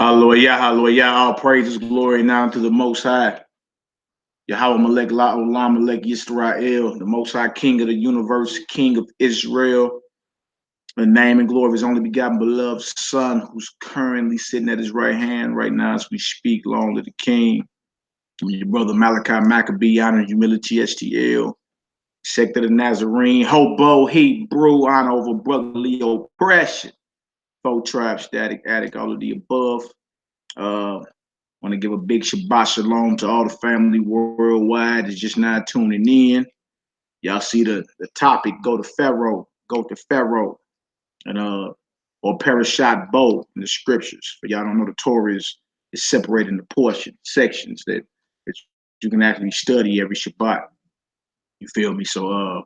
Hallelujah, hallelujah. All praises, glory now to the Most High. Yahweh Melech La'olam Melech Yisrael, the Most High King of the universe, King of Israel. The name and glory of his only begotten beloved Son, who's currently sitting at his right hand right now as we speak. Long to the King. Your brother Malachi Maccabee, honor, humility, STL. Sect of the Nazarene, Hobo, Hebrew, honor over brotherly oppression. Four tribe, static, attic, all of the above. Want to give a big Shabbat Shalom to all the family worldwide that's just now tuning in. Y'all see the topic, go to Pharaoh, and or Parashat Bo in the scriptures. For y'all don't know, the Torah is separated into sections that you can actually study every Shabbat. You feel me? So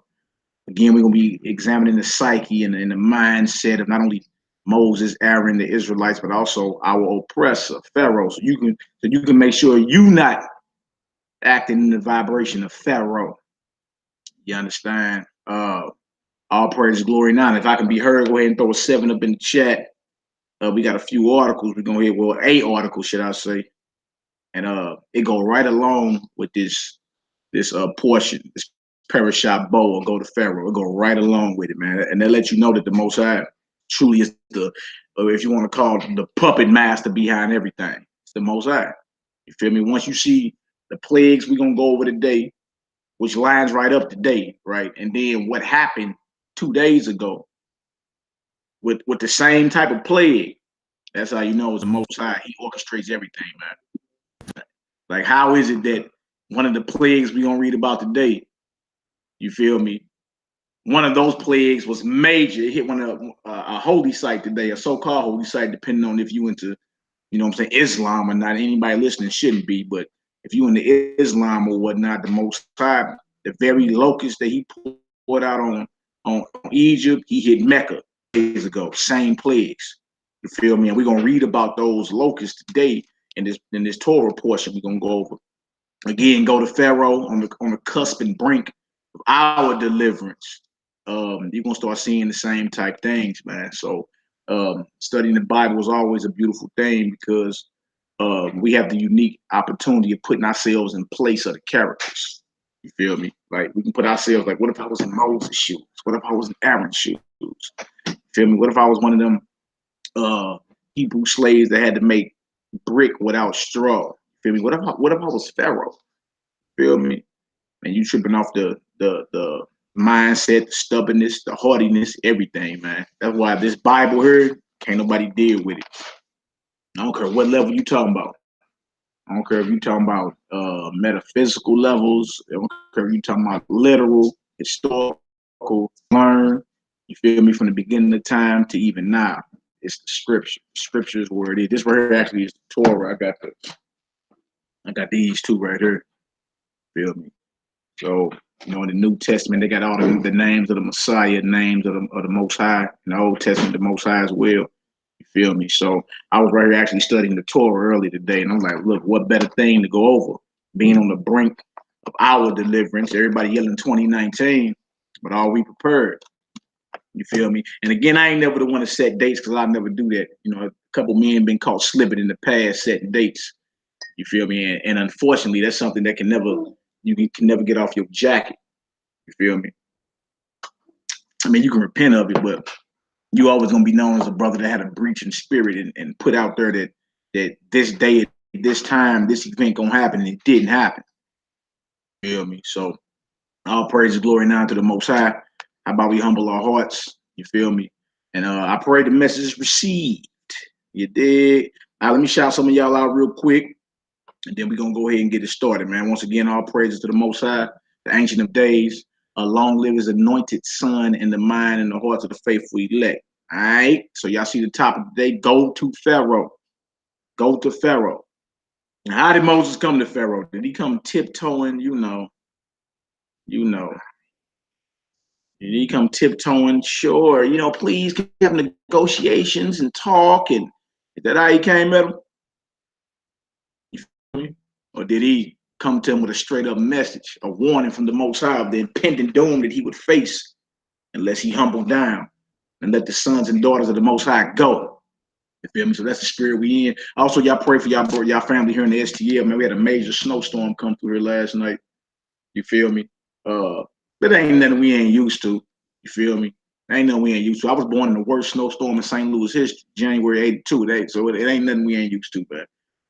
again, we're gonna be examining the psyche and the mindset of not only Moses, Aaron, the Israelites, but also our oppressor, Pharaoh. So you can make sure you not acting in the vibration of Pharaoh. You understand? All praise glory now. If I can be heard, go ahead and throw a 7 up in the chat. We got a few articles. We're gonna hit, well, a article, should I say? And it go right along with this portion, this Parashat Bo, or go to Pharaoh. It go right along with it, man. And they let you know that the Most High truly is the, if you want to call it, the puppet master behind everything. It's the Most High. You feel me? Once you see the plagues we're gonna go over today, which lines right up to date, right? And then what happened 2 days ago with the same type of plague, that's how you know it's the Most High. He orchestrates everything, man. Like, how is it that one of the plagues we're gonna read about today, you feel me? One of those plagues was major. It hit one of a holy site today, a so-called holy site, depending on if you into, you know what I'm saying, Islam or not. Anybody listening shouldn't be, but if you into Islam or whatnot, the Most High, the very locust that he poured out on Egypt, he hit Mecca days ago. Same plagues. You feel me? And we're gonna read about those locusts today in this Torah portion. We're gonna go over. Again, go to Pharaoh on the cusp and brink of our deliverance. You're gonna start seeing the same type things, man. So studying the Bible is always a beautiful thing because we have the unique opportunity of putting ourselves in place of the characters. You feel me? Like, we can put ourselves, like, what if I was in Moses' shoes? What if I was in Aaron's shoes? You feel me? What if I was one of them Hebrew slaves that had to make brick without straw? You feel me? What if I was Pharaoh? Feel me? And you tripping off the mindset, the stubbornness, the haughtiness, everything, man. That's why this Bible here, can't nobody deal with it. I don't care what level you talking about. I don't care if you talking about metaphysical levels. I don't care if you talking about literal, historical, learn. You feel me? From the beginning of time to even now, it's the scripture. Scripture is where it is. This right here actually is the Torah. I got these two right here. Feel me? So, you know, in the New Testament, they got all the names of the Messiah, names of the Most High. In the Old Testament, the Most High as well. You feel me? So I was right here actually studying the Torah early today, and I'm like, look, what better thing to go over? Being on the brink of our deliverance. Everybody yelling 2019, but are we prepared? You feel me? And again, I ain't never the one to set dates because I never do that. You know, a couple men been caught slipping in the past setting dates. You feel me? And unfortunately, that's something that you can never get off your jacket. You feel me? I mean, you can repent of it, but you always gonna be known as a brother that had a breach in spirit and put out there that this day, this time, this event gonna happen, and it didn't happen. You feel me? So all praise and glory now to the Most High. How about we humble our hearts? You feel me? And I pray the message is received. You did. Now let me shout some of y'all out real quick, and then we're gonna go ahead and get it started, man. Once again, all praises to the Most High, the Ancient of Days. Long live his anointed Son in the mind and the hearts of the faithful elect. All right. So y'all see the topic today. Go to Pharaoh. Go to Pharaoh. Now, how did Moses come to Pharaoh? Did he come tiptoeing? You know. Did he come tiptoeing? Sure. You know, please have negotiations and talk. And is that how he came at him? You feel me? Or did he come to him with a straight up message, a warning from the Most High of the impending doom that he would face unless he humbled down and let the sons and daughters of the Most High go? You feel me? So that's the spirit we in. Also, y'all pray for y'all family here in the STL, man. We had a major snowstorm come through here last night. You feel me? That ain't nothing we ain't used to. You feel me? Ain't nothing we ain't used to. I was born in the worst snowstorm in St. Louis history, January 82. So it ain't nothing we ain't used to, man.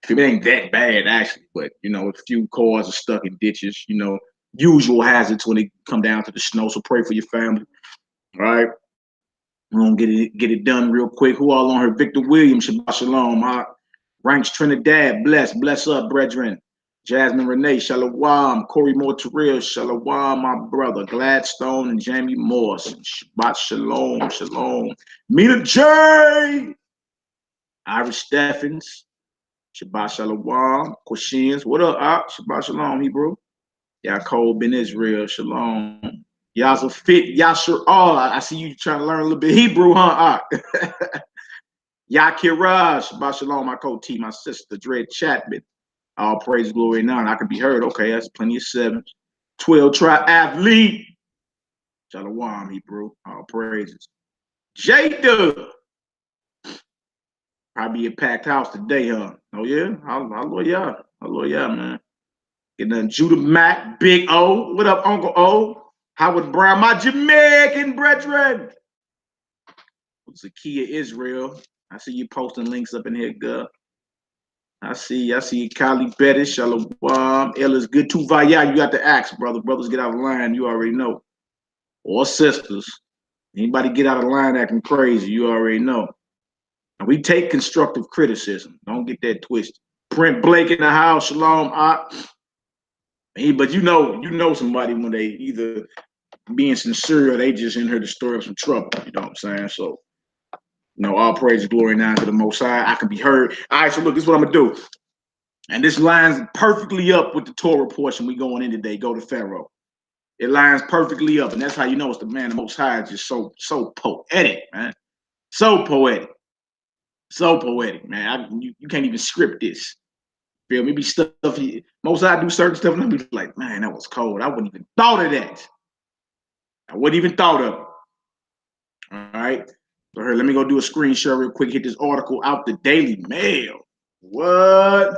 It ain't that bad, actually. But, you know, a few cars are stuck in ditches, you know, usual hazards when they come down to the snow. So pray for your family. All right? We're going to get it done real quick. Who all on her? Victor Williams, Shabbat Shalom. Ranks Trinidad, bless up, brethren. Jasmine Renee, Shalom. Corey Mortarell, Shalom, my brother. Gladstone and Jamie Morse. Shabbat Shalom, Shalom. Mina J. Irish Steffens. Shabbat Shalom. Questions. What up, Shabbat Shalom, Hebrew. Yaakov Ben Israel, Shalom. Y'all fit, Yasher. Oh, I see you trying to learn a little bit Hebrew, huh? Yakira, Shabbat Shalom, my co-T, my sister, Dred Chapman. All praise, glory, and honor. I can be heard. Okay, that's plenty of sevens. 12 tri-athlete. Shalom, Hebrew. All praises. J-Dub. Probably a packed house today, huh? Oh, yeah? Hallelujah. Hallelujah, man. Getting done. Judah Mack, Big O. What up, Uncle O? Howard Brown, my Jamaican brethren. Zakiya Israel. I see you posting links up in here, girl. I see Kylie Bettis, Shalom. Ella's good to Vaya. You got to ask, brother. Brothers get out of line, you already know. Or sisters. Anybody get out of line acting crazy, you already know. And we take constructive criticism. Don't get that twisted. Brent Blake in the house, Shalom. But you know somebody when they either being sincere or they just in here to stir up some trouble. You know what I'm saying? So, you know, all praise, glory, now to the Most High. I can be heard. All right, so look, this is what I'm going to do. And this lines perfectly up with the Torah portion we going in today. Go to Pharaoh. It lines perfectly up. And that's how you know it's the man, the Most High is just so poetic, man. So poetic. So poetic, man. You can't even script this. Feel me? Be stuff. Most High do certain stuff, and I'll be like, man, that was cold. I wouldn't even thought of that. I wouldn't even thought of it. All right. So here, let me go do a screen share real quick. Hit this article out the Daily Mail. What?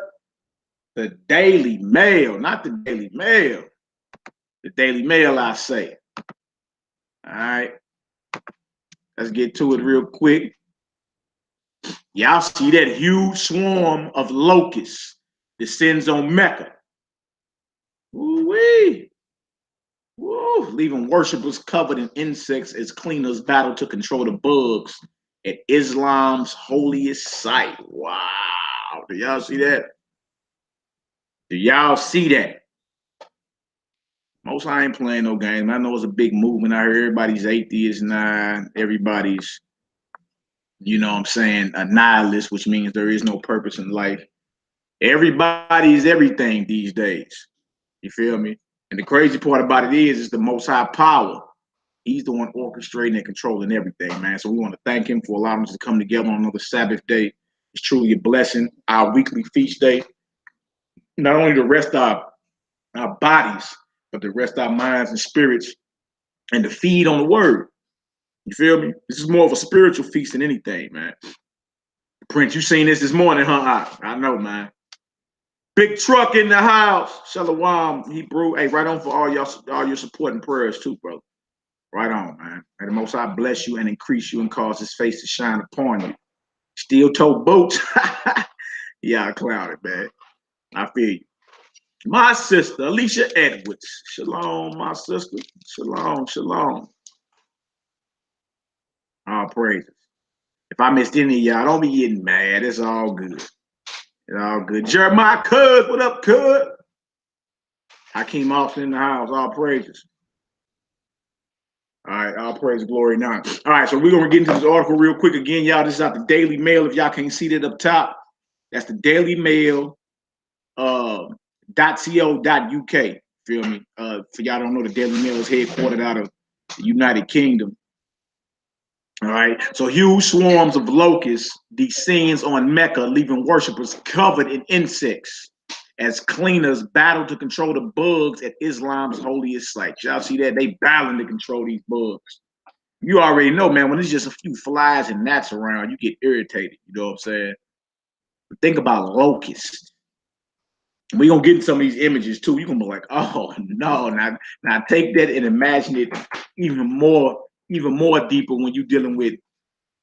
The Daily Mail, not the Daily Mail. The Daily Mail, I say. All right. Let's get to it real quick. Y'all see that huge swarm of locusts descends on Mecca. Woo-wee. Woo. Leaving worshipers covered in insects as cleaners battle to control the bugs at Islam's holiest site. Wow. Do y'all see that? Do y'all see that? Most I ain't playing no games. I know it's a big movement out here. Everybody's atheist now. Everybody's, you know what I'm saying, a nihilist, which means there is no purpose in life. Everybody's everything these days. You feel me? And the crazy part about it is the Most High power. He's the one orchestrating and controlling everything, man. So we want to thank him for allowing us to come together on another Sabbath day. It's truly a blessing. Our weekly feast day. Not only to rest our bodies, but to rest our minds and spirits and to feed on the word. You feel me? This is more of a spiritual feast than anything, man. Prince, you seen this morning, huh? I know, man. Big truck in the house. Shalom, Hebrew. Hey, right on for all your support and prayers too, bro. Right on, man. May the Most High bless you and increase you and cause his face to shine upon you. Steel toe boots. Yeah, I clouded, man. I feel you. My sister, Alicia Edwards. Shalom, my sister. Shalom, shalom. All praises. If I missed any of y'all, don't be getting mad. It's all good. It's all good. Jeremiah Cud, what up, Cud? Hakeem Austin in the house. All praises. All right, all praise, glory, now. All right, so we're going to get into this article real quick. Again, y'all, this is out the Daily Mail. If y'all can't see that up top, that's the Daily Mail .co.uk. Feel me? For y'all don't know, the Daily Mail is headquartered out of the United Kingdom. All right, so huge swarms of locusts descends on Mecca, leaving worshipers covered in insects as cleaners battle to control the bugs at Islam's holiest site. Y'all see that? They battling to control these bugs. You already know, man, when there's just a few flies and gnats around, you get irritated. You know what I'm saying? But think about locusts. We're gonna get in some of these images too. You're gonna be like, oh no, now take that and imagine it even more deeper when you're dealing with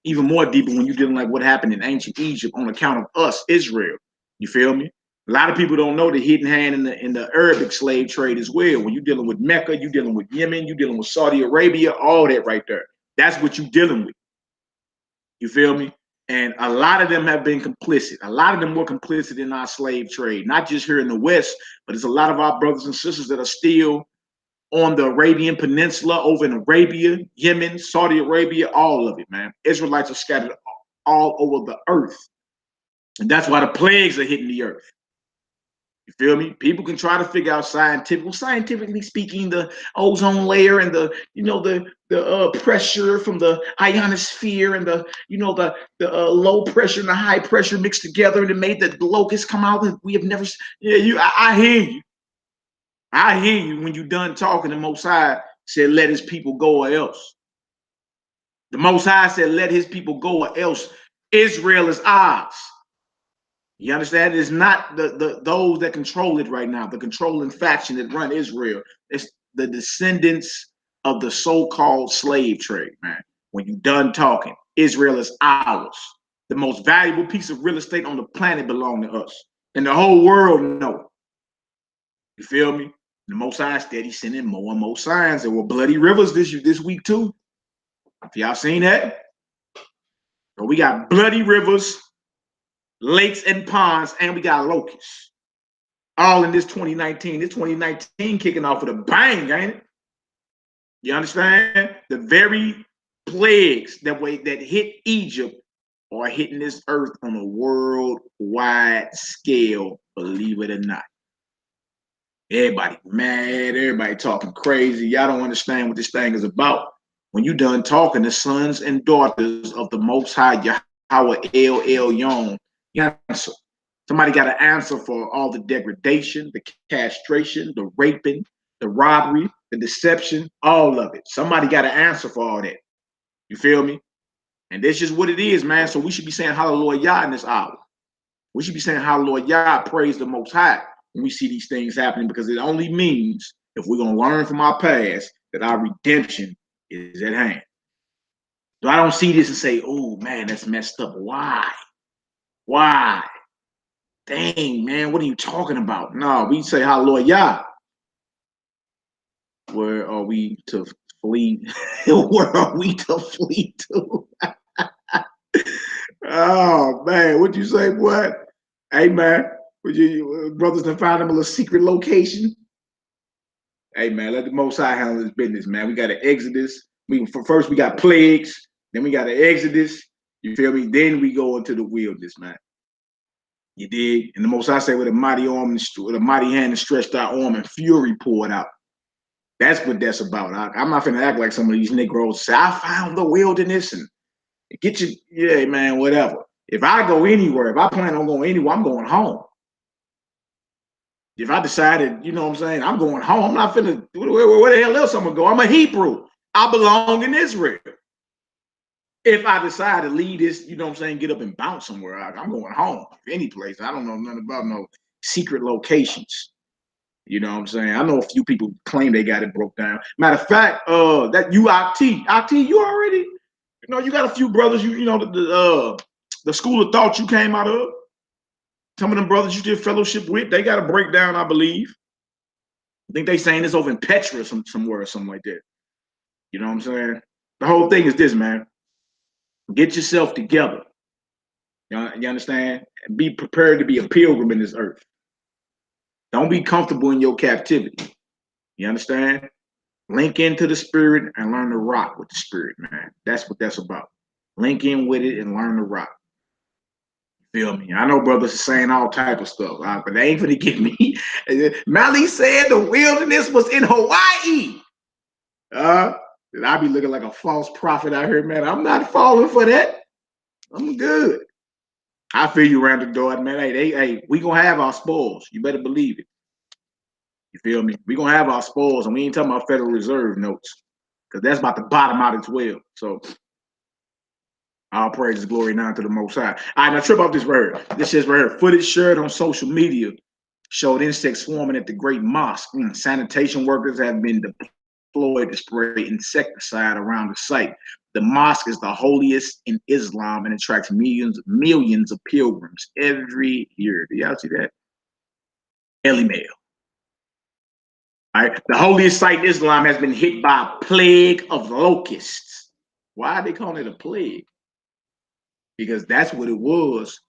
even more deeper when you're dealing like what happened in ancient Egypt on account of us, Israel. You feel me? A lot of people don't know the hidden hand in the Arabic slave trade as well. When you're dealing with Mecca, you're dealing with Yemen, you're dealing with Saudi Arabia, all that right there. That's what you're dealing with. You feel me? And a lot of them have been complicit. A lot of them were complicit in our slave trade, not just here in the West, but there's a lot of our brothers and sisters that are still on the Arabian Peninsula, over in Arabia, Yemen, Saudi Arabia, all of it, man. Israelites are scattered all over the earth. And that's why the plagues are hitting the earth. You feel me? People can try to figure out scientifically speaking, the ozone layer and the pressure from the ionosphere and the low pressure and the high pressure mixed together and it made the locusts come out that we have never. Yeah, I hear you. I hear you. When you're done talking, the Most High said, "Let His people go, or else." The Most High said, "Let His people go, or else Israel is ours." You understand? It's not those that control it right now, the controlling faction that run Israel. It's the descendants of the so-called slave trade, man. When you're done talking, Israel is ours. The most valuable piece of real estate on the planet belongs to us. And the whole world know it. You feel me? The Most High steady sending more and more signs. There were bloody rivers this week too. Y'all seen that? So we got bloody rivers, lakes and ponds, and we got locusts. All in this 2019. This 2019 kicking off with a bang, ain't it? You understand? The very plagues that hit Egypt are hitting this earth on a worldwide scale, believe it or not. Everybody mad, everybody talking crazy. Y'all don't understand what this thing is about. When you done talking, the sons and daughters of the Most High Yahweh El Elyon, answer. Somebody got to answer for all the degradation, the castration, the raping, the robbery, the deception, all of it. Somebody got to answer for all that. You feel me? And that's just what it is, man. So we should be saying hallelujah in this hour. We should be saying hallelujah, praise the Most High when we see these things happening, because it only means if we're going to learn from our past that our redemption is at hand. So I don't see this and say, oh, man, that's messed up. Why? Why? Dang, man, what are you talking about? No, we say hallelujah. Where are we to flee? Where are we to flee to? Oh, man, what'd you say, boy? Hey, man, would you brothers to find them a little secret location? Hey, man, let the Most High handle this business, man. We got an exodus. First we got plagues, then we got an exodus. You feel me? Then we go into the wilderness, man. You dig? And the Most High say with a mighty arm, with a mighty hand and stretched out arm and fury poured out. That's what that's about. I'm not finna act like some of these Negroes say, I found the wilderness and get you, yeah, man, whatever. If I go anywhere, if I plan on going anywhere, I'm going home. If I decided, you know what I'm saying, I'm going home, I'm not finna, where the hell else I'm gonna go? I'm a Hebrew. I belong in Israel. If I decide to leave this, you know what I'm saying, get up and bounce somewhere, I'm going home, any place. I don't know nothing about no secret locations. You know what I'm saying? I know a few people claim they got it broke down. Matter of fact, that Octi, you already, you know, you got a few brothers, you know, the school of thought you came out of. Some of them brothers you did fellowship with, they got a breakdown, I believe. I think they saying this over in Petra somewhere or something like that. You know what I'm saying? The whole thing is this, man. Get yourself together. You understand? And be prepared to be a pilgrim in this earth. Don't be comfortable in your captivity. You understand? Link into the spirit and learn to rock with the spirit, man. That's what that's about. Link in with it and learn to rock. Feel me? I know brothers are saying all type of stuff, but they ain't gonna get me. Mali said the wilderness was in Hawaii. And I be looking like a false prophet out here, man. I'm not falling for that. I'm good. I feel you, Randall Jordan, man. Hey, we gonna have our spoils. You better believe it. You feel me? We gonna have our spoils, and we ain't talking about Federal Reserve notes. because that's about to bottom out as well. So all praise glory now to the Most High. All right, now trip off this right here. This says right here, footage shared on social media showed insects swarming at the Great Mosque. Sanitation workers have been deployed to spray insecticide around the site. The mosque is the holiest in Islam and attracts millions of pilgrims every year. Do y'all see that? Daily Mail. All right. The holiest site in Islam has been hit by a plague of locusts. Why are they calling it a plague? Because that's what it was.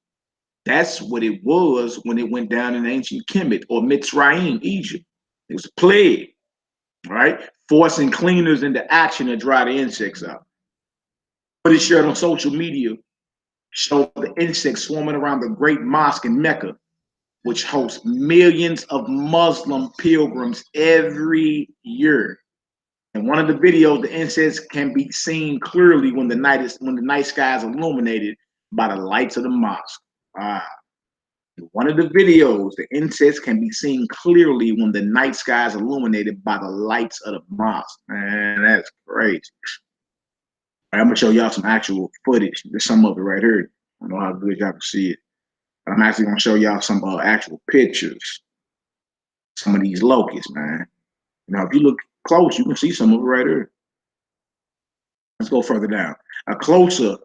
That's what it was when it went down in ancient Kemet or Mitzrayim, Egypt. It was a plague, right? Forcing cleaners into action to dry the insects out. What is shared on social media showed the insects swarming around the Great Mosque in Mecca, which hosts millions of Muslim pilgrims every year. In one of the videos, the insects can be seen clearly when the night sky is illuminated by the lights of the mosque. In one of the videos, the insects can be seen clearly when the night sky is illuminated by the lights of the mosque. Man, that's crazy. Right, I'm gonna show y'all some actual footage. There's some of it right here. I don't know how good y'all can see it. But I'm actually gonna show y'all some actual pictures. Some of these locusts, man. Now, if you look close, you can see some of it right here. Let's go further down. A closer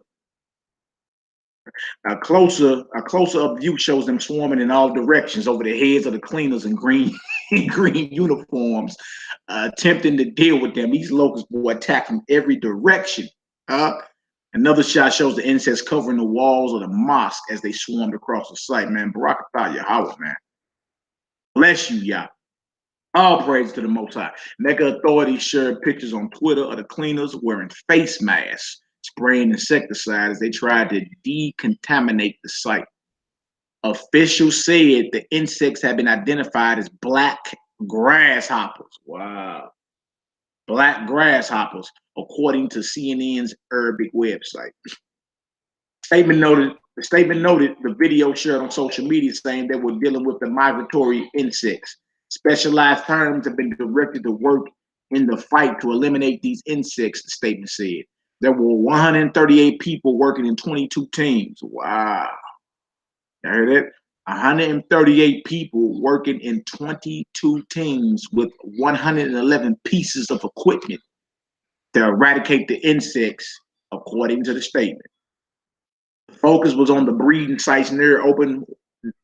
up view shows them swarming in all directions over the heads of the cleaners in green uniforms, attempting to deal with them. These locusts boy attack from every direction. Another shot shows the insects covering the walls of the mosque as they swarmed across the site. Man, Barak Atah Yahweh, man. Bless you, Yah. All praise to the Most High. Mecca authorities shared pictures on Twitter of the cleaners wearing face masks, spraying insecticide as they tried to decontaminate the site. Officials said the insects have been identified as black grasshoppers. Wow. Black grasshoppers, according to CNN's Arabic website. The statement noted the video shared on social media saying they were dealing with the migratory insects. Specialized firms have been directed to work in the fight to eliminate these insects, the statement said. There were 138 people working in 22 teams. Wow. You heard it? 138 people working in 22 teams with 111 pieces of equipment to eradicate the insects, according to the statement. The focus was on the breeding sites near open.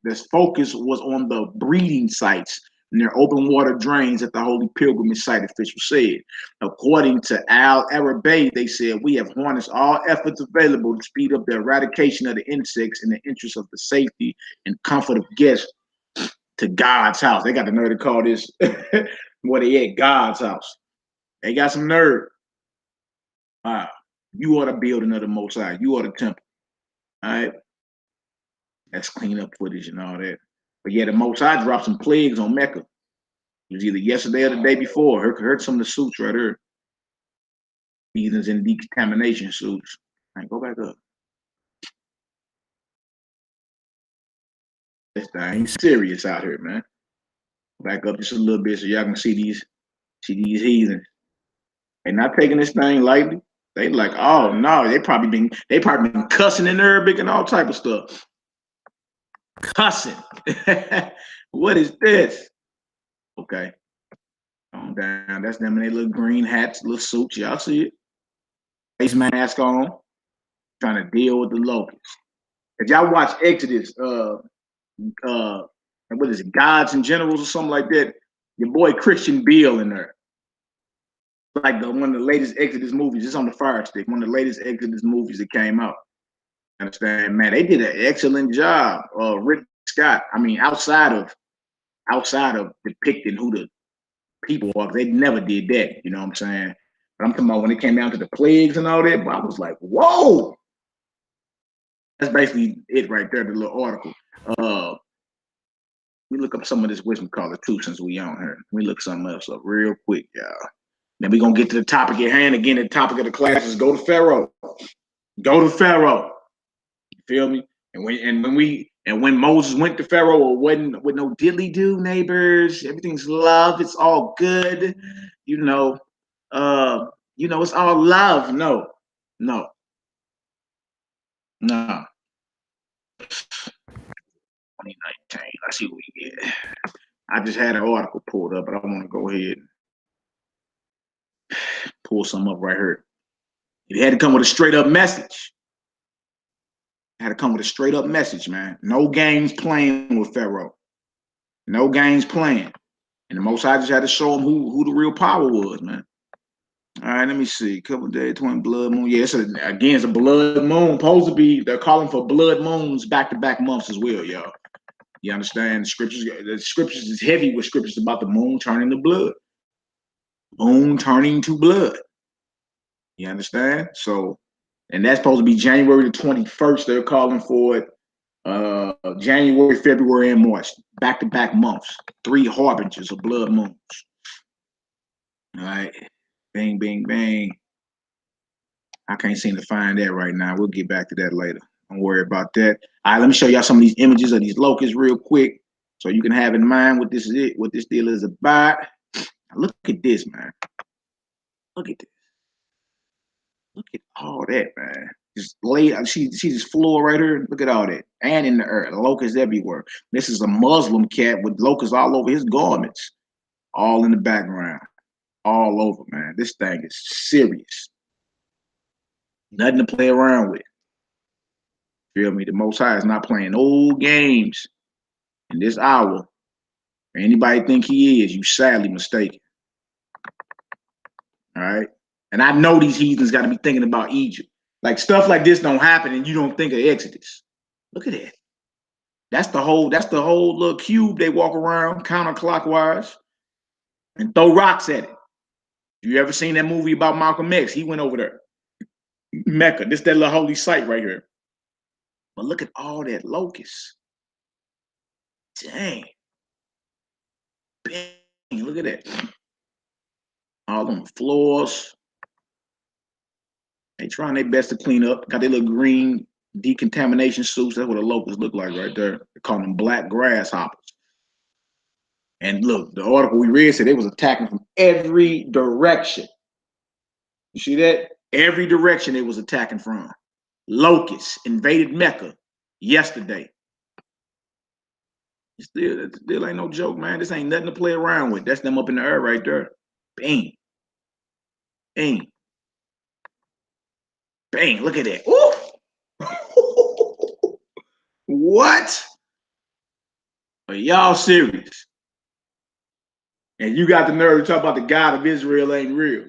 This focus was on the breeding sites near open water drains at the Holy Pilgrimage site, officials said. According to Al Arabi, they said, we have harnessed all efforts available to speed up the eradication of the insects in the interest of the safety and comfort of guests to God's house. They got the nerve to call this what they at, God's house. They got some nerve. Wow. You are the building of the Most High. You are the temple. All right. That's cleanup footage and all that. But yeah, the Most High dropped some plagues on Mecca. It was either yesterday or the day before. Heard some of the suits right here. Heathens in decontamination suits. All right, go back up. This thing serious out here, man. Back up just a little bit so y'all can see these heathens. They're not taking this thing lightly. They like, oh no, they probably been cussing in Arabic and all type of stuff. Cussing. What is this? Okay. On down. That's them in their little green hats, little suits. Y'all see it? Face mask on, trying to deal with the locusts. If y'all watch Exodus, what is it, Gods and Generals or something like that, your boy Christian Bale in there. Like one of the latest Exodus movies. It's on the Fire Stick. One of the latest Exodus movies that came out. Understand, man? They did an excellent job. Rick Scott. I mean, outside of depicting who the people are, they never did that. You know what I'm saying? But I'm talking about when it came down to the plagues and all that. But I was like, whoa. That's basically it right there. The little article. We look up some of this wisdom caller too, since we on here. We look something else up real quick, y'all. Then we're gonna get to the topic at hand again. The topic of the class is go to Pharaoh. Go to Pharaoh. You feel me? And when Moses went to Pharaoh, it wasn't with no diddly do, neighbors. Everything's love. It's all good. You know, You know, it's all love. No, no, no. 2019. Let's see what we get. I just had an article pulled up, but I want to go ahead and pull some up right here. It had to come with a straight up message. It had to come with a straight up message, man. No games playing with Pharaoh. No games playing. And the Most High just had to show him who the real power was, man. All right, let me see. Couple days, 20 blood moon. Yeah, it's a blood moon. Supposed to be, they're calling for blood moons back-to-back months as well, y'all. You understand? The scriptures is heavy with scriptures about the moon turning to blood. Moon turning to blood. You understand? So, and that's supposed to be January the 21st. They're calling for it January, February, and March. Back-to-back months. 3 harbingers of blood moons. All right. Bang, bang, bang. I can't seem to find that right now. We'll get back to that later. Don't worry about that. All right, let me show y'all some of these images of these locusts real quick so you can have in mind what this deal is about. Look at this, man. Look at this. Look at all that, man. Just lay, see this floor right here? Look at all that. And in the earth, locusts everywhere. This is a Muslim cat with locusts all over his garments. All in the background. All over, man. This thing is serious. Nothing to play around with. Feel me? The Most High is not playing old games in this hour. If anybody think he is, you sadly mistaken. All right. And I know these heathens got to be thinking about Egypt. Like stuff like this don't happen and you don't think of Exodus. Look at that. That's the whole little cube they walk around counterclockwise and throw rocks at it. You ever seen that movie about Malcolm X? He went over there. Mecca. This that little holy site right here. But look at all that locusts. Dang. Bang. Look at that. All them floors. They trying their best to clean up. Got their little green decontamination suits. That's what the locusts look like right there. They call them black grasshoppers. And look, the article we read said they was attacking from every direction. You see that? Every direction they was attacking from. Locusts invaded Mecca yesterday. Still ain't no joke, man. This ain't nothing to play around with. That's them up in the air right there. Bang. Bang. Bang. Look at that. Ooh. What? Are y'all serious? And you got the nerve to talk about the God of Israel ain't real.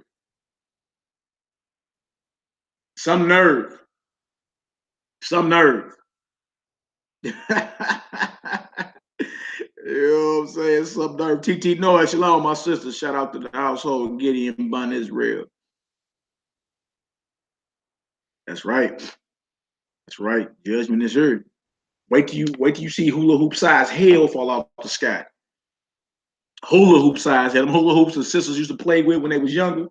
Some nerve. Some nerve. You know what I'm saying? Some nerve. TT Noah, shalom, my sister. Shout out to the household Gideon Bun Israel. That's right. That's right. Judgment is here. Wait till you see hula hoop size hell fall off the sky. Hula hoop size hell. Them hula hoops the sisters used to play with when they was younger.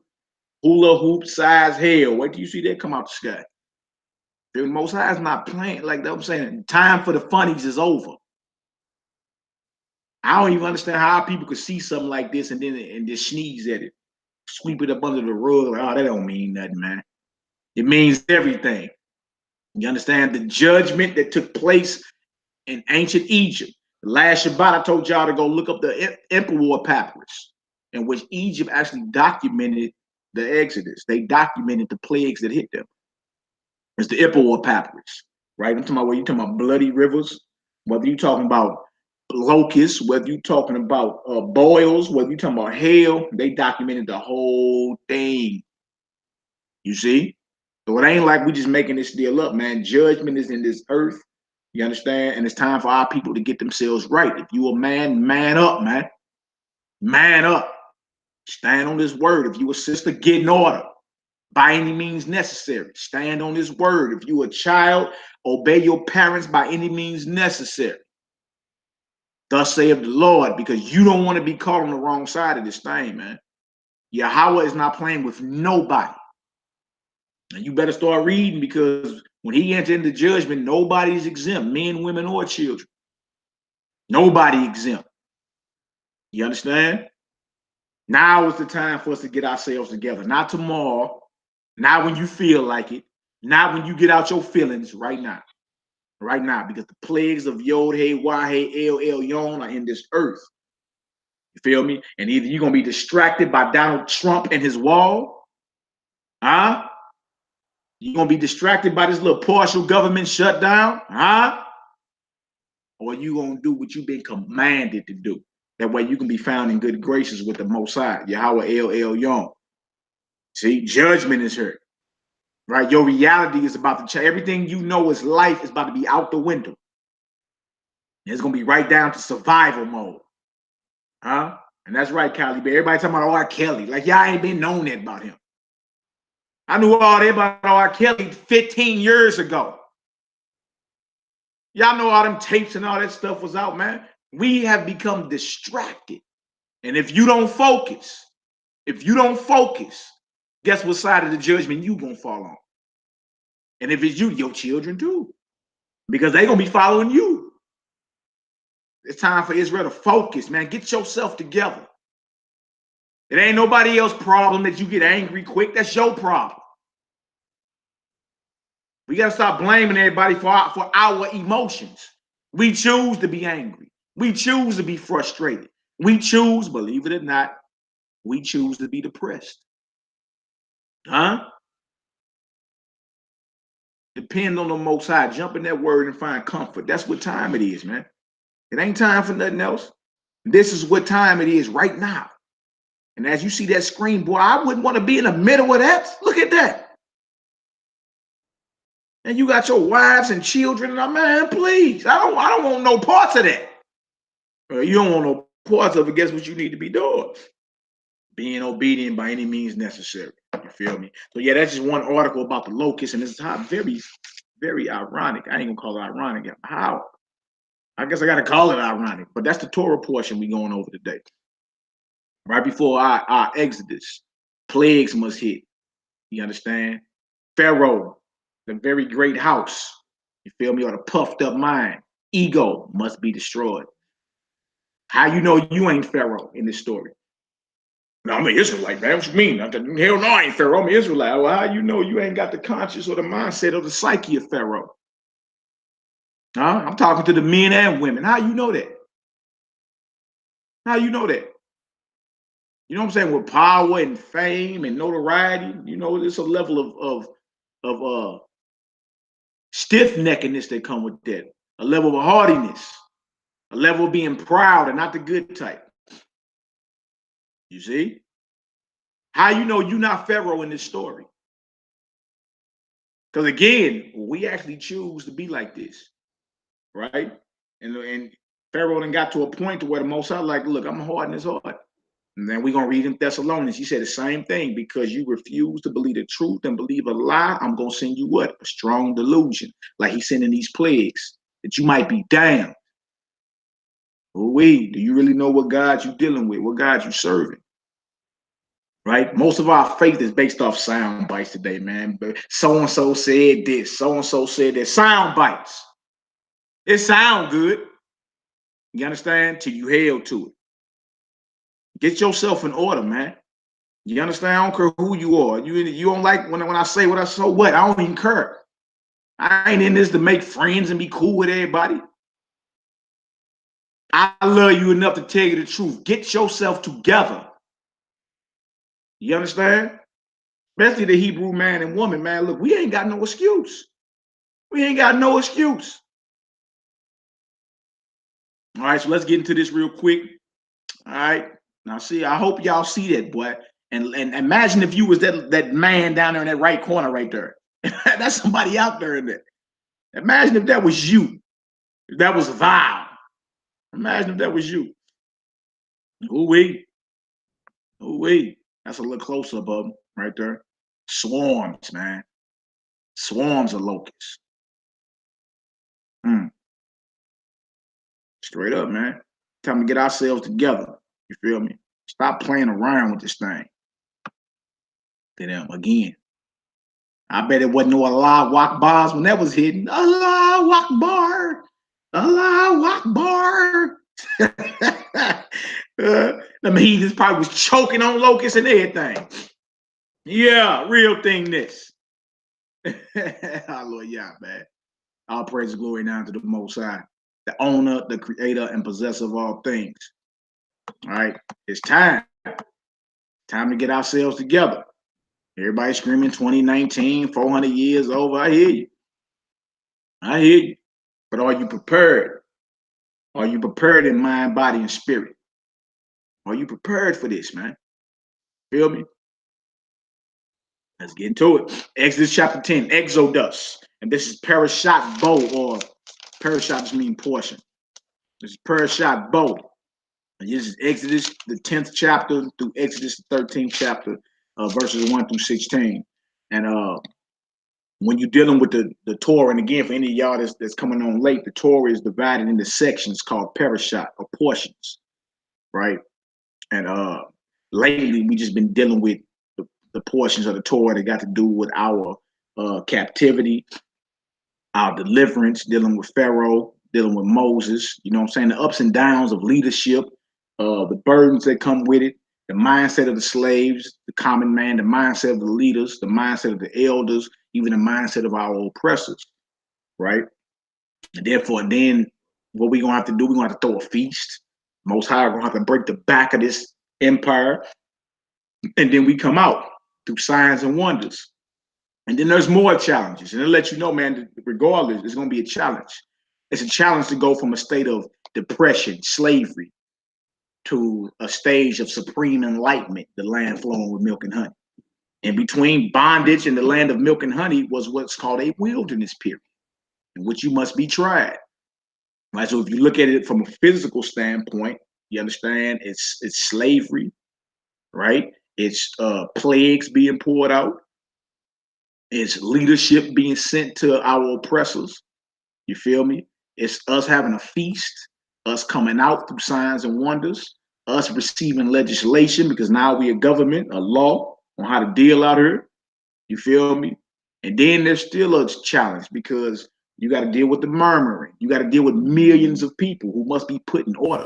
Hula hoop size hell. Wait till you see that come out the sky. The Most High is not playing like that. I'm saying time for the funnies is over. I don't even understand how people could see something like this and just sneeze at it, sweep it up under the rug. Like, oh, that don't mean nothing, man. It means everything. You understand the judgment that took place in ancient Egypt. The last Shabbat, I told y'all to go look up the Emperor Papyrus, in which Egypt actually documented the Exodus. They documented the plagues that hit them. It's the Emperor Papyrus, right? I'm talking about where you talking about bloody rivers, whether you're talking about locusts, whether you're talking about boils, whether you're talking about hail, they documented the whole thing. You see? So it ain't like we just making this deal up, man. Judgment is in this earth. You understand? And it's time for our people to get themselves right. If you a man, man up, man. Man up. Stand on this word. If you a sister, get in order. By any means necessary. Stand on this word. If you a child, obey your parents by any means necessary. Thus saith the Lord, because you don't want to be caught on the wrong side of this thing, man. Yahweh is not playing with nobody. And you better start reading, because when he enters into judgment, nobody's exempt, men, women, or children. Nobody exempt. You understand? Now is the time for us to get ourselves together. Not tomorrow, not when you feel like it, not when you get out your feelings, right now. Right now, because the plagues of Yod, Hey, Wah, Hey, El, Yon are in this earth. You feel me? And either you're going to be distracted by Donald Trump and his wall, huh? You're going to be distracted by this little partial government shutdown, huh? Or you going to do what you've been commanded to do. That way you can be found in good graces with the Most High, Yahweh El Elyon. See, judgment is here, right? Your reality is about to change. Everything you know is life is about to be out the window. It's going to be right down to survival mode, huh? And that's right, Cali. Everybody talking about R. Kelly. Like, y'all ain't been known that about him. I knew all that about R. Kelly 15 years ago. Y'all know all them tapes and all that stuff was out, man. We have become distracted. And if you don't focus, guess what side of the judgment you gonna fall on? And if it's you, your children too. Because they're gonna be following you. It's time for Israel to focus, man. Get yourself together. It ain't nobody else's problem that you get angry quick. That's your problem. We got to stop blaming everybody for our emotions. We choose to be angry. We choose to be frustrated. We choose, believe it or not, we choose to be depressed. Huh? Depend on the Most High. Jump in that word and find comfort. That's what time it is, man. It ain't time for nothing else. This is what time it is right now. And as you see that screen, boy, I wouldn't want to be in the middle of that. Look at that. And you got your wives and children, and man, please, I don't want no parts of that. You don't want no parts of it. Guess what you need to be doing? Being obedient by any means necessary. You feel me? So yeah, that's just one article about the locusts, and it's how very, very ironic. I ain't gonna call it ironic. How? I guess I gotta call it ironic, but that's the Torah portion we going over today. Right before our exodus, plagues must hit. You understand? Pharaoh, the very great house, you feel me, or the puffed up mind, ego must be destroyed. How you know you ain't Pharaoh in this story? No, I'm an Israelite, man. What you mean? Hell no, I ain't Pharaoh. I'm an Israelite. Well, how you know you ain't got the conscience or the mindset or the psyche of Pharaoh? Huh? I'm talking to the men and women. How you know that? How you know that? You know what I'm saying? With power and fame and notoriety, you know, there's a level of stiff-neckedness that come with that, a level of hardiness, a level of being proud and not the good type. You see? How you know you're not Pharaoh in this story? Because again, we actually choose to be like this, right? And Pharaoh then got to a point to where the Most High like, look, I'm hardening his heart. And then we're going to read in Thessalonians. He said the same thing. Because you refuse to believe the truth and believe a lie, I'm going to send you what? A strong delusion. Like he's sending these plagues that you might be damned. Do you really know what God you're dealing with? What God you serving? Right? Most of our faith is based off sound bites today, man. But so-and-so said this. So-and-so said that. Sound bites. It sound good. You understand? Till you held to it. Get yourself in order, man. You understand? I don't care who you are. You don't like when I say what I so what? I don't even care. I ain't in this to make friends and be cool with everybody. I love you enough to tell you the truth. Get yourself together. You understand? Especially the Hebrew man and woman, man. Look, we ain't got no excuse. We ain't got no excuse. All right, so let's get into this real quick. All right. Now, see, I hope y'all see that, boy. And imagine if you was that man down there in that right corner right there. That's somebody out there in there. Imagine if that was you. If that was thou. Imagine if that was you. Ooh-wee. Ooh-wee. That's a little closer up of them right there. Swarms, man. Swarms of locusts. Straight up, man. Time to get ourselves together. You feel me? Stop playing around with this thing. Then again, I bet it wasn't no Allah Akbars when that was hitting. Allah Akbar. Allah Akbar. Them heathens probably was choking on locusts and everything. Yeah, real thing this. Hallelujah, man. All praise and glory now to the Most High, the owner, the creator, and possessor of all things. All right, it's time. Time to get ourselves together. Everybody screaming 2019, 400 years over. I hear you. I hear you. But are you prepared? Are you prepared in mind, body, and spirit? Are you prepared for this, man? Feel me? Let's get into it. Exodus chapter 10, Exodus. And this is Parashat Bo, or Parashat just mean portion. This is Parashat Bo. And this is Exodus, the 10th chapter through Exodus, the 13th chapter, verses 1 through 16. And when you're dealing with the Torah, and again, for any of y'all that's coming on late, the Torah is divided into sections called Parashat, or portions, right? And lately, we just been dealing with the portions of the Torah that got to do with our captivity, our deliverance, dealing with Pharaoh, dealing with Moses, you know what I'm saying? The ups and downs of leadership, the burdens that come with it, the mindset of the slaves, the common man, the mindset of the leaders, the mindset of the elders, even the mindset of our oppressors, right? And therefore, then what we're going to have to do, we're going to have to throw a feast. Most High, we're going to have to break the back of this empire. And then we come out through signs and wonders. And then there's more challenges. And it'll let you know, man, regardless, it's going to be a challenge. It's a challenge to go from a state of depression, slavery, to a stage of supreme enlightenment, the land flowing with milk and honey. And between bondage and the land of milk and honey was what's called a wilderness period, in which you must be tried. Right? So if you look at it from a physical standpoint, you understand it's slavery, right? It's plagues being poured out. It's leadership being sent to our oppressors. You feel me? It's us having a feast, us coming out through signs and wonders, us receiving legislation because now we a government, a law on how to deal out here. You feel me? And then there's still a challenge because you got to deal with the murmuring. You got to deal with millions of people who must be put in order.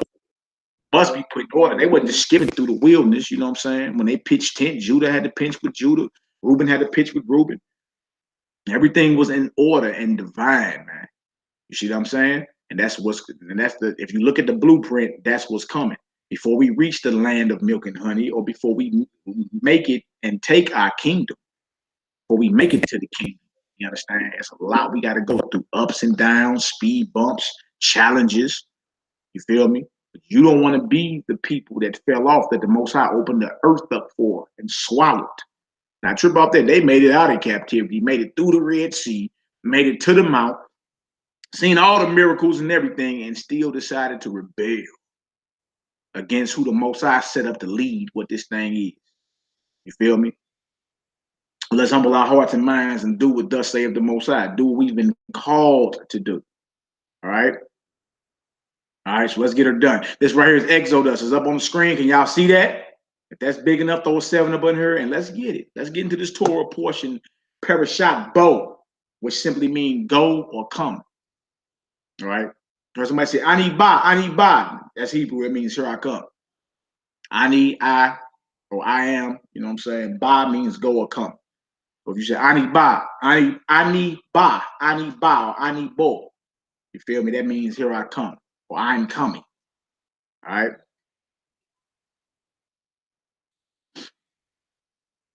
Must be put in order. They wasn't just skipping through the wilderness, you know what I'm saying? When they pitched tent, Judah had to pitch with Judah. Reuben had to pitch with Reuben. Everything was in order and divine, man. You see what I'm saying? And that's if you look at the blueprint, that's what's coming. Before we reach the land of milk and honey, or before we make it and take our kingdom, before we make it to the kingdom, you understand? It's a lot we got to go through, ups and downs, speed bumps, challenges. You feel me? But you don't want to be the people that fell off that the Most High opened the earth up for and swallowed. Now, trip off that, they made it out of captivity, made it through the Red Sea, made it to the mount, seen all the miracles and everything, and still decided to rebel against who the Most High set up to lead what this thing is. You feel me? Let's humble our hearts and minds and do what thus saith the Most High. Do what we've been called to do. All right? All right, so let's get her done. This right here is Exodus. It's up on the screen. Can y'all see that? If that's big enough, throw a 7 up on here and let's get it. Let's get into this Torah portion, Parashat Bo, which simply means go or come. All right? Or somebody say, I need ba. That's Hebrew. It means here I come. I, or I am, you know what I'm saying? Ba means go or come. So if you say, I need ba, I need ba, or I need bo, you feel me? That means here I come, or I'm coming. All right?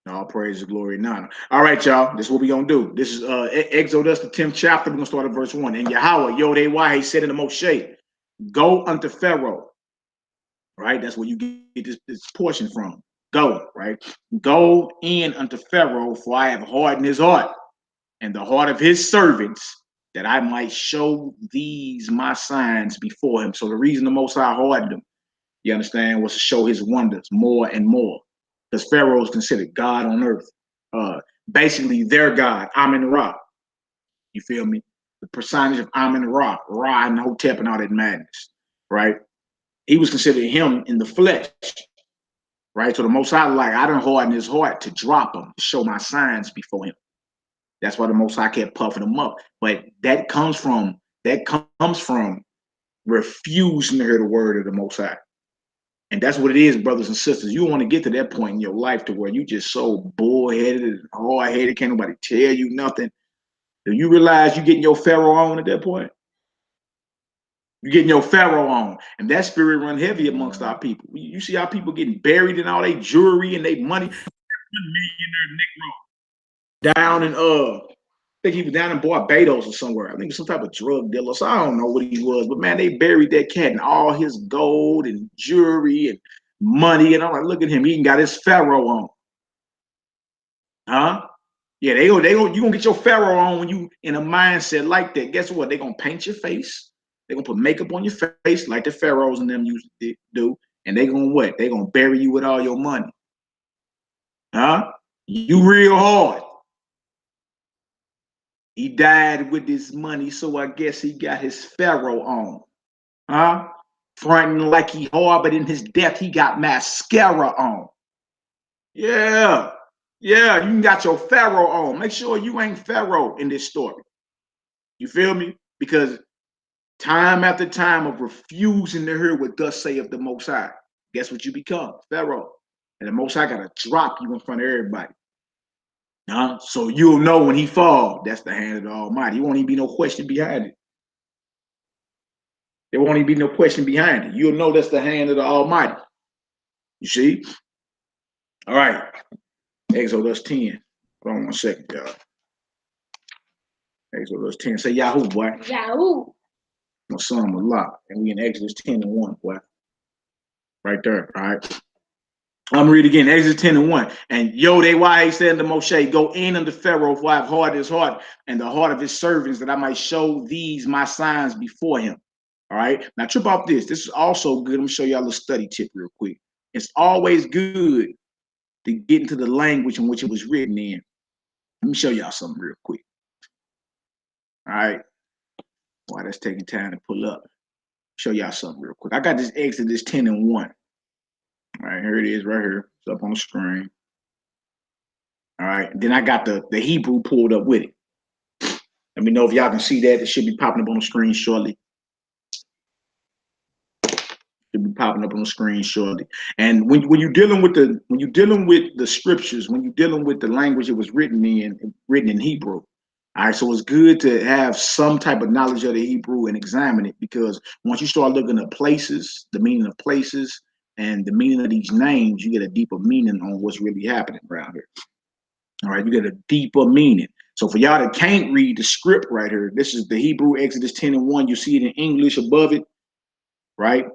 All praise, glory, and honor. All right, y'all. This is what we're going to do. This is Exodus, the 10th chapter. We're going to start at verse 1. And Yahweh, Yod Wah, said unto Moshe, go unto Pharaoh. Right? That's where you get this portion from. Go, right? Go in unto Pharaoh, for I have hardened his heart and the heart of his servants, that I might show these my signs before him. So the reason the Most High hardened them, you understand, was to show his wonders more and more. Because Pharaoh is considered God on earth. Basically, their God, Amen-Ra. You feel me? The personage of Amen-Ra, Ra and Hotep and all that madness, right? He was considered him in the flesh, right? So the Most High, like, I done harden his heart to drop him, to show my signs before him. That's why the Most High kept puffing him up. But that comes from refusing to hear the word of the Most High. And that's what it is, brothers and sisters. You want to get to that point in your life to where you just so bullheaded and hard-headed, can't nobody tell you nothing. Do you realize you getting your Pharaoh on at that point? You're getting your Pharaoh on. And that spirit run heavy amongst our people. You see how people getting buried in all their jewelry and their money. Millionaire Negro down in I think he was down in Barbados or somewhere. I think it was some type of drug dealer. So I don't know what he was, but man, they buried that cat and all his gold and jewelry and money. And I'm like, look at him. He even got his Pharaoh on. Huh? Yeah, you gonna get your Pharaoh on when you in a mindset like that. Guess what? They gonna paint your face. They gonna put makeup on your face like the pharaohs and them used to do. And they gonna what? They gonna bury you with all your money. Huh? You real hard. He died with his money, so I guess he got his Pharaoh on. Huh? Fronting like he hard, but in his death, he got mascara on. Yeah. Yeah, you got your Pharaoh on. Make sure you ain't Pharaoh in this story. You feel me? Because time after time of refusing to hear what thus saith the Most High, guess what you become? Pharaoh. And the Most High got to drop you in front of everybody. So you'll know when he fall, that's the hand of the Almighty. There won't even be no question behind it. There won't even be no question behind it. You'll know that's the hand of the Almighty. You see? All right. Exodus 10. Hold on 1 second, y'all. Exodus 10. Say Yahoo, boy. Yahoo. My son was locked. And we in Exodus 10 and 1, boy. Right there. All right. I'm read again, Exodus 10 and 1. And why he said unto Moshe, go in unto Pharaoh, for I have hardened his heart and the heart of his servants, that I might show these my signs before him. All right. Now trip off this. This is also good. I'm gonna show y'all a little study tip real quick. It's always good to get into the language in which it was written in. Let me show y'all something real quick. All right. Why that's taking time to pull up. Show y'all something real quick. I got this Exodus 10 and 1. All right, here it is right here. It's up on the screen. All right. Then I got the Hebrew pulled up with it. Let me know if y'all can see that. It should be popping up on the screen shortly. Should be popping up on the screen shortly. And when you're dealing with the scriptures, when you're dealing with the language it was written in Hebrew. All right, so it's good to have some type of knowledge of the Hebrew and examine it, because once you start looking at places, the meaning of places and the meaning of these names, you get a deeper meaning on what's really happening around here. All right, you get a deeper meaning. So for y'all that can't read the script right here, this is the Hebrew Exodus 10 and 1. You see it in English above it, right?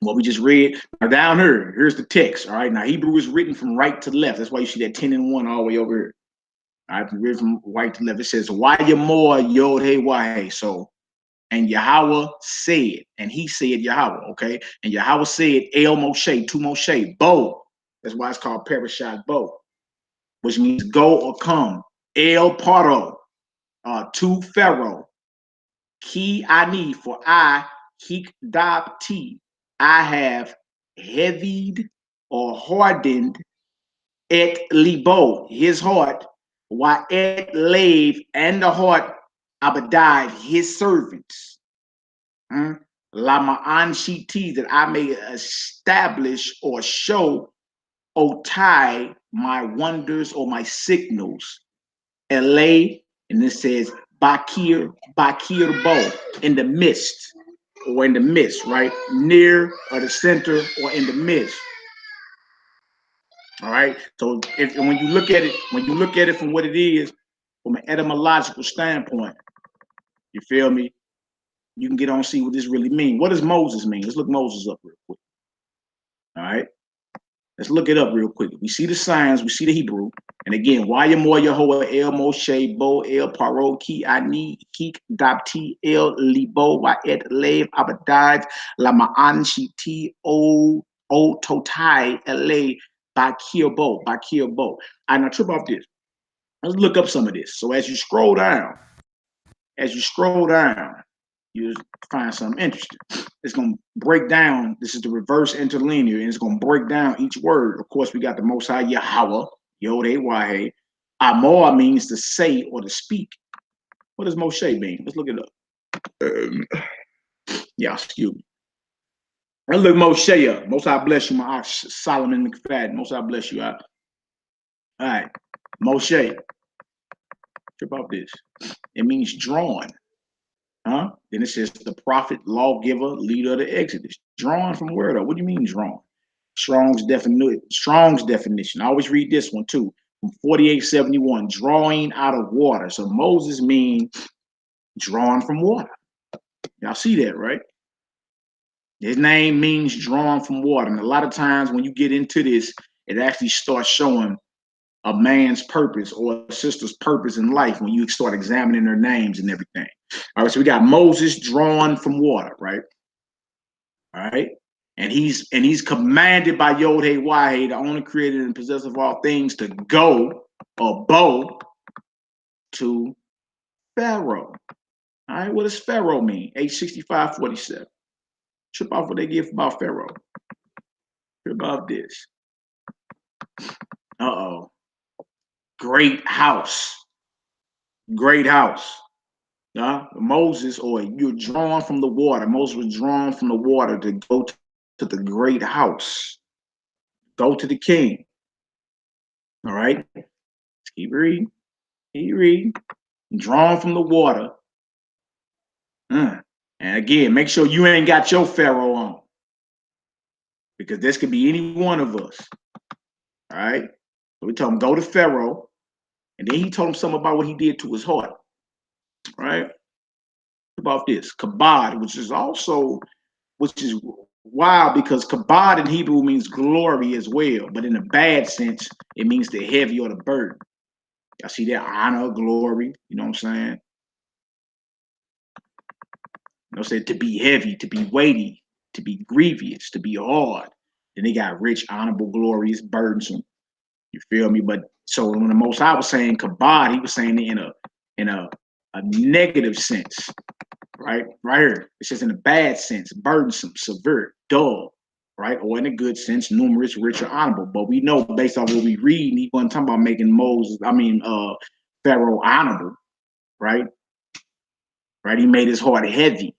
What we just read. Now down here, here's the text. All right, now Hebrew is written from right to left. That's why you see that 10 and 1 all the way over here. All right, read from right to left. It says, Wayamor Yod Hey Wahe. So, and Yahweh said, and he said Yahweh, okay? And Yahweh said, El Moshe, to Moshe, Bo. That's why it's called Parashat Bo, which means go or come. El Paro, to Pharaoh. Ki Ani, for I, Hik Dab T, I have heavied or hardened et libo, his heart, why et lave, and the heart Abadiah, his servants. Lama Anshiti, that I may establish or show Otai my wonders or my signals. LA, and it says Bakir Bo, in the midst, or in the midst, right? Near or the center or in the midst. All right. So when you look at it from what it is, from an etymological standpoint, you feel me? You can get on and see what this really means. What does Moses mean? Let's look Moses up real quick. All right. Let's look it up real quick. We see the signs, we see the Hebrew. And again, Wayamor Yehovah El Moshe Bo El Paro Ki Ani Hik Dapti El Libo Waet Lev Abadad Lama'an Shiti O Totai Ele Bakir Bo. I now trip off this. Let's look up some of this. So as you scroll down, you find something interesting. It's going to break down. This is the reverse interlinear, and it's going to break down each word. Of course, we got the Most High Yahweh, Yod-Heh-Wah-Heh. Amor means to say or to speak. What does Moshe mean? Let's look it up. Yeah, excuse me. And look Moshe up. Most I bless you, my ox Solomon McFadden. Most I bless you. All right. Moshe. Trip off this. It means drawn. Huh? Then it says the prophet, lawgiver, leader of the Exodus. Drawn from where though? What do you mean drawn? Strong's definition. I always read this one too. From 4871, drawing out of water. So Moses means drawn from water. Y'all see that, right? His name means drawn from water. And a lot of times when you get into this, it actually starts showing a man's purpose or a sister's purpose in life when you start examining their names and everything. All right, so we got Moses drawn from water, right? All right. And he's commanded by Yod Hey Wah Hey, the only creator and possessor of all things, to go or bow to Pharaoh. All right, what does Pharaoh mean? H6547. Trip off what they give about Pharaoh. Trip about this. Uh-oh. Great house. Great house. Moses, or you're drawn from the water. Moses was drawn from the water to go to the great house. Go to the king. All right. Let's keep reading. Keep reading. Drawn from the water. And again, make sure you ain't got your Pharaoh on, because this could be any one of us. All right. So we told him go to Pharaoh, and then he told him something about what he did to his heart. Right. About this kabod, which is wild, because kabod in Hebrew means glory as well, but in a bad sense, it means the heavy or the burden. I see that honor, glory. You know what I'm saying? You know, said to be heavy, to be weighty, to be grievous, to be hard. Then they got rich, honorable, glorious, burdensome. You feel me? But so when the Most High was saying kabod, he was saying it in a negative sense, right? Right here, it's just in a bad sense, burdensome, severe, dull, right? Or in a good sense, numerous, rich, or honorable. But we know based on what we read, he wasn't talking about making Pharaoh honorable, right? Right? He made his heart heavy,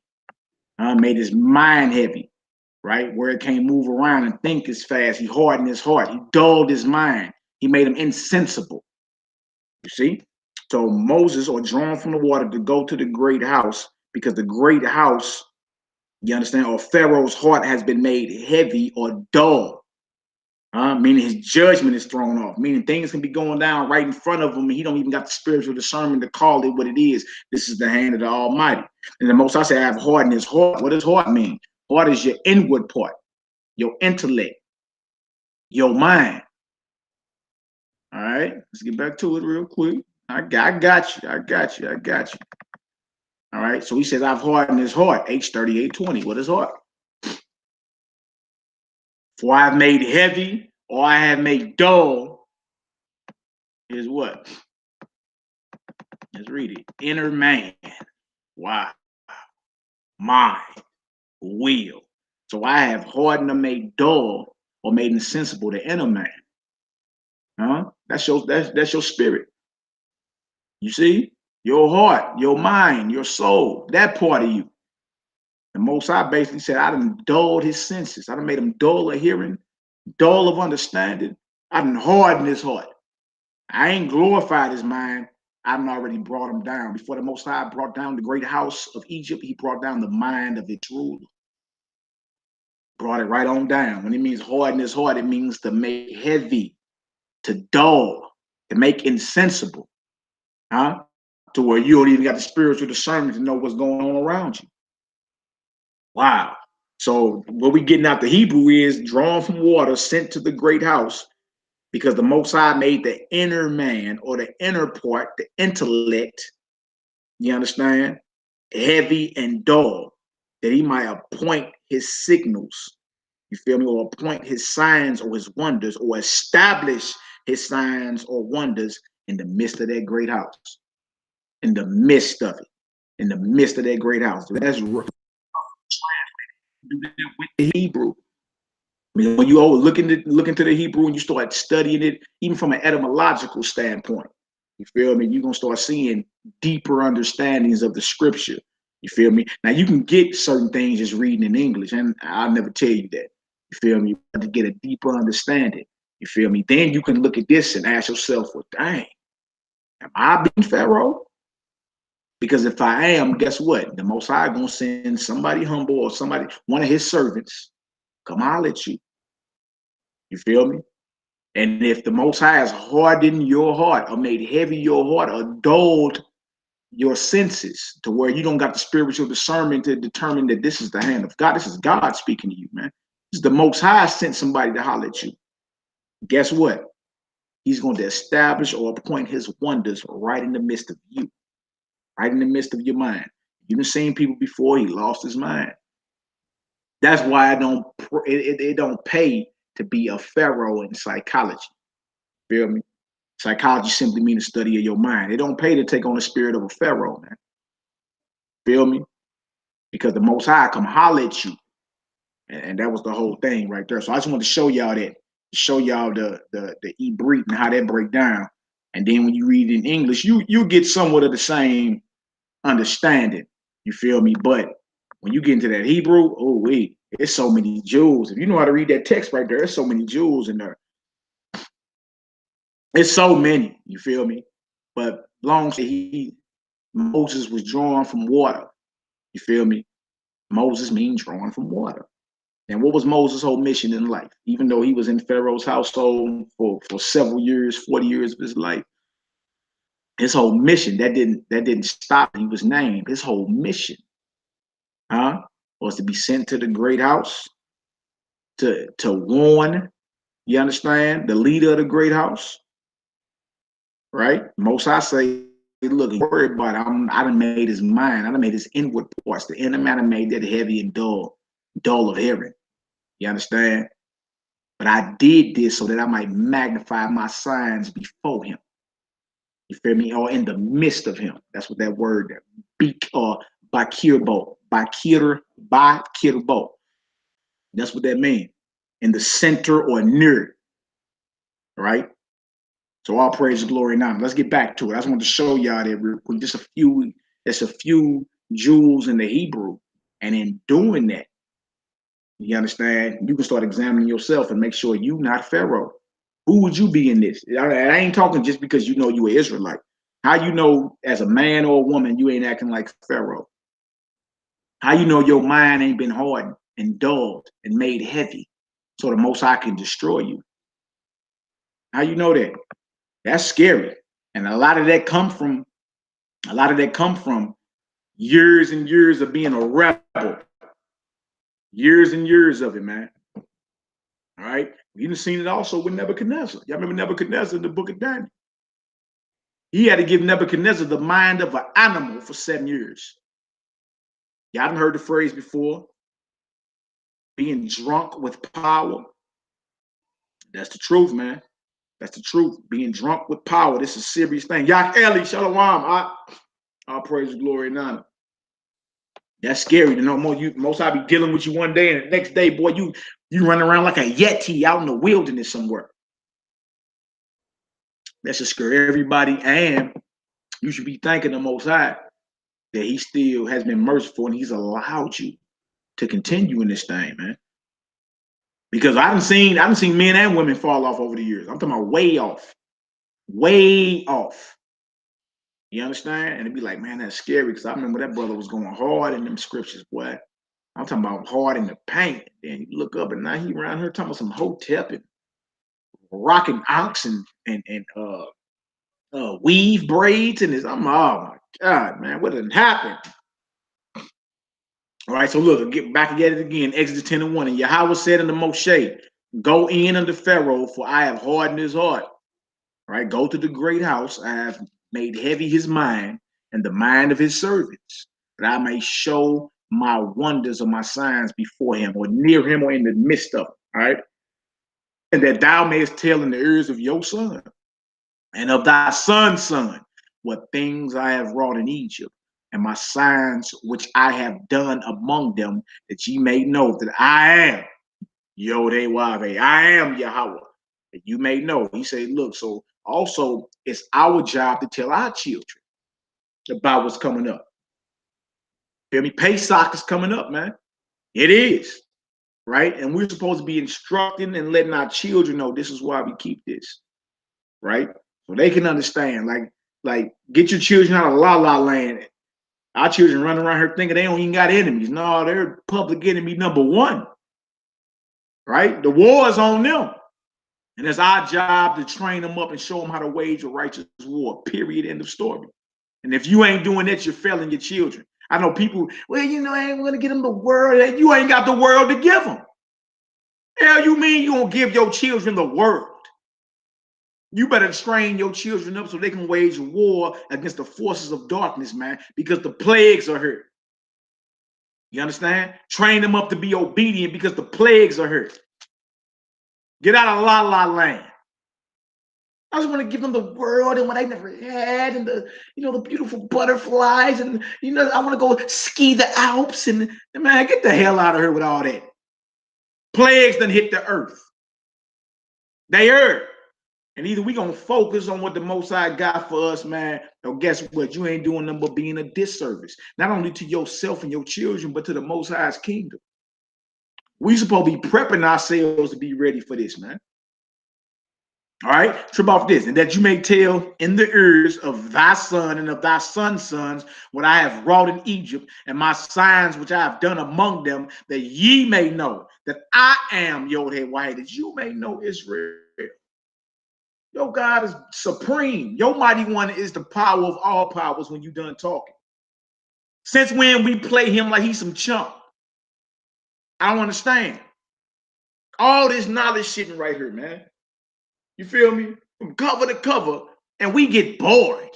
made his mind heavy, right? Where it can't move around and think as fast. He hardened his heart. He dulled his mind. He made him insensible. You see? So Moses, or drawn from the water to go to the great house, because the great house, you understand, or Pharaoh's heart has been made heavy or dull. Meaning his judgment is thrown off, meaning things can be going down right in front of him, and he don't even got the spiritual discernment to call it what it is. This is the hand of the Almighty. And the Most I say, I have hardened his heart. What does heart mean? Heart is your inward part, your intellect, your mind. All right, let's get back to it real quick. I got you. All right, so he says, I've hardened his heart. H3820. What is heart? For I have made heavy, or I have made dull, is what? Let's read it. Inner man. Wow. Mind. Will. So I have hardened or made dull or made insensible the inner man. That's your spirit. You see? Your heart, your mind, your soul, that part of you. The Most High basically said, I done dulled his senses. I done made him dull of hearing, dull of understanding. I done hardened his heart. I ain't glorified his mind. I done already brought him down. Before the Most High brought down the great house of Egypt, he brought down the mind of its ruler. Brought it right on down. When it means harden his heart, it means to make heavy, to dull, to make insensible. To where you don't even got the spiritual discernment to know what's going on around you. Wow. So what we getting out the Hebrew is drawn from water, sent to the great house, because the Most High made the inner man, or the inner part, the intellect, you understand, heavy and dull, that he might appoint his signals, you feel me, or appoint his signs or his wonders, or establish his signs or wonders in the midst of that great house, in the midst of it, in the midst of that great house. That's with the Hebrew. When you look into the Hebrew and you start studying it, even from an etymological standpoint, you feel me? You're gonna start seeing deeper understandings of the scripture. You feel me? Now you can get certain things just reading in English, and I'll never tell you that. You feel me? You have to get a deeper understanding. You feel me? Then you can look at this and ask yourself, well, dang, am I being Pharaoh? Because if I am, guess what? The Most High gonna send somebody humble or somebody, one of his servants, come holler at you. You feel me? And if the Most High has hardened your heart or made heavy your heart or dulled your senses to where you don't got the spiritual discernment to determine that this is the hand of God, this is God speaking to you, man. This is the Most High sent somebody to holler at you. Guess what? He's going to establish or appoint his wonders right in the midst of you, right in the midst of your mind. You've seen people before, he lost his mind. That's why it don't pay to be a pharaoh in psychology. Feel me? Psychology simply means the study of your mind. It don't pay to take on the spirit of a pharaoh, man. Feel me? Because the Most High come holler at you, and that was the whole thing right there. So I just wanted to show y'all that, show y'all the BRIT and how that break down. And then when you read it in English, you get somewhat of the same understanding. You feel me? But when you get into that Hebrew, oh wait, it's so many jewels. If you know how to read that text right there, there's so many jewels in there. It's so many. You feel me? But long as Moses was drawn from water. You feel me? Moses means drawn from water. And what was Moses' whole mission in life? Even though he was in Pharaoh's household for several years, 40 years of his life, his whole mission that didn't stop. He was named. His whole mission, was to be sent to the great house to warn. You understand? The leader of the great house, right? Most I say, look, worry about it. I done made his mind. I done made his inward parts. The inner man, I made that heavy and dull of hearing. You understand? But I did this so that I might magnify my signs before him. You feel me? Or in the midst of him. That's what that word, bakirbo. That's what that means. In the center or near. Right? So all praise and glory now. Let's get back to it. I just want to show y'all that real quick. Just a few jewels in the Hebrew. And in doing that, you understand, you can start examining yourself and make sure you're not Pharaoh. Who would you be in this? I ain't talking just because you know you an Israelite. How you know as a man or a woman you ain't acting like Pharaoh? How you know your mind ain't been hardened and dulled and made heavy so the Most High can destroy you? How you know that? That's scary. And a lot of that come from years and years of being a rebel. Years and years of it, man. All right. You done seen it also with Nebuchadnezzar. Y'all remember Nebuchadnezzar in the book of Daniel? He had to give Nebuchadnezzar the mind of an animal for 7 years. Y'all done heard the phrase before, being drunk with power. That's the truth, man. That's the truth. Being drunk with power. This is a serious thing. Yak Eli, Shalom. All praise, glory, and honor. That's scary to know more. Most I be dealing with you one day, and the next day, boy, you run around like a Yeti out in the wilderness somewhere. That should scare everybody, and you should be thanking the Most High that he still has been merciful and he's allowed you to continue in this thing, man. Because I haven't seen men and women fall off over the years. I'm talking about way off. Way off. You understand? And it'd be like, man, that's scary because I remember that brother was going hard in them scriptures, boy. I'm talking about hard in the paint. Then you look up and now he around here talking about some hotep and rocking ox and weave braids and this. Oh my God, man, what done happened? All right, so look, get back at it again. Exodus 10:1. And Yahweh said unto Moshe, go in unto Pharaoh, for I have hardened his heart. All right, go to the great house. I have made heavy his mind and the mind of his servants, that I may show my wonders or my signs before him, or near him, or in the midst of him. All right, and that thou mayest tell in the ears of your son and of thy son's son what things I have wrought in Egypt, and my signs which I have done among them, that ye may know that I am Yod-Heh-Wav-Heh. I am Yahweh. That you may know. He said, look, so also it's our job to tell our children about what's coming up. Feel me? Pesach is coming up, man. It is, right? And we're supposed to be instructing and letting our children know this is why we keep this, right? So they can understand. Like get your children out of la land. Our children running around here thinking they don't even got enemies. No, they're public enemy number one, right? The war is on them. And it's our job to train them up and show them how to wage a righteous war, period, end of story. And if you ain't doing that, you're failing your children. I know people, well, you know, I ain't going to get them the world. You ain't got the world to give them. Hell, you mean you going to give your children the world? You better train your children up so they can wage war against the forces of darkness, man, because the plagues are here. You understand? Train them up to be obedient because the plagues are here. Get out of la land. I just want to give them the world and what they never had, and the, you know, the beautiful butterflies, and you know, I want to go ski the Alps, and man, get the hell out of here with all that. Plagues done hit the earth. They heard. And either we gonna focus on what the Most High got for us, man, or guess what? You ain't doing nothing but being a disservice, not only to yourself and your children, but to the Most High's kingdom. We supposed to be prepping ourselves to be ready for this, man. All right, trip off this, and that you may tell in the ears of thy son and of thy son's sons what I have wrought in Egypt, and my signs which I have done among them, that ye may know that I am Yod-Heh-Wahed, that you may know Israel. Your God is supreme. Your mighty one is the power of all powers when you done talking. Since when we play him like he's some chump? I don't understand. All this knowledge sitting right here, man. You feel me? From cover to cover, and we get bored.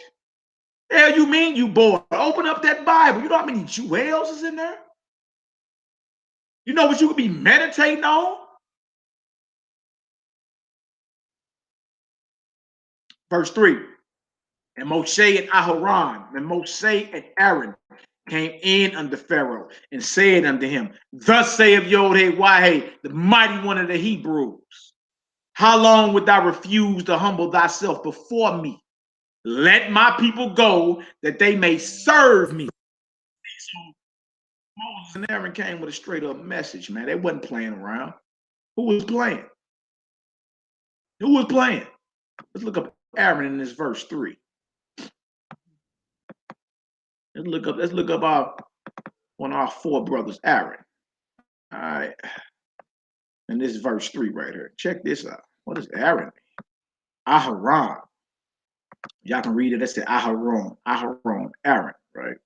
Hell, you mean you bored? Open up that Bible. You know how many jewels is in there? You know what you could be meditating on? Verse 3. And Moshe and Aharon, and Moshe and Aaron came in unto Pharaoh and said unto him, thus saith Yod-Heh-Wahed, the mighty one of the Hebrews, how long wilt thou refuse to humble thyself before me? Let my people go that they may serve me. So Moses and Aaron came with a straight up message, man. They wasn't playing around. Who was playing? Who was playing? Let's look up Aaron in this verse 3. Let's look up our one of our four brothers, Aaron. All right. And this is verse 3 right here. Check this out. What is Aaron? Aharon. Y'all can read it. That's the Aharon. Aharon. Aaron, right?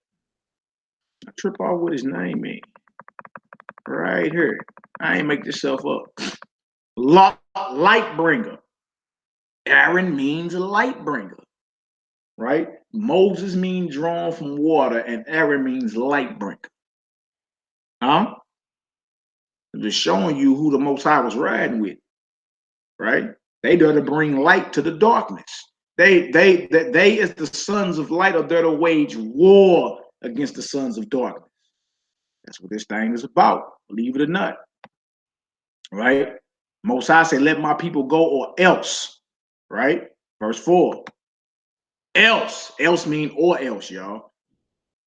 I trip off what his name means. Right here. I ain't make this stuff up. Light bringer. Aaron means light bringer. Right? Moses means drawn from water, and Aaron means light bringer. Huh? I'm just showing you who the Most High was riding with. Right? They there to bring light to the darkness. They as the sons of light are there to wage war against the sons of darkness. That's what this thing is about, believe it or not. Right? Most High say, let my people go or else. Right? Verse 4. Else mean or else, y'all.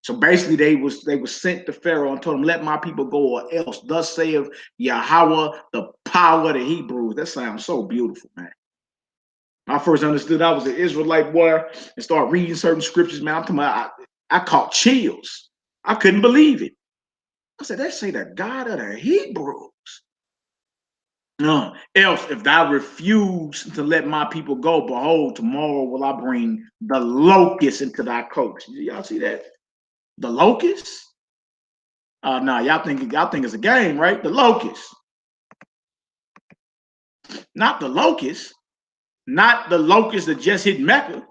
So basically they was sent to Pharaoh and told him, let my people go or else. Thus saith Yahweh, the power of the Hebrews. That sounds so beautiful, man. I first understood I was an Israelite boy and started reading certain scriptures, man. I'm talking about, I caught chills. I couldn't believe it. I said, they say the God of the Hebrews. No, else if thou refuse to let my people go, behold, tomorrow will I bring the locust into thy coast. Y'all see that? The locust? No, y'all think it's a game, right? The locust. Not the locust. Not the locust that just hit Mecca.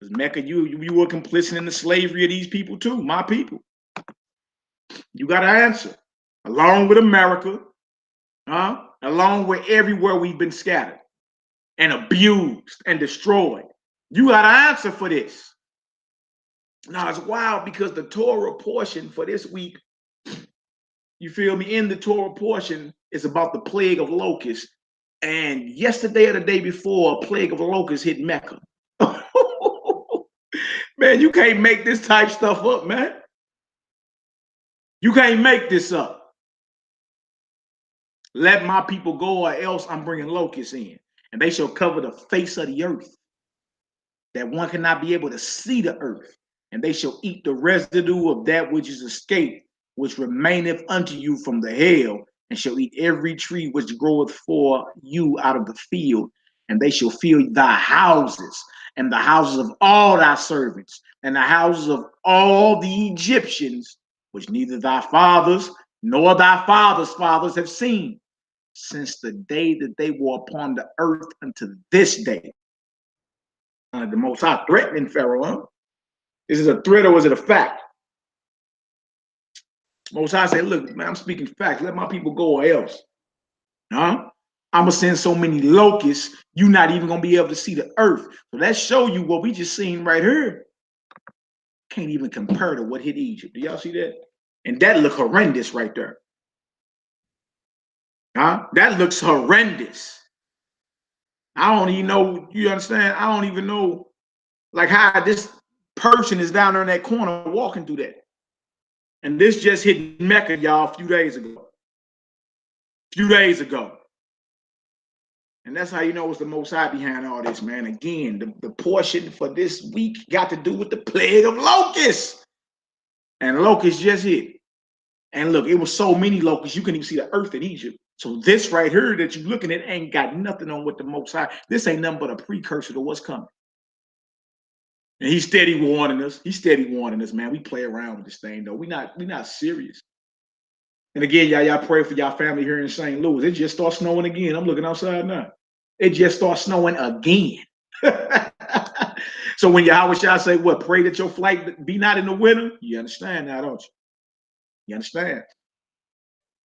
Because Mecca, you were complicit in the slavery of these people too, my people. You got to answer. Along with America, along with everywhere we've been scattered and abused and destroyed. You got to answer for this. Now, it's wild because the Torah portion for this week, you feel me, in the Torah portion is about the plague of locusts. And yesterday or the day before, a plague of locusts hit Mecca. Man, you can't make this type stuff up, man. You can't make this up. Let my people go, or else I'm bringing locusts in, and they shall cover the face of the earth, that one cannot be able to see the earth. And they shall eat the residue of that which is escaped, which remaineth unto you from the hail, and shall eat every tree which groweth for you out of the field. And they shall fill thy houses, and the houses of all thy servants, and the houses of all the Egyptians, which neither thy fathers nor thy fathers' fathers have seen, since the day that they were upon the earth unto this day. The Most High threatening Pharaoh, huh? Is it a threat or is it a fact? Most High said, look, man, I'm speaking facts. Let my people go or else. Huh? I'm going to send so many locusts, you're not even going to be able to see the earth. So let's show you what we just seen right here. Can't even compare to what hit Egypt. Do y'all see that? And that look horrendous right there. Huh? That looks horrendous. I don't even know, you understand? I don't even know like how this person is down there in that corner walking through that. And this just hit Mecca, y'all, a few days ago. And that's how you know it's the Most High behind all this, man. Again, the portion for this week got to do with the plague of locusts. And locusts just hit. And look, it was so many locusts, you couldn't even see the earth in Egypt. So this right here that you're looking at ain't got nothing on with the Most High. This ain't nothing but a precursor to what's coming. And he's steady warning us. He's steady warning us, man. We play around with this thing, though. We're not serious. And again, y'all pray for y'all family here in St. Louis. It just starts snowing again. I'm looking outside now. It just starts snowing again. So when Yahweh shall say, what, pray that your flight be not in the winter? You understand now, don't you? You understand?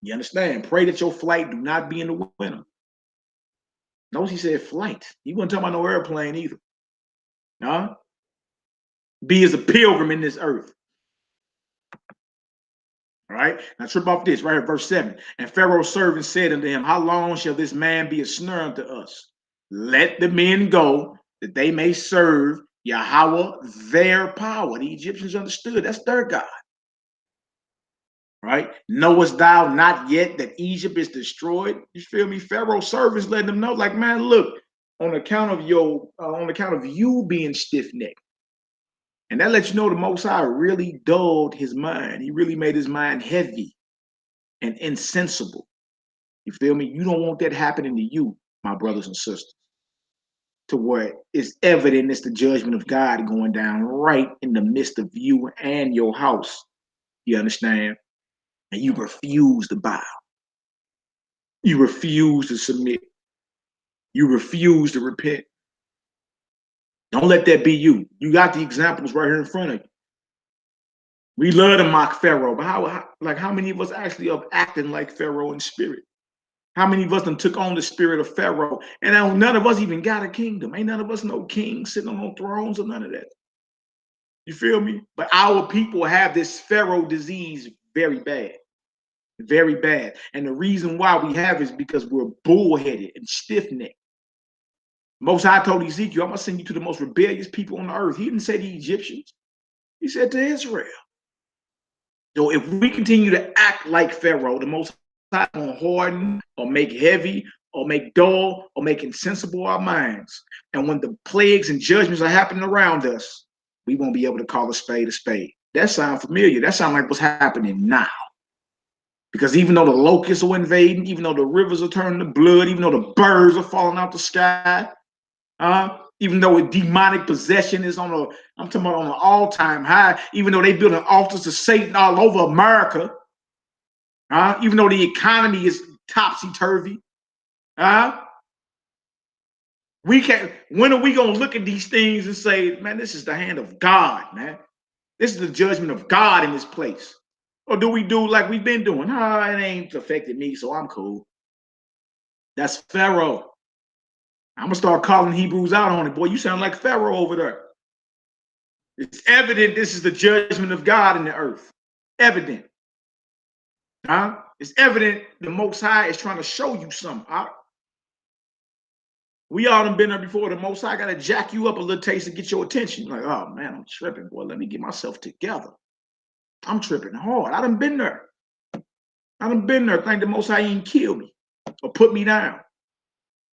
You understand? Pray that your flight do not be in the winter. Notice he said flight. He wasn't talking about no airplane either. Huh? Be as a pilgrim in this earth. All right, now trip off this right here, verse 7. And Pharaoh's servant said unto him, how long shall this man be a snare unto us? Let the men go, that they may serve Yahweh their power. The Egyptians understood that's their God. Right? Knowest thou not yet that Egypt is destroyed? You feel me? Pharaoh's servants letting them know, like, man, look, on account of you being stiff-necked. And that lets you know the Most High really dulled his mind. He really made his mind heavy and insensible. You feel me? You don't want that happening to you, my brothers and sisters, to where it's evident it's the judgment of God going down right in the midst of you and your house. You understand? And you refuse to bow. You refuse to submit. You refuse to repent. Don't let that be you. You got the examples right here in front of you. We love to mock Pharaoh, but how many of us actually are acting like Pharaoh in spirit? How many of us done took on the spirit of Pharaoh? And now none of us even got a kingdom. Ain't none of us no kings sitting on no thrones or none of that. You feel me? But our people have this Pharaoh disease very bad. Very bad. And the reason why we have is because we're bullheaded and stiff-necked. Most High told Ezekiel, I'm going to send you to the most rebellious people on the earth. He didn't say the Egyptians. He said to Israel. So if we continue to act like Pharaoh, the Most High going to harden or make heavy or make dull or make insensible our minds. And when the plagues and judgments are happening around us, we won't be able to call a spade a spade. That sounds familiar. That sounds like what's happening now. Because even though the locusts are invading, even though the rivers are turning to blood, even though the birds are falling out the sky, even though a demonic possession is I'm talking about on an all-time high, even though they building altars to Satan all over America, even though the economy is topsy-turvy, we can't. When are we gonna look at these things and say, man, this is the hand of God, man? This is the judgment of God in this place. Or do we do like we've been doing? It ain't affected me, so I'm cool. That's Pharaoh. I'm gonna start calling Hebrews out on it. Boy, you sound like Pharaoh over there. It's evident this is the judgment of God in the earth. Evident. It's evident the Most High is trying to show you something. We all done been there before. The Most High got to jack you up a little taste to get your attention. Like, oh man, I'm tripping, boy. Let me get myself together. I'm tripping hard. I done been there. I done been there. Thank the Most High he didn't kill me or put me down.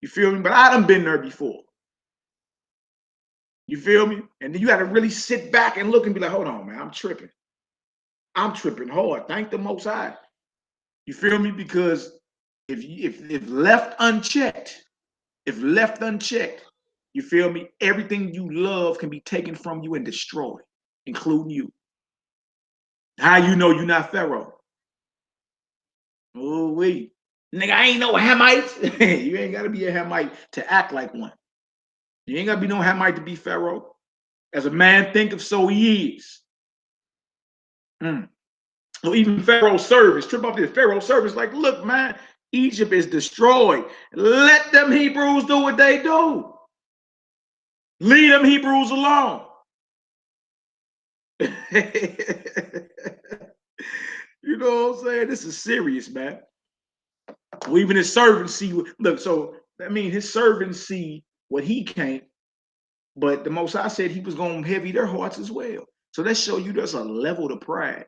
You feel me? But I done been there before. You feel me? And then you got to really sit back and look and be like, hold on, man, I'm tripping. I'm tripping hard. Thank the Most High. You feel me? Because if left unchecked, you feel me? Everything you love can be taken from you and destroyed, including you. How you know you're not Pharaoh? Oh, wait. Nigga, I ain't no Hamite. You ain't got to be a Hamite to act like one. You ain't got to be no Hamite to be Pharaoh. As a man thinketh, so he is. So even Pharaoh's servants, trip off this, Pharaoh's servants like, look, man, Egypt is destroyed. Let them Hebrews do what they do. Leave them Hebrews alone. You know what I'm saying? This is serious, man. Well, even his servants see, look, so I mean, his servants see what he can't, but the Most High said he was going to heavy their hearts as well. So that show you there's a level to pride.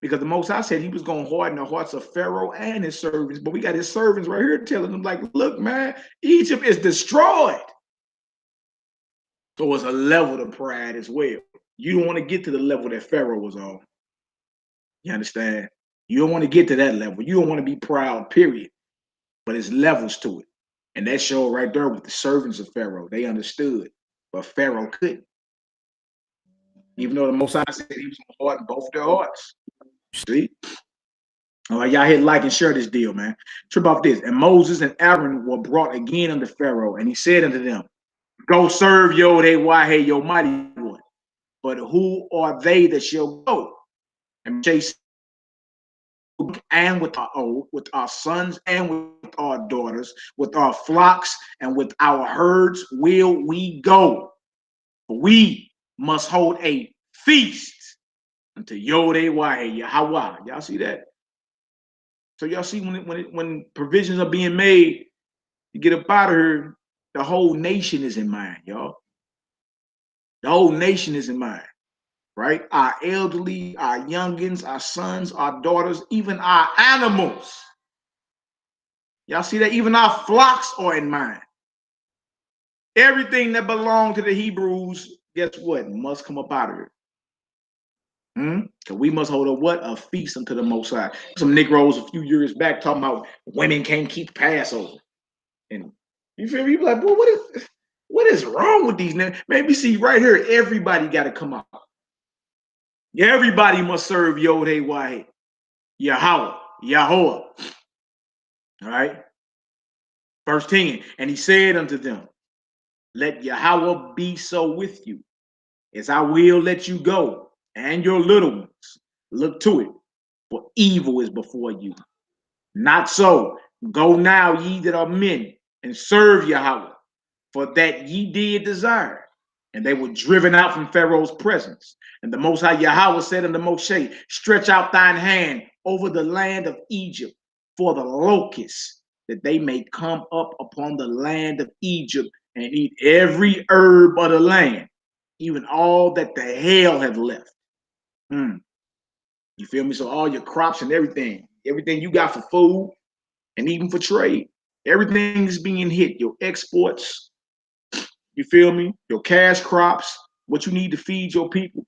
Because the Most High said he was going to harden the hearts of Pharaoh and his servants. But we got his servants right here telling them, like, look, man, Egypt is destroyed. So it's a level to pride as well. You don't want to get to the level that Pharaoh was on. You understand? You don't want to get to that level. You don't want to be proud, period. But it's levels to it. And that showed right there with the servants of Pharaoh. They understood, but Pharaoh couldn't. Even though the Most High said he was going to harden both their hearts. See? All right, y'all hit like and share this deal, man. Trip off this. And Moses and Aaron were brought again unto Pharaoh, and he said unto them, go serve Yod-Heh-Wah-Heh, your mighty one. But who are they that shall go? And chase and with our sons and with our daughters, with our flocks and with our herds will we go. For we must hold a feast unto Yod-Heh-Wah-Heh, Yahweh. Y'all see that? So y'all see when provisions are being made to get up out of here, the whole nation is in mind, y'all. The whole nation is in mind, right? Our elderly, our youngins, our sons, our daughters, even our animals. Y'all see that? Even our flocks are in mind. Everything that belonged to the Hebrews, guess what? Must come up out of here. Because we must hold a feast unto the Most High. Some Negroes a few years back talking about women can't keep Passover. And you feel me? You be like, boy, what is wrong with these niggas? Maybe see right here, everybody got to come out. Everybody must serve Yod-Heh-Wah-Heh, Yahweh. All right. Verse 10, and he said unto them, let Yahweh be so with you, as I will let you go, and your little ones. Look to it, for evil is before you. Not so. Go now, ye that are men, and serve Yahweh, for that ye did desire. And they were driven out from Pharaoh's presence. And the Most High Yahweh said unto Moshe, stretch out thine hand over the land of Egypt for the locusts, that they may come up upon the land of Egypt and eat every herb of the land, even all that the hail have left. You feel me? So all your crops and everything you got for food and even for trade, everything is being hit. Your exports, you feel me? Your cash crops, what you need to feed your people.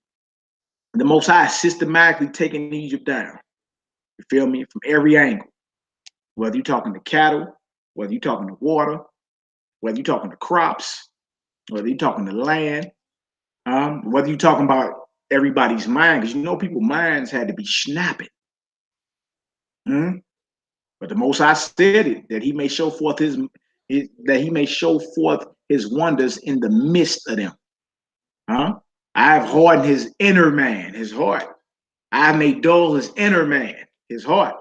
The Most High is systematically taking Egypt down. You feel me? From every angle. Whether you're talking to cattle, whether you're talking to water, whether you're talking to crops, whether you're talking to land, whether you're talking about everybody's mind, because you know people's minds had to be snapping. But the Most High said it, that he may show forth his wonders in the midst of them. I have hardened his inner man, his heart. I have made dull his inner man, his heart.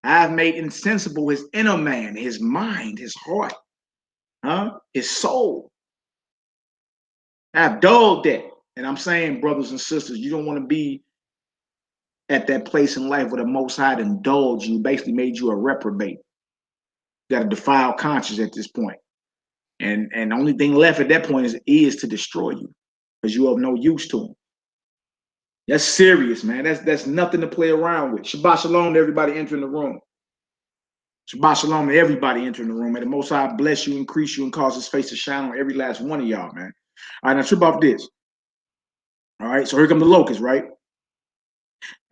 I have made insensible his inner man, his mind, his heart, his soul. I have dulled that. And I'm saying, brothers and sisters, you don't want to be at that place in life where the Most High indulged you, basically made you a reprobate. You got a defiled conscience at this point. And the only thing left at that point is to destroy you, because you have no use to him. That's serious, man. That's nothing to play around with. Shabbat shalom to everybody entering the room. Shabbat shalom to everybody entering the room. May the Most High bless you, increase you, and cause his face to shine on every last one of y'all, man. All right, now trip off this. All right, so here come the locusts, right?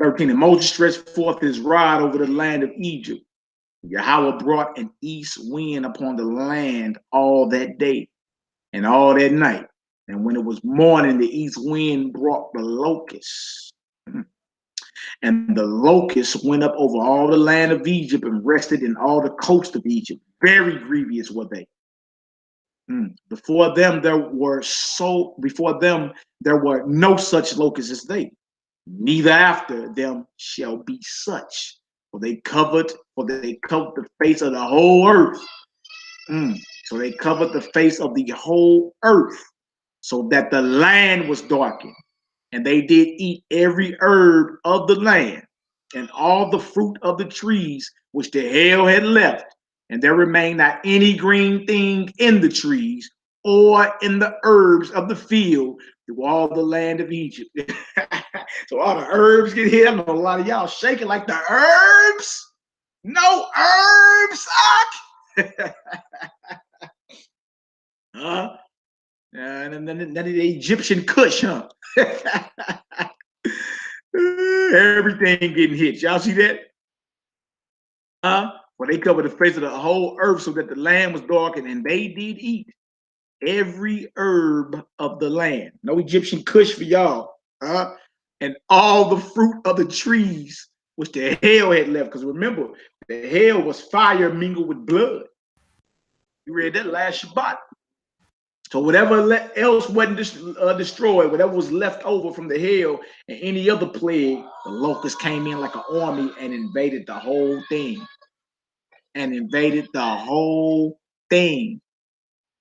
13. And Moses stretched forth his rod over the land of Egypt. Yahweh brought an east wind upon the land all that day and all that night. And when it was morning, the east wind brought the locusts. And the locusts went up over all the land of Egypt and rested in all the coast of Egypt. Very grievous were they. Before them there were no such locusts as they. Neither after them shall be such. For they covered the face of the whole earth. So they covered the face of the whole earth, so that the land was darkened. And they did eat every herb of the land, and all the fruit of the trees which the hail had left. And there remained not any green thing in the trees or in the herbs of the field through all the land of Egypt. So all the herbs get hit. I know a lot of y'all shaking like the herbs. No herbs, huh? And then the Egyptian Kush, huh? Everything getting hit. Y'all see that? Well, they covered the face of the whole earth so that the land was darkened, and they did eat every herb of the land. No Egyptian Kush for y'all. And all the fruit of the trees which the hail had left. Because remember, the hail was fire mingled with blood. You read that last Shabbat. So whatever else wasn't destroyed, whatever was left over from the hail and any other plague, the locusts came in like an army and invaded the whole thing.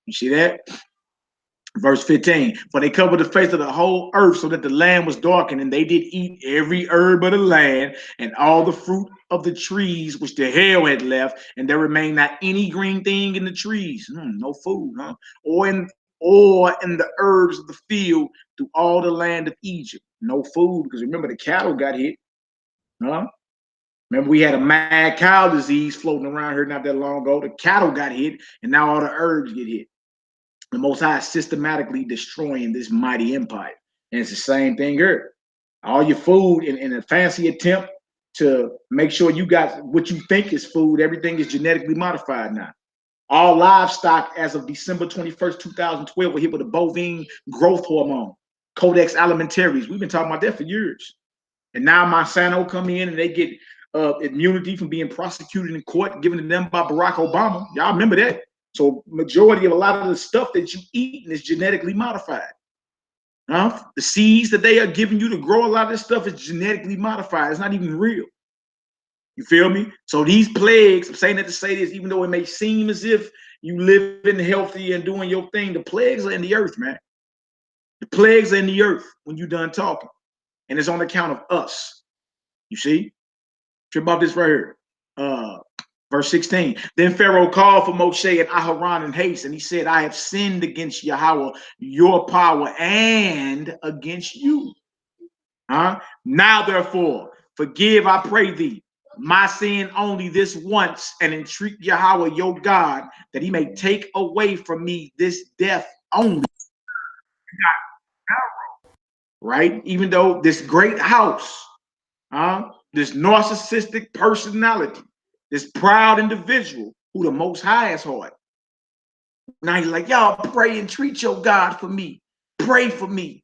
You see that? Verse 15, for they covered the face of the whole earth so that the land was darkened, and they did eat every herb of the land and all the fruit of the trees which the hail had left, and there remained not any green thing in the trees. No food, huh? Or in the herbs of the field through all the land of Egypt. No food, because remember the cattle got hit. Remember we had a mad cow disease floating around here not that long ago. The cattle got hit, and now all the herbs get hit. The Most High is systematically destroying this mighty empire. And it's the same thing here. All your food in a fancy attempt to make sure you got what you think is food, everything is genetically modified now. All livestock as of December 21st, 2012 were hit with a bovine growth hormone, Codex Alimentarius. We've been talking about that for years. And now Monsanto come in and they get immunity from being prosecuted in court, given to them by Barack Obama. Y'all remember that? So majority of a lot of the stuff that you eat is genetically modified. The seeds that they are giving you to grow a lot of this stuff is genetically modified. It's not even real. You feel me? So these plagues, I'm saying that to say this, even though it may seem as if you living healthy and doing your thing, the plagues are in the earth, man. The plagues are in the earth when you're done talking. And it's on account of us. You see? Trip off this right here. Verse 16, then Pharaoh called for Moshe and Aharon in haste, and he said, I have sinned against Yahweh, your power, and against you. Now, therefore, forgive, I pray thee, my sin only this once, and entreat Yahweh, your God, that he may take away from me this death only. Right? Even though this great house, this narcissistic personality, this proud individual who the Most High has heart. Now he's like, y'all pray and treat your God for me. Pray for me.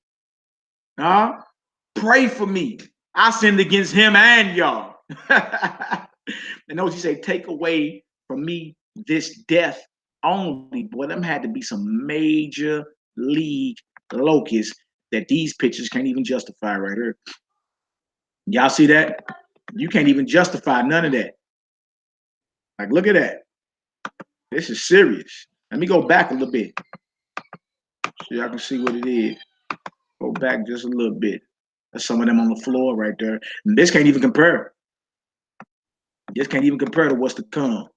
Pray for me. I sinned against him and y'all. And notice he say, take away from me this death only. Boy, them had to be some major league locusts that these pictures can't even justify right here. Y'all see that? You can't even justify none of that. Like, look at that. This is serious. Let me go back a little bit so y'all can see what it is. Go back just a little bit. There's some of them on the floor right there. And this can't even compare. This can't even compare to what's to come.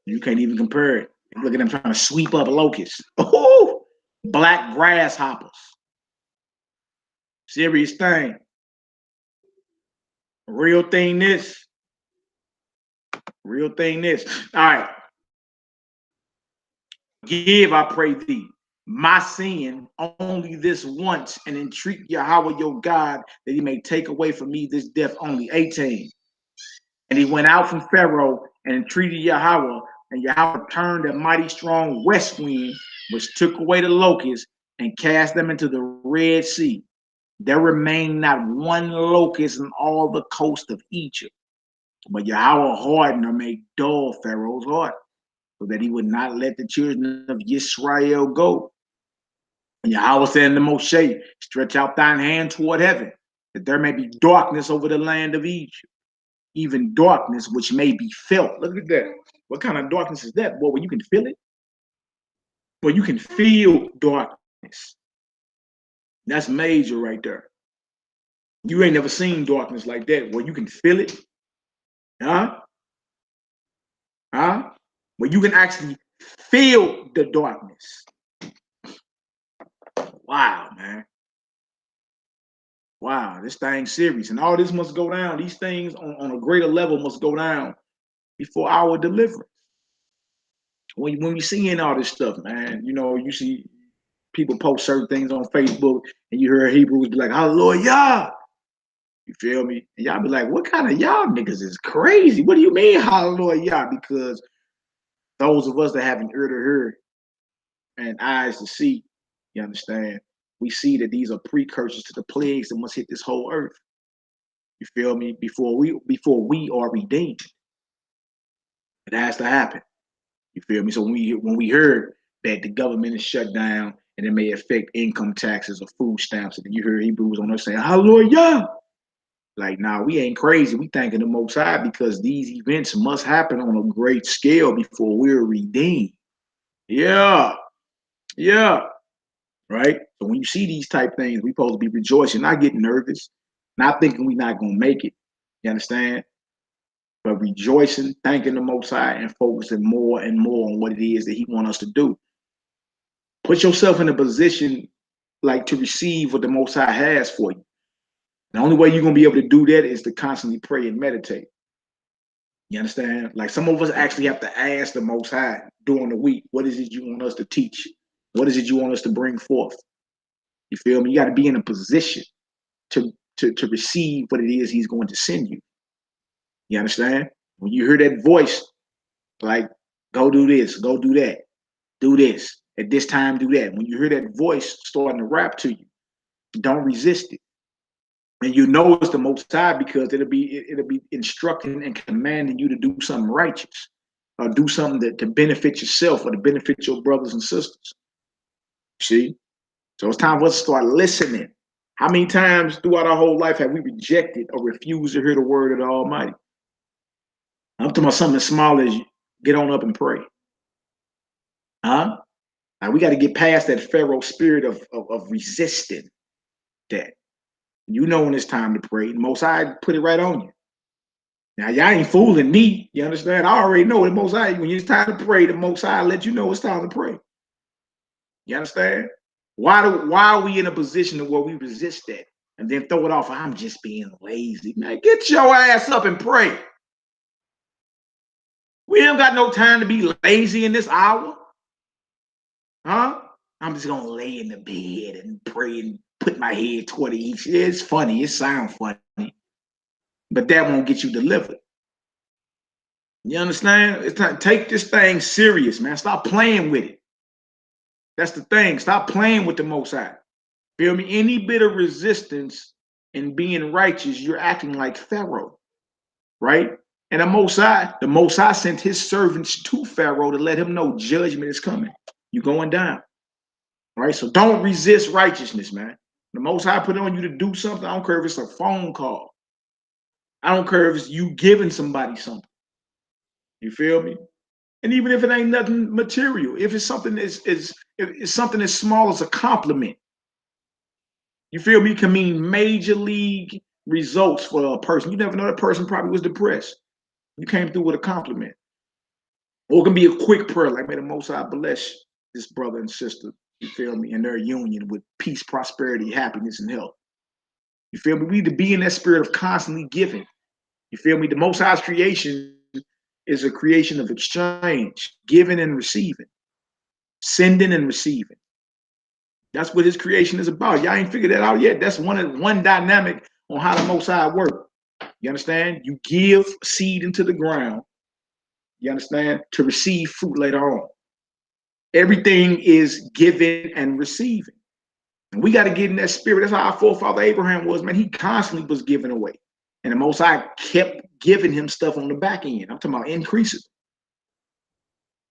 You can't even compare it. Look at them trying to sweep up locusts. Oh, black grasshoppers. Serious thing. Real thing this. Real thing this. All right. Give, I pray thee, my sin only this once, and entreat Yahweh your God that he may take away from me this death only. 18. And he went out from Pharaoh and entreated Yahweh, and Yahweh turned a mighty strong west wind, which took away the locusts and cast them into the Red Sea. There remained not one locust in all the coast of Egypt. But Yahweh hardened or made dull Pharaoh's heart, so that he would not let the children of Israel go. And Yahweh said unto Moshe, stretch out thine hand toward heaven, that there may be darkness over the land of Egypt, even darkness which may be felt. Look at that. What kind of darkness is that? Boy, where you can feel it? Well, you can feel darkness. That's major right there. You ain't never seen darkness like that, where you can feel it. Huh? Huh? Where you can actually feel the darkness. Wow, man. Wow, this thing's serious. And all this must go down. These things on a greater level must go down before our deliverance. When we seeing all this stuff, man, you know, you see people post certain things on Facebook and you hear Hebrews be like, hallelujah. You feel me? And y'all be like, what kind of y'all niggas is crazy? What do you mean, hallelujah? Because those of us that have an ear to hear and eyes to see, you understand, we see that these are precursors to the plagues that must hit this whole earth. You feel me? Before we are redeemed. It has to happen. You feel me? So when we heard that the government is shut down and it may affect income taxes or food stamps, and you hear Hebrews on us saying, hallelujah. Like, nah, we ain't crazy. We thanking the Most High because these events must happen on a great scale before we're redeemed. Yeah. Yeah. Right? So when you see these type things, we supposed to be rejoicing, not getting nervous, not thinking we're not going to make it. You understand? But rejoicing, thanking the Most High, and focusing more and more on what it is that he wants us to do. Put yourself in a position like to receive what the Most High has for you. The only way you're going to be able to do that is to constantly pray and meditate. You understand? Like some of us actually have to ask the Most High during the week, what is it you want us to teach? What is it you want us to bring forth? You feel me? You got to be in a position to receive what it is he's going to send you. You understand? When you hear that voice, like, go do this, go do that, do this, at this time, do that. When you hear that voice starting to rap to you, don't resist it. And you know it's the Most High because it'll be instructing and commanding you to do something righteous or do something to benefit yourself or to benefit your brothers and sisters. See? So it's time for us to start listening. How many times throughout our whole life have we rejected or refused to hear the word of the Almighty? I'm talking about something as small as get on up and pray. Huh? Now we got to get past that Pharaoh spirit of resisting that. You know when it's time to pray. The Most High put it right on you. Now y'all ain't fooling me. You understand? I already know the Most High. When it's time to pray, the Most High let you know it's time to pray. You understand? Why are we in a position where we resist that and then throw it off? I'm just being lazy. Man, get your ass up and pray. We ain't got no time to be lazy in this hour. Huh? I'm just gonna lay in the bed and pray and put my head toward the east. It's funny, it sounds funny, but that won't get you delivered. You understand? It's time, take this thing serious, man. Stop playing with it. That's the thing. Stop playing with the Most High. Feel me? Any bit of resistance in being righteous, you're acting like Pharaoh, right? And the Most High sent his servants to Pharaoh to let him know judgment is coming. You're going down. Right? So don't resist righteousness, man. The Most High put on you to do something. I don't care if it's a phone call. I don't care if it's you giving somebody something. You feel me? And even if it ain't nothing material, if it's something if it's something as small as a compliment, you feel me, can mean major league results for a person. You never know, that person probably was depressed. You came through with a compliment. Or it can be a quick prayer, like, may the Most High bless this brother and sister, you feel me, in their union with peace, prosperity, happiness, and health. You feel me? We need to be in that spirit of constantly giving. You feel me? The Most High's creation is a creation of exchange, giving and receiving, sending and receiving. That's what his creation is about. Y'all ain't figured that out yet. That's one dynamic on how the Most High work. You understand? You give seed into the ground, you understand, to receive fruit later on. Everything is giving and receiving. And we got to get in that spirit. That's how our forefather Abraham was, man. He constantly was giving away. And the Most High kept giving him stuff on the back end. I'm talking about increasing.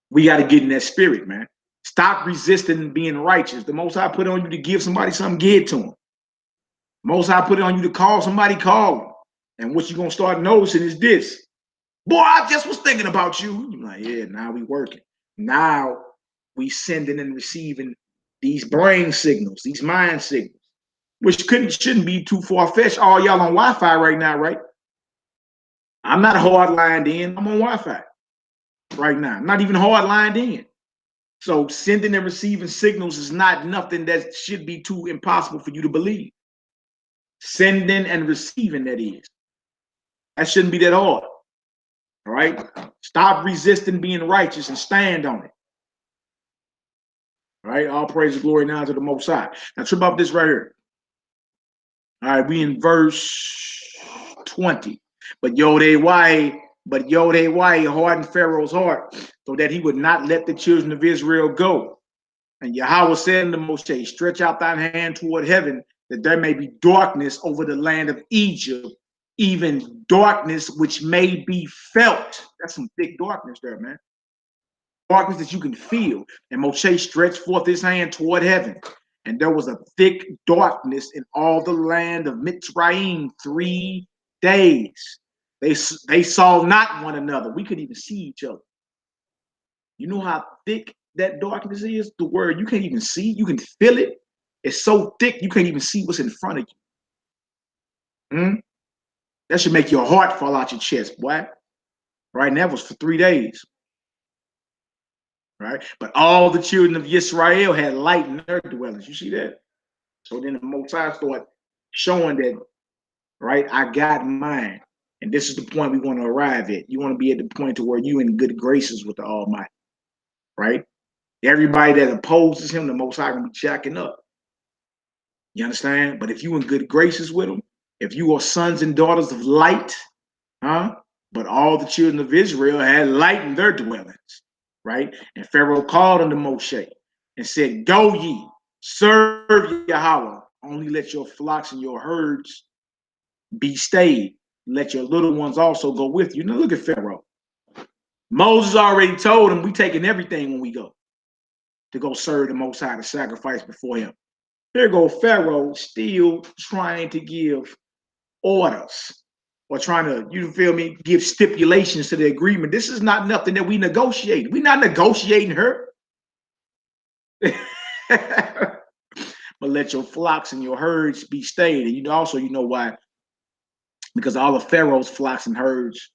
We got to get in that spirit, man. Stop resisting being righteous. The Most High put it on you to give somebody something, give it to them. The Most High put it on you to call somebody, call them. And what you're going to start noticing is this. Boy, I just was thinking about you. You're like, yeah, now we working. Now we sending and receiving these brain signals, these mind signals, which shouldn't be too far-fetched. All y'all on Wi-Fi right now, right? I'm not hard lined in. I'm on Wi-Fi right now. I'm not even hard lined in. So sending and receiving signals is not nothing that should be too impossible for you to believe. Sending and receiving, that is. That shouldn't be that hard. All right? Stop resisting being righteous and stand on it. All right? All praise and glory now to the Most High. Now trip up this right here. All right, we in verse 20. But Yodhe hardened Pharaoh's heart, so that he would not let the children of Israel go. And Yahweh said unto Moshe, stretch out thine hand toward heaven, that there may be darkness over the land of Egypt, even darkness which may be felt. That's some thick darkness there, man. Darkness that you can feel. And Moshe stretched forth his hand toward heaven, and there was a thick darkness in all the land of Mitzrayim 3 days. They saw not one another. We couldn't even see each other. You know how thick that darkness is? The word you can't even see. You can feel it. It's so thick you can't even see what's in front of you. That should make your heart fall out your chest, boy. Right? And that was for 3 days. Right? But all the children of Israel had light in their dwellings. You see that? So then the Most High started showing that, right, I got mine. And this is the point we want to arrive at. You want to be at the point to where you in good graces with the Almighty, right? Everybody that opposes him, the Most High gonna be jacking up. You understand? But if you in good graces with him, if you are sons and daughters of light, but all the children of Israel had light in their dwellings, right? And Pharaoh called unto Moshe and said, go ye, serve Yahweh, only let your flocks and your herds be stayed. Let your little ones also go with you. Now look at Pharaoh. Moses already told him we taking everything when we go to go serve the Most High, to sacrifice before him. Here go Pharaoh still trying to give orders or trying to, you feel me, give stipulations to the agreement. This is not nothing that we negotiate. We're not negotiating her. But let your flocks and your herds be stayed. And you know why? Because all of Pharaoh's flocks and herds,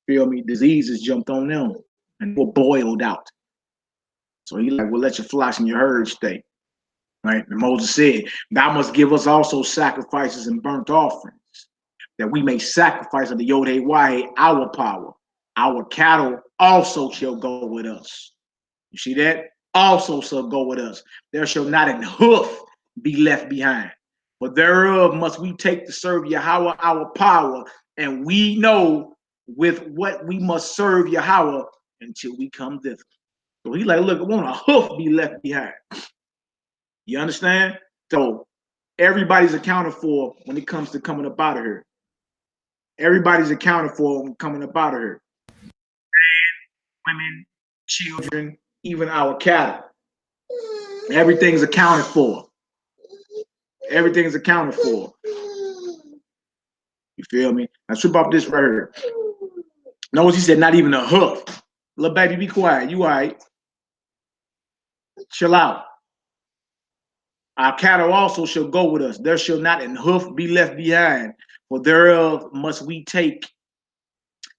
feel me, diseases jumped on them and were boiled out. So he's like, well, let your flocks and your herds stay. Right? And Moses said, thou must give us also sacrifices and burnt offerings, that we may sacrifice unto Yod-Heh-Wah-Heh our power. Our cattle also shall go with us. You see that? Also shall go with us. There shall not an hoof be left behind. But thereof must we take to serve Yahweh our power, and we know with what we must serve Yahweh until we come thither. So he's like, look, I want a hoof be left behind. You understand? So everybody's accounted for when it comes to coming up out of here. Everybody's accounted for when coming up out of here. Men, women, children, even our cattle. Everything's accounted for. Everything's accounted for. You feel me? Now trip off this right here. Notice he said not even a hoof. Little baby, be quiet. You all right? Chill out. Our cattle also shall go with us. There shall not an hoof be left behind, for thereof must we take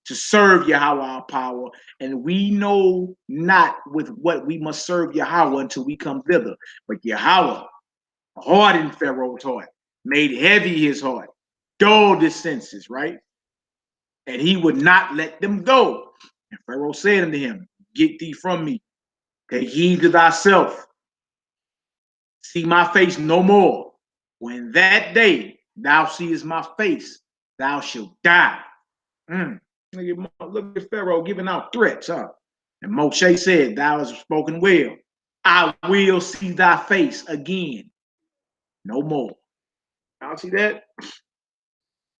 to serve Yahweh our power, and we know not with what we must serve Yahweh until we come thither. But Yahweh hardened Pharaoh's heart, made heavy his heart, dulled his senses, right? And he would not let them go. And Pharaoh said unto him, get thee from me, take heed to thyself, see my face no more. When that day thou seest my face, thou shalt die. Look at Pharaoh giving out threats, huh? And Moshe said, thou hast spoken well. I will see thy face again, no more. Y'all see that?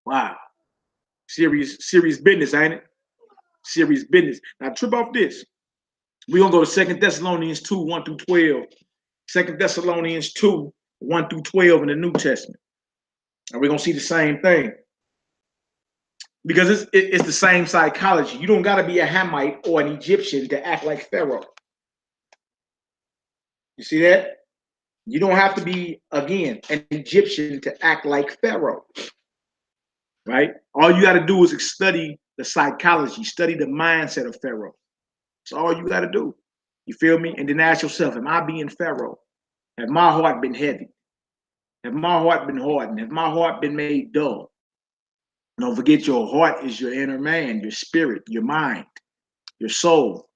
Wow. Serious business, ain't it? Serious business. Now trip off this. We're going to go to 2 Thessalonians 2, 1 through 12. 2 Thessalonians 2, 1 through 12 in the New Testament. And we're going to see the same thing. Because it's the same psychology. You don't got to be a Hamite or an Egyptian to act like Pharaoh. You see that? You don't have to be, again, an Egyptian to act like Pharaoh. Right? All you got to do is study the psychology, study the mindset of Pharaoh. That's all you got to do. You feel me? And then ask yourself, am I being Pharaoh? Have my heart been heavy? Have my heart been hardened? Have my heart been made dull? Don't forget, your heart is your inner man, your spirit, your mind, your soul,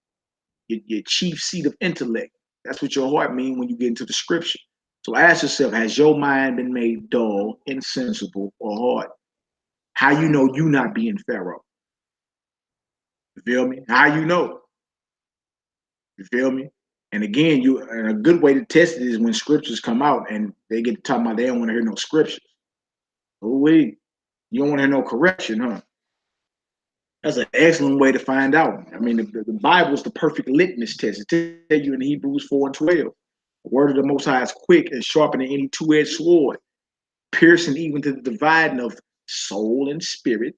your chief seat of intellect. That's what your heart means when you get into the scripture. So ask yourself, has your mind been made dull, insensible, or hard? How you know you not being Pharaoh? You feel me? How you know? You feel me? And again, and a good way to test it is when scriptures come out and they get to talking about they don't want to hear no scriptures. Oh wait, you don't want to hear no correction, huh? That's an excellent way to find out. I mean, the Bible is the perfect litmus test. It tells you in Hebrews 4 and 12. The word of the Most High is quick and sharper than any two-edged sword, piercing even to the dividing of soul and spirit,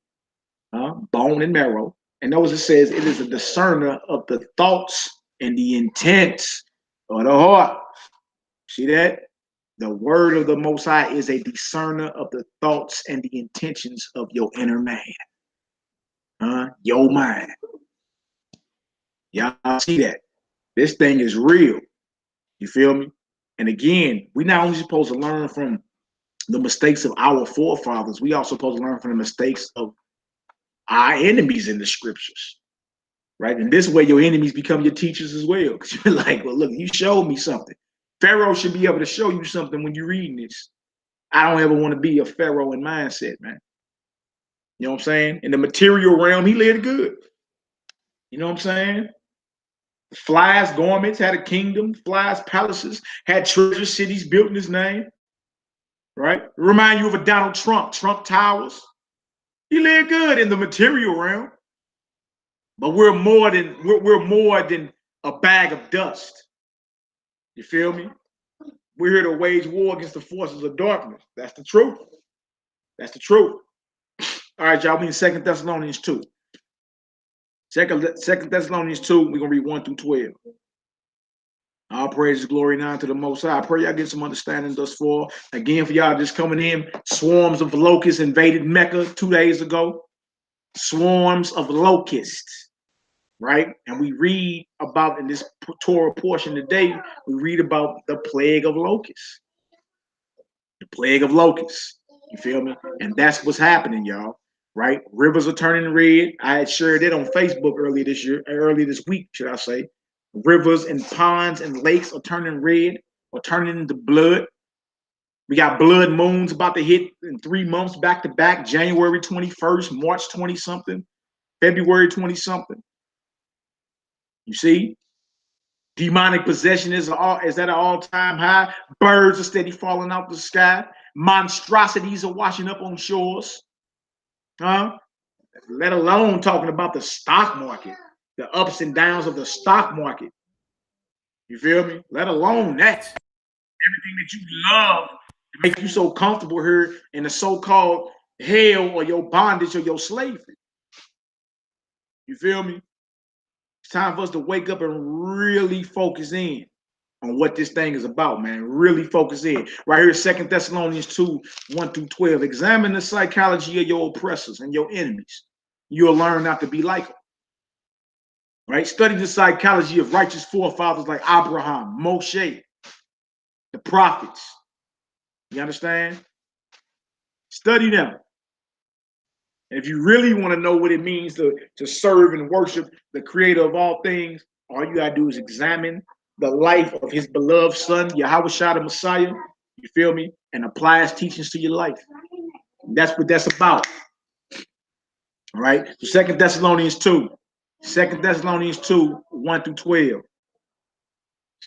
bone and marrow. And notice it says it is a discerner of the thoughts and the intents of the heart. See that? The word of the Most High is a discerner of the thoughts and the intentions of your inner man. Your mind. Y'all see that? This thing is real. You feel me? And again, we're not only supposed to learn from the mistakes of our forefathers, we also supposed to learn from the mistakes of our enemies in the scriptures. Right? And this way your enemies become your teachers as well. Because you're like, well, look, you showed me something. Pharaoh should be able to show you something when you're reading this. I don't ever want to be a Pharaoh in mindset, man. You know what I'm saying? In the material realm, he lived good. You know what I'm saying? Flies garments, had a kingdom. Flies palaces, had treasure cities built in his name. Right? Remind you of a Donald Trump, Trump Towers. He lived good in the material realm. But we're more than a bag of dust. You feel me? We're here to wage war against the forces of darkness. That's the truth. That's the truth. All right, y'all. We in 2 Thessalonians 2. 2 Thessalonians 2, we're going to read 1 through 12. All praise, glory, and honor to the Most High. I pray y'all get some understanding thus far. Again, for y'all just coming in, swarms of locusts invaded Mecca 2 days ago. Swarms of locusts, right? And we read about, in this Torah portion today, we read about the plague of locusts. The plague of locusts. You feel me? And that's what's happening, y'all. Right? Rivers are turning red. I had shared it on Facebook earlier this week, should I say. Rivers and ponds and lakes are turning red or turning into blood. We got blood moons about to hit in 3 months back to back, January 21st, March 20-something, February 20-something. You see? Demonic possession is at an all-time high. Birds are steady falling out the sky. Monstrosities are washing up on shores. Let alone talking about the stock market, the ups and downs of the stock market. You feel me? Let alone that. Everything that you love to make you so comfortable here in the so-called hell or your bondage or your slavery. You feel me? It's time for us to wake up and really focus in on what this thing is about, man. Really focus in. Right here, 2 Thessalonians 2, 1 through 12. Examine the psychology of your oppressors and your enemies. You'll learn not to be like them. Right? Study the psychology of righteous forefathers like Abraham, Moshe, the prophets. You understand? Study them. If you really want to know what it means to serve and worship the creator of all things, all you gotta do is examine the life of his beloved son, Yahushua the Messiah, you feel me? And apply his teachings to your life. That's what that's about. All right. So 2 Thessalonians 2. 2 Thessalonians 2, 1 through 12.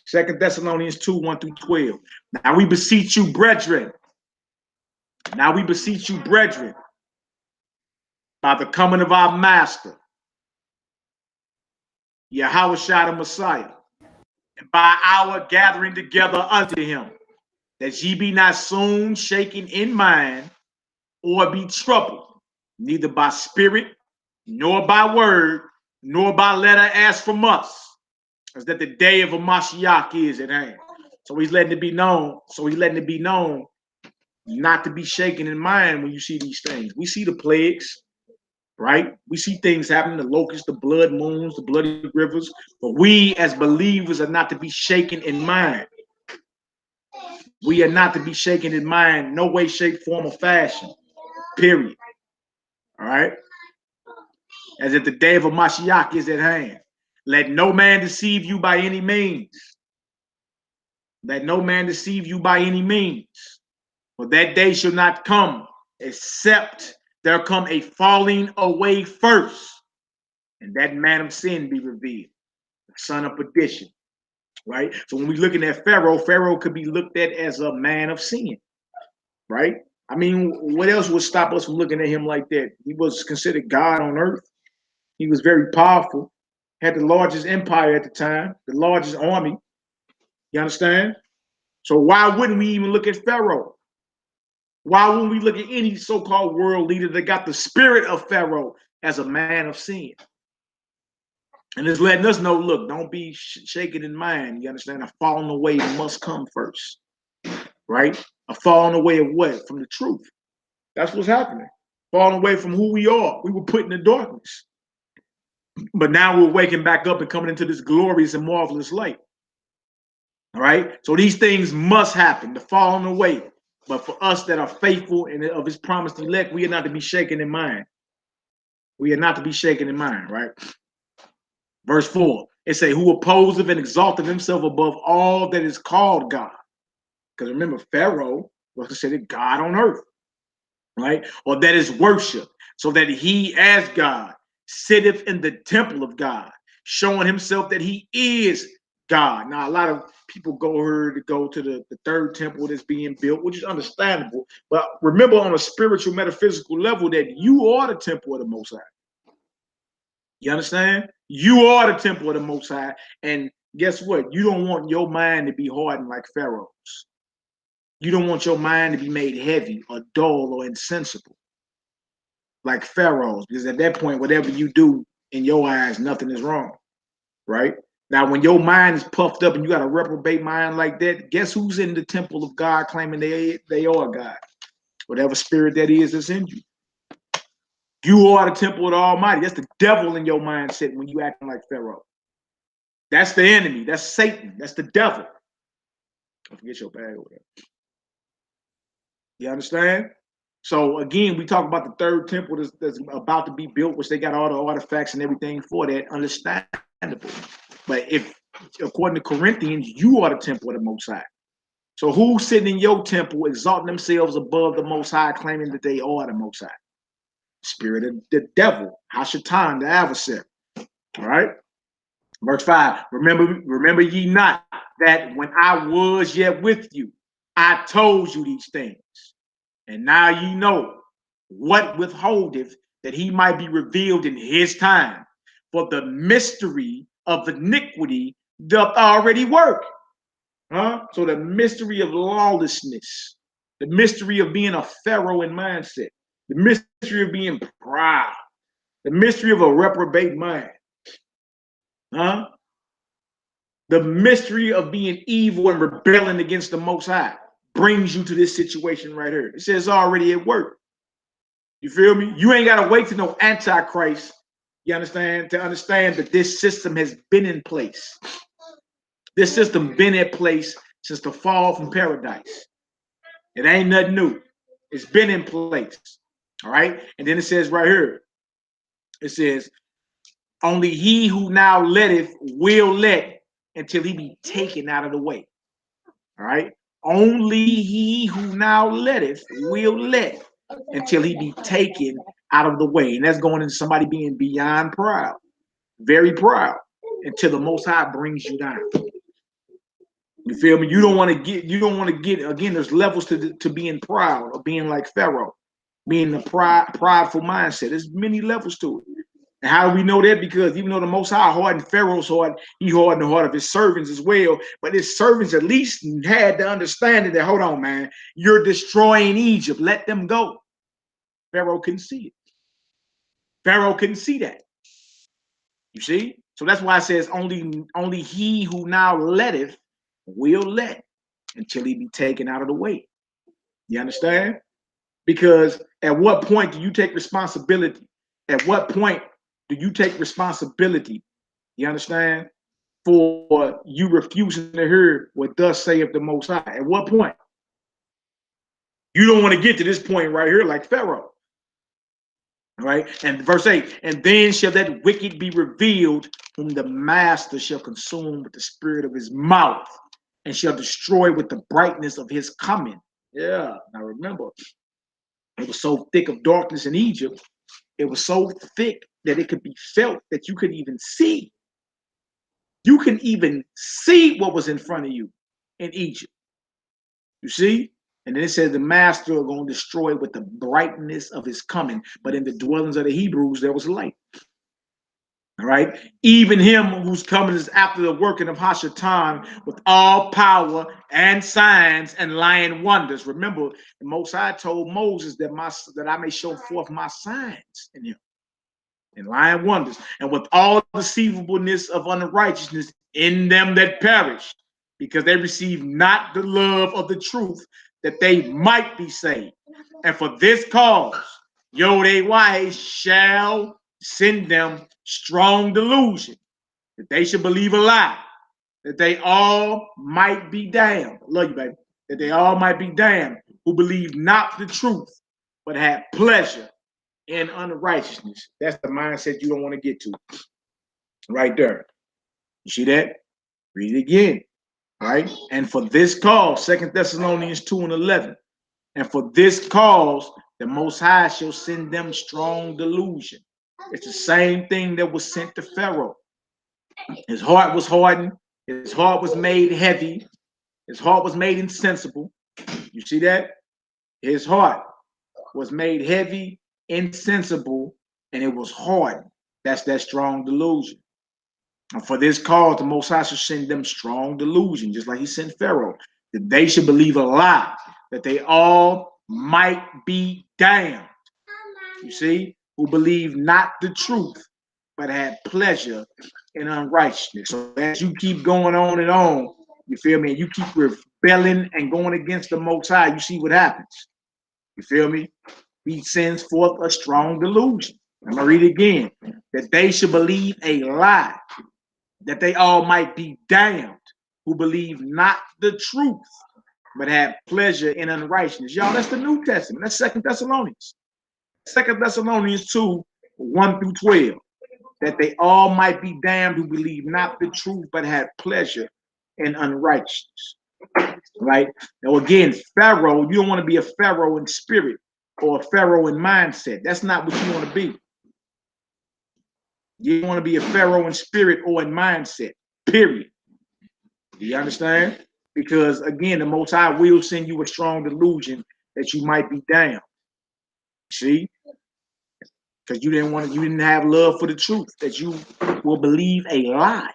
2 Thessalonians 2, 1 through 12. Now we beseech you, brethren. Now we beseech you, brethren, by the coming of our master, Yahushua the Messiah, and by our gathering together unto him, that ye be not soon shaken in mind, or be troubled, neither by spirit, nor by word, nor by letter as from us, as that the day of a Mashiach is at hand. So he's letting it be known. So he's letting it be known not to be shaken in mind when you see these things. We see the plagues, right? We see things happening, the locusts, the blood moons, the bloody rivers, but we as believers are not to be shaken in mind. We are not to be shaken in mind, no way, shape, form, or fashion, period. All right? As if the day of a Mashiach is at hand. Let no man deceive you by any means. Let no man deceive you by any means. For that day shall not come, except there come a falling away first, and that man of sin be revealed, the son of perdition. Right? So when we're looking at Pharaoh, Pharaoh could be looked at as a man of sin. Right? I mean, what else would stop us from looking at him like that? He was considered God on earth. He was very powerful, had the largest empire at the time, the largest army. You understand? So why wouldn't we even look at Pharaoh? Why wouldn't we look at any so-called world leader that got the spirit of Pharaoh as a man of sin? And it's letting us know, look, don't be shaken in mind. You understand? A falling away must come first, right? A falling away of what? From the truth. That's what's happening. Falling away from who we are. We were put in the darkness. But now we're waking back up and coming into this glorious and marvelous light. All right? So these things must happen, the falling away. But for us that are faithful and of his promised elect, we are not to be shaken in mind. We are not to be shaken in mind, right? Verse 4, it say, who opposeth and exalteth himself above all that is called God. Because remember, Pharaoh was considered God on earth, right? Or that is worship, so that he as God sitteth in the temple of God, showing himself that he is God. Now, a lot of people go to the third temple that's being built, which is understandable. But remember, on a spiritual, metaphysical level, that you are the temple of the Most High. You understand? You are the temple of the Most High. And guess what? You don't want your mind to be hardened like Pharaoh's. You don't want your mind to be made heavy or dull or insensible like Pharaoh's, because at that point, whatever you do in your eyes, nothing is wrong, right? Now, when your mind is puffed up and you got a reprobate mind like that, guess who's in the temple of God claiming they are God? Whatever spirit that is that's in you. You are the temple of the Almighty. That's the devil in your mindset when you acting like Pharaoh. That's the enemy. That's Satan. That's the devil. Don't forget your bag over there. You understand? So again, we talk about the third temple that's about to be built, which they got all the artifacts and everything for that. Understandable. But if, according to Corinthians, you are the temple of the Most High. So who's sitting in your temple exalting themselves above the Most High, claiming that they are the Most High? Spirit of the devil, Hashatan, the adversary. All right. Verse 5, remember ye not that when I was yet with you, I told you these things. And now ye know what withholdeth, that he might be revealed in his time. For the mystery of iniquity doth already work. So the mystery of lawlessness, the mystery of being a Pharaoh in mindset, the mystery of being proud, the mystery of a reprobate mind. The mystery of being evil and rebelling against the Most High brings you to this situation right here. It says already at work. You feel me? You ain't got to wait to no Antichrist, you understand, to understand that this system has been in place. This system been in place since the fall from paradise. It ain't nothing new. It's been in place. All right. And then it says right here, it says, only he who now letteth will let until he be taken out of the way. All right. Only he who now letteth will let until he be taken out of the way. And that's going into somebody being beyond proud, very proud, until the Most High brings you down. You feel me? You don't want to get, again, there's levels to being proud or being like Pharaoh, being the prideful mindset. There's many levels to it. And how do we know that? Because even though the Most High hardened Pharaoh's heart, he hardened the heart of his servants as well. But his servants at least had the understanding that, hold on, man, you're destroying Egypt. Let them go. Pharaoh couldn't see it. Pharaoh couldn't see that. You see? So that's why it says only he who now letteth will let until he be taken out of the way. You understand? Because at what point do you take responsibility? At what point do you take responsibility? You understand? For you refusing to hear what thus saith the Most High. At what point? You don't want to get to this point right here like Pharaoh. All right. And verse 8, and then shall that wicked be revealed, whom the master shall consume with the spirit of his mouth, and shall destroy with the brightness of his coming. Yeah. Now remember, it was so thick of darkness in Egypt. It was so thick that it could be felt, that you could even see. You can even see what was in front of you in Egypt. You see? And then it says the master are going to destroy with the brightness of his coming. But in the dwellings of the Hebrews, there was light. All right. Even him whose coming is after the working of Hashatan with all power and signs and lying wonders. Remember, the Most High told Moses that I may show forth my signs in him and lying wonders, and with all deceivableness of unrighteousness in them that perish, because they receive not the love of the truth, that they might be saved. And for this cause, Yod-A-Y shall send them strong delusion, that they should believe a lie, that they all might be damned. I love you, baby. That they all might be damned, who believe not the truth, but have pleasure in unrighteousness. That's the mindset you don't want to get to. Right there. You see that? Read it again. Right? And for this cause, 2 Thessalonians 2:11. And for this cause, the Most High shall send them strong delusion. It's the same thing that was sent to Pharaoh. His heart was hardened. His heart was made heavy. His heart was made insensible. You see that? His heart was made heavy, insensible, and it was hardened. That's that strong delusion. And for this cause, the Most High shall send them strong delusion, just like he sent Pharaoh, that they should believe a lie, that they all might be damned. You see, who believe not the truth, but had pleasure in unrighteousness. So as you keep going on, you feel me? And you keep rebelling and going against the Most High, you see what happens. You feel me? He sends forth a strong delusion. I'm going to read it again. That they should believe a lie, that they all might be damned, who believe not the truth, but have pleasure in unrighteousness. Y'all, that's the New Testament. That's 2 Thessalonians. 2 Thessalonians 2:1-12. That they all might be damned who believe not the truth, but have pleasure in unrighteousness. Right? Now, again, Pharaoh, you don't want to be a Pharaoh in spirit or a Pharaoh in mindset. That's not what you want to be. You don't want to be a Pharaoh in spirit or in mindset, period. Do you understand? Because, again, the Most High will send you a strong delusion that you might be damned. See? Because you didn't have love for the truth, that you will believe a lie.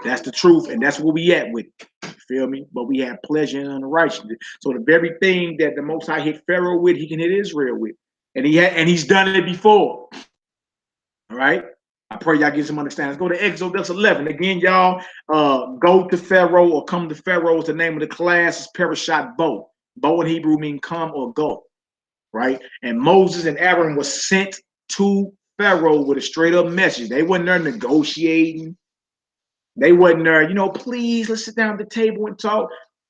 That's the truth, and that's where we at with it. You feel me? But we have pleasure in unrighteousness. So the very thing that the Most High hit Pharaoh with, he can hit Israel with. And he's done it before. All right? I pray y'all get some understanding. Let's go to Exodus 11. Again, y'all, go to Pharaoh or come to Pharaoh is the name of the class. It's Parashat Bo. Bo in Hebrew means come or go. Right? And Moses and Aaron was sent to Pharaoh with a straight up message. They wasn't there negotiating. They wasn't there, please, let's sit down at the table and talk.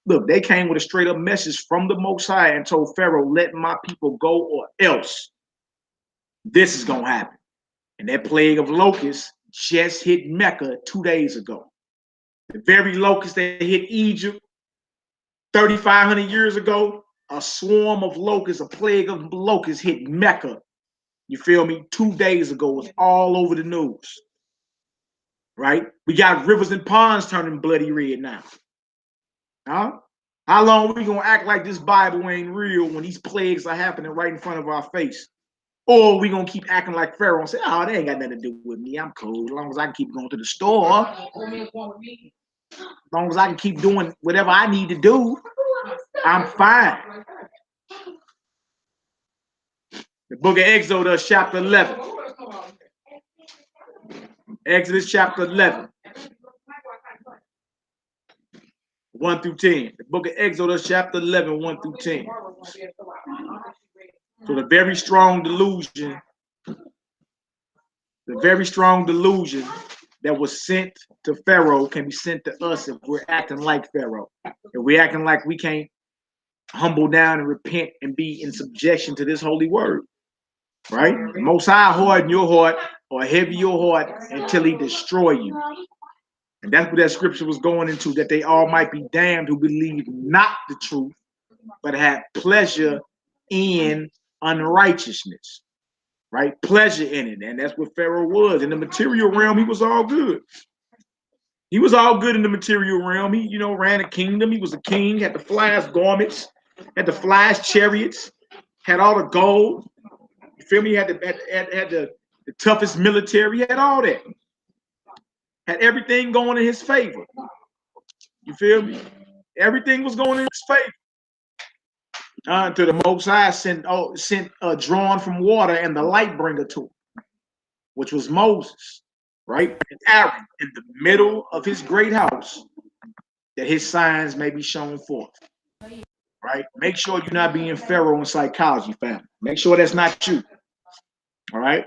Look, they came with a straight up message from the Most High and told Pharaoh, let my people go or else this is going to happen. And that plague of locusts just hit Mecca 2 days ago. The very locusts that hit Egypt 3,500 years ago, a swarm of locusts, a plague of locusts hit Mecca. You feel me? 2 days ago, it's all over the news. Right? We got rivers and ponds turning bloody red now. Huh? How long are we going to act like this Bible ain't real when these plagues are happening right in front of our face? Or are we going to keep acting like Pharaoh and say, oh, they ain't got nothing to do with me. I'm cool. As long as I can keep going to the store. As long as I can keep doing whatever I need to do, I'm fine. The book of Exodus, chapter 11. Exodus, chapter 11. 1 through 10. The book of Exodus, chapter 11, 1 through 10. So the very strong delusion that was sent to Pharaoh can be sent to us if we're acting like Pharaoh. If we're acting like we can't humble down and repent and be in subjection to this holy word. Right? The Most High harden your heart or heavy your heart until he destroy you. And that's what that scripture was going into, that they all might be damned who believe not the truth, but have pleasure in unrighteousness. Right? Pleasure in it. And that's what Pharaoh was. In the material realm, he was all good. He was all good in the material realm. He, ran a kingdom. He was a king, had the flyest garments, had the flyest chariots, had all the gold. You feel me? He had the toughest military. He had all that. Had everything going in his favor. You feel me? Everything was going in his favor. Until the Most High sent drawn from water and the light bringer to him, which was Moses, right? And Aaron in the middle of his great house, that his signs may be shown forth. Right? Make sure you're not being Pharaoh in psychology, family. Make sure that's not you. All right?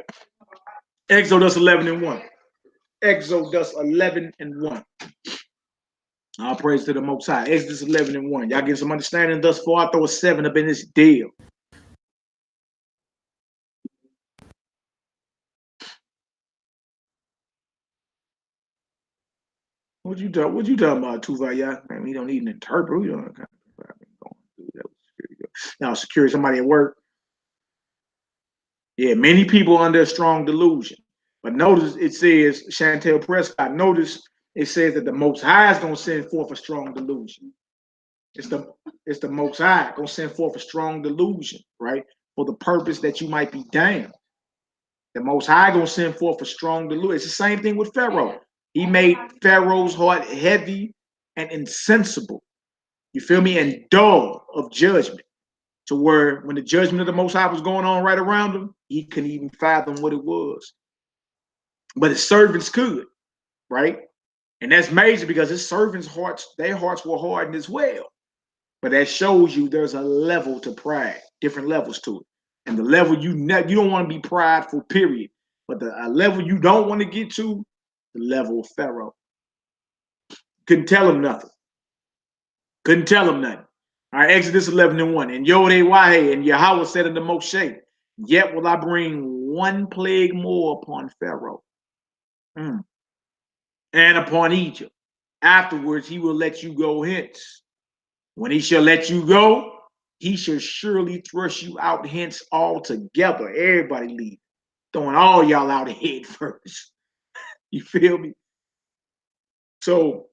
Exodus 11 and 1. Exodus 11 and 1. All praise to the Most High. Exodus 11 and 1. Y'all get some understanding thus far. I throw a 7 up in this deal. What you talking about, Tuvaya? Man, we don't need an interpreter. We don't that was good. Now, security, somebody at work. Yeah, many people under a strong delusion. But notice it says, Chantel Prescott, notice it says that the Most High is going to send forth a strong delusion. It's the Most High going to send forth a strong delusion, right? For the purpose that you might be damned. The Most High going to send forth a strong delusion. It's the same thing with Pharaoh. He made Pharaoh's heart heavy and insensible. You feel me? And dull of judgment. To where when the judgment of the Most High was going on right around him, he couldn't even fathom what it was. But his servants could, right? And that's major because his servants' hearts, their hearts were hardened as well. But that shows you there's a level to pride, different levels to it. And the level you don't want to be prideful, period. But the level you don't want to get to, the level of Pharaoh. Couldn't tell him nothing. Couldn't tell him nothing. All right, Exodus 11 and 1. And Yod-Wahe and Yahweh said unto Moshe, yet will I bring one plague more upon Pharaoh and upon Egypt. Afterwards, he will let you go hence. When he shall let you go, he shall surely thrust you out hence altogether. Everybody leave. Throwing all y'all out head first. You feel me? So,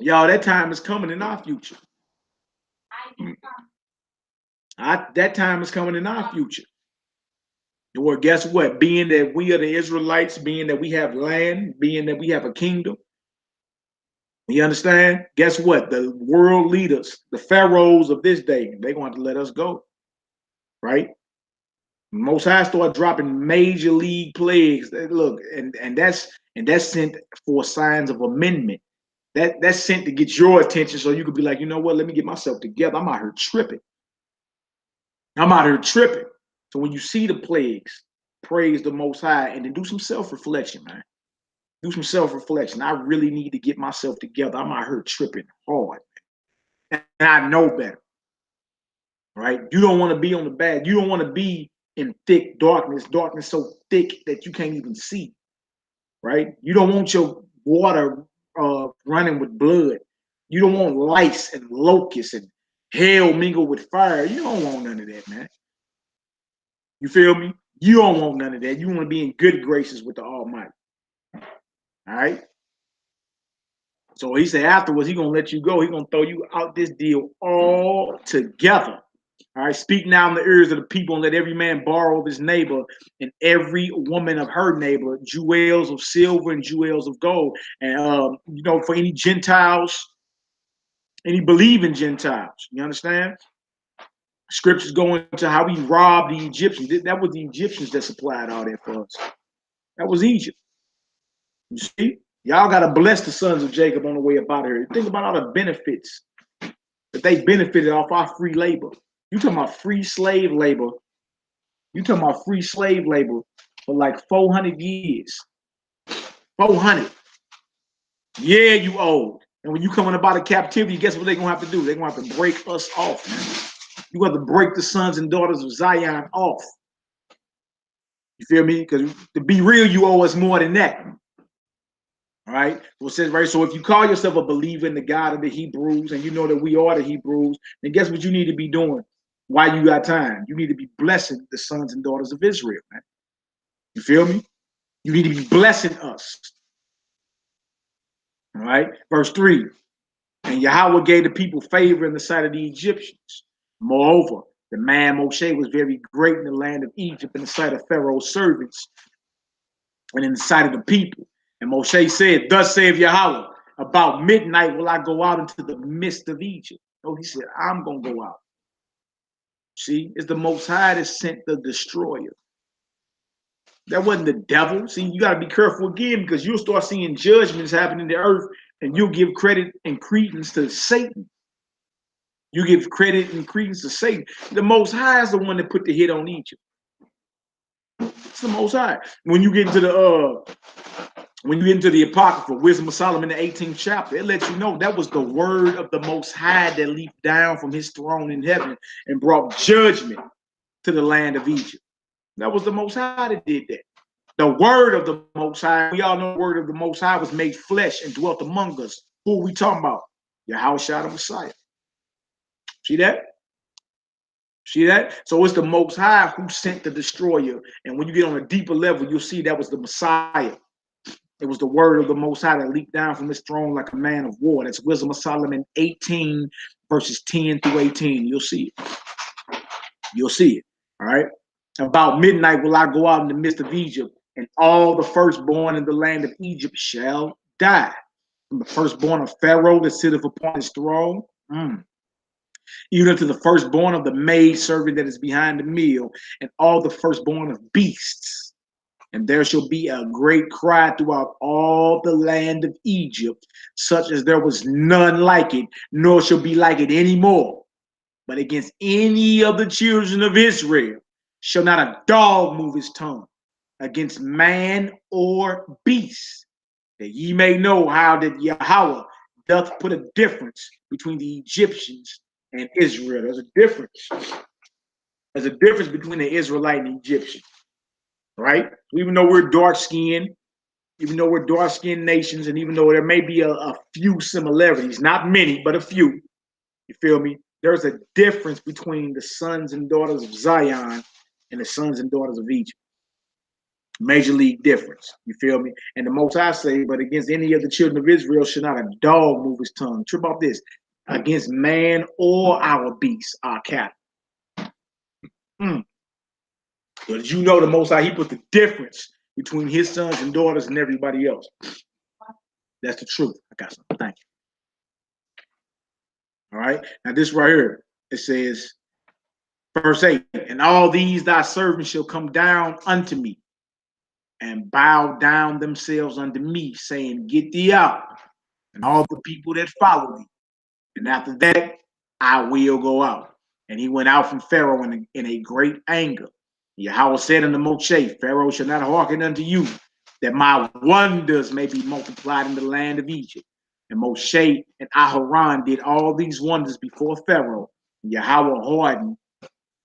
y'all, that time is coming in our future. That time is coming in our future. Or guess what? Being that we are the Israelites, being that we have land, being that we have a kingdom, you understand? Guess what? The world leaders, the pharaohs of this day, they're going to let us go, right? Most High start dropping major league plagues. Look, and that's sent for signs of amendment. That's sent to get your attention, so you could be like, you know what? Let me get myself together. I'm out here tripping. So when you see the plagues, praise the Most High, and then do some self-reflection, man. Do some self-reflection. I really need to get myself together. I'm out here tripping hard. And I know better. Right? You don't want to be on the bad. You don't want to be in thick darkness so thick that you can't even see. Right? You don't want your water running with blood. You don't want lice and locusts and hell mingled with fire. You don't want none of that, man. You feel me? You don't want none of that. You want to be in good graces with the Almighty. All right? So he said afterwards, he's going to let you go. He's going to throw you out this deal all together. All right, speak now in the ears of the people and let every man borrow of his neighbor and every woman of her neighbor jewels of silver and jewels of gold. And, you know, for any Gentiles, any believing Gentiles, you understand? Scriptures go into how we robbed the Egyptians. That was the Egyptians that supplied all that for us. That was Egypt. You see? Y'all got to bless the sons of Jacob on the way up out of here. Think about all the benefits that they benefited off our free labor. You talking about free slave labor. You talking about free slave labor for like 400 years. 400. Yeah, you old. And when you coming up out of captivity, guess what they're going to have to do? They're going to have to break us off, man. You have to break the sons and daughters of Zion off. You feel me? Because to be real, you owe us more than that. All right. So it says, right. So if you call yourself a believer in the God of the Hebrews and you know that we are the Hebrews, then guess what you need to be doing while you got time? You need to be blessing the sons and daughters of Israel, man. You feel me? You need to be blessing us. All right. Verse 3. And Yahweh gave the people favor in the sight of the Egyptians. Moreover, the man Moshe was very great in the land of Egypt in the sight of Pharaoh's servants and in the sight of the people. And Moshe said, thus saith Yahweh, about midnight will I go out into the midst of Egypt. Oh, he said, I'm going to go out. See, it's the Most High that sent the destroyer. That wasn't the devil. See, you got to be careful again because you'll start seeing judgments happen in the earth and you'll give credit and credence to Satan. You give credit and credence to Satan. The Most High is the one that put the hit on Egypt. It's the Most High. When you get into the Apocrypha, Wisdom of Solomon, the 18th chapter, it lets you know that was the word of the Most High that leaped down from his throne in heaven and brought judgment to the land of Egypt. That was the Most High that did that. The word of the Most High, we all know the word of the Most High was made flesh and dwelt among us. Who are we talking about? Yahushua the Messiah. See that? See that? So it's the Most High who sent the destroyer. And when you get on a deeper level, you'll see that was the Messiah. It was the word of the Most High that leaped down from his throne like a man of war. That's Wisdom of Solomon 18, verses 10 through 18. You'll see it. You'll see it. All right. About midnight will I go out in the midst of Egypt, and all the firstborn in the land of Egypt shall die. From the firstborn of Pharaoh that sitteth upon his throne, even unto the firstborn of the maid servant that is behind the mill, and all the firstborn of beasts. And there shall be a great cry throughout all the land of Egypt, such as there was none like it, nor shall be like it any more. But against any of the children of Israel shall not a dog move his tongue against man or beast, that ye may know how that Yahweh doth put a difference between the Egyptians and Israel. There's a difference. There's a difference between the Israelite and the Egyptian, right? Even though we're dark-skinned, even though we're dark-skinned nations, and even though there may be a few similarities, not many, but a few, you feel me? There's a difference between the sons and daughters of Zion and the sons and daughters of Egypt. Major league difference. You feel me? And the Most High say, but against any of the children of Israel should not a dog move his tongue. Trip off this. Against man or our beasts, our cattle. But you know the Most High, he put the difference between his sons and daughters and everybody else. That's the truth. I got something. Thank you. All right. Now this right here, it says, verse 8, and all these thy servants shall come down unto me and bow down themselves unto me, saying, get thee out, and all the people that follow thee. And after that, I will go out. And he went out from Pharaoh in a great anger. Yahweh said unto Moshe, Pharaoh shall not hearken unto you, that my wonders may be multiplied in the land of Egypt. And Moshe and Aharon did all these wonders before Pharaoh. Yahweh hardened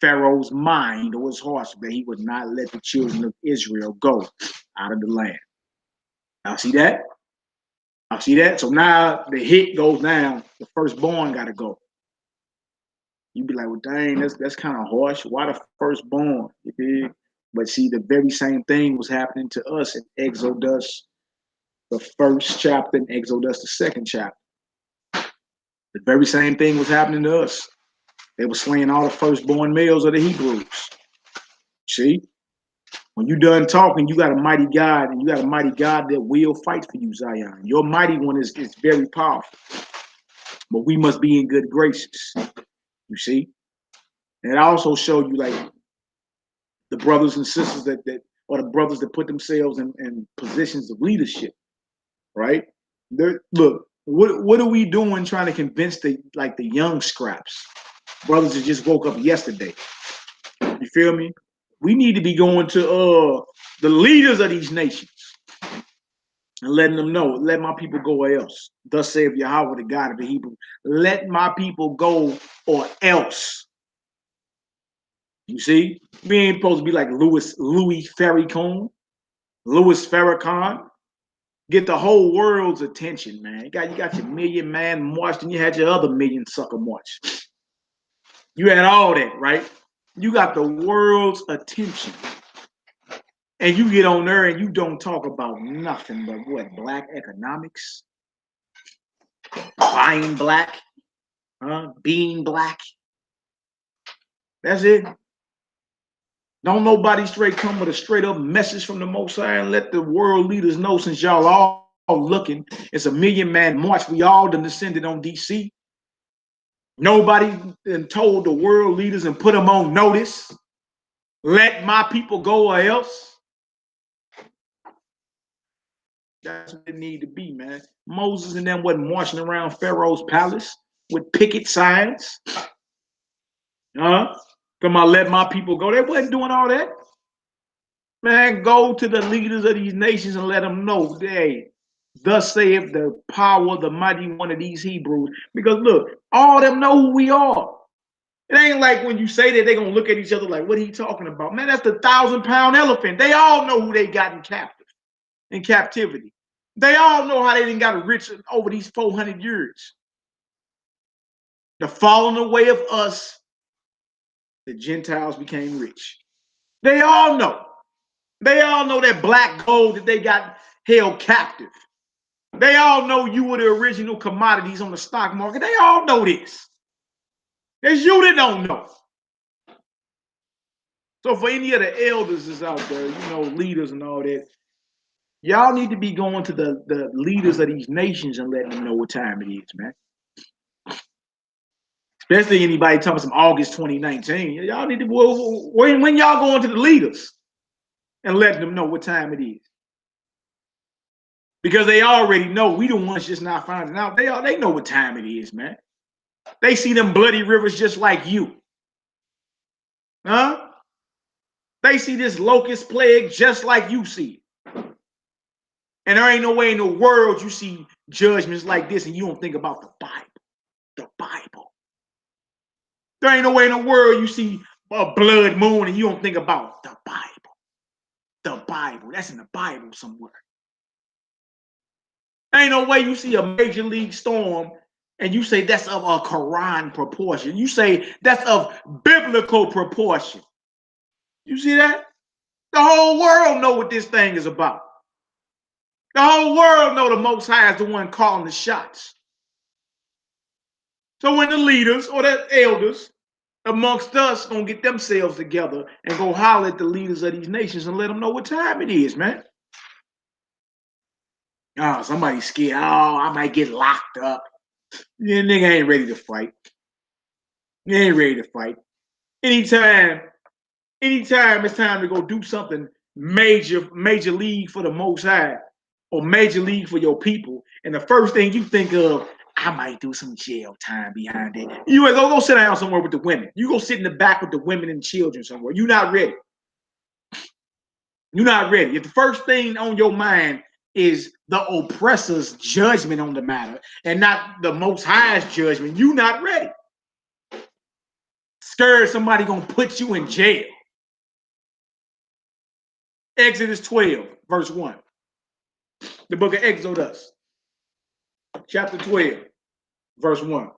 Pharaoh's mind or his heart so that he would not let the children of Israel go out of the land. Now see that? Now see that? So now the hit goes down. The firstborn got to go. You be like, well, dang, that's kind of harsh. Why the firstborn? You dig? But see, the very same thing was happening to us in Exodus, the first chapter, and Exodus, the second chapter. The very same thing was happening to us. They were slaying all the firstborn males of the Hebrews. See? When you done talking, you got a mighty God, and you got a mighty God that will fight for you, Zion. Your mighty one is very powerful. But we must be in good graces. You see? And it also showed you like the brothers and sisters that or the brothers that put themselves in positions of leadership, right? Look, what are we doing trying to convince the young scraps, brothers that just woke up yesterday? You feel me? We need to be going to the leaders of these nations and letting them know, let my people go or else. Thus saith Yahweh, the God of the Hebrews, let my people go or else. You see, we ain't supposed to be like Louis Farrakhan, get the whole world's attention, man. You got your million man march, and you had your other million sucker march. You had all that, right? You got the world's attention. And you get on there and you don't talk about nothing but what? Black economics? Buying black? Being black? That's it. Don't nobody straight come with a straight up message from the Most High and let the world leaders know, since y'all all looking, it's a million man march. We all done descended on DC. Nobody done told the world leaders and put them on notice. Let my people go or else. That's what it need to be, man. Moses and them wasn't marching around Pharaoh's palace with picket signs. Come on, let my people go. They wasn't doing all that. Man, go to the leaders of these nations and let them know, hey, thus saith the power, the mighty one of these Hebrews. Because look, all of them know who we are. It ain't like when you say that, they're going to look at each other like, what are you talking about? Man, that's the 1,000-pound elephant. They all know who they got in captivity. They all know how they didn't got rich over these 400 years. The falling away of us, the Gentiles became rich. They all know. They all know that black gold that they got held captive. They all know you were the original commodities on the stock market. They all know this. It's you that don't know. So for any of the elders that's out there, leaders and all that, y'all need to be going to the leaders of these nations and letting them know what time it is, man. Especially anybody talking some August 2019. Y'all need to, when y'all going to the leaders and letting them know what time it is. Because they already know. We the ones just not finding out. They know what time it is, man. They see them bloody rivers just like you. They see this locust plague just like you see it. And there ain't no way in the world you see judgments like this and you don't think about the Bible. The Bible. There ain't no way in the world you see a blood moon and you don't think about the Bible. The Bible. That's in the Bible somewhere. Ain't no way you see a major league storm and you say that's of a Quran proportion. You say that's of biblical proportion. You see that? The whole world know what this thing is about. The whole world know the Most High is the one calling the shots. So when the leaders or the elders amongst us gonna get themselves together and go holler at the leaders of these nations and let them know what time it is, man. Oh, somebody's scared. Oh, I might get locked up. Yeah, nigga ain't ready to fight. You ain't ready to fight. Anytime it's time to go do something major league for the Most High or major league for your people, and the first thing you think of, I might do some jail time behind it. You go sit down somewhere with the women. You go sit in the back with the women and children somewhere. You're not ready. You're not ready. If the first thing on your mind is the oppressor's judgment on the matter and not the Most High's judgment. You not ready. Scared somebody gonna put you in jail. Exodus 12, verse 1. The book of Exodus, chapter 12, verse 1.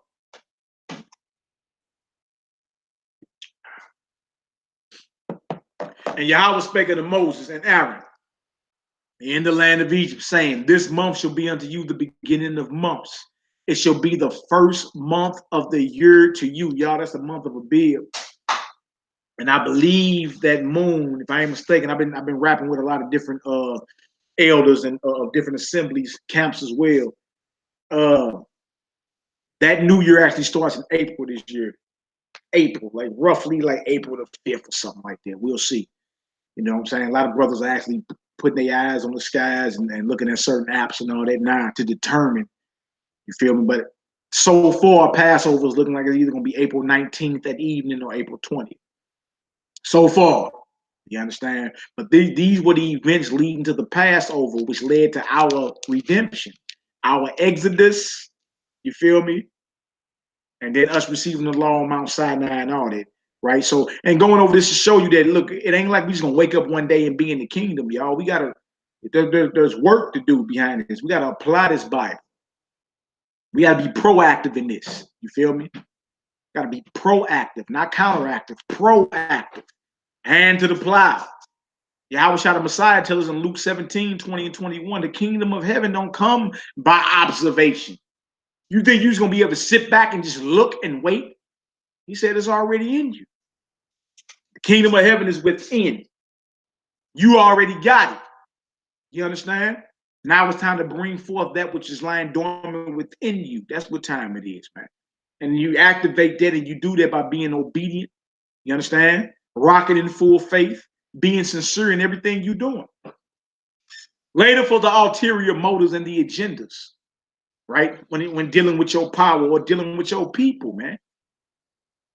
And Yahweh spake unto Moses and Aaron in the land of Egypt, saying, this month shall be unto you the beginning of months. It shall be the first month of the year to you. Y'all, that's the month of Abib. And I believe that moon, if I ain't mistaken, I've been rapping with a lot of different elders and different assemblies, camps as well. That new year actually starts in April this year. April, like roughly like April the 5th or something like that. We'll see. You know what I'm saying? A lot of brothers are actually putting their eyes on the skies and looking at certain apps and all that now to determine, you feel me? But so far, Passover is looking like it's either going to be April 19th at evening or April 20th. So far, you understand? But these were the events leading to the Passover, which led to our redemption, our exodus, you feel me? And then us receiving the law on Mount Sinai and all that, right? So, and going over this to show you that, look, it ain't like we just gonna wake up one day and be in the kingdom, y'all. We gotta, there's work to do behind this. We gotta apply this Bible. We gotta be proactive in this. You feel me? Gotta be proactive, not counteractive, proactive. Hand to the plow. Yahweh shot a Messiah tells us in Luke 17, 20 and 21, the kingdom of heaven don't come by observation. You think you're just gonna be able to sit back and just look and wait? He said it's already in you. The kingdom of heaven is within. You already got it. You understand? Now it's time to bring forth that which is lying dormant within you. That's what time it is, man. And you activate that, and you do that by being obedient. You understand? Rocking in full faith, being sincere in everything you're doing. Later for the ulterior motives and the agendas, right? When dealing with your power or dealing with your people, man.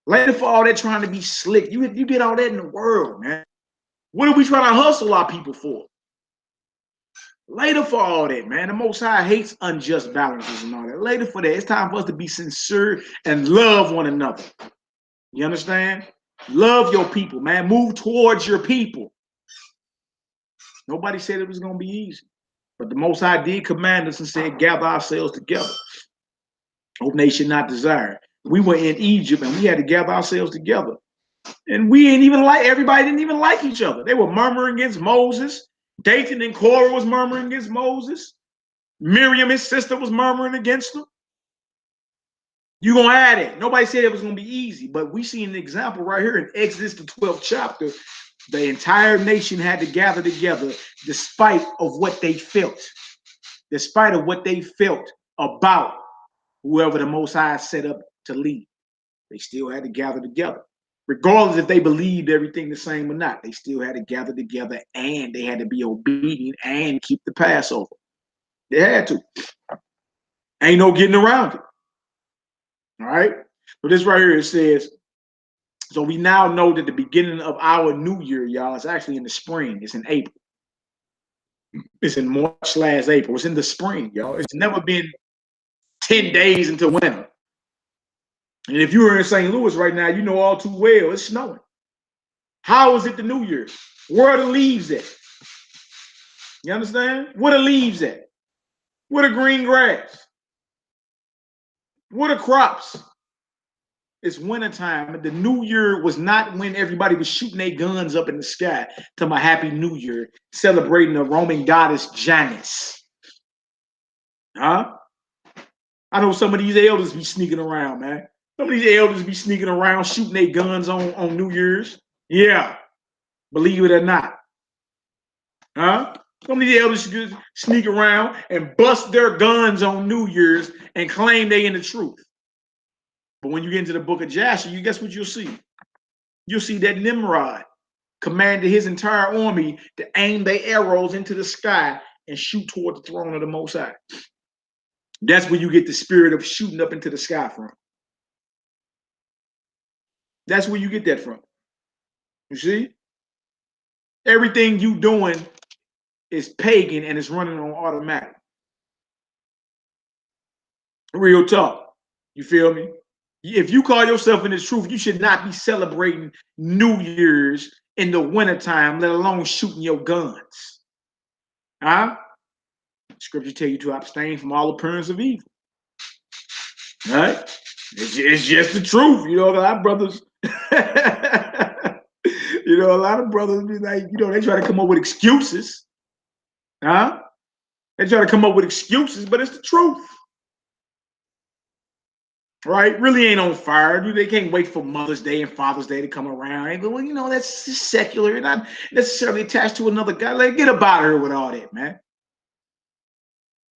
Later for all that trying to be slick. You did all that in the world, man. What are we trying to hustle our people for? Later for all that, man. The Most High hates unjust balances and all that. Later for that, it's time for us to be sincere and love one another. You understand? Love your people, man. Move towards your people. Nobody said it was going to be easy. But the Most High did command us and said, gather ourselves together. Hope nation not desire. We were in Egypt and we had to gather ourselves together. And we ain't even like, everybody didn't even like each other. They were murmuring against Moses. Dathan and Korah was murmuring against Moses. Miriam, his sister, was murmuring against him. You're going to add it. Nobody said it was going to be easy, but we see an example right here in Exodus, the 12th chapter. The entire nation had to gather together despite of what they felt. Despite of what they felt about whoever the Most High set up to lead. They still had to gather together. Regardless if they believed everything the same or not, they still had to gather together and they had to be obedient and keep the Passover. They had to. Ain't no getting around it. All right? So this right here, it says, so we now know that the beginning of our new year, y'all, is actually in the spring. It's in April. It's in March/April. It's in the spring, y'all. It's never been 10 days until winter. And if you were in St. Louis right now, you know all too well, it's snowing. How is it the new year? Where are the leaves at? You understand? Where the leaves at? Where the green grass? Where the crops? It's wintertime. The new year was not when everybody was shooting their guns up in the sky to my happy new year, celebrating the Roman goddess Janus. Huh? I know some of these elders be sneaking around, man. Some of these elders be sneaking around, shooting their guns on New Year's. Yeah, believe it or not. Huh? Some of these elders sneak around and bust their guns on New Year's and claim they in the truth. But when you get into the book of Jasher, you guess what you'll see? You'll see that Nimrod commanded his entire army to aim their arrows into the sky and shoot toward the throne of the Most High. That's where you get the spirit of shooting up into the sky from. That's where you get that from. You see? Everything you doing is pagan and it's running on automatic. Real talk. You feel me? If you call yourself in the truth, you should not be celebrating New Year's in the wintertime, let alone shooting your guns. Huh? Scripture tell you to abstain from all appearance of evil. Right? It's just the truth. You know, a lot of brothers, you know, a lot of brothers be like, you know, they try to come up with excuses. Huh? They try to come up with excuses, but it's the truth. Right? Really ain't on fire. They can't wait for Mother's Day and Father's Day to come around. Well, you know, that's secular, not necessarily attached to another guy. Like, get up out of here with all that, man.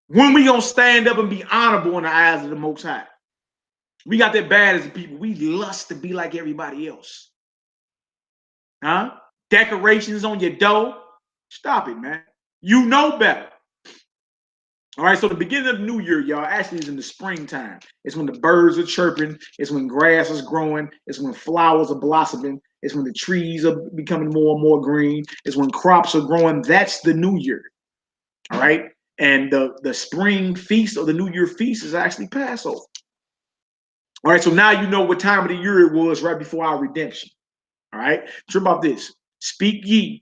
When we gonna stand up and be honorable in the eyes of the Most High? We got that bad as a people. We lust to be like everybody else. Huh? Decorations on your door. Stop it, man. You know better. All right, so the beginning of the new year, y'all, actually is in the springtime. It's when the birds are chirping. It's when grass is growing. It's when flowers are blossoming. It's when the trees are becoming more and more green. It's when crops are growing. That's the new year. All right. And the spring feast or the New Year feast is actually Passover. All right. So now you know what time of the year it was right before our redemption. All right. True about this. Speak ye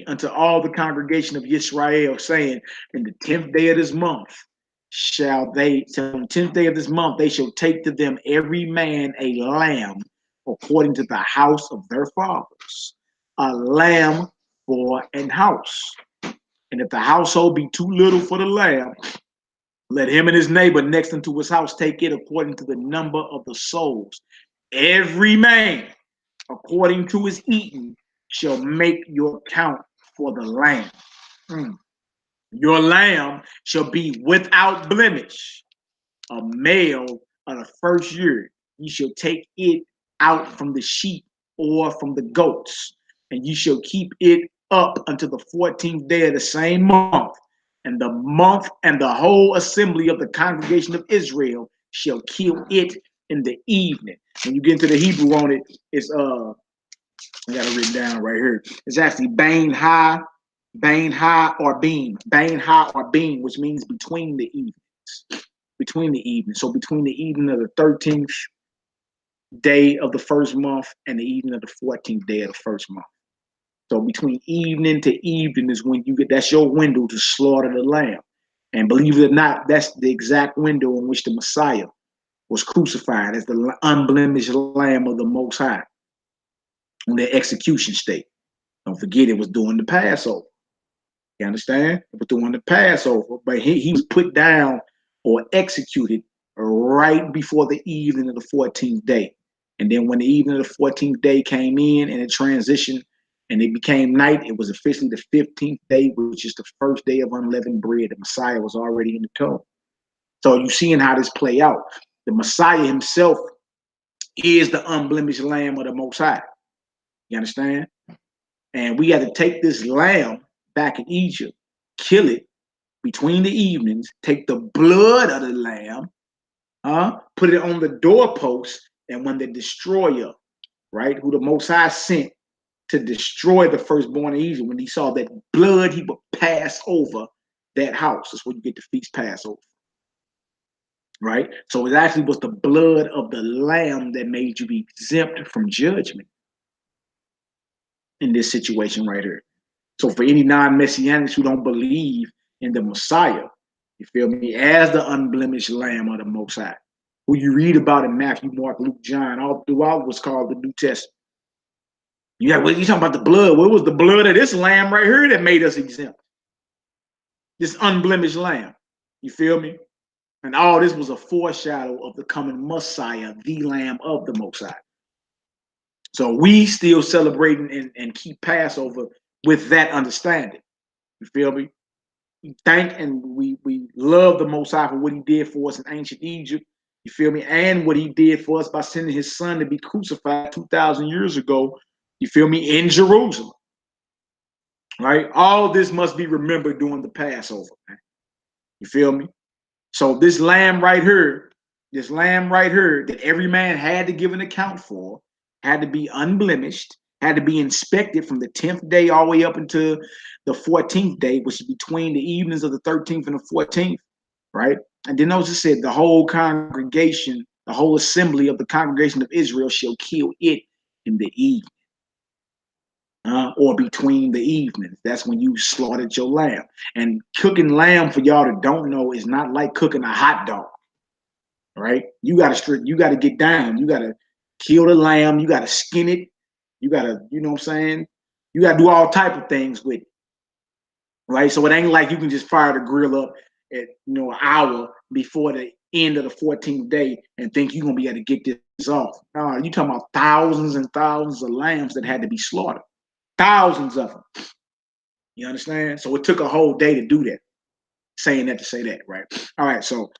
unto all the congregation of Israel, saying, in the 10th day of this month on the 10th day of this month, they shall take to them every man a lamb according to the house of their fathers, a lamb for an house. And if the household be too little for the lamb, let him and his neighbor next unto his house take it according to the number of the souls. Every man, according to his eating, shall make your count for the lamb. Your lamb shall be without blemish, a male of the first year. You shall take it out from the sheep or from the goats, and you shall keep it up until the 14th day of the same month. And the month and the whole assembly of the congregation of Israel shall kill it in the evening. When you get into the Hebrew on it, it's I got it written down right here. It's actually Bain Ha or Beam. Bain Ha or Beam, which means between the evenings. Between the evenings. So between the evening of the 13th day of the first month and the evening of the 14th day of the first month. So between evening to evening is when that's your window to slaughter the lamb. And believe it or not, that's the exact window in which the Messiah was crucified as the unblemished Lamb of the Most High on their execution stake. Don't forget, it was during the Passover. You understand? It was during the Passover, but he was put down or executed right before the evening of the 14th day. And then when the evening of the 14th day came in and it transitioned and it became night, it was officially the 15th day, which is the first day of unleavened bread. The Messiah was already in the tomb. So you're seeing how this play out. The Messiah himself is the unblemished Lamb of the Most High. You understand? And we had to take this lamb back in Egypt, kill it between the evenings, take the blood of the lamb, put it on the doorpost, and when the destroyer, right, who the Most High sent to destroy the firstborn of Egypt, when he saw that blood, he would pass over that house. That's where you get the feast Passover. Right? So it actually was the blood of the lamb that made you be exempt from judgment in this situation right here. So for any non-messianics who don't believe in the Messiah, you feel me, as the unblemished Lamb of the Most High, who you read about in Matthew, Mark, Luke, John, all throughout what's called the New Testament. You talking about the blood. What was the blood of this lamb right here that made us exempt? This unblemished lamb. You feel me? And all this was a foreshadow of the coming Messiah, the Lamb of the Most High. So we still celebrating and keep Passover with that understanding. You feel me? We thank and we love the Most High for what he did for us in ancient Egypt. You feel me? And what he did for us by sending his son to be crucified 2,000 years ago. You feel me? In Jerusalem. Right? All this must be remembered during the Passover, man. You feel me? So this lamb right here that every man had to give an account for, had to be unblemished, had to be inspected from the 10th day all the way up until the 14th day, which is between the evenings of the 13th and the 14th, right? And then Moses said, the whole congregation, the whole assembly of the congregation of Israel shall kill it in the evening, or between the evenings. That's when you slaughtered your lamb. And cooking lamb, for y'all that don't know, is not like cooking a hot dog, right? You gotta get down. You gotta kill the lamb. You gotta skin it. You gotta, you know what I'm saying? You gotta do all type of things with it, right? So it ain't like you can just fire the grill up at an hour before the end of the 14th day and think you're gonna be able to get this off. No, you talking about thousands and thousands of lambs that had to be slaughtered, thousands of them. You understand? So it took a whole day to do that. Saying that to say that, right? All right, so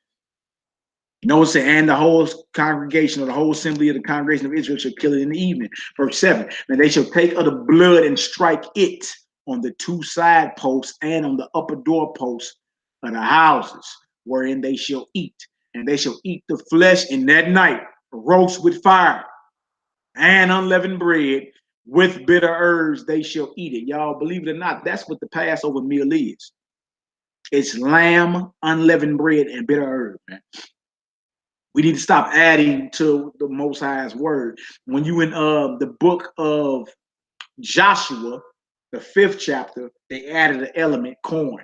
Noah said, and the whole congregation or the whole assembly of the congregation of Israel shall kill it in the evening. Verse 7, and they shall take of the blood and strike it on the two side posts and on the upper door posts of the houses wherein they shall eat. And they shall eat the flesh in that night, roast with fire and unleavened bread with bitter herbs. They shall eat it. Y'all, believe it or not, that's what the Passover meal is. It's lamb, unleavened bread, and bitter herbs, man. We need to stop adding to the Most High's word. When you in the book of Joshua, the 5th chapter, they added an element, corn.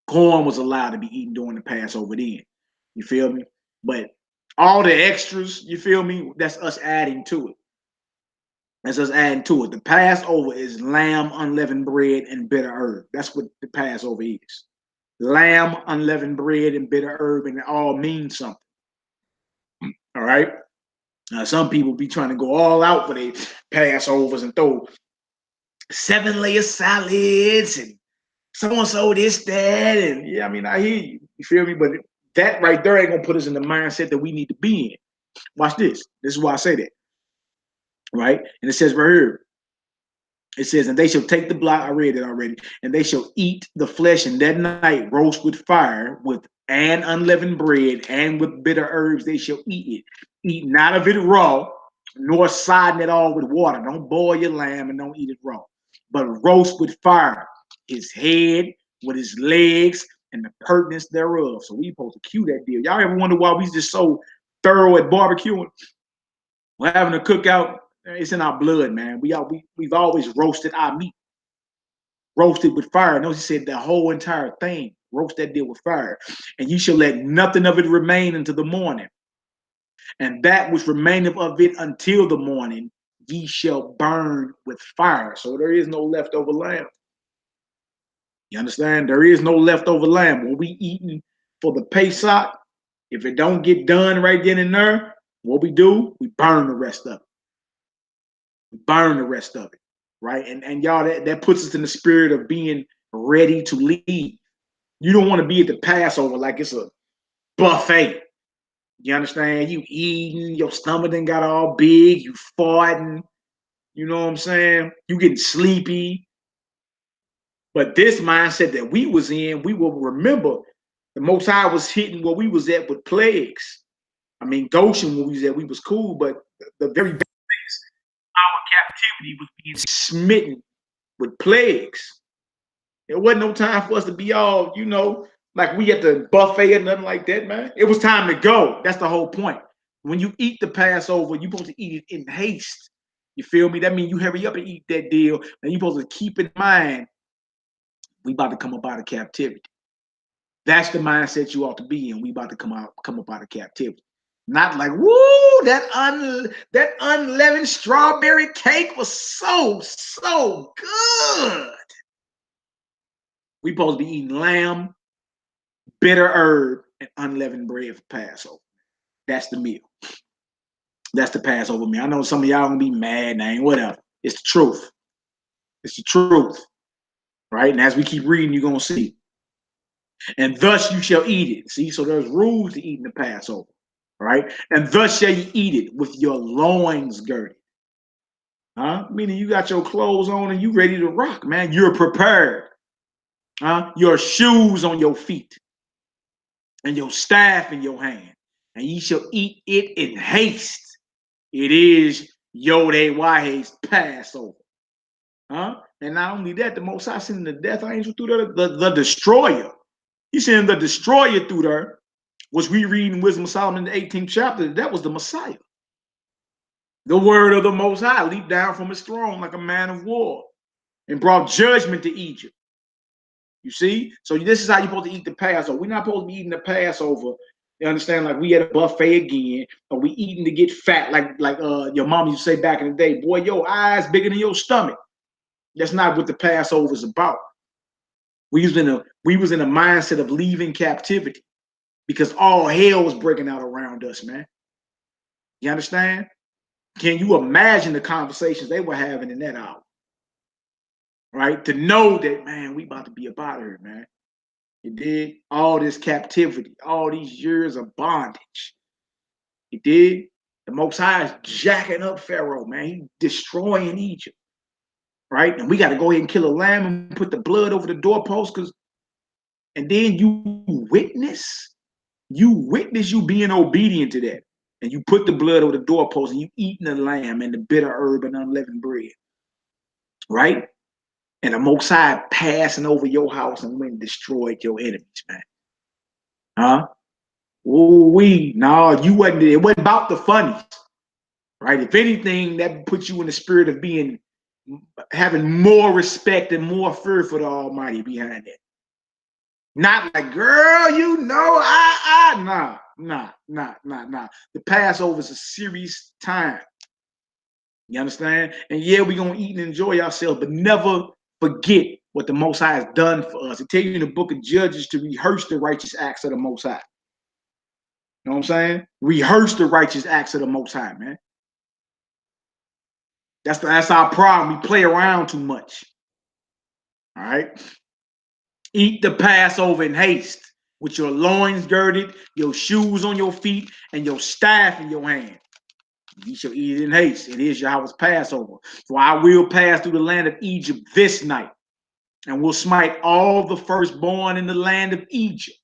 Corn was allowed to be eaten during the Passover then. You feel me? But all the extras, you feel me? That's us adding to it. That's us adding to it. The Passover is lamb, unleavened bread, and bitter herb. That's what the Passover is. Lamb, unleavened bread, and bitter herb, and it all means something. All right? Some people be trying to go all out for their Passovers and throw 7-layer salads and so-and-so this, that, and yeah, I mean, I hear you. You feel me? But that right there ain't gonna put us in the mindset that we need to be in. Watch this. This is why I say that. Right? And it says right here, it says, and they shall take the block, I read it already, and they shall eat the flesh in that night, roast with fire, with and unleavened bread, and with bitter herbs they shall eat it. Eat not of it raw, nor sodden it all with water. Don't boil your lamb and don't eat it raw, but roast with fire, his head with his legs and the pertinence thereof. So we supposed to cue that deal. Y'all ever wonder why we just so thorough at barbecuing? We're having a cookout. It's in our blood, man. We've always roasted our meat, roasted with fire. Notice he said the whole entire thing, roast that deal with fire. And you shall let nothing of it remain until the morning. And that which remaineth of it until the morning, ye shall burn with fire. So there is no leftover lamb. You understand? There is no leftover lamb. When we eating for the Pesach, if it don't get done right then and there, what we do, we burn the rest of it. Burn the rest of it, right? And y'all, that puts us in the spirit of being ready to leave. You don't want to be at the Passover like it's a buffet. You understand? You eating, your stomach done got all big, you farting, you know what I'm saying? You getting sleepy. But this mindset that we was in, we will remember the Most High was hitting where we was at with plagues. I mean, Goshen, where we was at, we was cool, but the very our captivity was being smitten with plagues. There wasn't no time for us to be all, like we at the buffet or nothing like that, man. It was time to go. That's the whole point. When you eat the Passover, you're supposed to eat it in haste. You feel me? That means you hurry up and eat that deal, and you're supposed to keep in mind, we about to come up out of captivity. That's the mindset you ought to be in. We about to come up out of captivity. Not like, woo, that unleavened strawberry cake was so good. We supposed to be eating lamb, bitter herb, and unleavened bread for Passover. That's the meal. That's the Passover meal. I know some of y'all gonna be mad, man, whatever. It's the truth. It's the truth. Right? And as we keep reading, you're gonna see. And thus you shall eat it. See, so there's rules to eating the Passover. Right? And thus shall you eat it with your loins girded. Meaning you got your clothes on and you ready to rock, man. You're prepared. Your shoes on your feet and your staff in your hand. And ye shall eat it in haste. It is Yod Wah's Passover. Huh? And not only that, the Most High sending the death angel through the destroyer. He sent the destroyer through there, which we read in Wisdom of Solomon in the 18th chapter. That was the Messiah. The word of the Most High leaped down from his throne like a man of war and brought judgment to Egypt. You see? So this is how you're supposed to eat the Passover. We're not supposed to be eating the Passover. You understand? Like we at a buffet again, or we eating to get fat, like your mom used to say back in the day, boy, your eyes bigger than your stomach. That's not what the Passover is about. We was in a mindset of leaving captivity because all hell was breaking out around us, man. You understand? Can you imagine the conversations they were having in that hour? Right? To know that, man, we about to be about here, man. You did all this captivity, all these years of bondage. You did. The Most High is jacking up Pharaoh, man. He's destroying Egypt. Right? And we got to go ahead and kill a lamb and put the blood over the doorpost, and then you witness you being obedient to that. And you put the blood over the doorpost and you eating the lamb and the bitter herb and unleavened bread. Right? And the Most High passing over your house and went and destroyed your enemies, man. Huh? No, it wasn't about the funnies. Right? If anything, that puts you in the spirit of having more respect and more fear for the Almighty behind it. Not like, girl, nah. The Passover is a serious time. You understand? And yeah, we're going to eat and enjoy ourselves, but never forget what the Most High has done for us. It tells you in the book of Judges to rehearse the righteous acts of the Most High. You know what I'm saying? Rehearse the righteous acts of the Most High, man. That's our problem. We play around too much. All right? Eat the Passover in haste, with your loins girded, your shoes on your feet, and your staff in your hand. You shall eat it in haste. It is Yahweh's Passover. For I will pass through the land of Egypt this night, and will smite all the firstborn in the land of Egypt,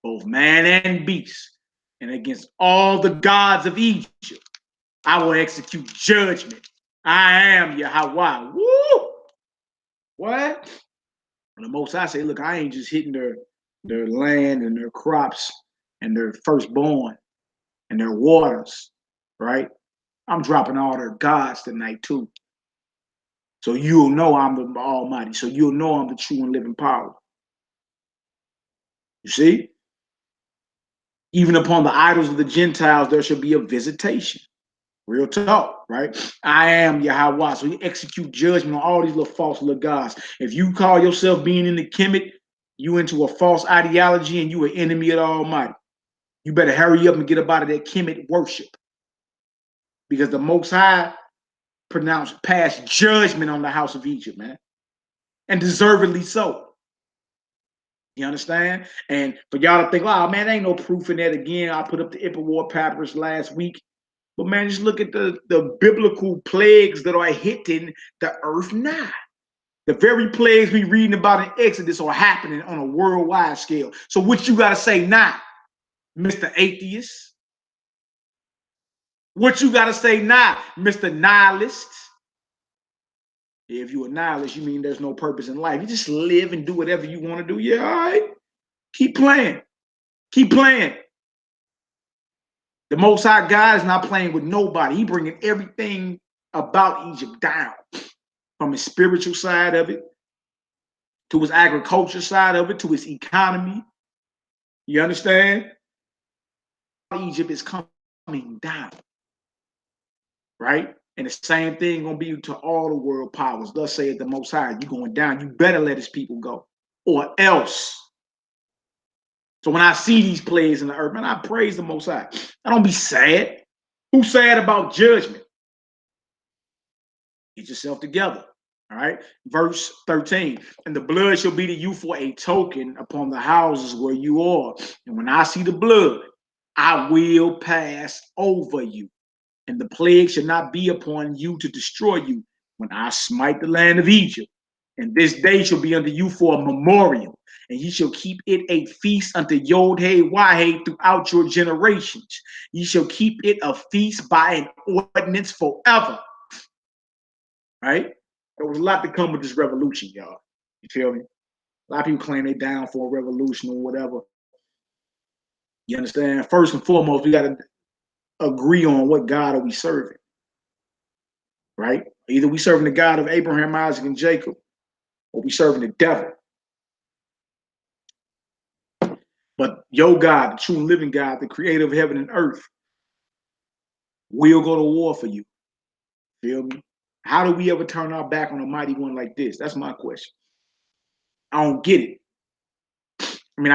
both man and beast, and against all the gods of Egypt I will execute judgment. I am Yahweh. Woo! What? And the Most High say, look, I ain't just hitting their land and their crops and their firstborn and their waters, right? I'm dropping all their gods tonight too. So you'll know I'm the Almighty. So you'll know I'm the true and living power. You see? Even upon the idols of the Gentiles, there shall be a visitation. Real talk, right? I am Yahweh. So you execute judgment on all these little false little gods. If you call yourself being in the Kemet, you into a false ideology and you an enemy of the Almighty. You better hurry up and get up out of that Kemet worship. Because the Most High passed judgment on the house of Egypt, man. And deservedly so. You understand? And for y'all to think, oh man, there ain't no proof in that. Again, I put up the APPAREL papyrus last week. But man, just look at the biblical plagues that are hitting the earth now. The very plagues we reading about in Exodus are happening on a worldwide scale. So what you got to say now, Mr. Atheist? What you got to say now, Mr. Nihilist? If you're a nihilist, you mean there's no purpose in life. You just live and do whatever you want to do. Yeah, all right. Keep playing. Keep playing. The Most High God is not playing with nobody. He bringing everything about Egypt down, from his spiritual side of it, to his agriculture side of it, to his economy. You understand? Egypt is coming down, right? And the same thing gonna be to all the world powers. Thus saith the Most High, you going down. You better let his people go, or else. So when I see these plagues in the earth, man, I praise the Most High. I don't be sad. Who's sad about judgment? Get yourself together. All right. Verse 13. And the blood shall be to you for a token upon the houses where you are. And when I see the blood, I will pass over you. And the plague shall not be upon you to destroy you when I smite the land of Egypt. And this day shall be unto you for a memorial. and ye shall keep it a feast unto Yod-Heh-Wah-Heh throughout your generations. Ye shall keep it a feast by an ordinance forever. Right? There was a lot to come with this revolution, y'all. You feel me? A lot of people claim they down for a revolution or whatever. You understand? First and foremost, we got to agree on what God are we serving. Right? Either we serving the God of Abraham, Isaac, and Jacob, or we serving the devil. But your God, the true and living God, the creator of heaven and earth, will go to war for you. Feel me? How do we ever turn our back on a mighty one like this? That's my question. I don't get it. I mean,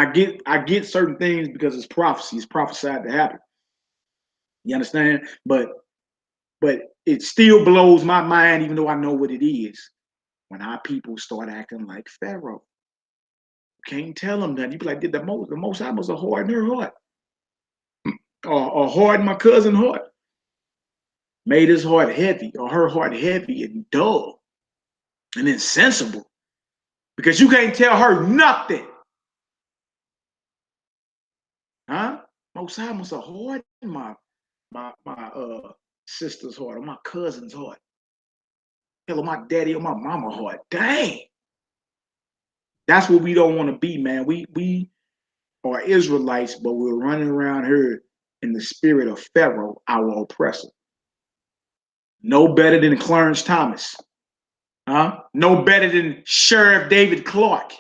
I get certain things because it's prophecy. It's prophesied to happen. You understand? But it still blows my mind, even though I know what it is, when our people start acting like Pharaoh. Can't tell them that. You be like, did the most High must have hardened her heart, or hardened my cousin's heart, made his heart heavy or her heart heavy and dull and insensible, because you can't tell her nothing, huh? Most High must have hardened my sister's heart or my cousin's heart, hell, or my daddy or my mama heart. Dang, that's what we don't want to be, man. We are Israelites, but we're running around here in the spirit of Pharaoh, our oppressor. No better than Clarence Thomas, huh? No better than Sheriff David Clark.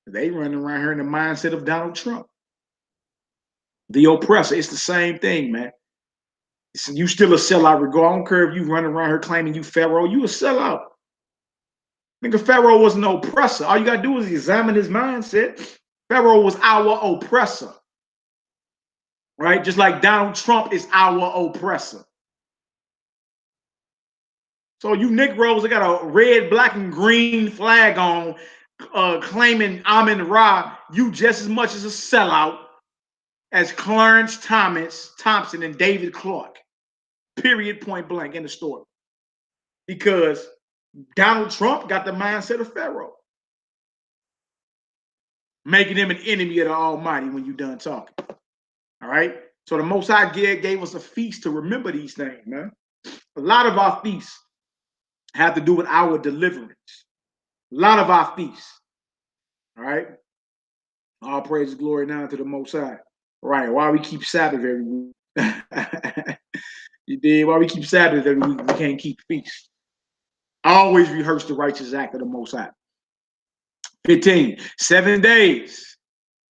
They running around here in the mindset of Donald Trump, the oppressor. It's the same thing, man. You still a sellout, regard. I don't care if you running around here claiming you Pharaoh. You a sellout. Nigga, Pharaoh was no oppressor. All you gotta do is examine his mindset. Pharaoh was our oppressor, right? Just like Donald Trump is our oppressor. So you Negroes that got a red, black, and green flag on, claiming Amun-Ra, you just as much as a sellout as Clarence Thompson and David Clark. Period, point blank, in the story. Because Donald Trump got the mindset of Pharaoh, making him an enemy of the Almighty when you're done talking. All right? So the Most High gave us a feast to remember these things, man. A lot of our feasts have to do with our deliverance. A lot of our feasts. All right? All praise and glory now to the Most High. Right? Why we keep Sabbath every week? You did? Why we keep Sabbath every week? We can't keep feasts. Always rehearse the righteous act of the Most High. 15. 7 days.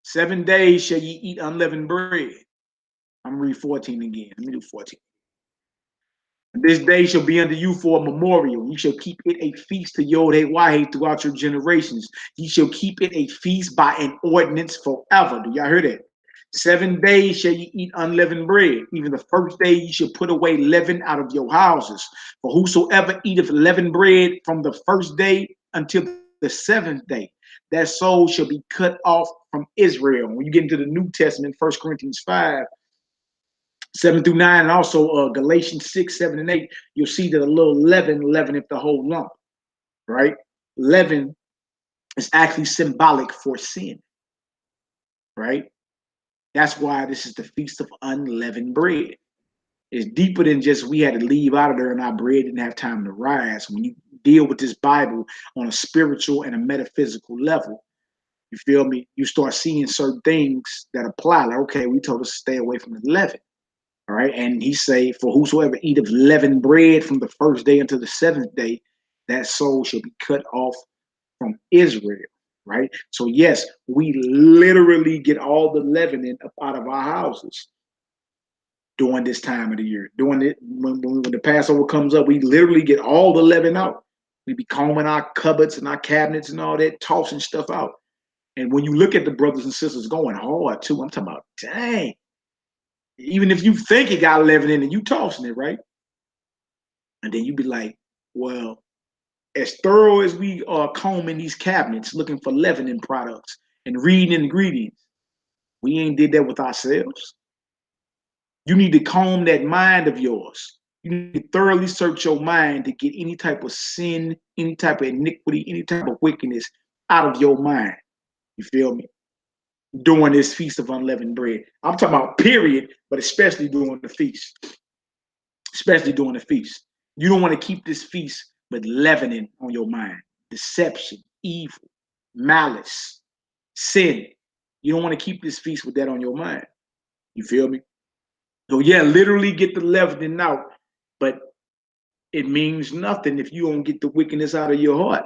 7 days shall ye eat unleavened bread. I'm gonna read 14 again. Let me do 14. This day shall be unto you for a memorial. Ye shall keep it a feast to Yod-Heh-Wah-Heh throughout your generations. Ye shall keep it a feast by an ordinance forever. Do y'all hear that? 7 days shall ye eat unleavened bread. Even the first day ye shall put away leaven out of your houses. For whosoever eateth leavened bread from the first day until the 7th day, that soul shall be cut off from Israel. When you get into the New Testament, 1 Corinthians 5, 7 through 9, and also Galatians 6, 7, and 8, you'll see that a little leaveneth the whole lump, right? Leaven is actually symbolic for sin, right? That's why this is the Feast of Unleavened Bread. It's deeper than just we had to leave out of there and our bread didn't have time to rise. When you deal with this Bible on a spiritual and a metaphysical level, you feel me? You start seeing certain things that apply. Like, okay, we told us to stay away from the leaven. All right. And he say, for whosoever eateth leavened bread from the first day until the 7th day, that soul shall be cut off from Israel. Right. So, yes, we literally get all the leavening up out of our houses during this time of the year. During it, when the Passover comes up, we literally get all the leaven out. We be combing our cupboards and our cabinets and all that, tossing stuff out. And when you look at the brothers and sisters going hard too, I'm talking about, dang. Even if you think it got leaven in it, you tossing it, right? And then you be like, well, as thorough as we are combing these cabinets looking for leavening products and reading ingredients, we ain't did that with ourselves. You need to comb that mind of yours. You need to thoroughly search your mind to get any type of sin, any type of iniquity, any type of wickedness out of your mind. You feel me? During this Feast of Unleavened Bread. I'm talking about period, but especially during the feast. Especially during the feast. You don't want to keep this feast with leavening on your mind. Deception, evil, malice, sin. You don't want to keep this feast with that on your mind. You feel me? So yeah, literally get the leavening out, but it means nothing if you don't get the wickedness out of your heart.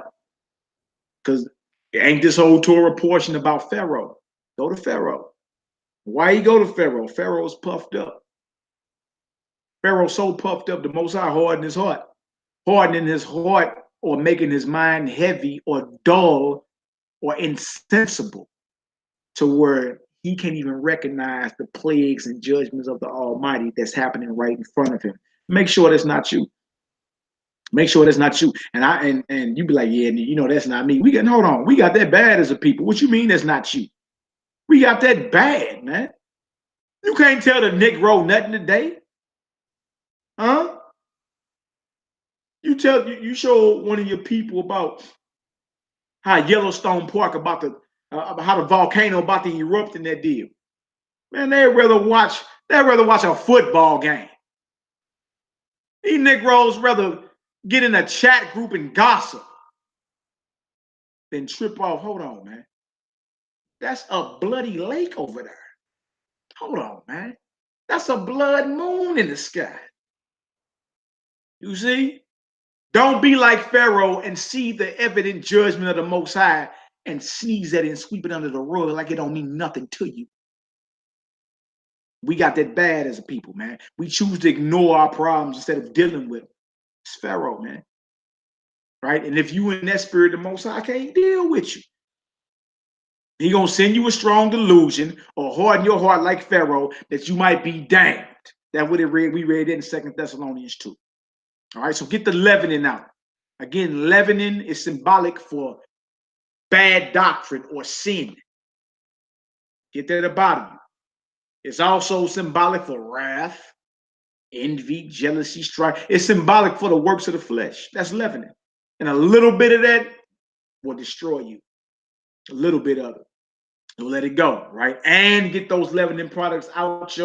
Because ain't this whole Torah portion about Pharaoh? Go to Pharaoh. Why you go to Pharaoh? Pharaoh's puffed up. Pharaoh's so puffed up, the Most High hardening his heart. Hardening his heart or making his mind heavy or dull or insensible to where he can't even recognize the plagues and judgments of the Almighty that's happening right in front of him. Make sure that's not you. Make sure that's not you. And you be like, yeah, you know, that's not me. Hold on, we got that bad as a people. What you mean that's not you? We got that bad, man. You can't tell the Negro nothing today. Huh? You show one of your people about how Yellowstone Park about how the volcano about to erupt in that deal. Man, they'd rather watch a football game. These Negroes rather get in a chat group and gossip than trip off. Hold on, man. That's a bloody lake over there. Hold on, man. That's a blood moon in the sky. You see? Don't be like Pharaoh and see the evident judgment of the Most High and sneeze at it and sweep it under the rug like it don't mean nothing to you. We got that bad as a people, man. We choose to ignore our problems instead of dealing with them. It's Pharaoh, man. Right? And if you in that spirit, the Most High can't deal with you. He gonna send you a strong delusion or harden your heart like Pharaoh that you might be damned. That's what we read in 2 Thessalonians 2. All right, so get the leavening out. Again, leavening is symbolic for bad doctrine or sin. Get that about you. It's also symbolic for wrath, envy, jealousy, strife. It's symbolic for the works of the flesh. That's leavening. And a little bit of that will destroy you. A little bit of it. You'll let it go, right? And get those leavening products out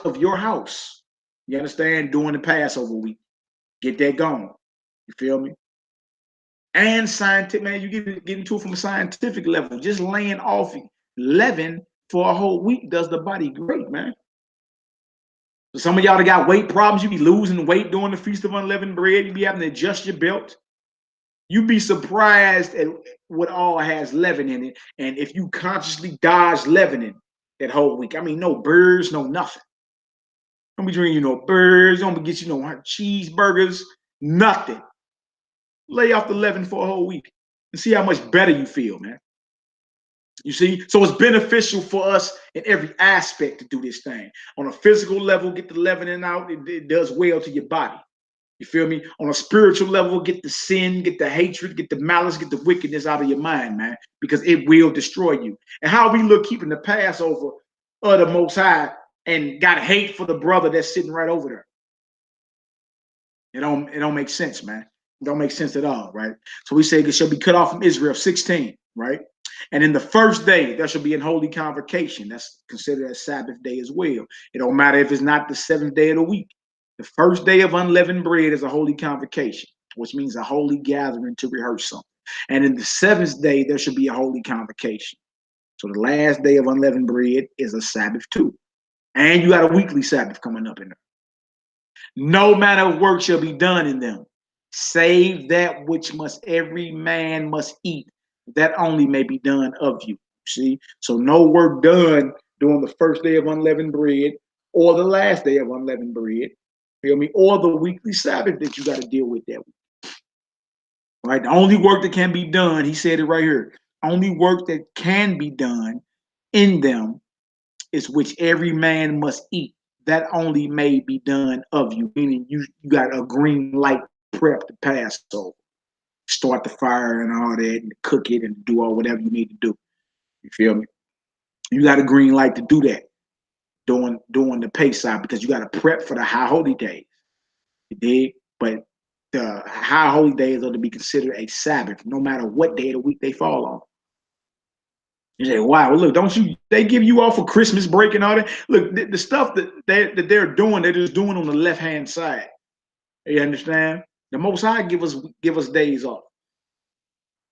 of your house. You understand? During the Passover week. Get that going. You feel me? And scientific, man, you get into it from a scientific level. Just laying off leaven for a whole week does the body great, man. So some of y'all that got weight problems, you be losing weight during the Feast of Unleavened Bread. You be having to adjust your belt. You'd be surprised at what all has leaven in it. And if you consciously dodge leavening that whole week, I mean, no birds, no nothing. Don't be drinking no birds, don't be get you no cheeseburgers, nothing. Lay off the leaven for a whole week and see how much better you feel, man. You see? So it's beneficial for us in every aspect to do this thing. On a physical level, get the leavening out. It does well to your body. You feel me? On a spiritual level, get the sin, get the hatred, get the malice, get the wickedness out of your mind, man, because it will destroy you. And how we look keeping the Passover of the Most High and got hate for the brother that's sitting right over there. It don't make sense, man. It don't make sense at all, right? So we say it shall be cut off from Israel, 16, right? And in the first day, there shall be an holy convocation. That's considered a Sabbath day as well. It don't matter if it's not the 7th day of the week. The first day of unleavened bread is a holy convocation, which means a holy gathering to rehearse something. And in the 7th day, there should be a holy convocation. So the last day of unleavened bread is a Sabbath too. And you got a weekly Sabbath coming up in there. No manner of work shall be done in them, save that which every man must eat, that only may be done of you. See? So no work done during the first day of unleavened bread or the last day of unleavened bread. Feel me? Or the weekly Sabbath that you got to deal with that week. Right? The only work that can be done, he said it right here. Only work that can be done in them is which every man must eat. That only may be done of you, meaning you got a green light prep to Passover. Start the fire and all that and cook it and do all whatever you need to do. You feel me? You got a green light to do that during the Pesach because you got to prep for the high holy days. You dig? But the high holy days are to be considered a Sabbath, no matter what day of the week they fall on. You say, wow, look, don't you, they give you off for Christmas break and all that? Look, the stuff that they're doing, they're just doing on the left-hand side. You understand? The Most High give us days off,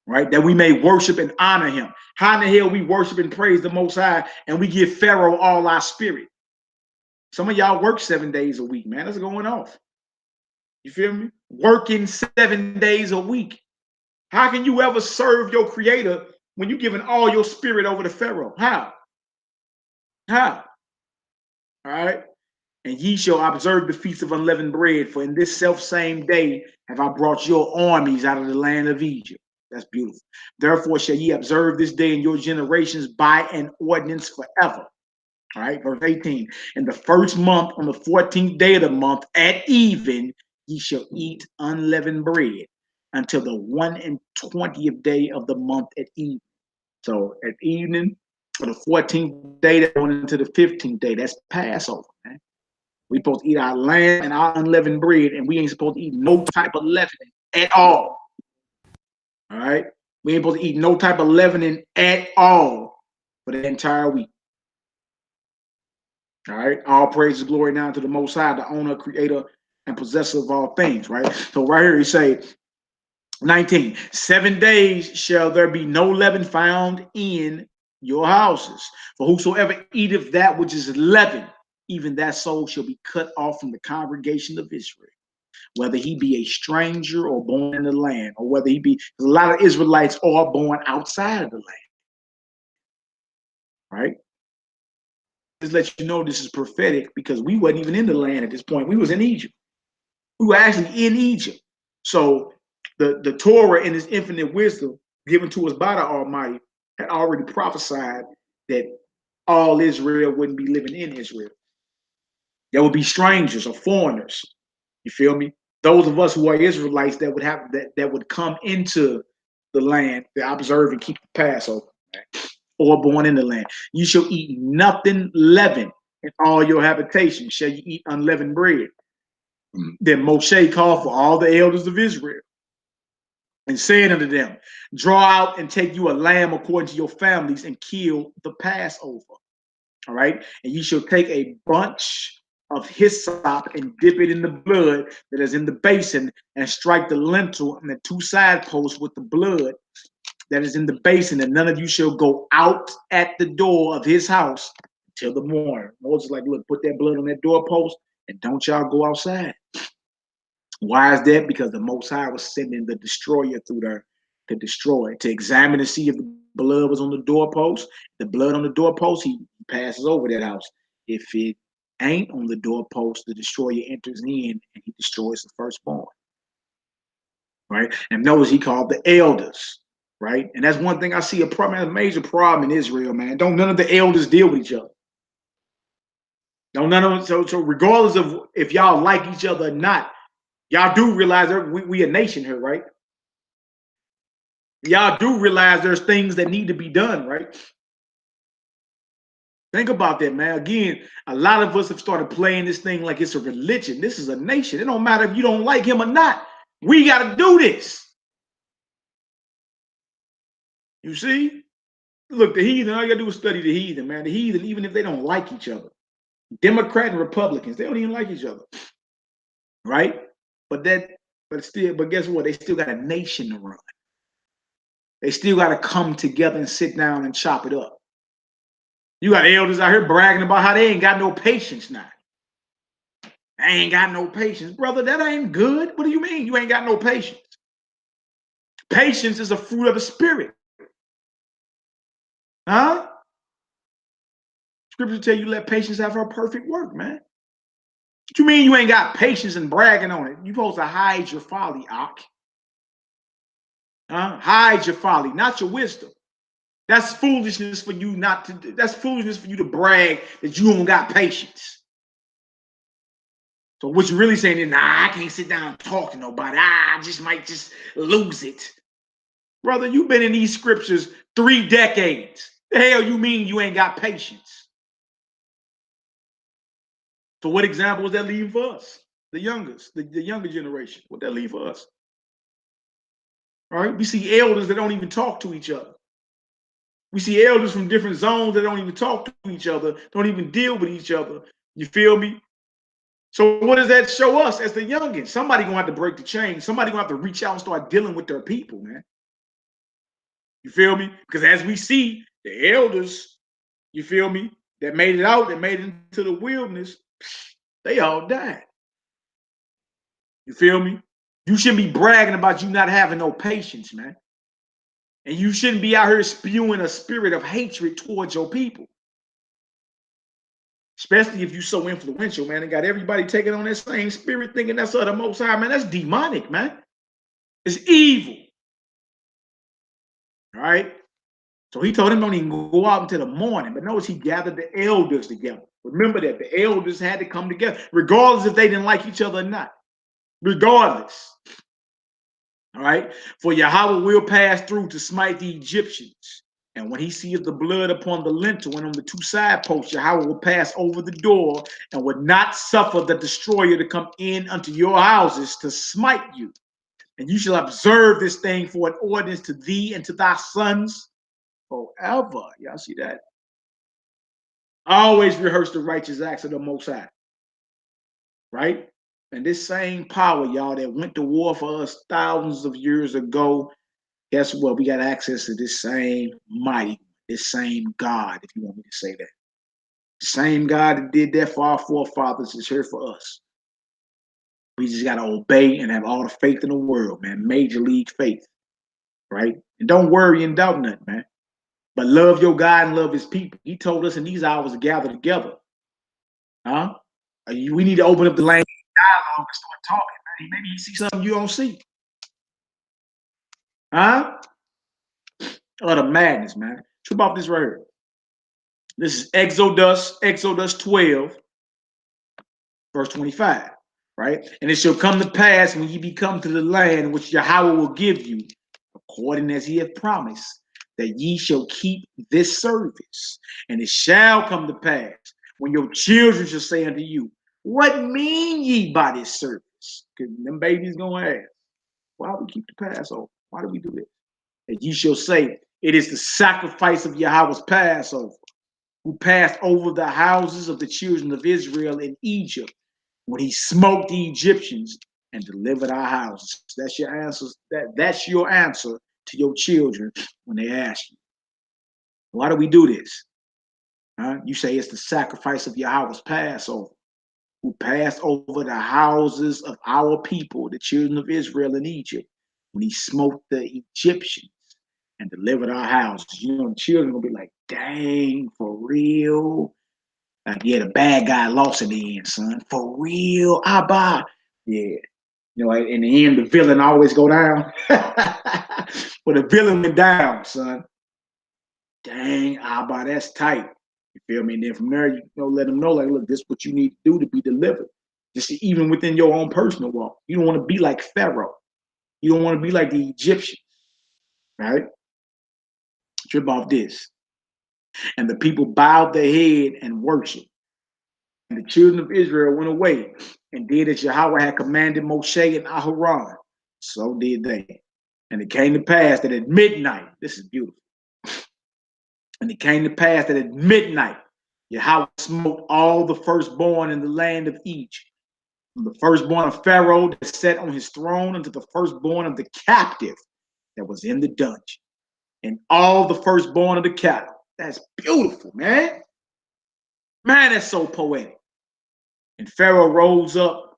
right? That we may worship and honor him. How in the hell we worship and praise the Most High and we give Pharaoh all our spirit? Some of y'all work 7 days a week, man. That's going off. You feel me? Working 7 days a week. How can you ever serve your creator when you're giving all your spirit over to Pharaoh? How? How? All right. And ye shall observe the feast of unleavened bread, for in this self same day have I brought your armies out of the land of Egypt. That's beautiful. Therefore shall ye observe this day in your generations by an ordinance forever. All right, verse 18. In the first month, on the 14th day of the month, at even, ye shall eat unleavened bread until the 120th day of the month at evening. So at evening, for the 14th day, that going into the 15th day, that's Passover, man. We supposed to eat our lamb and our unleavened bread, and we ain't supposed to eat no type of leavening at all. All right? We ain't supposed to eat no type of leavening at all for the entire week. All right? All praise and glory now to the Most High, the owner, creator, and possessor of all things, right? So right here he say, 19, 7 days shall there be no leaven found in your houses. For whosoever eateth that which is leavened, even that soul shall be cut off from the congregation of Israel, whether he be a stranger or born in the land, or whether he be, a lot of Israelites are born outside of the land, right? Just let you know this is prophetic because we wasn't even in the land at this point. We was in Egypt. We were actually in Egypt. So the Torah in its infinite wisdom given to us by the Almighty had already prophesied that all Israel wouldn't be living in Israel. There would be strangers or foreigners. You feel me? Those of us who are Israelites that would have that would come into the land to observe and keep the Passover, or born in the land. You shall eat nothing leavened in all your habitations. Shall you eat unleavened bread? Then Moshe called for all the elders of Israel and said unto them, draw out and take you a lamb according to your families and kill the Passover. All right. And you shall take a bunch of hyssop and dip it in the blood that is in the basin and strike the lintel and the 2 side posts with the blood that is in the basin, and none of you shall go out at the door of his house till the morning. Moses like, look, put that blood on that doorpost and don't y'all go outside. Why is that? Because the Most High was sending the destroyer through there to destroy, to examine and see if the blood was on the doorpost. The blood on the doorpost, he passes over that house. If it ain't on the doorpost, the destroyer enters in and he destroys the firstborn. Right? And notice he called the elders. Right? And that's one thing I see a major problem in Israel, man. Don't none of the elders deal with each other. Don't none of them, so regardless of if y'all like each other or not, y'all do realize that we a nation here, right? Y'all do realize there's things that need to be done, right? Think about that, man. Again, a lot of us have started playing this thing like it's a religion. This is a nation. It don't matter if you don't like him or not. We got to do this. You see? Look, the heathen, all you got to do is study the heathen, man. The heathen, even if they don't like each other, Democrat and Republicans, they don't even like each other, right? But guess what? They still got a nation to run. They still got to come together and sit down and chop it up. You got elders out here bragging about how they ain't got no patience now. I ain't got no patience. Brother, that ain't good. What do you mean you ain't got no patience? Patience is a fruit of the spirit. Huh? Scripture tell you let patience have her perfect work, man. What you mean you ain't got patience and bragging on it? You supposed to hide your folly, Ak. Huh? Hide your folly, not your wisdom. That's foolishness for you not to. That's foolishness for you to brag that you don't got patience. So what you really saying is, nah, I can't sit down and talk to nobody. I just might just lose it. Brother, you've been in these scriptures 3 decades. The hell you mean you ain't got patience? So what example was that leaving for us? The youngest, the younger generation. What that leave for us? All right, we see elders that don't even talk to each other. We see elders from different zones that don't even talk to each other, don't even deal with each other. You feel me? So what does that show us as the youngins? Somebody gonna have to break the chain. Somebody gonna have to reach out and start dealing with their people, man. You feel me? Because as we see, the elders, you feel me, that made it out, that made it into the wilderness, they all died. You feel me? You shouldn't be bragging about you not having no patience, man. And you shouldn't be out here spewing a spirit of hatred towards your people. Especially if you're so influential, man, and got everybody taking on that same spirit, thinking that's of the Most High, man. That's demonic, man. It's evil. All right? So he told him don't even go out until the morning. But notice he gathered the elders together. Remember that the elders had to come together, regardless if they didn't like each other or not. Regardless. All right? For Yahweh will pass through to smite the Egyptians. And when he seeth the blood upon the lintel and on the two side posts, Yahweh will pass over the door and would not suffer the destroyer to come in unto your houses to smite you. And you shall observe this thing for an ordinance to thee and to thy sons forever. Y'all see that? Always rehearse the righteous acts of the Most High. Right? And this same power, y'all, that went to war for us thousands of years ago, guess what? We got access to this same mighty, this same God, if you want me to say that. The same God that did that for our forefathers is here for us. We just got to obey and have all the faith in the world, man. Major league faith, right? And don't worry and doubt nothing, man. But love your God and love his people. He told us in these hours to gather together. Huh? We need to open up the language dialogue and start talking, man. Maybe you see something you don't see. Huh? Oh, the madness, man. Trip off this right here. This is Exodus 12, verse 25, right? And it shall come to pass when ye be come to the land which Yahweh will give you, according as he hath promised, that ye shall keep this service. And it shall come to pass when your children shall say unto you, what mean ye by this service? Because them babies gonna ask, why do we keep the Passover? Why do we do this? And ye shall say, it is the sacrifice of Yahweh's Passover, who passed over the houses of the children of Israel in Egypt when he smote the Egyptians and delivered our houses. That's your answer. That's your answer to your children when they ask you, why do we do this? Huh? You say it's the sacrifice of Yahweh's Passover, who passed over the houses of our people, the children of Israel in Egypt, when he smote the Egyptians and delivered our houses. You know, the children are gonna be like, dang, for real? Like, yeah, the bad guy lost in the end, son. For real, Abba. Yeah. You know, in the end, the villain always go down. But the villain went down, son. Dang, Abba, that's tight. You feel me? And then from there, you know, let them know, like, look, this is what you need to do to be delivered. Just even within your own personal walk. You don't want to be like Pharaoh. You don't want to be like the Egyptians, right? Trip off this. And the people bowed their head and worshiped. And the children of Israel went away and did as Yahweh had commanded Moshe and Aharon. So did they. And it came to pass that at midnight, this is beautiful. And it came to pass that at midnight, Yahweh smote all the firstborn in the land of Egypt, from the firstborn of Pharaoh that sat on his throne unto the firstborn of the captive that was in the dungeon, and all the firstborn of the cattle. That's beautiful, man. Man, that's so poetic. And Pharaoh rose up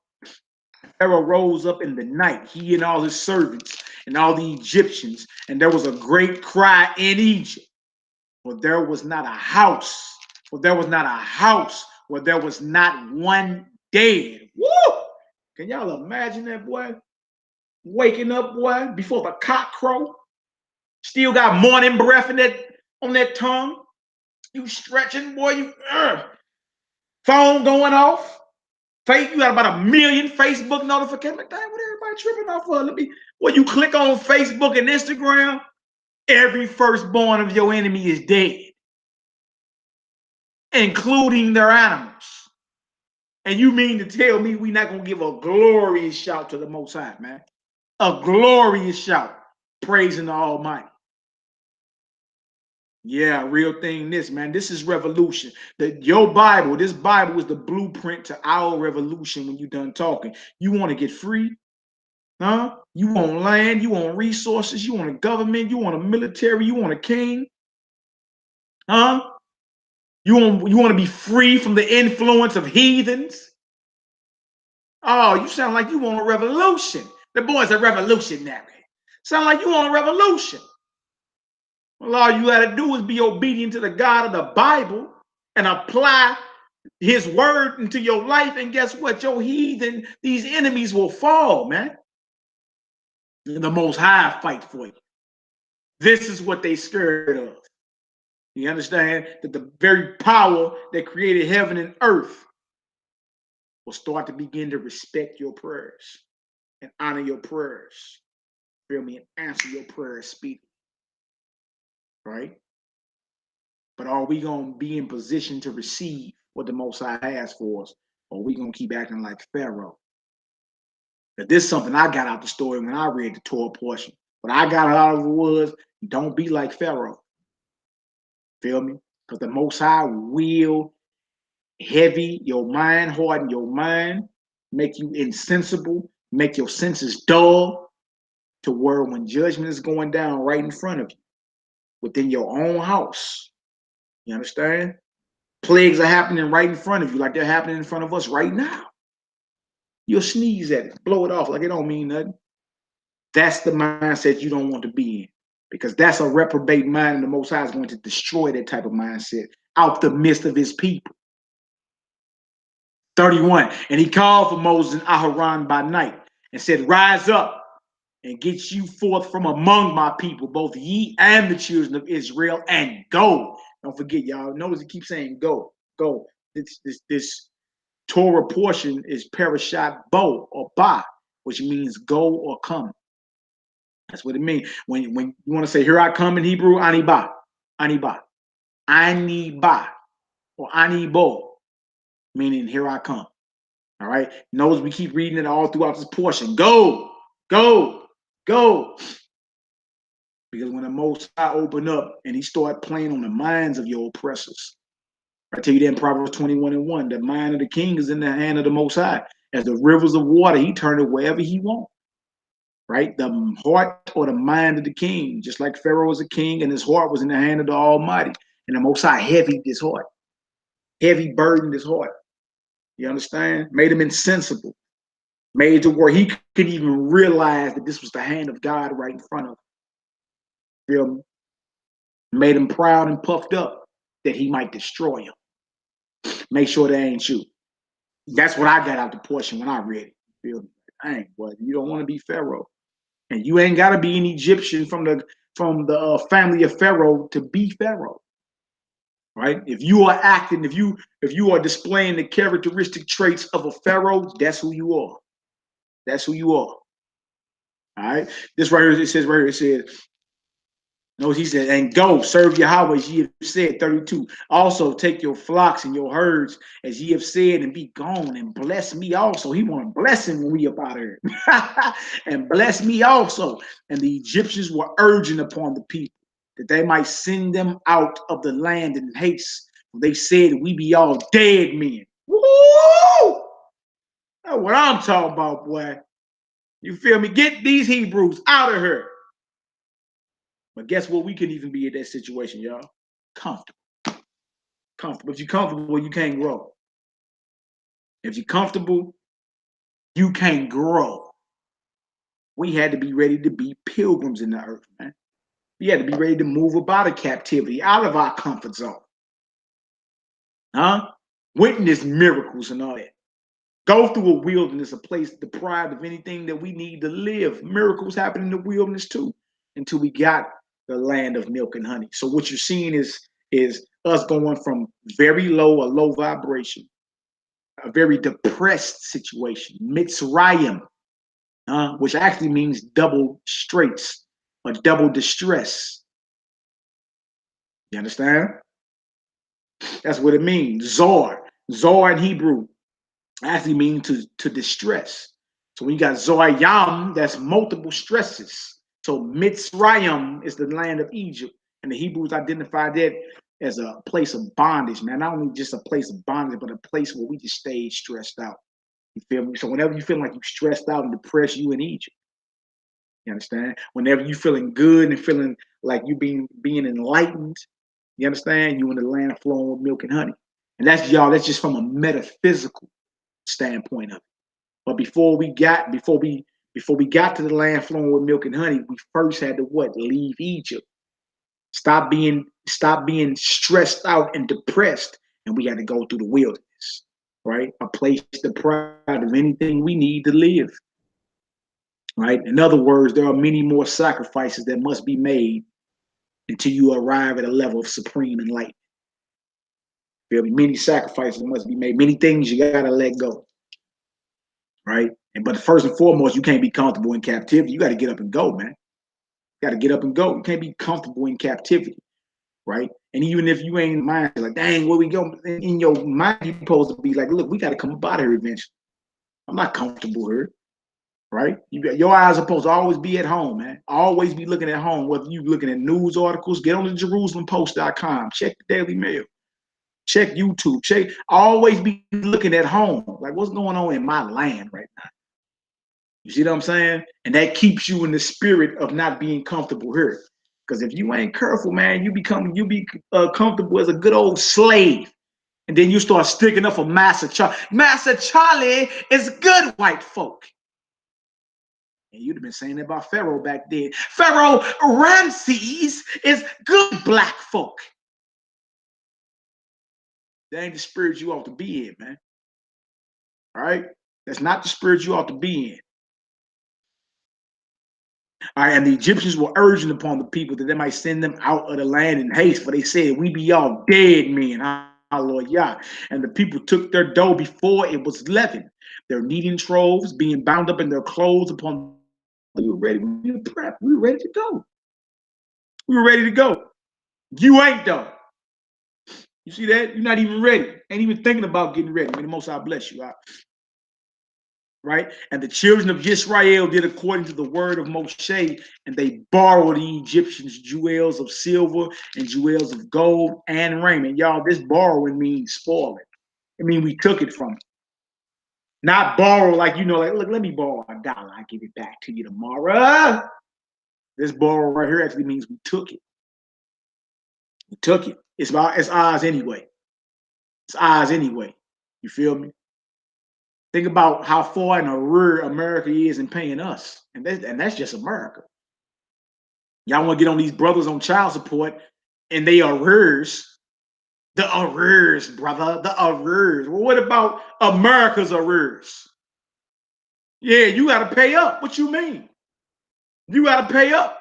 in the night, he and all his servants and all the Egyptians, and there was a great cry in Egypt, for there was not a house, where there was not one dead. Woo! Can y'all imagine that, boy? Waking up, boy, before the cock crow, still got morning breath on that tongue. You stretching, boy, phone going off. You got about 1 million Facebook notifications. Like, dang, what everybody tripping off for? When you click on Facebook and Instagram, every firstborn of your enemy is dead, including their animals. And you mean to tell me we're not going to give a glorious shout to the Most High, man? A glorious shout, praising the Almighty. Yeah, real thing. This is revolution. Your Bible, this Bible is the blueprint to our revolution. When you done talking, you want to get free, huh? You want land, you want resources, you want a government, you want a military, you want a king, huh? You want to be free from the influence of heathens. Oh, you sound like you want a revolution. The boy's a revolutionary. Sound like you want a revolution. Well, all you got to do is be obedient to the God of the Bible and apply his word into your life. And guess what? Your heathen, these enemies will fall, man. And the Most High fight for you. This is what they scared of. You understand? That the very power that created heaven and earth will start to begin to respect your prayers and honor your prayers. Feel me? And answer your prayers speedily. Right? But are we going to be in position to receive what the Most High has for us? Or are we going to keep acting like Pharaoh? But this is something I got out the story when I read the Torah portion. What I got out of it was, don't be like Pharaoh. Feel me? Because the Most High will heavy your mind, harden your mind, make you insensible, make your senses dull, to where when judgment is going down right in front of you, within your own house, you understand? Plagues are happening right in front of you, like they're happening in front of us right now. You'll sneeze at it, blow it off like it don't mean nothing. That's the mindset you don't want to be in, because that's a reprobate mind, and the Most High is going to destroy that type of mindset out the midst of his people. 31, and he called for Moses and Aharon by night and said, rise up and get you forth from among my people, both ye and the children of Israel, and go. Don't forget, y'all. Notice it keeps saying go, go. This Torah portion is parashat bo or ba, which means go or come. That's what it means. When you want to say, here I come in Hebrew, ani ba, ani ba, ani ba, or ani bo, meaning here I come. All right. Notice we keep reading it all throughout this portion. Go, go, go. Because when the Most High open up and he start playing on the minds of your oppressors, I tell you that in Proverbs 21:1, the mind of the king is in the hand of the Most High. As the rivers of water, he turned it wherever he wants. Right? The heart or the mind of the king, just like Pharaoh was a king and his heart was in the hand of the Almighty. And the Most High heavied his heart, heavy burdened his heart. You understand? Made him insensible. Made it to where he could even realize that this was the hand of God right in front of him. Feel me? Made him proud and puffed up that he might destroy him. Make sure that ain't you. That's what I got out the portion when I read it. Feel me? Dang, boy, you don't want to be Pharaoh. And you ain't got to be an Egyptian from the family of Pharaoh to be Pharaoh. Right? If you are acting, if you are displaying the characteristic traits of a Pharaoh, that's who you are. That's who you are. All right. This right here, it says right here, it says, no, he said, and go serve Yahweh as ye have said. 32. Also take your flocks and your herds as ye have said, and be gone and bless me also. He want to bless him when we up out here. And bless me also. And the Egyptians were urging upon the people that they might send them out of the land in haste. They said, we be all dead men. Woo! That's what I'm talking about, boy. You feel me? Get these Hebrews out of here. But guess what? We couldn't even be in that situation, y'all. Comfortable. Comfortable. If you're comfortable, you can't grow. If you're comfortable, you can't grow. We had to be ready to be pilgrims in the earth, man. We had to be ready to move about of captivity, out of our comfort zone. Huh? Witness miracles and all that. Go through a wilderness, a place deprived of anything that we need to live. Miracles happen in the wilderness too, until we got the land of milk and honey. So what you're seeing is us going from very low, a low vibration, a very depressed situation, Mitzrayim, which actually means double straits or double distress. You understand? That's what it means. Zor. Zor in Hebrew actually means to distress. So when you got Zoyam, that's multiple stresses. So Mitzrayim is the land of Egypt, And the Hebrews identified that as a place of bondage, man. Not only just a place of bondage, but a place where we just stayed stressed out. You feel me? So whenever you feel like you're stressed out and depressed, you in Egypt. You understand? Whenever you feeling good and feeling like you being enlightened, you understand? You in the land flowing with milk and honey. And that's just from a metaphysical standpoint of it. But before we got to the land flowing with milk and honey, we first had to what? Leave Egypt. Stop being stressed out and depressed, and we had to go through the wilderness, right? A place deprived of anything we need to live. Right? In other words, there are many more sacrifices that must be made until you arrive at a level of supreme enlightenment. There'll be many sacrifices that must be made, many things you gotta let go. Right? But first and foremost, you can't be comfortable in captivity. You got to get up and go, man. You got to get up and go. You can't be comfortable in captivity, right? And even if you ain't mind, like, dang, where we go in your mind, you're supposed to be like, look, we got to come up out of here eventually. I'm not comfortable here, right? Your eyes are supposed to always be at home, man. Always be looking at home. Whether you looking at news articles, get on the JerusalemPost.com, check the Daily Mail, check YouTube, always be looking at home. Like, what's going on in my land right now? You see what I'm saying? And that keeps you in the spirit of not being comfortable here. Because if you ain't careful, man, you be comfortable as a good old slave. And then you start sticking up for Master Charlie. Master Charlie is good white folk. And you'd have been saying that about Pharaoh back then. Pharaoh Ramses is good black folk. That ain't the spirit you ought to be in, man. All right? That's not the spirit you ought to be in. All right, and the Egyptians were urging upon the people that they might send them out of the land in haste, for they said, we be all dead men, our Lord Yah. And the people took their dough before it was leavened, their kneading troughs being bound up in their clothes upon. We were ready. We were prepped. We were ready to go. We were ready to go. You ain't though. You see that? You're not even ready. Ain't even thinking about getting ready. May the Most High bless you. Right? And the children of Israel did according to the word of Moshe, and they borrowed the Egyptians jewels of silver and jewels of gold and raiment. Y'all, this borrowing means spoiling. I mean, we took it from them. Not borrow like, like, look, let me borrow $1. I'll give it back to you tomorrow. This borrow right here actually means we took it. We took it. It's ours anyway. It's ours anyway. You feel me? Think about how far in a rear America is in paying us. And that's just America. Y'all want to get on these brothers on child support and they arrears. The arrears, brother. The arrears. Well, what about America's arrears? Yeah, you got to pay up. What you mean? You got to pay up.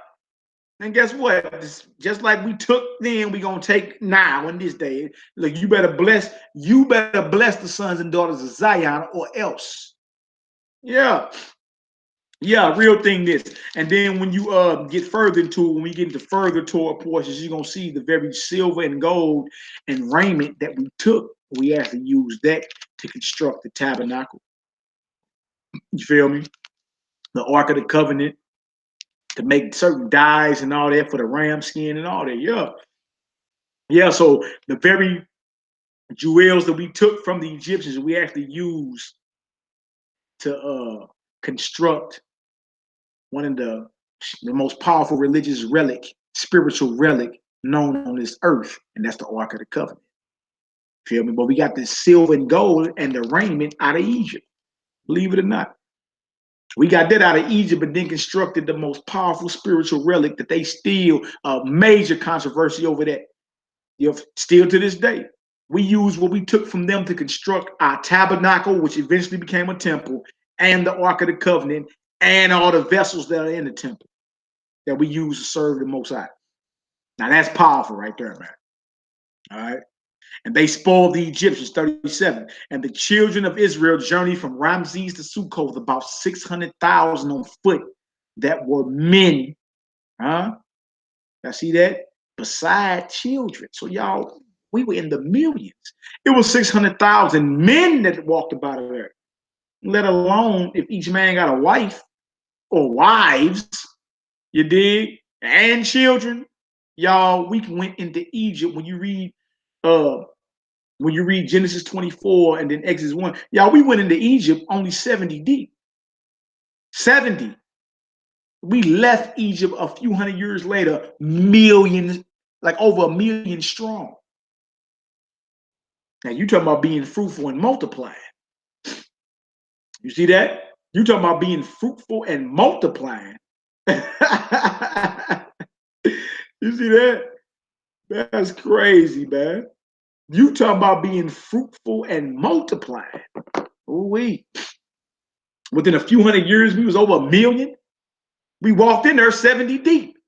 And guess what? Just like we took then, we gonna take now in this day. Look, you better bless the sons and daughters of Zion, or else. Yeah, real thing this. And then when you get further into it, when we get into further Torah portions, you're gonna see the very silver and gold and raiment that we took. We actually used that to construct the tabernacle. You feel me? The Ark of the Covenant, to make certain dyes and all that for the ram skin and all that. Yeah, so the very jewels that we took from the Egyptians, we actually used to construct one of the most powerful religious spiritual relic known on this earth, and that's the Ark of the Covenant. Feel me? But we got the silver and gold and the raiment out of Egypt. Believe it or not. We got that out of Egypt, but then constructed the most powerful spiritual relic that they still major controversy over that. Still to this day. We use what we took from them to construct our tabernacle, which eventually became a temple, and the Ark of the Covenant, and all the vessels that are in the temple that we use to serve the Most High. Now that's powerful right there, man. All right. And they spoiled the Egyptians, 37. And the children of Israel journeyed from Ramses to Succoth, about 600,000 on foot that were men. Y'all see that? Beside children. So y'all, we were in the millions. It was 600,000 men that walked about there. Let alone if each man got a wife or wives, you dig? And children. Y'all, we went into Egypt when you read Genesis 24 and then Exodus 1. Y'all, we went into Egypt only 70 deep. 70. We left Egypt a few hundred years later, millions, like over 1 million strong. Now you talking about being fruitful and multiplying. You see that? You talking about being fruitful and multiplying. You see that? That's crazy, man. You talking about being fruitful and multiplying. Ooh-wee. Within a few hundred years, we was over 1 million. We walked in there 70 deep.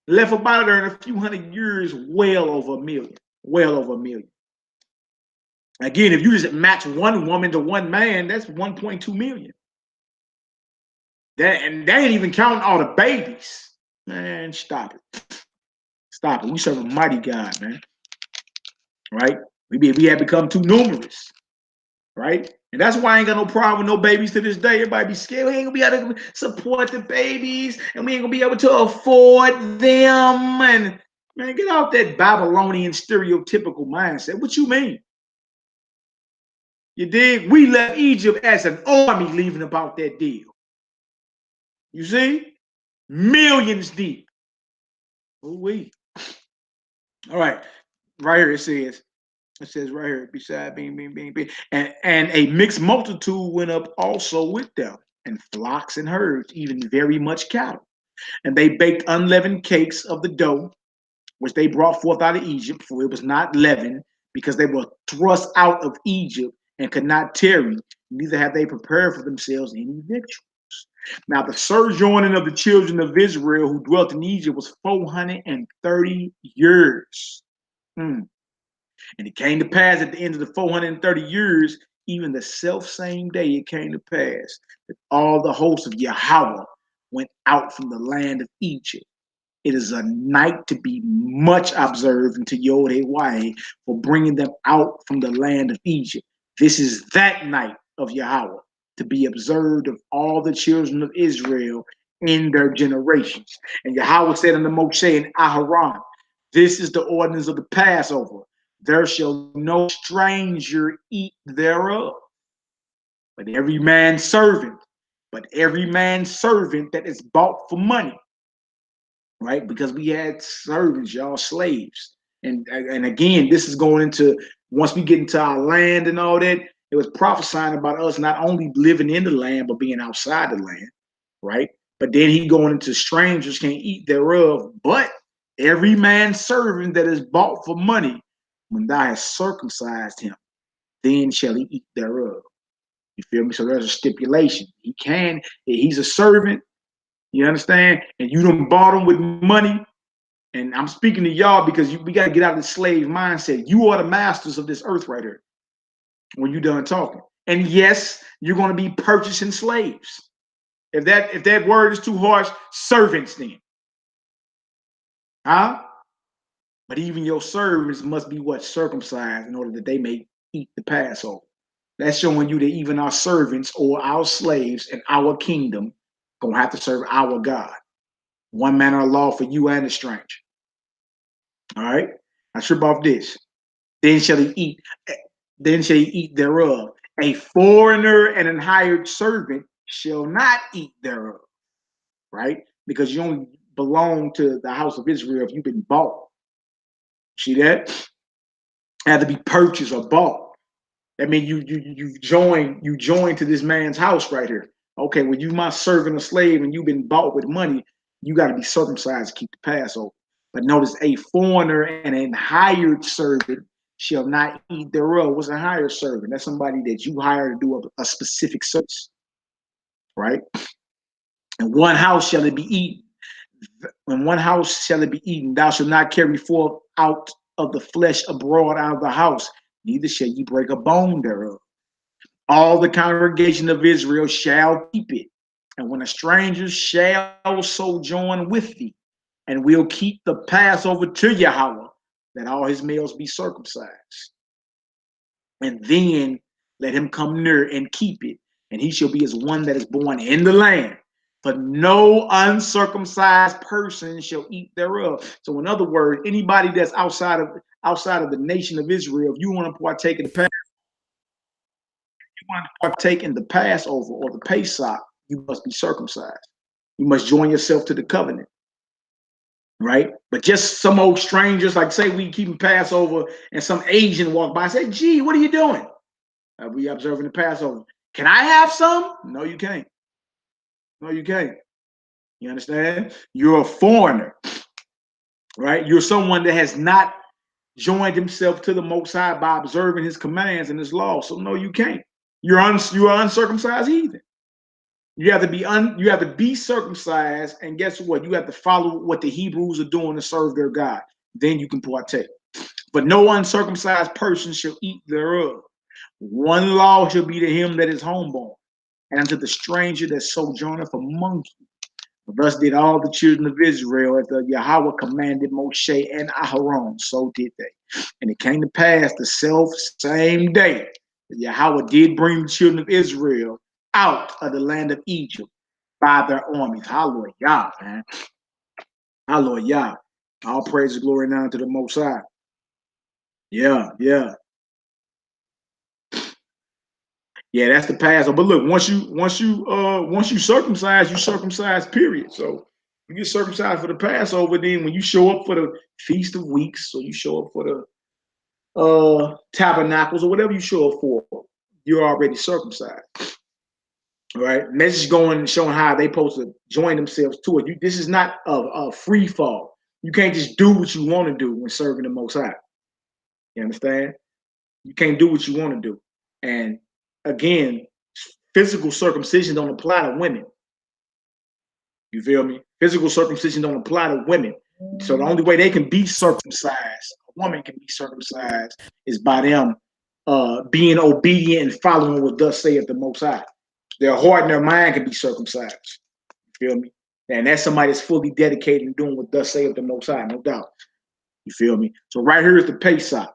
Left about there in a few hundred years, well over 1 million. Well over 1 million. Again, if you just match one woman to one man, that's 1.2 million. And that ain't even counting all the babies. Man, stop it. Stop it. We serve a mighty God, man. Right? We have become too numerous. Right? And that's why I ain't got no problem with no babies to this day. Everybody be scared. We ain't gonna be able to support the babies, and we ain't gonna be able to afford them. And man, get off that Babylonian stereotypical mindset. What you mean? You dig? We left Egypt as an army leaving about that deal. You see? Millions deep. Ooh-wee. All right. Right here it says right here, beside being. And a mixed multitude went up also with them, and flocks and herds, even very much cattle. And they baked unleavened cakes of the dough, which they brought forth out of Egypt, for it was not leavened, because they were thrust out of Egypt and could not tarry, neither had they prepared for themselves any victuals. Now the sojourning of the children of Israel who dwelt in Egypt was 430 years. And it came to pass at the end of the 430 years, even the self same day it came to pass, that all the hosts of Yahweh went out from the land of Egypt. It is a night to be much observed unto Yod-Heh-Wahe for bringing them out from the land of Egypt. This is that night of Yahweh to be observed of all the children of Israel in their generations. And Yahweh said unto Moshe and Aharon, this is the ordinance of the Passover. There shall no stranger eat thereof, but every man's servant that is bought for money. Right? Because we had servants, y'all, slaves. And again, this is going into, once we get into our land and all that, it was prophesying about us not only living in the land, but being outside the land, right? But then he going into strangers can't eat thereof, but every man's servant that is bought for money, when thou hast circumcised him, then shall he eat thereof. You feel me? So there's a stipulation. He's a servant, you understand? And you done bought him with money. And I'm speaking to y'all because we got to get out of the slave mindset. You are the masters of this earth right here when you're done talking. And yes, you're going to be purchasing slaves. If that word is too harsh, servants then. Huh? But even your servants must be what? Circumcised in order that they may eat the Passover. That's showing you that even our servants or our slaves in our kingdom going to have to serve our God. One manner of law for you and the stranger. All right? Now trip off this. Then shall he eat thereof. A foreigner and an hired servant shall not eat thereof. Right? Because you only belong to the house of Israel if you've been bought. See that? Had to be purchased or bought. That means you join to this man's house right here. Okay, when you my servant or slave and you've been bought with money, you got to be circumcised to keep the Passover. But notice a foreigner and a hired servant shall not eat thereof. What's a hired servant? That's somebody that you hire to do a specific service, right? In one house shall it be eaten. In one house shall it be eaten. Thou shalt not carry forth out of the flesh abroad out of the house, neither shall ye break a bone thereof. All the congregation of Israel shall keep it. And when a stranger shall sojourn with thee, and will keep the Passover to Yahweh, that all his males be circumcised. And then let him come near and keep it. And he shall be as one that is born in the land. For no uncircumcised person shall eat thereof. So in other words, anybody that's outside of the nation of Israel, if you want to partake in the Passover or the Pesach, you must be circumcised. You must join yourself to the covenant, right? But just some old strangers, like say we keeping Passover and some Asian walk by and say, gee, what are you doing? We observing the Passover. Can I have some? No, you can't. No, you can't. You understand? You're a foreigner, right? You're someone that has not joined himself to the Most High by observing his commands and his laws. So no, you can't. You're uncircumcised heathen. You have to be circumcised, and guess what? You have to follow what the Hebrews are doing to serve their God. Then you can partake. But no uncircumcised person shall eat thereof. One law shall be to him that is homeborn, and unto the stranger that sojourneth among you. Thus did all the children of Israel as the Yahweh commanded Moshe and Aharon, so did they. And it came to pass the self same day that Yahweh did bring the children of Israel out of the land of Egypt by their armies. Hallelujah, man. Hallelujah. All praise and glory now to the Most High. Yeah, yeah. Yeah, that's the Passover. But look, once you circumcise, period. So you get circumcised for the Passover, then when you show up for the Feast of Weeks, or you show up for the tabernacles or whatever you show up for, you're already circumcised. All right. Message going and showing how they supposed to join themselves to it. This is not a free fall. You can't just do what you want to do when serving the Most High. You understand? You can't do what you want to do. And again, physical circumcision don't apply to women. You feel me? Physical circumcision don't apply to women. So the only way they can be circumcised, a woman can be circumcised, is by them being obedient and following what thus saith the Most High. Their heart and their mind can be circumcised. You feel me? And that's somebody that's fully dedicated and doing what thus saith the Most High, no doubt. You feel me? So right here is the Pesach.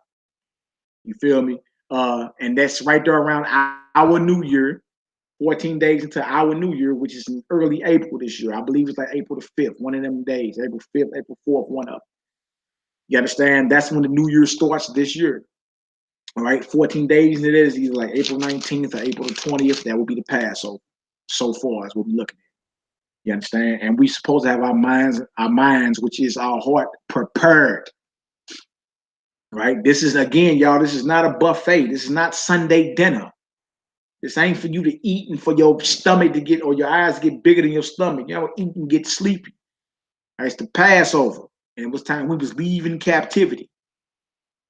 You feel me? And that's right there around our New Year, 14 days into our New Year, which is in early April this year. I believe it's like April the 5th, one of them days, April 5th, April 4th, one of them. You understand? That's when the New Year starts this year. All right, 14 days it is, either like April 19th or April the 20th. That will be the Passover. So far as we'll be looking at. You understand? And we supposed to have our minds, which is our heart, prepared. Right? This is, again, y'all, this is not a buffet. This is not Sunday dinner. This ain't for you to eat and for your stomach to get, or your eyes get bigger than your stomach. You know, eat and get sleepy. Right? It's the Passover. And it was time we was leaving captivity.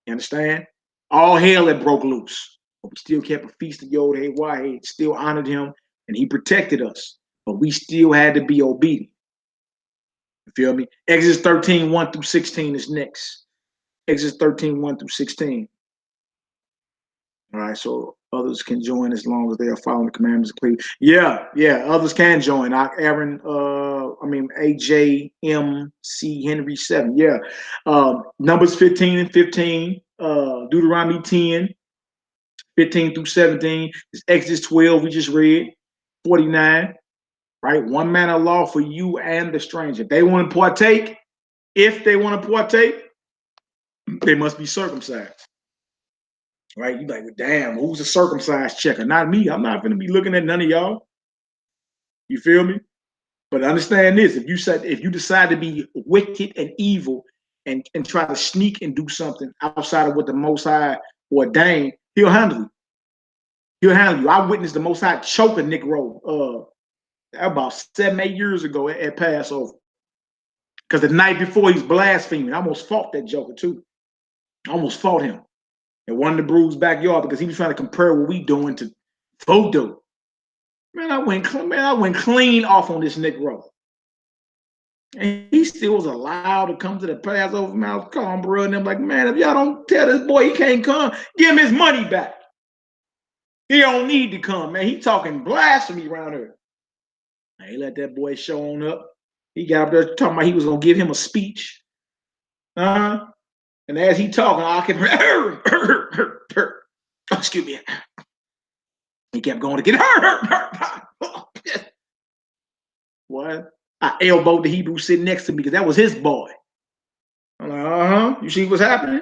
You understand? All hell had broke loose. But we still kept a feast of Yod-Heh-Wah-Heh, still honored him, and he protected us. But we still had to be obedient. You feel me? Exodus 13, 1 through 16 is next. Exodus 13, 1 through 16. All right, so others can join as long as they are following the commandments clearly. Yeah, others can join. Aaron, AJMC Henry 7. Yeah. Numbers 15 and 15, Deuteronomy 10, 15 through 17. It's Exodus 12, we just read, 49. Right? One manner of law for you and the stranger. If they want to partake, they must be circumcised. Right? You like, well, damn, who's a circumcised checker? Not me. I'm not going to be looking at none of y'all. You feel me? But understand this: if you decide to be wicked and evil and try to sneak and do something outside of what the Most High ordained, he'll handle you. He'll handle you. I witnessed the Most High choke a Negro about 7-8 years ago at Passover. Because the night before he's blaspheming, I almost fought that joker too. I almost fought him in one of the Brew's backyard because he was trying to compare what we doing to voodoo. Man, I went clean off on this Negro. And he still was allowed to come to the Passover mouth calm, bro. And I'm like, man, if y'all don't tell this boy he can't come, give him his money back. He don't need to come, man. He talking blasphemy around here. And he let that boy show on up. He got up there talking about he was gonna give him a speech. And as he talking, I can excuse me. He kept going to get What? I elbowed the Hebrew sitting next to me because that was his boy. I'm like, you see what's happening?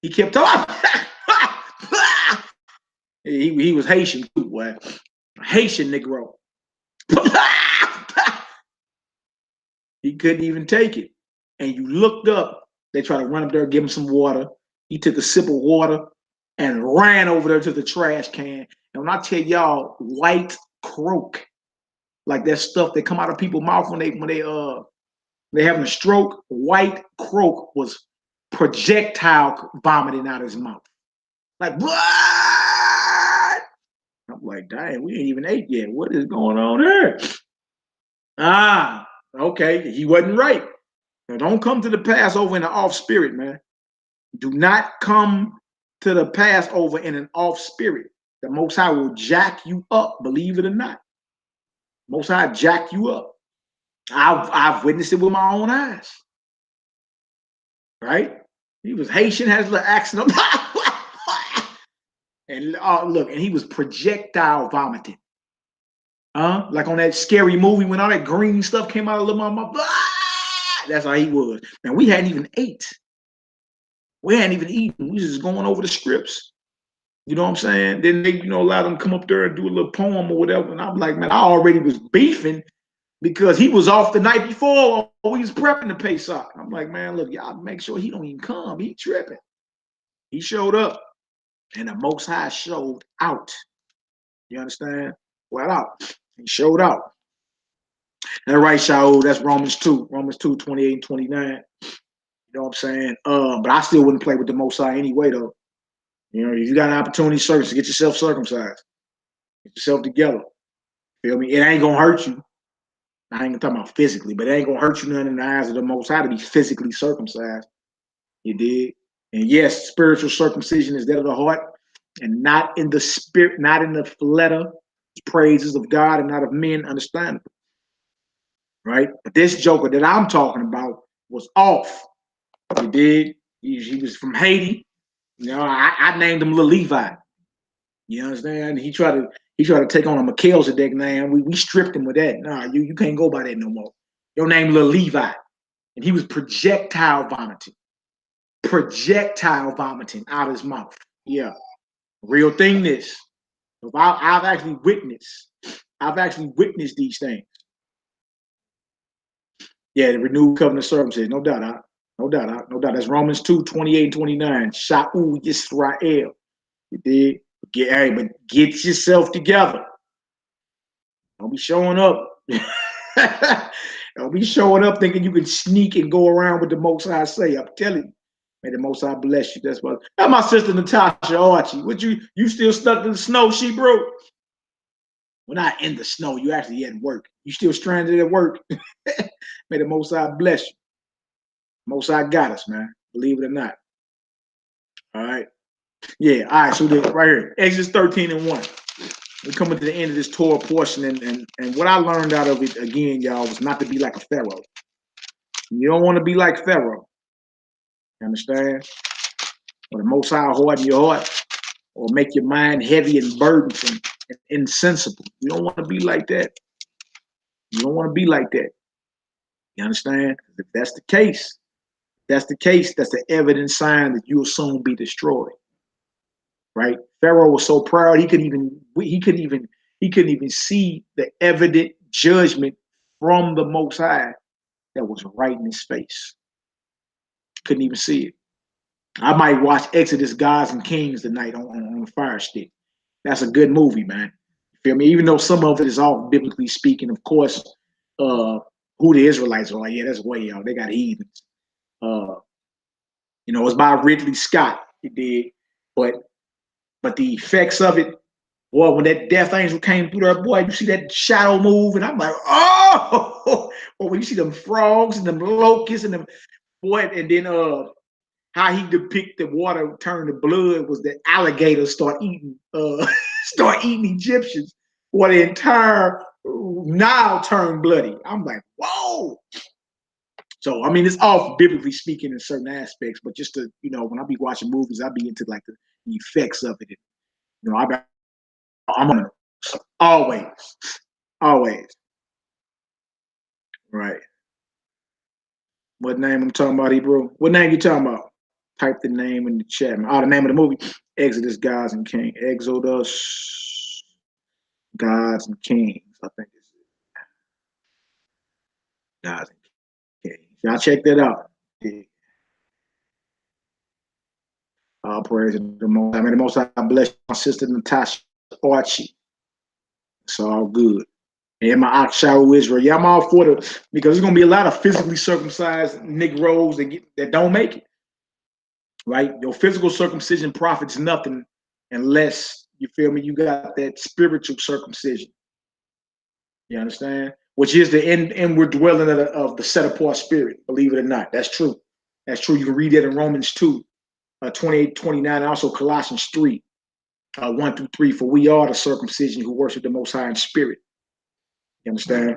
He kept talking. he was Haitian too, boy. Haitian Negro. He couldn't even take it. And you looked up, they tried to run up there, give him some water. He took a sip of water and ran over there to the trash can. And when I tell y'all, white croak, like that stuff that come out of people's mouth when they having a stroke, white croak was projectile vomiting out his mouth. Like, what? I'm like, dang, we ain't even ate yet. What is going on here? Okay, he wasn't right. Now, don't come to the Passover in an off spirit, man. Do not come to the Passover in an off spirit. The Most High will jack you up, believe it or not. Most High jack you up. I've witnessed it with my own eyes. Right? He was Haitian, has a little accent. And look, and he was projectile vomiting. Like on that scary movie when all that green stuff came out of the mouth. That's how he was. And we hadn't even ate. We hadn't even eaten. We was just going over the scripts. You know what I'm saying? Then they, allow them to come up there and do a little poem or whatever. And I'm like, man, I already was beefing because he was off the night before. We was prepping the Pesach. I'm like, man, look, y'all make sure he don't even come. He tripping. He showed up. And the Most High showed out. You understand? Flat out. He showed out. That's right, Shaul. That's Romans 2. Romans 2, 28 and 29. You know what I'm saying? But I still wouldn't play with the Most High anyway, though. If you got an opportunity to get yourself circumcised. Get yourself together. Feel me? It ain't going to hurt you. I ain't talking about physically, but it ain't going to hurt you none in the eyes of the Most High to be physically circumcised. You did? And yes, spiritual circumcision is that of the heart and not in the spirit, not in the letter. Praises of God and not of men, understandable. Right? But this joker that I'm talking about was off. You did? He was from Haiti. I named him Lil Levi. You understand? He tried to take on a Melchizedec name. We stripped him with that. Nah, you can't go by that no more. Your name Lil Levi. And he was projectile vomiting. Projectile vomiting out of his mouth. Yeah. Real thing this. I've actually witnessed these things. Yeah, the renewed covenant circumcision. No doubt. No doubt. That's Romans 2, 28 and 29. Sha'u Yisrael. You did? But get yourself together. Don't be showing up. Don't be showing up thinking you can sneak and go around with the Most High say. I'm telling you. May the Most High bless you. That's my sister Natasha Archie. What you still stuck in the snow, she broke? We're not in the snow. You actually at work. You still stranded at work. May the Most High bless you. Most High got us, man. Believe it or not. All right. Yeah. All right. So right here, Exodus 13 and 1. We're coming to the end of this Torah portion, and what I learned out of it again, y'all, was not to be like a Pharaoh. You don't want to be like Pharaoh. You understand? Or the Most High harden your heart, or make your mind heavy and burdensome and insensible. You don't want to be like that. You don't want to be like that. You understand? If that's the case, that's the evident sign that you will soon be destroyed. Right? Pharaoh was so proud he couldn't even see the evident judgment from the Most High that was right in his face. Couldn't even see it. I might watch Exodus Gods and Kings tonight on the Fire Stick. That's a good movie, man. You feel me? Even though some of it is off biblically speaking, of course, who the Israelites are, yeah, that's way out. They got heathens. It's by Ridley Scott. It did, but the effects of it, boy, when that death angel came through there, boy, you see that shadow move, and I'm like, oh, or when you see them frogs and them locusts and them, boy, and then how he depict the water turn to blood was the alligators start eating Egyptians, or the entire Nile turned bloody. I'm like, whoa. So I mean, it's off biblically speaking in certain aspects, but just to when I be watching movies, I be into like the effects of it. I'm on it always. Right. What name I'm talking about, bro? What name you talking about? Type the name in the chat. Oh, the name of the movie, Exodus, Gods and Kings. Exodus, Gods and Kings. I think it's Gods and Kings. Y'all check that out. Yeah. All praise to the Most High. May the Most High bless my sister Natasha Archie. It's all good. And my Aksharu Israel. Yeah, I'm all for it because there's gonna be a lot of physically circumcised Negroes that don't make it. Right? Your physical circumcision profits nothing unless, you feel me, you got that spiritual circumcision. You understand? Which is the inward dwelling of the set apart spirit, believe it or not. That's true. That's true. You can read that in Romans 2, 28, 29, and also Colossians 3, 1 through 3. For we are the circumcision who worship the Most High in spirit. You understand?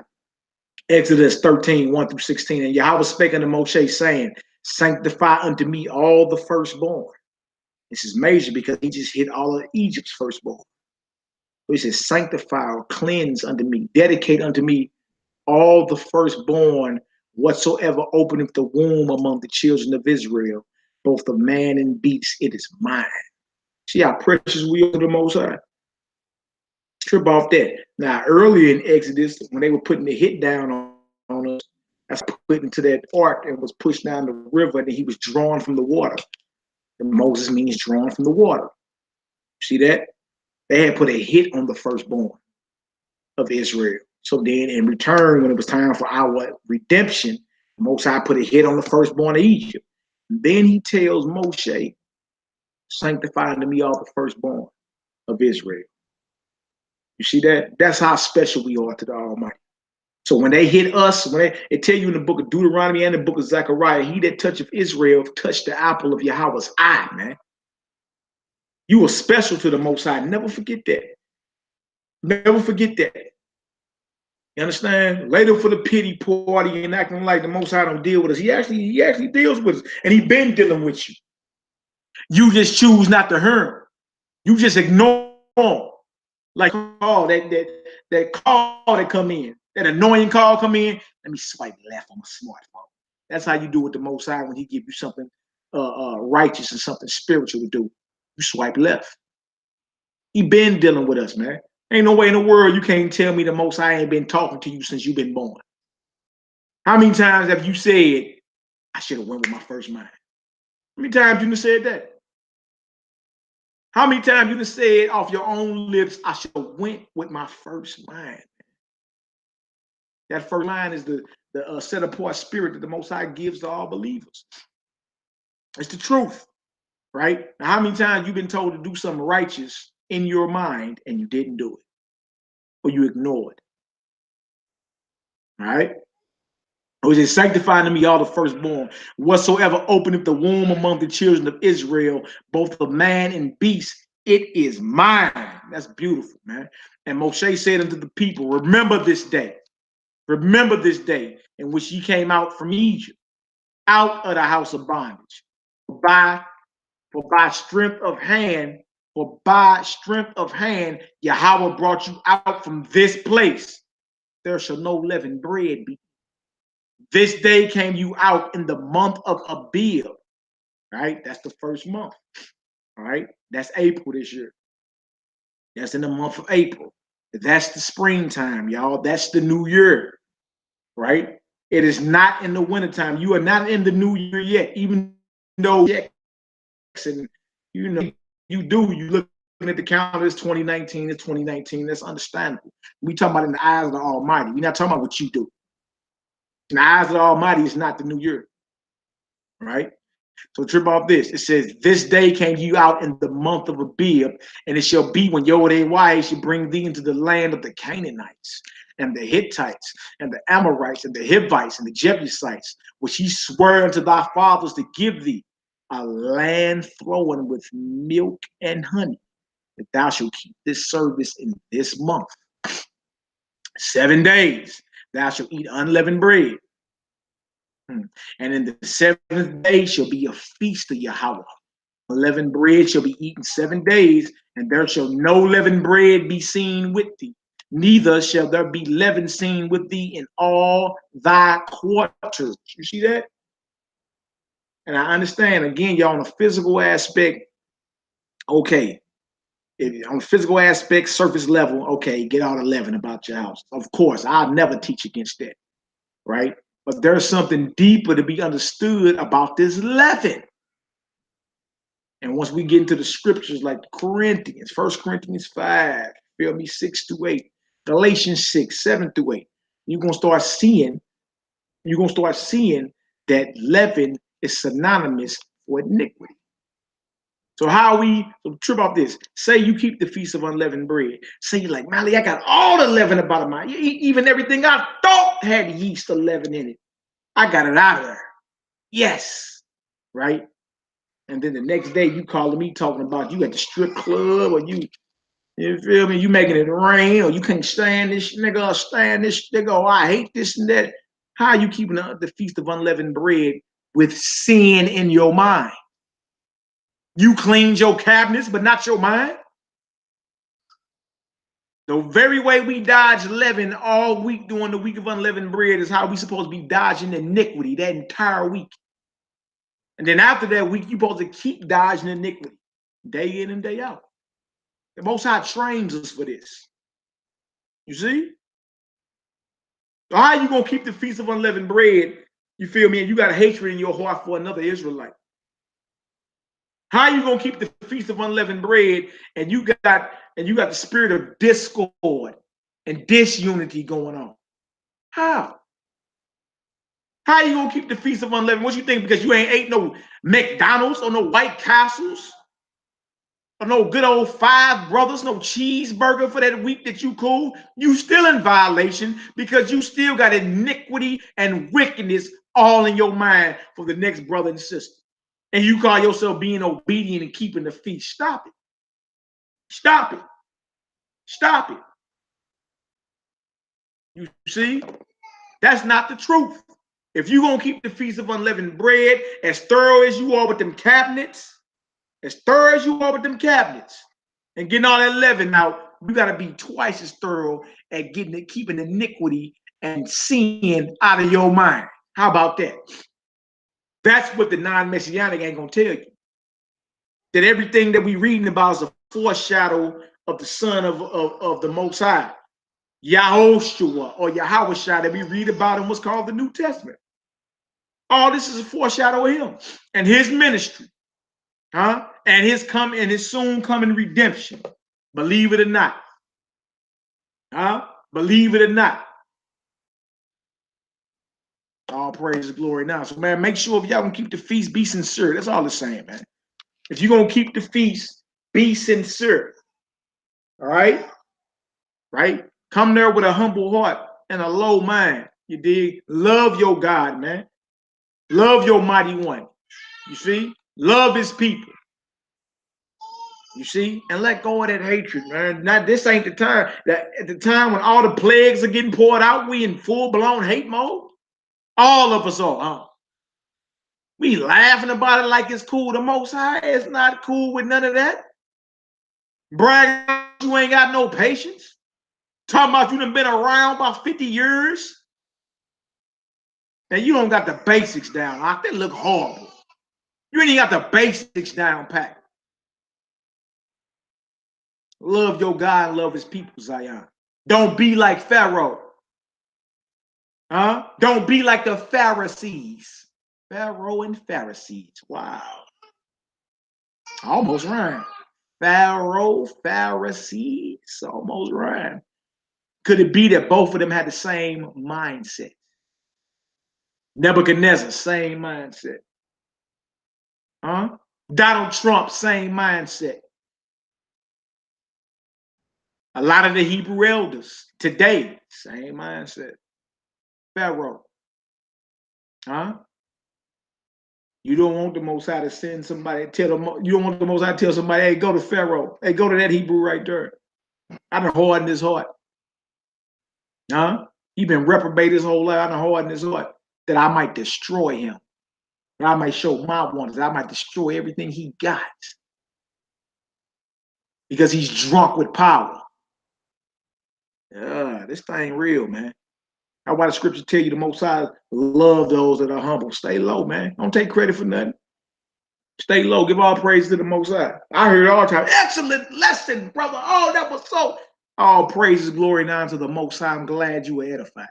Exodus 13, 1 through 16. And Yahweh spake unto Moshe, saying, sanctify unto me all the firstborn. This is major because he just hit all of Egypt's firstborn. So he says, sanctify or cleanse unto me, dedicate unto me all the firstborn, whatsoever openeth the womb among the children of Israel, both of man and beast, it is mine. See how precious we are to the Most High? Trip off that. Now, earlier in Exodus, when they were putting the hit down on us, that's put into that ark and was pushed down the river, and he was drawn from the water. And Moses means drawn from the water. See that? They had put a hit on the firstborn of Israel. So then in return, when it was time for our redemption, Moshe put a hit on the firstborn of Egypt. And then he tells Moshe, sanctify unto me all the firstborn of Israel. You see that? That's how special we are to the Almighty. So when they hit us, it tell you in the book of Deuteronomy and the book of Zechariah, he that toucheth Israel touched the apple of Yahweh's eye, man. You are special to the Most High. Never forget that. Never forget that. You understand? Later for the pity party and acting like the Most High don't deal with us. He actually deals with us, and he been dealing with you. You just choose not to hear him. You just ignore him. Like, oh, that call that come in, that annoying call come in. Let me swipe left on my smartphone. That's how you do with the Most High when he give you something righteous and something spiritual to do. You swipe left. He been dealing with us, man. Ain't no way in the world you can't tell me the Most High ain't been talking to you since you've been born. How many times have you said, I should have went with my first mind? How many times you done said that? How many times you done said off your own lips, I should have went with my first mind? That first mind is the set apart spirit that the Most High gives to all believers. It's the truth, right? Now, how many times you've been told to do something righteous in your mind and you didn't do it, or you ignored? All right? Or is it sanctifying to me all the firstborn, whatsoever openeth the womb among the children of Israel, both of man and beast, it is mine. That's beautiful, man. And Moshe said unto the people, remember this day in which ye came out from Egypt, out of the house of bondage. For by strength of hand, Yahweh brought you out from this place. There shall no leavened bread be. This day came you out in the month of Abib, right? That's the first month, all right? That's April this year. That's in the month of April. That's the springtime, y'all. That's the new year, right? It is not in the wintertime. You are not in the new year yet, even though, and you know, you look at the calendar, it's 2019, it's 2019. That's understandable. We talking about in the eyes of the Almighty. We're not talking about what you do. In the eyes of the Almighty, it's not the new year, right? So trip off this. It says, this day came you out in the month of Abib, and it shall be when Yod-Heh shall bring thee into the land of the Canaanites, and the Hittites, and the Amorites, and the Hivites, and the Jebusites, which he swore unto thy fathers to give thee, a land flowing with milk and honey, that thou shalt keep this service in this month. 7 days thou shalt eat unleavened bread. And in the 7th day shall be a feast of Yahweh. Unleavened bread shall be eaten 7 days, and there shall no leavened bread be seen with thee. neither shall there be leaven seen with thee in all thy quarters. You see that? And I understand, again, y'all, on a physical aspect, okay. On a physical aspect, surface level, okay, get all the leaven about your house. Of course, I'll never teach against that, right? But there's something deeper to be understood about this leaven. And once we get into the scriptures like Corinthians, 1 Corinthians 5, feel me, 6 through 8, Galatians 6, 7 through 8, you're gonna start seeing that leaven is synonymous with iniquity. So how we trip off this? Say you keep the Feast of Unleavened Bread. Say you're like, Mally, I got all the leaven about mine. Even everything I thought had yeast or leaven in it, I got it out of there. Yes, right? And then the next day you calling me talking about you at the strip club, or you feel me? You making it rain, or you can't stand this nigga, or stand this nigga, or I hate this and that. How are you keeping the Feast of Unleavened Bread with sin in your mind? You cleaned your cabinets, but not your mind? The very way we dodge leaven all week during the week of unleavened bread is how we supposed to be dodging iniquity that entire week. And then after that week, you're supposed to keep dodging iniquity day in and day out. The Most High trains us for this. You see? So how you going to keep the Feast of Unleavened Bread, you feel me, and you got a hatred in your heart for another Israelite? How you going to keep the Feast of Unleavened Bread and you got the spirit of discord and disunity going on? How? How you gonna keep the Feast of Unleavened? What you think? Because you ain't ate no McDonald's or no White Castles or no good old Five Brothers, no cheeseburger for that week that you cool? You still in violation because you still got iniquity and wickedness all in your mind for the next brother and sister. And you call yourself being obedient and keeping the feast. Stop it. Stop it. Stop it. You see? That's not the truth. If you're going to keep the Feast of Unleavened Bread as thorough as you are with them cabinets, and getting all that leaven out, you got to be twice as thorough at keeping iniquity and sin out of your mind. How about that? That's what the non-Messianic ain't going to tell you. That everything that we reading about is a foreshadow of the Son of the Most High, Yahoshua or Yahawashah, that we read about in what's called the New Testament. All this is a foreshadow of him and his ministry, and his soon coming redemption. Believe it or not, believe it or not. All praise and glory now. So man, make sure if y'all gonna keep the feast, be sincere. That's all it's saying, man. If you're gonna keep the feast, be sincere. All right, right. Come there with a humble heart and a low mind. You dig? Love your God, man. Love your mighty one. You see? Love his people. You see? And let go of that hatred, man. Now, this ain't the time. That at the time when all the plagues are getting poured out, we in full-blown hate mode. All of us are, huh? We laughing about it like it's cool. The Most High is not cool with none of that. Brag, you ain't got no patience. Talking about you done been around about 50 years. And you don't got the basics down. They look horrible. You ain't even got the basics down pat. Love your God and love his people, Zion. Don't be like Pharaoh. Don't be like the Pharisees. Pharaoh and Pharisees. Wow. Almost rhymed. Pharaoh, Pharisees. Almost rhymed. Could it be that both of them had the same mindset? Nebuchadnezzar, same mindset. Donald Trump, same mindset. A lot of the Hebrew elders today, same mindset. Pharaoh. You don't want the Most High to send somebody, you don't want the Most High to tell somebody, hey, go to Pharaoh. Hey, go to that Hebrew right there. I done hardened his heart. He been reprobate his whole life. I done hardened his heart that I might destroy him. That I might show my wonders. I might destroy everything he got. Because he's drunk with power. This thing real, man. That's why the scripture tell you the Most High love those that are humble. Stay low, man. Don't take credit for nothing. Stay low. Give all praise to the Most High. I hear it all the time. Excellent lesson, brother. Oh, that was so. All praises, glory, and honor to the Most High. I'm glad you were edified.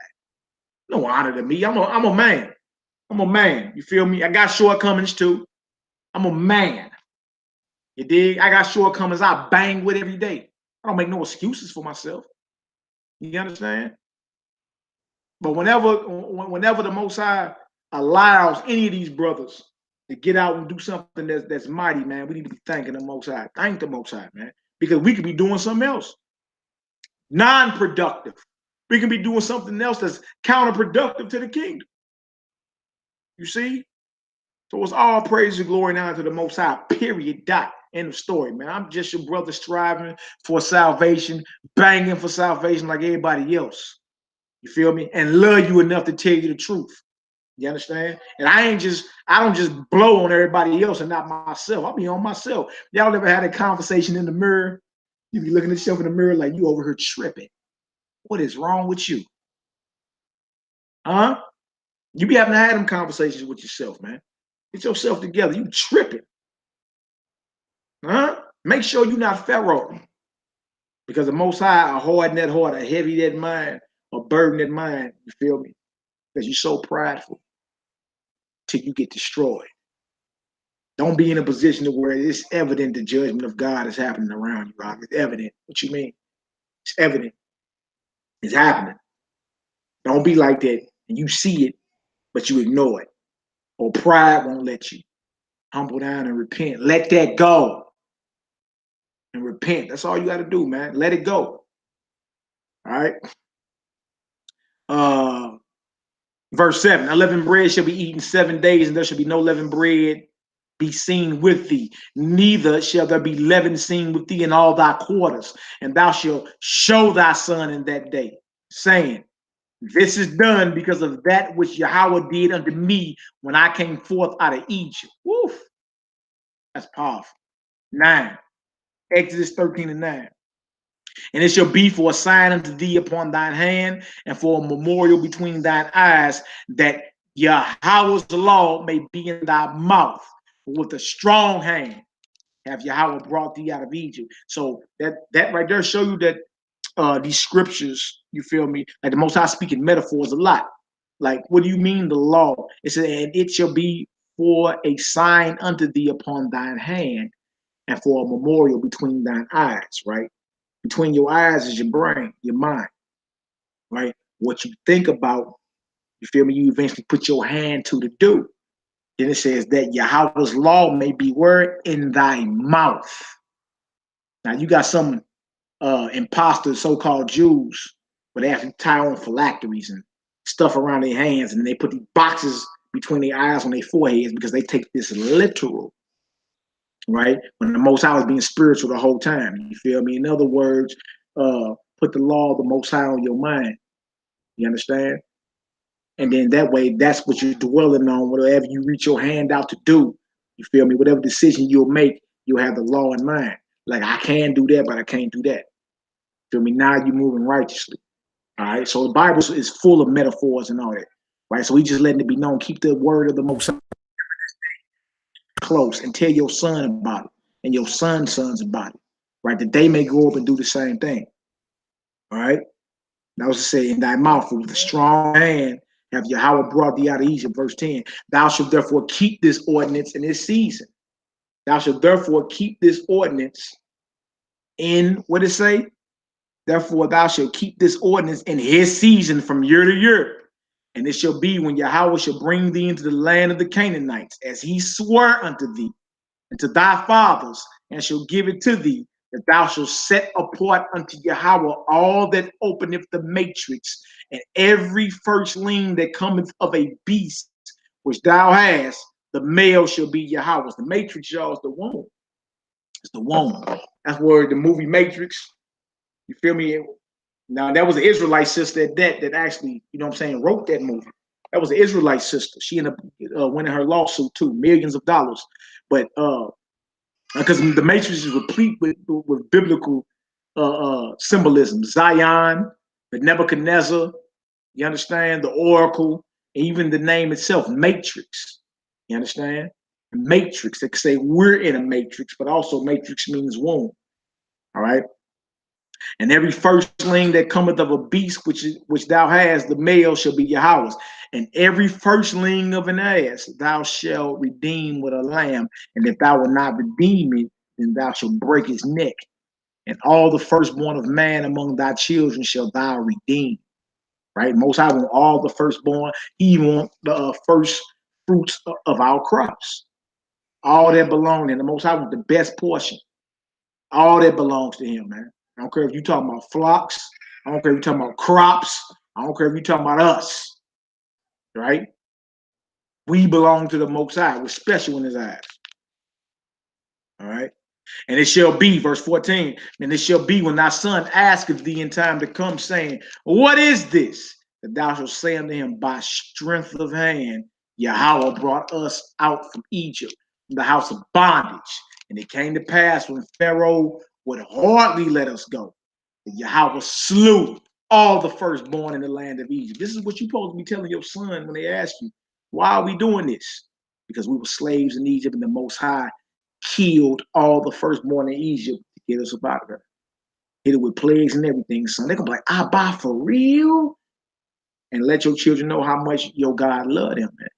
No honor to me. I'm a man. I'm a man. You feel me? I got shortcomings too. I'm a man. You dig? I got shortcomings I bang with every day. I don't make no excuses for myself. You understand? But whenever the Most High allows any of these brothers to get out and do something that's mighty, man, we need to be thanking the Most High. Thank the Most High, man, because we could be doing something else, non-productive. We can be doing something else that's counterproductive to the kingdom. You see? So it's all praise and glory now to the Most High. Period. Dot. End of story, man. I'm just your brother striving for salvation, banging for salvation like everybody else. You feel me? And love you enough to tell you the truth. You understand? And I don't just blow on everybody else and not myself. I'll be on myself. Y'all ever had a conversation in the mirror? You be looking at yourself in the mirror like you over here tripping. What is wrong with you? Huh? You be having to have them conversations with yourself, man. Get yourself together. You tripping. Huh? Make sure you're not Pharaoh. Because the Most High, a hard that heart, a heavy that mind, a burden that mind. You feel me? Because you're so prideful till you get destroyed. Don't be in a position to where it's evident the judgment of God is happening around you, Rob. It's evident. What you mean? It's evident. It's happening. Don't be like that. And you see it, but you ignore it. Or pride won't let you. Humble down and repent. Let that go. And repent. That's all you got to do, man. Let it go. All right. Verse 7. Unleavened bread shall be eaten 7 days, and there shall be no leavened bread be seen with thee, neither shall there be leaven seen with thee in all thy quarters, and thou shalt show thy son in that day, saying, this is done because of that which Yahweh did unto me when I came forth out of Egypt. Woof. That's powerful. 9. Exodus 13 and 9. And it shall be for a sign unto thee upon thine hand, and for a memorial between thine eyes, that Yahweh's law may be in thy mouth. With a strong hand have Yahweh brought thee out of Egypt. So that right there show you that these scriptures, you feel me, like the Most High speaking metaphors a lot. Like, what do you mean the law? It said, and it shall be for a sign unto thee upon thine hand, and for a memorial between thine eyes, right? Between your eyes is your brain, your mind, right? What you think about, you feel me, you eventually put your hand to do. Then it says that Yahweh's law may be word in thy mouth. Now you got some imposters, so-called Jews, where they actually tie on phylacteries and stuff around their hands, and they put these boxes between their eyes on their foreheads because they take this literal, right? When the Most High was being spiritual the whole time. You feel me? In other words, put the law of the Most High on your mind. You understand? And then that way, that's what you're dwelling on, whatever you reach your hand out to do. You feel me? Whatever decision you'll make, you'll have the law in mind. Like, I can do that, but I can't do that. Feel me? Now you're moving righteously. All right. So the Bible is full of metaphors and all that. Right. So we just letting it be known. Keep the word of the Most High close and tell your son about it and your son's sons about it. Right. That they may grow up and do the same thing. All right. That was to say, in thy mouth with a strong hand have Yahweh brought thee out of Egypt. Verse 10. Thou shalt therefore keep this ordinance in this season. Thou shalt therefore keep this ordinance in, what it say? Therefore thou shalt keep this ordinance in his season from year to year. And it shall be when Yahweh shall bring thee into the land of the Canaanites, as he swore unto thee and to thy fathers, and shall give it to thee, that thou shalt set apart unto Yahweh all that openeth the matrix, and every firstling that cometh of a beast which thou hast, the male shall be Yahweh's. The matrix, y'all, is the womb. It's the womb. That's where the movie Matrix, you feel me? Now, that was an Israelite sister that actually, you know what I'm saying, wrote that movie. That was an Israelite sister. She ended up winning her lawsuit too, millions of dollars. But because the Matrix is replete with biblical symbolism. Zion, The Nebuchadnezzar, you understand? The oracle, even the name itself, matrix. You understand? Matrix. They say we're in a matrix, but also matrix means womb. All right. And every firstling that cometh of a beast which thou hast, the male shall be Yahweh's. And every firstling of an ass thou shalt redeem with a lamb. And if thou wilt not redeem it, then thou shalt break his neck. And all the firstborn of man among thy children shall thou redeem. Right? Most High want all the firstborn. He want the first fruits of our crops. All that belong to him. The Most High want the best portion. All that belongs to him, man. I don't care if you're talking about flocks. I don't care if you're talking about crops. I don't care if you're talking about us. Right? We belong to the Most High. We're special in his eyes. All right? And it shall be, verse 14, and it shall be when thy son asketh thee in time to come, saying, what is this? That thou shalt say unto him, by strength of hand, Yahweh brought us out from Egypt, from the house of bondage. And it came to pass when Pharaoh would hardly let us go, that Yahweh slew all the firstborn in the land of Egypt. This is what you're supposed to be telling your son when they ask you, why are we doing this? Because we were slaves in Egypt, and the Most High killed all the firstborn in Egypt to get us up out of there. Hit it with plagues and everything, son. They're gonna be like, I buy for real? And let your children know how much your God loved them, man.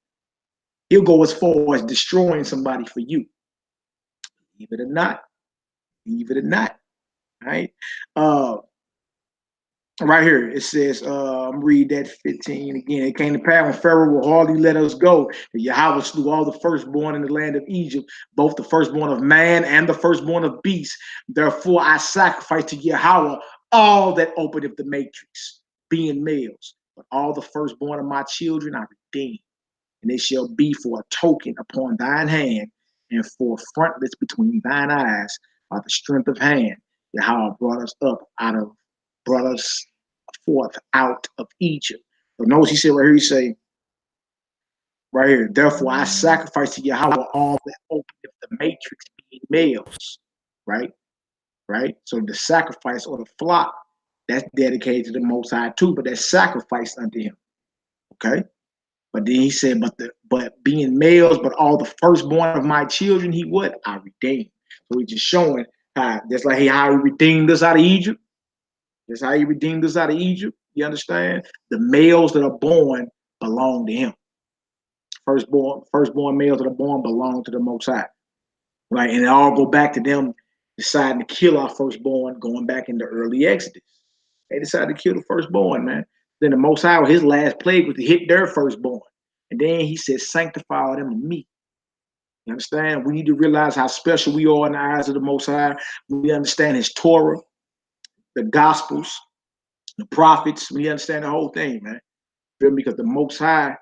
He'll go as far as destroying somebody for you. Believe it or not. Believe it or not. Right? Right here, it says, read that 15 again. It came to pass when Pharaoh will hardly let us go, that Yahweh slew all the firstborn in the land of Egypt, both the firstborn of man and the firstborn of beasts. Therefore, I sacrifice to Yahweh all that openeth the matrix, being males. But all the firstborn of my children I redeem. And it shall be for a token upon thine hand, and for frontlets between thine eyes, by the strength of hand. Yahweh brought us forth out of Egypt. So notice he said right here, he say, right here, therefore I sacrifice to Yahweh all that open the matrix being males. Right? Right? So the sacrifice or the flock, that's dedicated to the Most High too, but that's sacrificed unto him. Okay? But then he said, but being males, but all the firstborn of my children, he what? I redeemed. So he's just showing how that's like how he redeemed us out of Egypt. That's how he redeemed us out of Egypt. You understand? The males that are born belong to him. Firstborn males that are born belong to the Most High. Right? And it all go back to them deciding to kill our firstborn, going back in the early Exodus. They decided to kill the firstborn, man. Then the Most High, his last plague was to hit their firstborn. And then he said, sanctify them to me. You understand? We need to realize how special we are in the eyes of the Most High. We understand his Torah, the Gospels, the prophets. We understand the whole thing, man. Because the Most High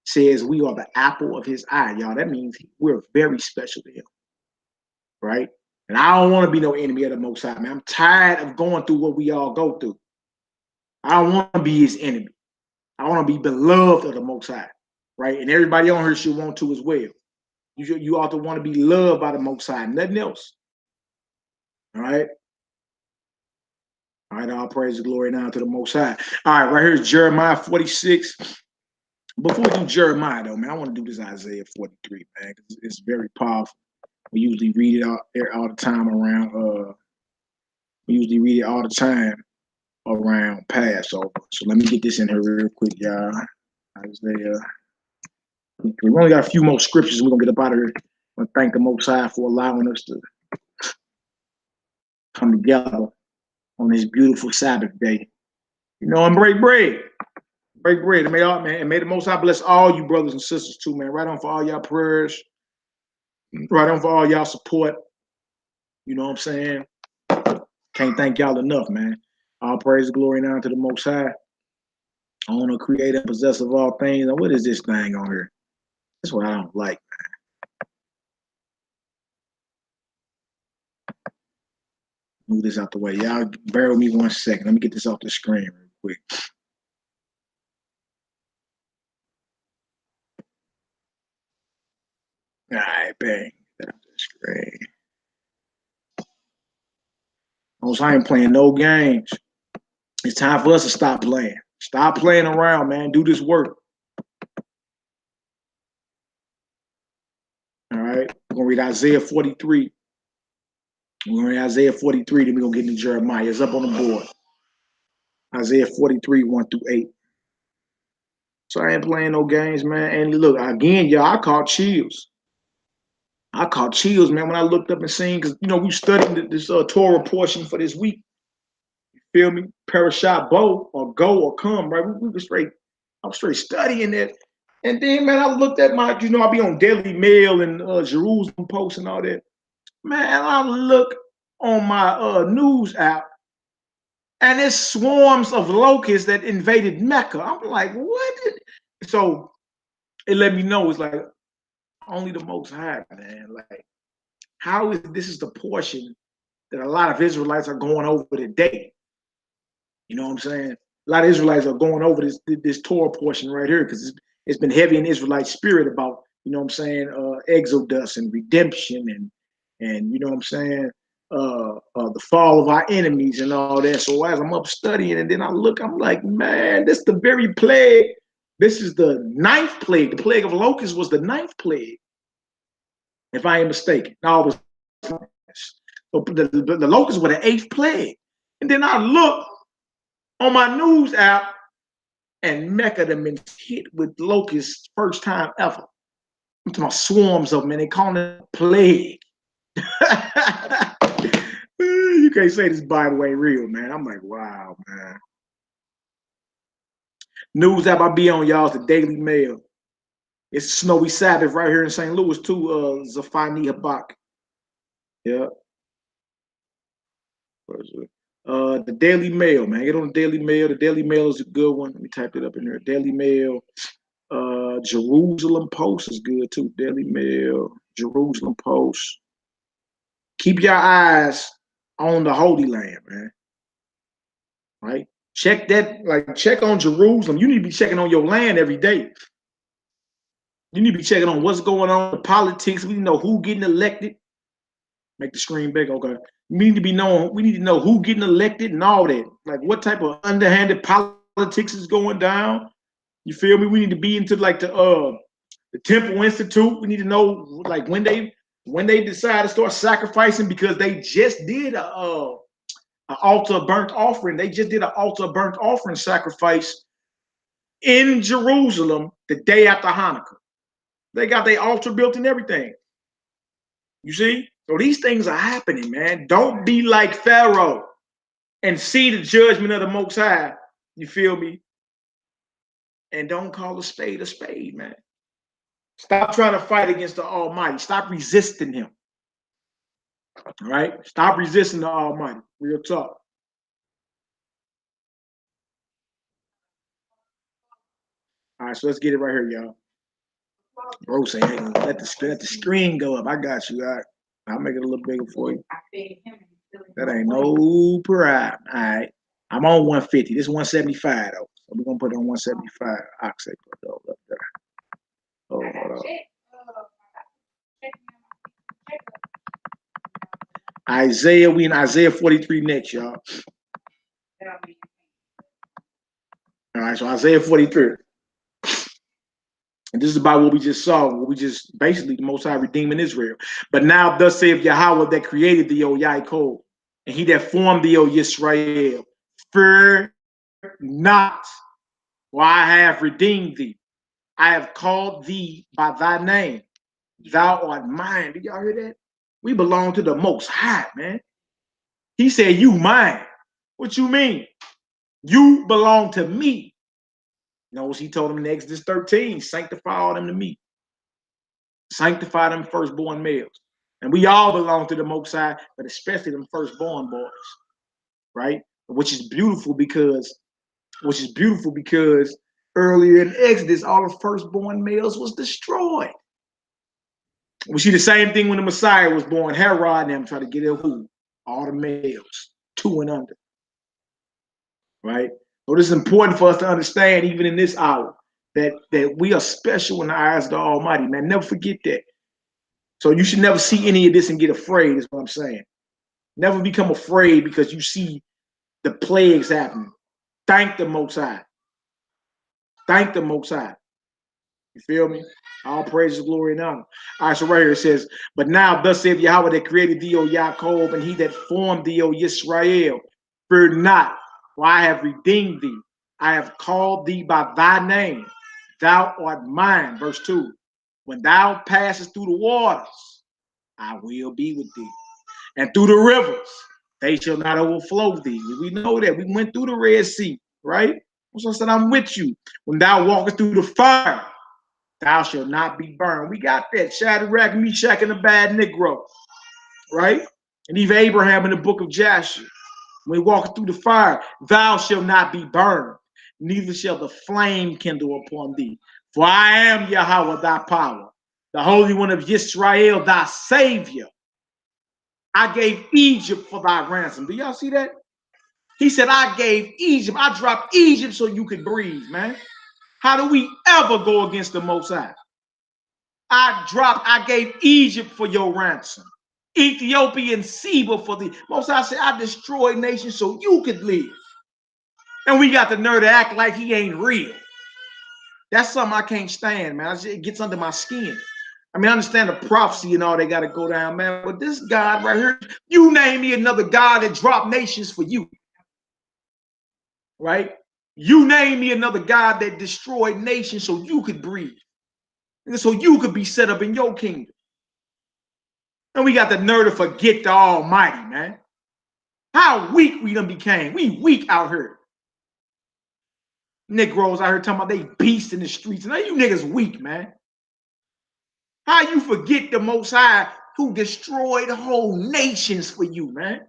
says we are the apple of his eye, y'all. That means we're very special to him, right? And I don't want to be no enemy of the Most High, man. I'm tired of going through what we all go through. I don't want to be his enemy. I want to be beloved of the Most High, right? And everybody on here should want to as well. You ought to want to be loved by the Most High, nothing else. All right? All right, all praise and glory now to the Most High. All right, right here is Jeremiah 46. Before we do Jeremiah, though, man, I want to do this Isaiah 43, man, because it's very powerful. We usually read it all the time around, around Passover. So let me get this in here real quick, y'all. Isaiah. We only got a few more scriptures. We're going to get up out of here. I want to thank the Most High for allowing us to come together on this beautiful Sabbath day. You know, and break bread. Break bread. And may the Most High bless all you brothers and sisters too, man. Right on for all y'all prayers. Right on for all y'all support. You know what I'm saying? Can't thank y'all enough, man. All praise and glory now to the Most High. Owner, creator, possessor of all things. Now, what is this thing on here? That's what I don't like, man. Move this out the way. Y'all bear with me 1 second. Let me get this off the screen real quick. All right, bang. Get off the screen. I ain't playing no games. It's time for us to stop playing. Stop playing around, man. Do this work. All right. We're going to read Isaiah 43. We're going to read Isaiah 43, then we're going to get into Jeremiah. It's up on the board. Isaiah 43, 1 through 8. So I ain't playing no games, man. And look, again, y'all, I caught chills. I caught chills, man, when I looked up and seen, because, you know, we studied this Torah portion for this week. You feel me? Parashat Bo, or go or come, right? We were straight, I was straight studying that. And then, man, I looked at my, you know, I be on Daily Mail and Jerusalem Post and all that. Man, I look on my news app, and it's swarms of locusts that invaded Mecca. I'm like, what? So it let me know it's like only the Most High, man. Like, how is this is the portion that a lot of Israelites are going over today? You know what I'm saying? A lot of Israelites are going over this Torah portion right here because it's been heavy in Israelite spirit about, you know what I'm saying, exodus and redemption and you know what I'm saying, the fall of our enemies and all that. So as I'm up studying and then I look, I'm like, man, this is the very plague. This is the 9th plague. The plague of locusts was the 9th plague, if I ain't mistaken. No, it was the locusts were the 8th plague. And then I look on my news app, and Mecca them been hit with locusts first time ever. I'm talking about swarms of them, and they call it plague. You can't say this Bible ain't real, man. I'm like, wow, man. News app I be on, y'all, is the Daily Mail. It's snowy Sabbath right here in St. Louis, too, Zafani Habak. Yeah. The Daily Mail, man. Get on the Daily Mail. The Daily Mail is a good one. Let me type it up in there. Daily Mail. Jerusalem Post is good too. Daily Mail, Jerusalem Post. Keep your eyes on the Holy Land, man. Right? Check that, like check on Jerusalem. You need to be checking on your land every day. You need to be checking on what's going on, the politics. We need to know who getting elected. Make the screen big, okay. We need to know who getting elected and all that. Like what type of underhanded politics is going down. You feel me? We need to be into like the Temple Institute. We need to know like when they decide to start sacrificing, because they just did an altar burnt offering. They just did an altar burnt offering sacrifice in Jerusalem the day after Hanukkah. They got their altar built and everything. You see? So these things are happening, man. Don't be like Pharaoh and see the judgment of the Most High. You feel me? And don't call a spade, man. Stop trying to fight against the Almighty. Stop resisting him. All right? Stop resisting the Almighty. Real talk. All right, so let's get it right here, y'all. Bro say, hey, let the screen go up. I got you. All right. I'll make it a little bigger for you. That ain't no problem. All right. I'm on 150. This is 175, though. So we're going to put it on 175. Oxy put those up there. Oh, hold on. Isaiah, we in Isaiah 43 next, y'all. All right, so Isaiah 43. And this is about what we just saw, what we just basically the Most High redeeming Israel. But now thus saith Yahweh that created thee, O Yaakov, and he that formed thee, O Yisrael. Fear not, for I have redeemed thee. I have called thee by thy name. Thou art mine. Did y'all hear that? We belong to the Most High, man. He said, you mine. What you mean? You belong to me. Notice he told them in Exodus 13, sanctify all them to me. Sanctify them firstborn males. And we all belong to the Most High, but especially them firstborn boys, right? Which is beautiful because earlier in Exodus, all the firstborn males was destroyed. We see the same thing when the Messiah was born. Herod and them tried to get it who? All the males, 2 and under, right? So this is important for us to understand, even in this hour, that we are special in the eyes of the Almighty, man. Never forget that. So you should never see any of this and get afraid, is what I'm saying. Never become afraid because you see the plagues happening. Thank the Most High. Thank the Most High. You feel me? All praise, glory, and honor. All right, so right here it says, but now thus saith Yahweh that created thee, O Yaakov, and he that formed thee, O Yisrael, fear not, for I have redeemed thee. I have called thee by thy name. Thou art mine. Verse 2. When thou passest through the waters, I will be with thee. And through the rivers, they shall not overflow thee. We know that. We went through the Red Sea, right? So I said, I'm with you. When thou walkest through the fire, thou shalt not be burned. We got that. Shadrach, Meshach, and the bad Negro, right? And even Abraham in the book of Joshua. When he walketh through the fire, thou shalt not be burned, neither shall the flame kindle upon thee. For I am Yahweh thy power, the Holy One of Israel, thy Savior. I gave Egypt for thy ransom. Do y'all see that? He said, I gave Egypt. I dropped Egypt so you could breathe, man. How do we ever go against the Most High? I gave Egypt for your ransom. Ethiopia and Seba for the Most High said, I destroyed nations so you could live. And we got the nerve to act like he ain't real. That's something I can't stand, man. It gets under my skin. I mean, I understand the prophecy and all they got to go down, man. But this God right here, you name me another God that dropped nations for you. Right? You name me another God that destroyed nations so you could breathe. And so you could be set up in your kingdom. And we got the nerve to forget the Almighty, man. How weak we done became. We weak out here. Negroes out here talking about they beasts in the streets. Now you niggas weak, man. How you forget the Most High who destroyed whole nations for you, man?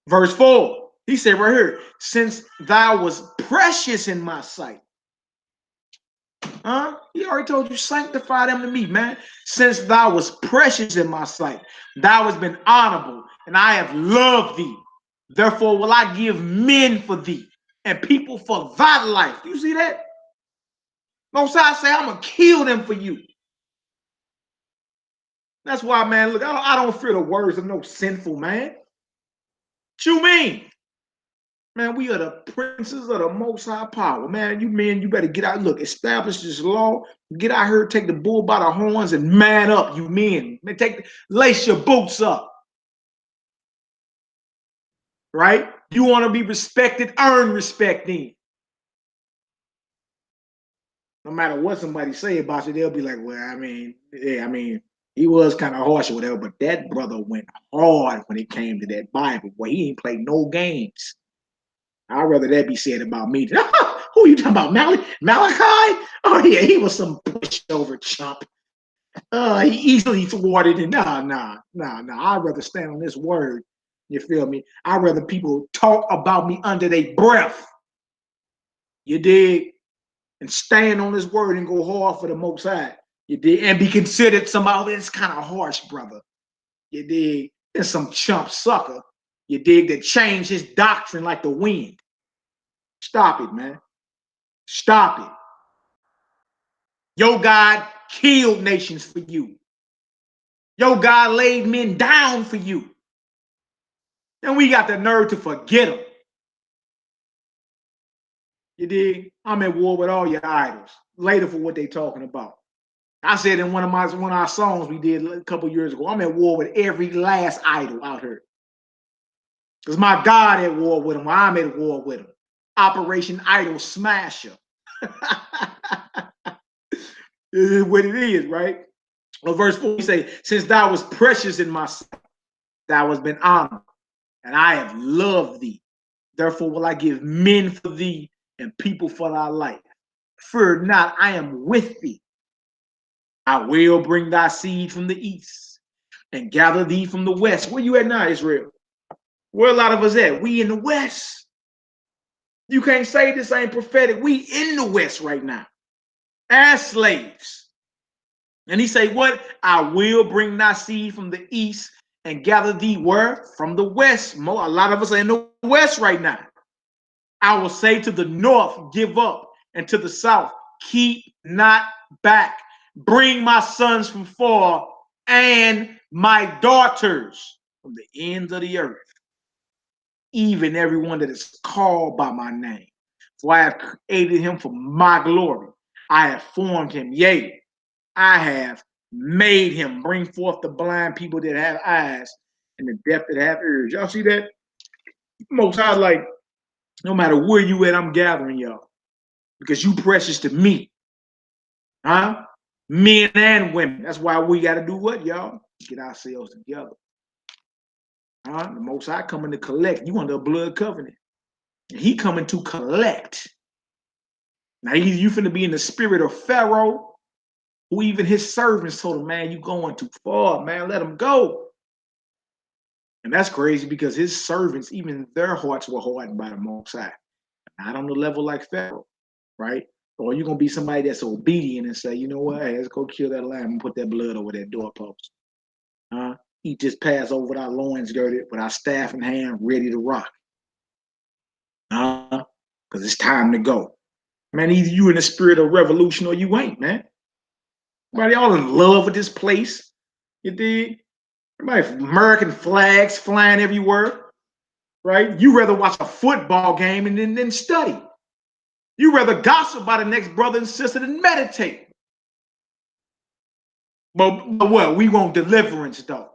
Verse 4, he said right here, since thou was precious in my sight. Huh? He already told you, sanctify them to me, man. Since thou was precious in my sight, thou hast been honorable, and I have loved thee. Therefore will I give men for thee, and people for thy life. You see that? Most High say, I'm going to kill them for you. That's why, man, look, I don't fear the words of no sinful man. What you mean? Man, we are the princes of the Most High power. Man, you better get out. Look, establish this law. Get out here, take the bull by the horns, and man up, you men. Man, lace your boots up. Right? You want to be respected, earn respect then. No matter what somebody say about you, they'll be like, well, I mean, yeah, I mean, he was kind of harsh or whatever, but that brother went hard when it came to that Bible. Boy, he ain't played no games. I'd rather that be said about me. Who are you talking about, Malachi? Oh, yeah, he was some pushover chump. He easily thwarted it. Nah. I'd rather stand on this word. You feel me? I'd rather people talk about me under their breath. You dig? And stand on this word and go hard for the Most High. You dig? And be considered somebody that's kind of harsh, brother. You dig? And some chump sucker. You dig? That changed his doctrine like the wind. Stop it, man. Stop it. Your God killed nations for you. Your God laid men down for you. And we got the nerve to forget them. You dig? I'm at war with all your idols. Later for what they talking about. I said in one of our songs we did a couple years ago, I'm at war with every last idol out here. Because my God at war with them, I'm at war with them. Operation Idol Smasher. This is what it is, right? Well, verse 4, he say, since thou was precious in my sight, thou hast been honored, and I have loved thee. Therefore will I give men for thee and people for thy life. Fear not, I am with thee. I will bring thy seed from the east and gather thee from the west. Where you at now, Israel? Where a lot of us at? We in the west. You can't say this ain't prophetic. We in the west right now as slaves. And he say, what? I will bring thy seed from the east and gather thee where? From the west. A lot of us are in the west right now. I will say to the north, give up, and to the south, keep not back. Bring my sons from far and my daughters from the ends of the earth. even everyone that is called by my name. For I have created him for my glory. I have formed him. Yea, I have made him bring forth the blind people that have eyes and the deaf that have ears. Y'all see that? Most High, like, no matter where you at, I'm gathering y'all because you precious to me. Huh? Men and women. That's why we got to do what, y'all? Get ourselves together. Huh? The Most High coming to collect. You under a blood covenant. And he coming to collect. Now, you finna be in the spirit of Pharaoh, who even his servants told him, man, you going too far, man. Let him go. And that's crazy because his servants, even their hearts were hardened by the Most High. Not on the level like Pharaoh, right? Or you're going to be somebody that's obedient and say, you know what, hey, let's go kill that lamb and put that blood over that doorpost. Eat this Passover with our loins girded, with our staff in hand, ready to rock. Because it's time to go. Man, either you in the spirit of revolution or you ain't, man. Everybody all in love with this place. You dig? Everybody, American flags flying everywhere, right? You rather watch a football game and then study. You rather gossip about the next brother and sister than meditate. But what? We want deliverance, though.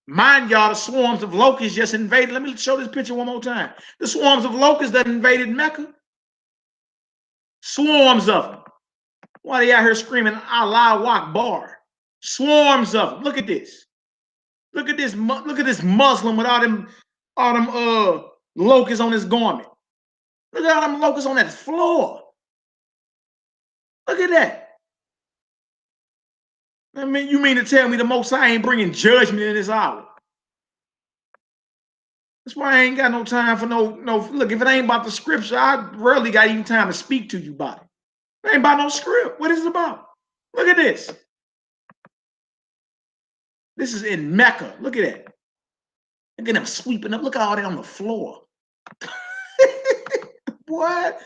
Mind y'all, the swarms of locusts just invaded. Let me show this picture one more time. The swarms of locusts that invaded Mecca. Swarms of them. Why they out here screaming Allah Akbar? Swarms of them. Look at this. Look at this. Look at this Muslim with all them locusts on his garment. Look at all them locusts on that floor. Look at that. I mean, you mean to tell me the Most High ain't bringing judgment in this hour? That's why I ain't got no time for no. Look, if it ain't about the scripture, I rarely got even time to speak to you about it. It ain't about no script. What is it about? Look at this. This is in Mecca. Look at that. Look at them sweeping up. Look at all that on the floor. What?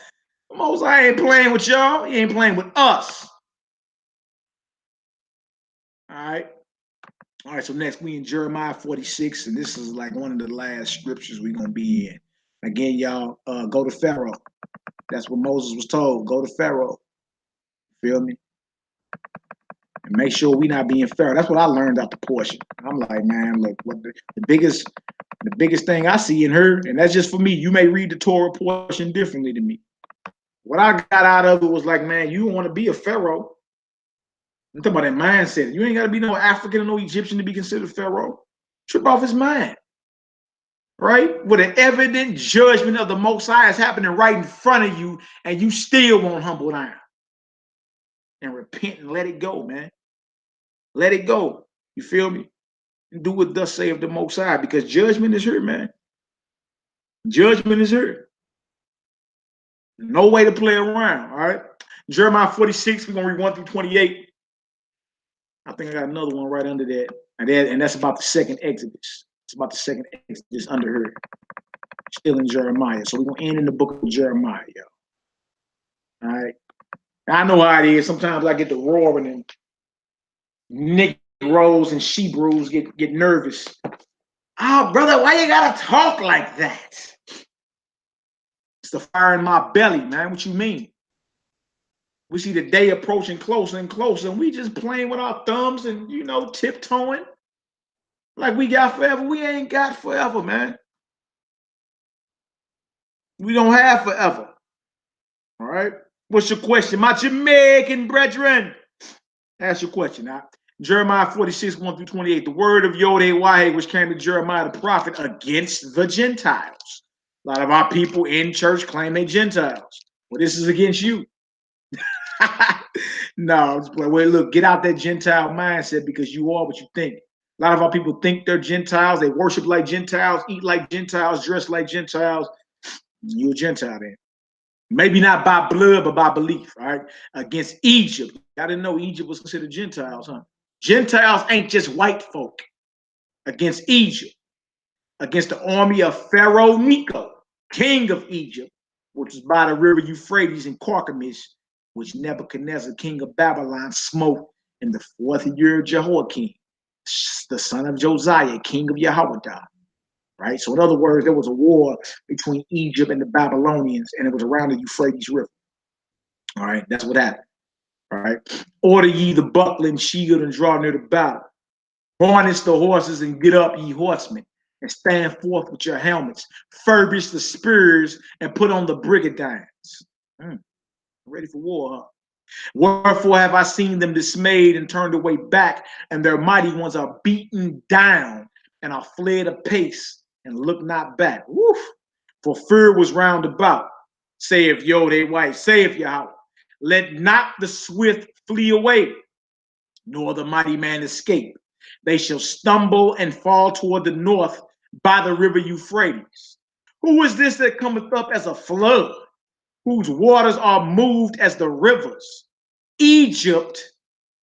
The Most High ain't playing with y'all. He ain't playing with us. All right. All right, so next we in Jeremiah 46, and this is like one of the last scriptures we're going to be in. Again, y'all, go to Pharaoh. That's what Moses was told. Go to Pharaoh. Feel me? And make sure we not being Pharaoh. That's what I learned out the portion. I'm like, man, look, what the biggest thing I see in her, and that's just for me. You may read the Torah portion differently than me. What I got out of it was like, man, you don't want to be a Pharaoh. I'm talking about that mindset. You ain't got to be no African or no Egyptian to be considered Pharaoh. Trip off his mind. Right? With an evident judgment of the Most High is happening right in front of you, and you still won't humble down and repent and let it go, man. Let it go. You feel me? And do what thus saith the Most High, because judgment is here, man. Judgment is here. No way to play around, all right? Jeremiah 46, we're going to read 1 through 28. I think I got another one right under that. And that's about the second Exodus. It's about the second Exodus under her. Still in Jeremiah. So we're going to end in the book of Jeremiah, y'all. All right. I know how it is. Sometimes I get to roaring and Negroes and Hebrews get nervous. Oh, brother, why you got to talk like that? It's the fire in my belly, man. What you mean? We see the day approaching closer and closer, and we just playing with our thumbs and, tiptoeing like we got forever. We ain't got forever, man. We don't have forever. All right? What's your question? My Jamaican brethren. Ask your question now. Jeremiah 46, 1 through 28. The word of Yod-Heh-Wah-Heh, which came to Jeremiah the prophet against the Gentiles. A lot of our people in church claim they Gentiles. Well, this is against you. No, wait, look, get out that Gentile mindset because you are what you think. A lot of our people think they're Gentiles. They worship like Gentiles, eat like Gentiles, dress like Gentiles. You're a Gentile then. Maybe not by blood, but by belief, right? Against Egypt. I didn't know Egypt was considered Gentiles, huh? Gentiles ain't just white folk. Against Egypt. Against the army of Pharaoh Necho, king of Egypt, which is by the river Euphrates and Carchemish, which Nebuchadnezzar, king of Babylon, smote in the 4th year of Jehoiakim, the son of Josiah, king of Jehoiakim. right? So in other words, there was a war between Egypt and the Babylonians, and it was around the Euphrates River. All right, that's what happened. All right. Order ye the buckler and shield and draw near the battle. Harness the horses and get up, ye horsemen, and stand forth with your helmets. Furbish the spears and put on the brigadines. Ready for war, huh? Wherefore have I seen them dismayed and turned away back, and their mighty ones are beaten down, and are fled apace, and look not back. Woof! For fear was round about, saith Yod wife, saith Yahweh. Let not the swift flee away, nor the mighty man escape. They shall stumble and fall toward the north by the river Euphrates. Who is this that cometh up as a flood, whose waters are moved as the rivers? Egypt,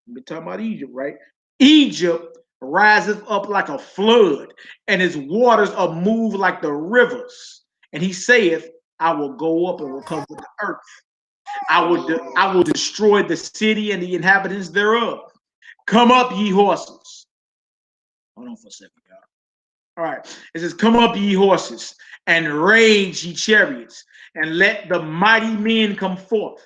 we're talking about Egypt, right? Egypt riseth up like a flood, and its waters are moved like the rivers. And he saith, I will go up and will cover the earth. I will destroy the city and the inhabitants thereof. Come up, ye horses. Hold on for a second, y'all. All right. It says, come up, ye horses, and rage, ye chariots, and let the mighty men come forth,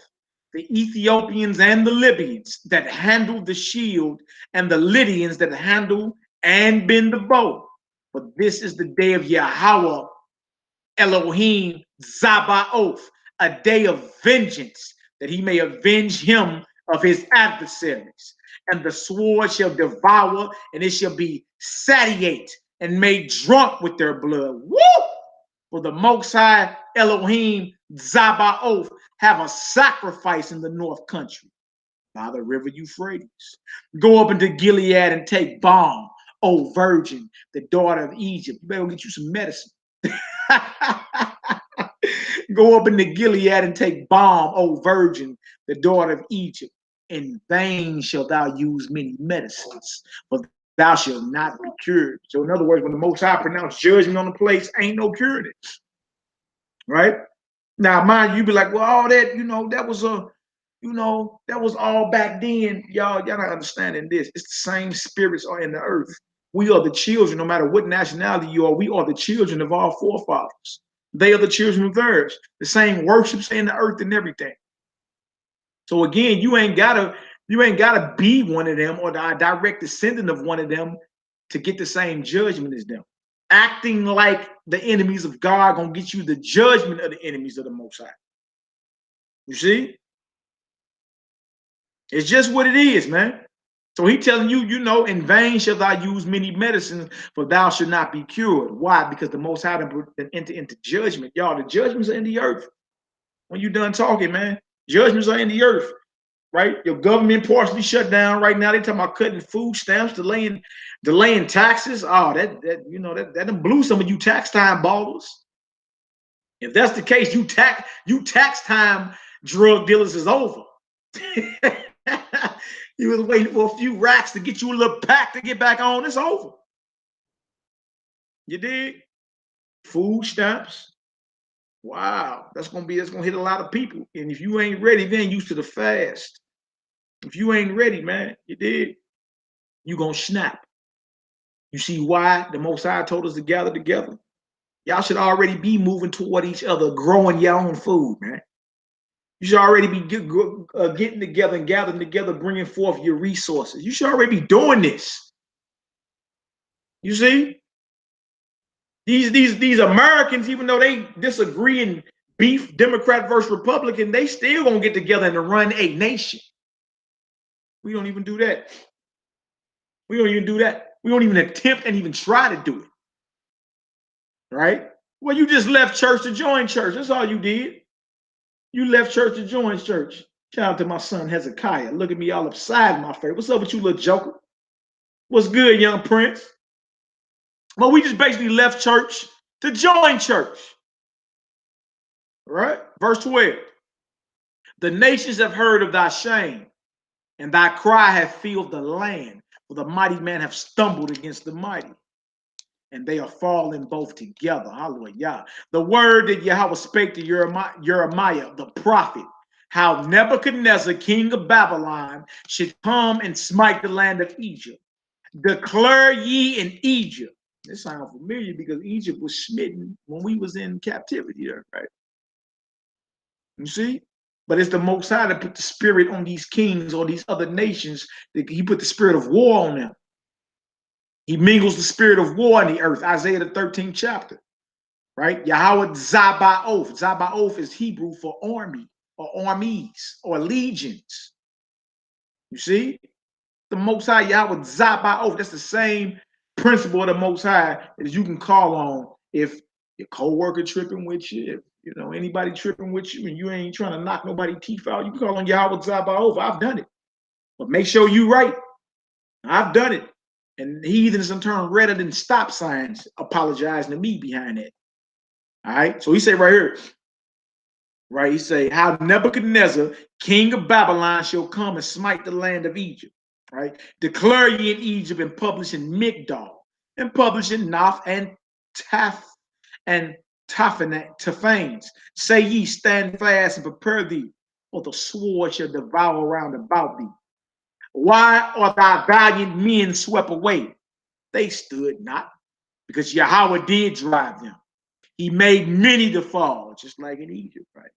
the Ethiopians and the Libyans that handle the shield, and the Lydians that handle and bend the bow. For this is the day of Yahweh Elohim Zabaoth, a day of vengeance, that he may avenge him of his adversaries. And the sword shall devour, and it shall be satiate and made drunk with their blood. Woo! For the Most High Elohim Zabaoth have a sacrifice in the north country by the river Euphrates. Go up into Gilead and take balm, O virgin, the daughter of Egypt. You better get you some medicine. Go up into Gilead and take balm, O virgin, the daughter of Egypt. In vain shalt thou use many medicines, but thou shalt not be cured. So in other words, when the Most High pronounced judgment on the place, ain't no curing it. Right? Now, mind you, be like, well, all that, that was that was all back then. Y'all not understanding this. It's the same spirits are in the earth. We are the children, no matter what nationality you are, we are the children of our forefathers. They are the children of theirs. The same worships in the earth and everything. So again, you ain't gotta be one of them or the direct descendant of one of them to get the same judgment as them. Acting like the enemies of God gonna get you the judgment of the enemies of the Most High. You see? It's just what it is, man. So he telling you, in vain shall thou use many medicines, for thou shalt not be cured. Why? Because the Most High enter into judgment. Y'all, the judgments are in the earth. When you done talking, man, judgments are in the earth, right? Your government partially shut down right now. They talking about cutting food stamps, delaying taxes. Oh, that done blew some of you tax time ballers. If that's the case, you tax time drug dealers is over. You was waiting for a few racks to get you a little pack to get back on. It's over. You dig? Food stamps. Wow, that's gonna hit a lot of people. And if you ain't ready, then used to the fast. If you ain't ready, man, you dig? You gonna snap. You see why the Most High told us to gather together? Y'all should already be moving toward each other, growing your own food, man. You should already be getting together and gathering together, bringing forth your resources. You should already be doing this. You see? These Americans, even though they disagree and beef Democrat versus Republican, they still gonna get together and run a nation. We don't even do that. We don't even do that. We don't even attempt and even try to do it. Right? Well, you just left church to join church. That's all you did. You left church to join church. Shout out to my son Hezekiah. Look at me all upside my face. What's up with you, little joker? What's good, young prince? Well, we just basically left church to join church. Right? Verse 12. The nations have heard of thy shame, and thy cry hath filled the land. For the mighty man have stumbled against the mighty, and they are falling both together. Hallelujah. The word that Yahweh spake to Jeremiah, the prophet, how Nebuchadnezzar, king of Babylon, should come and smite the land of Egypt. Declare ye in Egypt This sounds familiar because Egypt was smitten when we was in captivity there, right? You see? But it's the Most High that put the spirit on these kings or these other nations. He put the spirit of war on them. He mingles the spirit of war in the earth. Isaiah the 13th chapter, right? Yahweh Zabaoth. Zabaoth is Hebrew for army or armies or legions. You see? The Most High Yahweh Zabaoth. That's the same principle of the Most High that you can call on if your co-worker tripping with you, if you know anybody tripping with you and you ain't trying to knock nobody's teeth out, you can call on Yahweh Zabaoth. I've done it. But make sure you right. I've done it. And heathens in turn redder than stop signs apologizing to me behind that. All right. So he say right here, right? He say, how Nebuchadnezzar, king of Babylon, shall come and smite the land of Egypt. Right? Declare ye in Egypt and publish in Migdol and publish in Naph and Taphanes. Say ye, stand fast and prepare thee, or the sword shall devour round about thee. Why are thy valiant men swept away? They stood not, because Yahweh did drive them. He made many to fall, just like in Egypt, right?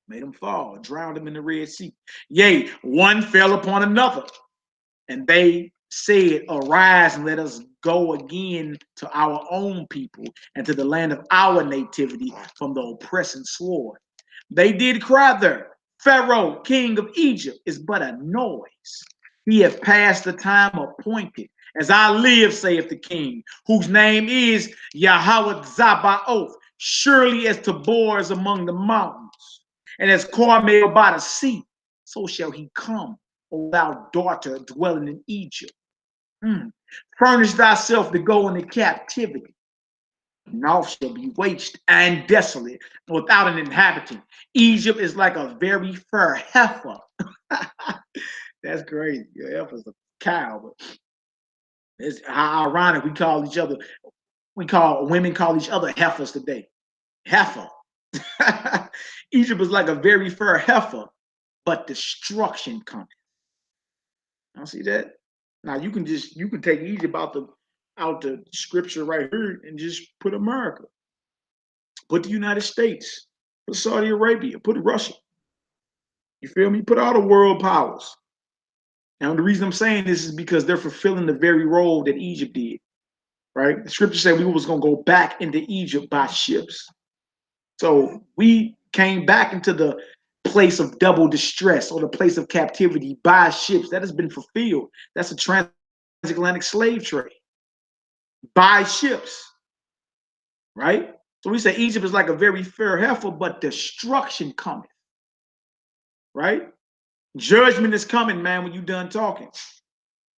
Made them fall, drowned them in the Red Sea. Yea, one fell upon another, and they said, arise and let us go again to our own people and to the land of our nativity from the oppressing sword. They did cry there, Pharaoh, king of Egypt, is but a noise. He hath passed the time appointed. As I live, saith the king, whose name is Yahweh Zabaoth, surely as Tabor is among the mountains, and as Carmel by the sea, so shall he come, O thou daughter dwelling in Egypt. Furnish thyself to go into captivity. North shall be waste and desolate without an inhabitant. Egypt is like a very fair heifer. That's crazy. Your heifer's a cow, but it's how ironic we call each other. Women call each other heifers today. Heifer. Egypt is like a very fair heifer, but destruction coming. I see that. Now you can take Egypt out the scripture right here and just put America, put the United States, put Saudi Arabia, put Russia. You feel me? Put all the world powers. Now the reason I'm saying this is because they're fulfilling the very role that Egypt did. Right? The scripture said we was gonna go back into Egypt by ships. So we came back into the place of double distress or the place of captivity by ships. That has been fulfilled. That's a transatlantic slave trade by ships, right? So we say Egypt is like a very fair heifer, but destruction coming, right? Judgment is coming, man, when you done talking,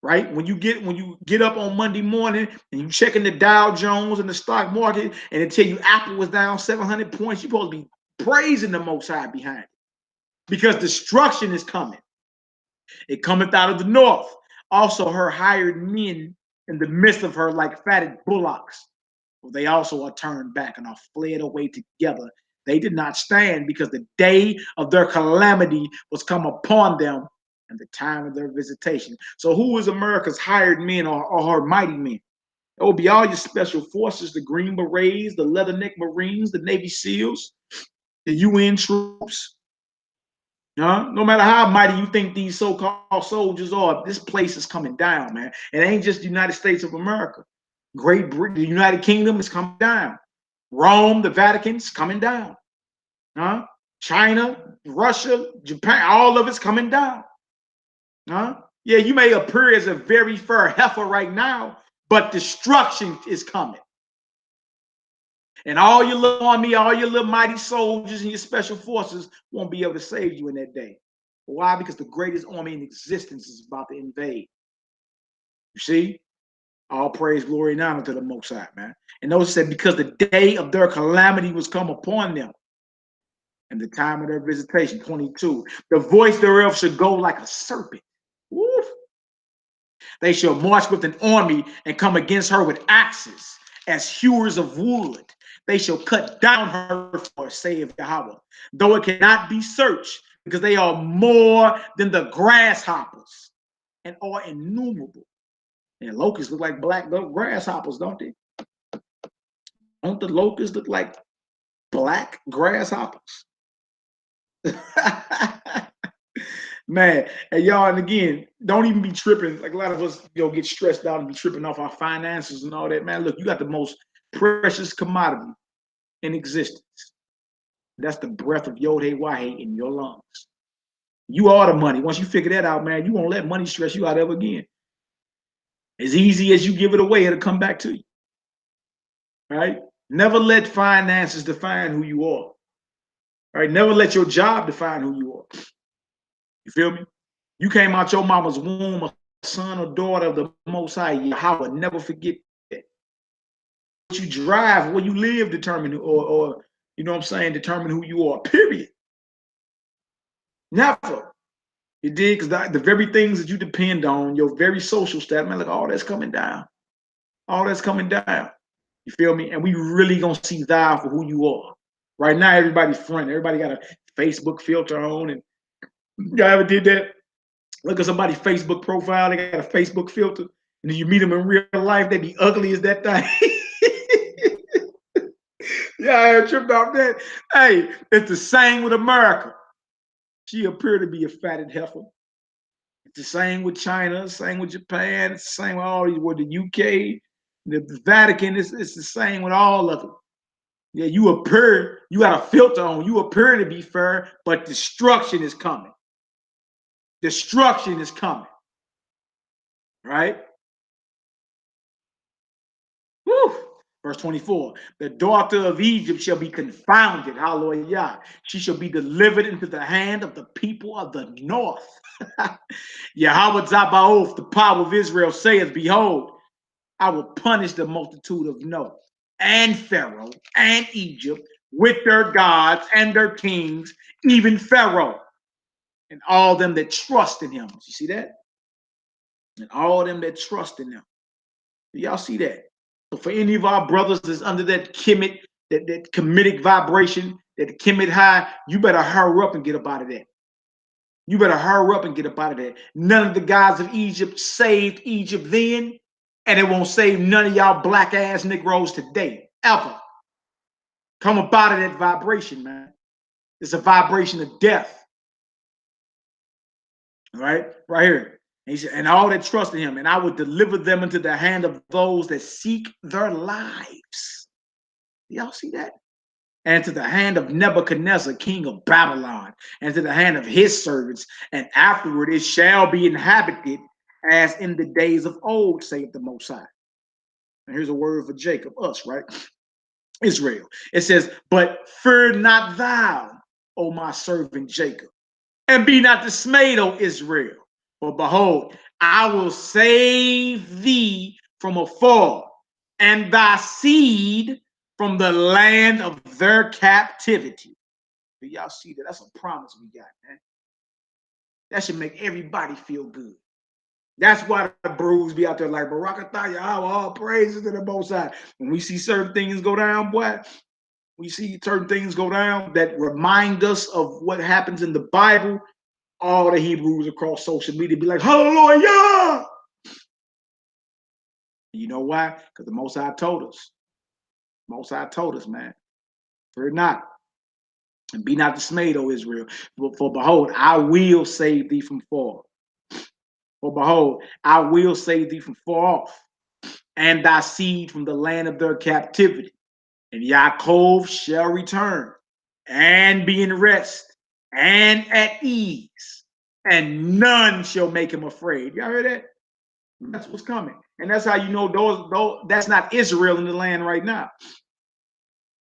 right? When you get up on Monday morning and you checking the Dow Jones and the stock market and it tell you Apple was down 700 points, you're supposed to be praising the Most High behind it because destruction is coming. It cometh out of the north. Also, her hired men in the midst of her like fatted bullocks. They also are turned back and are fled away together. They did not stand because the day of their calamity was come upon them and the time of their visitation. So who is America's hired men or her mighty men? It will be all your special forces, the Green Berets, the Leatherneck Marines, the Navy SEALs, the UN troops. No matter how mighty you think these so-called soldiers are, this place is coming down, man. It ain't just the United States of America. Great Britain, the United Kingdom is coming down. Rome, the Vatican is coming down. China, Russia, Japan, all of it's coming down. Yeah, you may appear as a very fair heifer right now, but destruction is coming. And all your little army, all your little mighty soldiers and your special forces won't be able to save you in that day. Why? Because the greatest army in existence is about to invade. You see? All praise, glory, and honor to the Most High, man. And notice that because the day of their calamity was come upon them and the time of their visitation, 22, the voice thereof should go like a serpent. Woof. They shall march with an army and come against her with axes as hewers of wood. They shall cut down her for, saith Yahweh, though it cannot be searched, because they are more than the grasshoppers and are innumerable. And locusts look like black grasshoppers, don't they? Don't the locusts look like black grasshoppers? Man, and y'all, and again, don't even be tripping. Like a lot of us, get stressed out and be tripping off our finances and all that. Man, look, you got the most precious commodity in existence. That's the breath of Yod-Heh-Wah-Heh in your lungs. You are the money. Once you figure that out, man, you won't let money stress you out ever again. As easy as you give it away, it'll come back to you. Right? Never let finances define who you are. Right? Never let your job define who you are. You feel me? You came out your mama's womb, a son or daughter of the Most High Yahweh. Never forget that. What you drive, where you live, determine or you know what I'm saying, determine who you are. Period. Never. You dig? Because the very things that you depend on, your very social status, man, look, all that's coming down. All that's coming down. You feel me? And we really gonna see thou for who you are. Right now, everybody's front. Everybody got a Facebook filter on, and y'all ever did that? Look at somebody's Facebook profile, they got a Facebook filter, and then you meet them in real life, they be ugly as that thing. Yeah, I had tripped off that. Hey, it's the same with America. She appeared to be a fatted heifer. It's the same with China, same with Japan, it's the same with all these, with the UK, the Vatican, it's the same with all of them. Yeah, you appear, you got a filter on, you appear to be fair, but destruction is coming. Destruction is coming. Right? Woo! Verse 24, the daughter of Egypt shall be confounded. Hallelujah. She shall be delivered into the hand of the people of the north. Yahweh Zabaoth, the power of Israel, saith, behold, I will punish the multitude of No and Pharaoh and Egypt with their gods and their kings, even Pharaoh and all them that trust in him. You see that? And all them that trust in him. Do y'all see that? So for any of our brothers that's under that Kemet, that Kemetic vibration, that Kemet high, you better hurry up and get up out of that. You better hurry up and get up out of that. None of the gods of Egypt saved Egypt then, and it won't save none of y'all black ass Negroes today, ever. Come up out of that vibration, man. It's a vibration of death. All right? Right here. And he said, and all that trust in him, and I will deliver them into the hand of those that seek their lives. Y'all see that? And to the hand of Nebuchadnezzar, king of Babylon, and to the hand of his servants, and afterward it shall be inhabited as in the days of old, saith the Most High. And here's a word for Jacob, us, right? Israel. It says, but fear not thou, O my servant Jacob, and be not dismayed, O Israel. For behold, I will save thee from afar, and thy seed from the land of their captivity. Do y'all see that? That's a promise we got, man. That should make everybody feel good. That's why the brews be out there like Barakatah, all praises to the Most High. When we see certain things go down, boy, we see certain things go down that remind us of what happens in the Bible. All the Hebrews across social media be like, hallelujah. You know why? Because the Most High told us. Most High told us, man. Fear not, and be not dismayed, O Israel. For behold, I will save thee from far. For behold, I will save thee from far off, and thy seed from the land of their captivity. And Yaakov shall return, and be in rest, and at ease, and none shall make him afraid. Y'all heard that? That's what's coming. And that's how you know those that's not Israel in the land right now.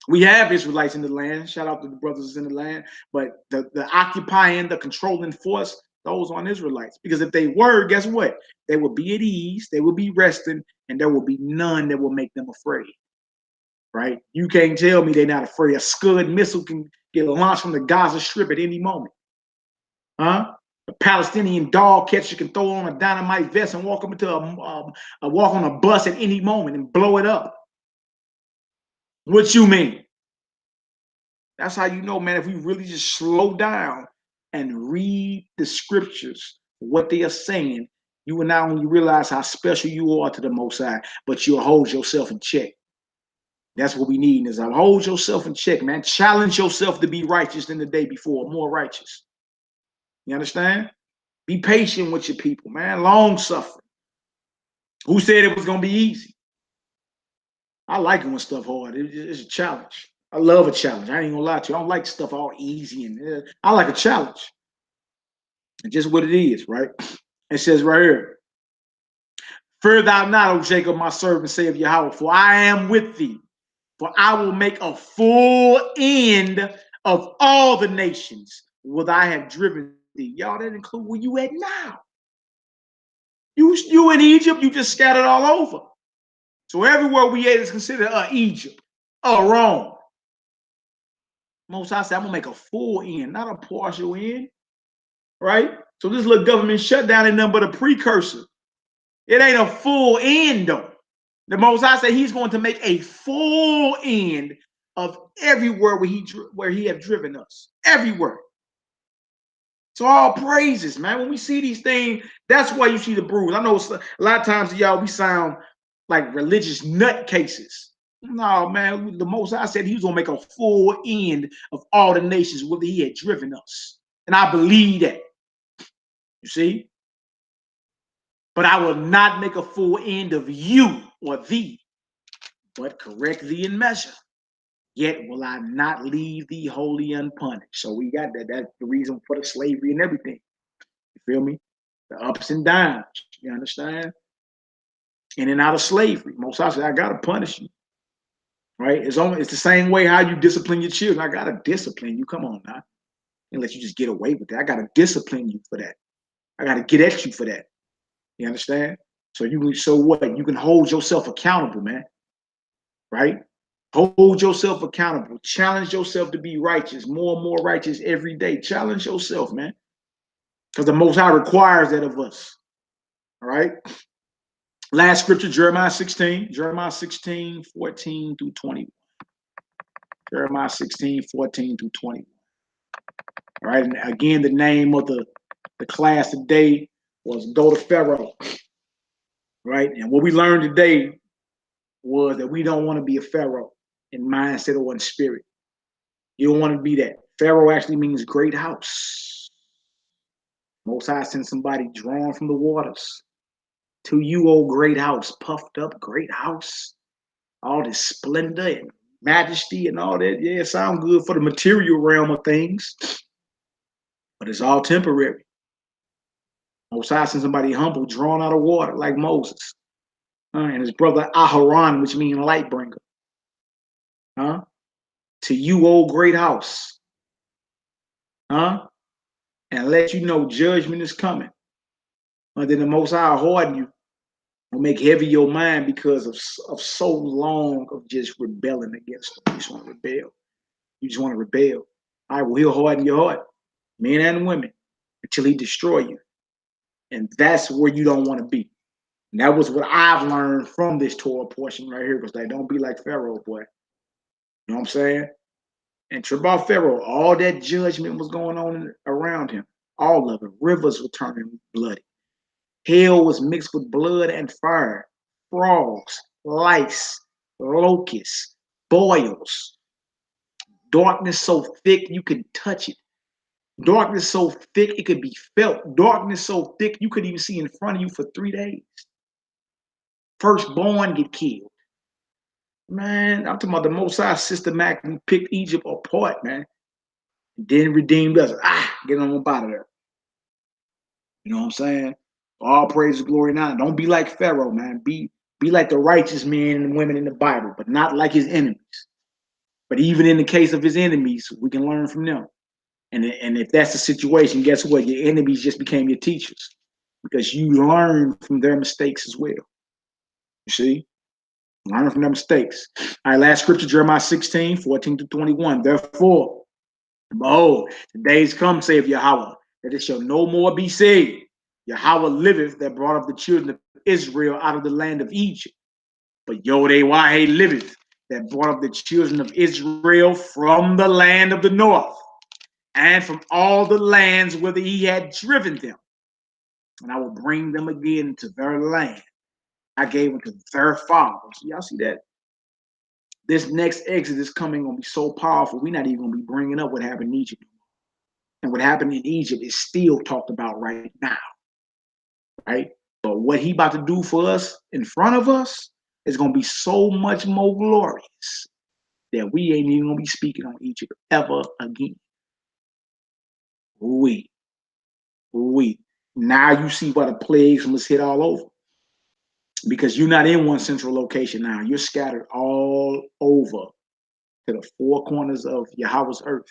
We have Israelites in the land. Shout out to the brothers in the land. But the occupying, the controlling force, those aren't Israelites. Because if they were, guess what? They would be at ease, they would be resting, and there will be none that will make them afraid. Right? You can't tell me they're not afraid. A Scud missile can get launched from the Gaza Strip at any moment. Huh? A Palestinian dog catcher can throw on a dynamite vest and walk up into walk on a bus at any moment and blow it up. What you mean? That's how you know, man, if we really just slow down and read the scriptures, what they are saying, You will not only realize how special you are to the Most High, but you'll hold yourself in check. That's what we need is hold yourself in check, man. Challenge yourself to be righteous than the day before, more righteous. You understand? Be patient with your people, man. Long suffering. Who said it was going to be easy? I like it when stuff hard. It's a challenge. I love a challenge. I ain't going to lie to you. I don't like stuff all easy. And I like a challenge. And just what it is, right? It says right here, fear thou not, O Jacob, my servant, saith Yahweh, for I am with thee. For I will make a full end of all the nations will I have driven thee. Y'all, that include where you at now. You in Egypt, you just scattered all over. So everywhere we at is considered Egypt, Rome. Most High said, I'm gonna make a full end, not a partial end, right? So this little government shutdown ain't nothing but a precursor. It ain't a full end though. The Most High said He's going to make a full end of everywhere where He have driven us, everywhere. So all praises, man. When we see these things, that's why you see the bruise. I know a lot of times, y'all, we sound like religious nutcases. No, man, the Most High said He was going to make a full end of all the nations where He had driven us. And I believe that. You see? But I will not make a full end of you or thee, but correct thee in measure. Yet will I not leave thee wholly unpunished. So we got that. That's the reason for the slavery and everything. You feel me? The ups and downs. You understand? In and out of slavery. Most I said, I gotta punish you. Right? It's the same way how you discipline your children. I gotta discipline you. Come on now. And let you just get away with that. I gotta discipline you for that. I gotta get at you for that. You understand? So what? You can hold yourself accountable, man. Right? Hold yourself accountable. Challenge yourself to be righteous, more and more righteous every day. Challenge yourself, man. Because the Most High requires that of us. All right? Last scripture, Jeremiah 16, 14 through 21. Jeremiah 16, 14 through 21. All right, and again, the name of the class today was Go to Pharaoh. Right? And what we learned today was that we don't want to be a Pharaoh in mindset or in spirit. You don't want to be that. Pharaoh actually means great house. Most High sent somebody drawn from the waters. To you, old great house, puffed up great house. All this splendor and majesty and all that. Yeah, it sounds good for the material realm of things, but it's all temporary. Most High sent somebody humble, drawn out of water, like Moses. And his brother Aharon, which means light bringer. To you, old great house. And let you know judgment is coming. Then the Most High harden you, will make heavy your mind because of so long of just rebelling against him. You just want to rebel. You just want to rebel. All right, well, He'll harden your heart, men and women, until He destroy you. And that's where you don't want to be. And that was what I've learned from this Torah portion right here, because they don't be like Pharaoh, boy. You know what I'm saying? And about Pharaoh, all that judgment was going on around him. All of it. Rivers were turning bloody. Hell was mixed with blood and fire. Frogs, lice, locusts, boils. Darkness so thick you could touch it. Darkness so thick it could be felt. Darkness so thick you could even see in front of you for 3 days. Firstborn get killed. Man, I'm talking about the Most High systematically picked Egypt apart, man. Then redeemed us. Get on up out of there. You know what I'm saying? All praise and glory now. Don't be like Pharaoh, man. Be like the righteous men and women in the Bible, but not like his enemies. But even in the case of his enemies, we can learn from them. And if that's the situation, guess what? Your enemies just became your teachers, because you learn from their mistakes as well. You see? Learn from their mistakes. All right, last scripture, Jeremiah 16, 14 to 21. Therefore, behold, the days come, saith Yahweh, that it shall no more be said, Yahweh liveth, that brought up the children of Israel out of the land of Egypt. But Yod-Wahe liveth, that brought up the children of Israel from the land of the north, and from all the lands whither He had driven them. and I will bring them again into their land. I gave them to their fathers. Y'all see that? This next exodus coming gonna be so powerful. We're not even gonna be bringing up what happened in Egypt. And what happened in Egypt is still talked about right now, right? But what he about to do for us in front of us is gonna be so much more glorious that we ain't even gonna be speaking on Egypt ever again. We. Now you see why the plagues must hit all over. Because you're not in one central location now. You're scattered all over to the four corners of Yahweh's earth.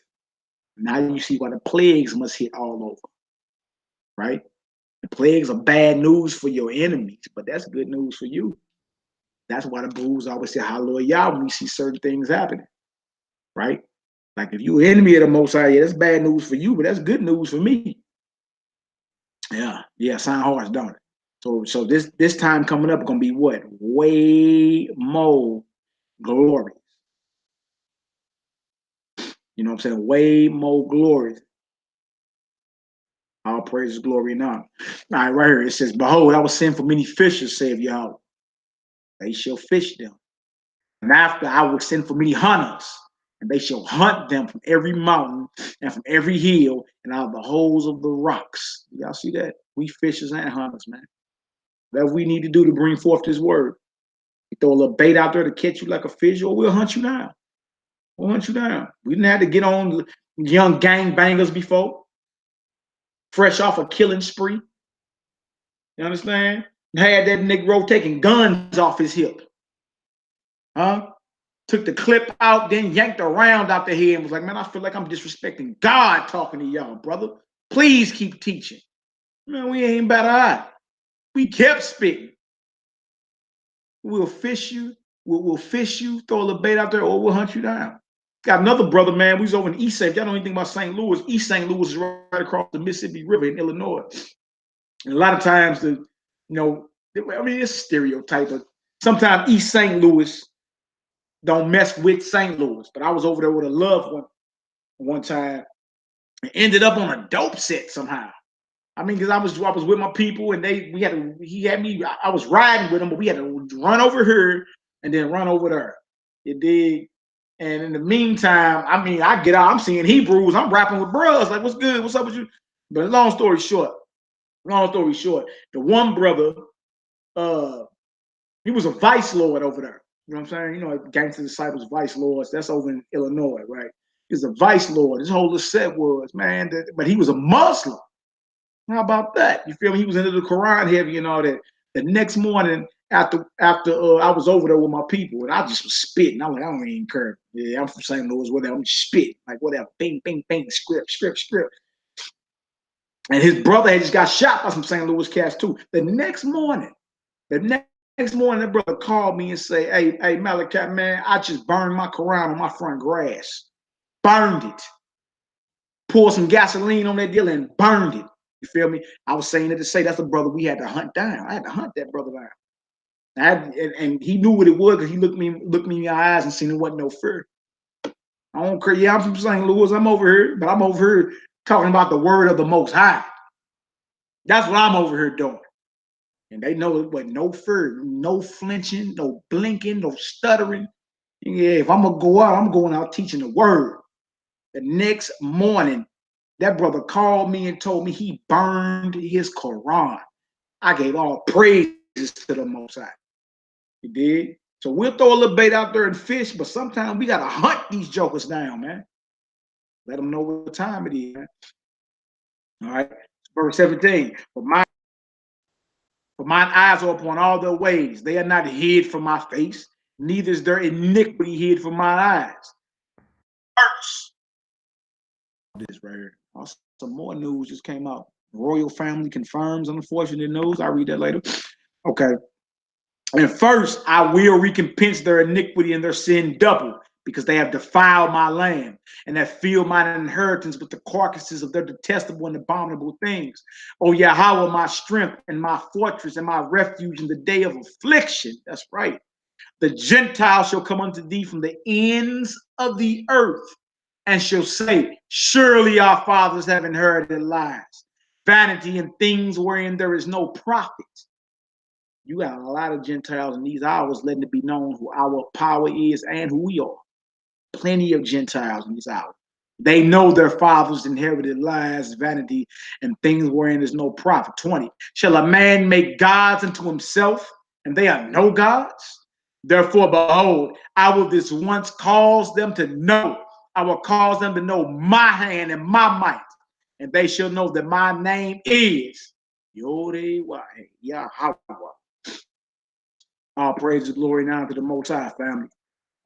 Now you see why the plagues must hit all over, right? The plagues are bad news for your enemies, but that's good news for you. That's why the Bulls always say hallelujah when we see certain things happening, right? Like if you're an enemy of the Most High, yeah, that's bad news for you, but that's good news for me. Yeah, sound harsh, don't it? So this time coming up is gonna be what? Way more glorious. You know what I'm saying? Way more glorious. All praise, glory, and honor. All right, right here it says, "Behold, I will send for many fishers, saith Yahweh. They shall fish them. And after I will send for many hunters, and they shall hunt them from every mountain and from every hill and out of the holes of the rocks." Y'all see that? We fishers and hunters, man. Whatever we need to do to bring forth this word. We throw a little bait out there to catch you like a fish, or we'll hunt you down. We'll hunt you down. We didn't have to get on young gang bangers before, fresh off a killing spree. You understand? Had that Negro taking guns off his hip. Huh? Took the clip out, then yanked the round out the head and was like, man, I feel like I'm disrespecting God talking to y'all, brother. Please keep teaching. Man, we ain't better at. We kept spitting. We'll fish you. We'll fish you, throw a little bait out there, or we'll hunt you down. Got another brother, man. We was over in East St. Y'all know anything about St. Louis? East St. Louis is right across the Mississippi River in Illinois. And a lot of times, I mean, it's a stereotype, but sometimes East St. Louis don't mess with St. Louis. But I was over there with a loved one time and ended up on a dope set somehow. I mean, because I was with my people and I was riding with him, but we had to run over here and then run over there. You dig? And in the meantime, I mean, I get out, I'm seeing Hebrews, I'm rapping with bros, like, what's good? What's up with you? But long story short, the one brother, he was a vice lord over there. You know what I'm saying? You know, Gangster Disciples, vice lords, that's over in Illinois, right? He's a vice lord. His whole set was, man, but he was a Muslim. How about that? You feel me? He was into the Quran heavy and all that. The next morning, after I was over there with my people, and I just was spitting. I was like, I don't even care. Yeah, I'm from St. Louis, whatever. I'm just spitting, like whatever. Bing, bing, bing, script. And his brother had just got shot by some St. Louis cats too. The next morning, that brother called me and say, hey, Malachi, man, I just burned my Quran on my front grass. Burned it. Poured some gasoline on that deal and burned it. You feel me? I was saying it to say that's the brother we had to hunt down. I had to hunt that brother down. And he knew what it was because he looked me in the eyes and seen it wasn't no fear. I don't care. Yeah, I'm from St. Louis. I'm over here, but I'm over here talking about the word of the Most High. That's what I'm over here doing. And they know it wasn't no fear, no flinching, no blinking, no stuttering. Yeah, if I'm going to go out, I'm going out teaching the word. The next morning, that brother called me and told me he burned his Quran. I gave all praises to the Most High. You did? So we'll throw a little bait out there and fish, but sometimes we got to hunt these jokers down, man. Let them know what time it is, man. All right. Verse 17. For mine eyes are upon all their ways. They are not hid from my face, neither is their iniquity hid from my eyes. First, this right here. Also, some more news just came out. Royal family confirms unfortunate news. I'll read that later. Okay. And first, I will recompense their iniquity and their sin double, because they have defiled my land and have filled my inheritance with the carcasses of their detestable and abominable things. Oh, Yahweh, my strength and my fortress and my refuge in the day of affliction. That's right. The Gentiles shall come unto thee from the ends of the earth and shall say, surely our fathers have inherited lies. vanity and things wherein there is no profit. You got a lot of Gentiles in these hours letting it be known who our power is and who we are. Plenty of Gentiles in these hours. They know their fathers inherited lies, vanity, and things wherein there's no profit. 20. Shall a man make gods unto himself, and they are no gods? Therefore, behold, I will this once cause them to know. I will cause them to know my hand and my might, and they shall know that my name is Yod-Heh-Wah, Yahweh. All praise and glory now to the Most High, family.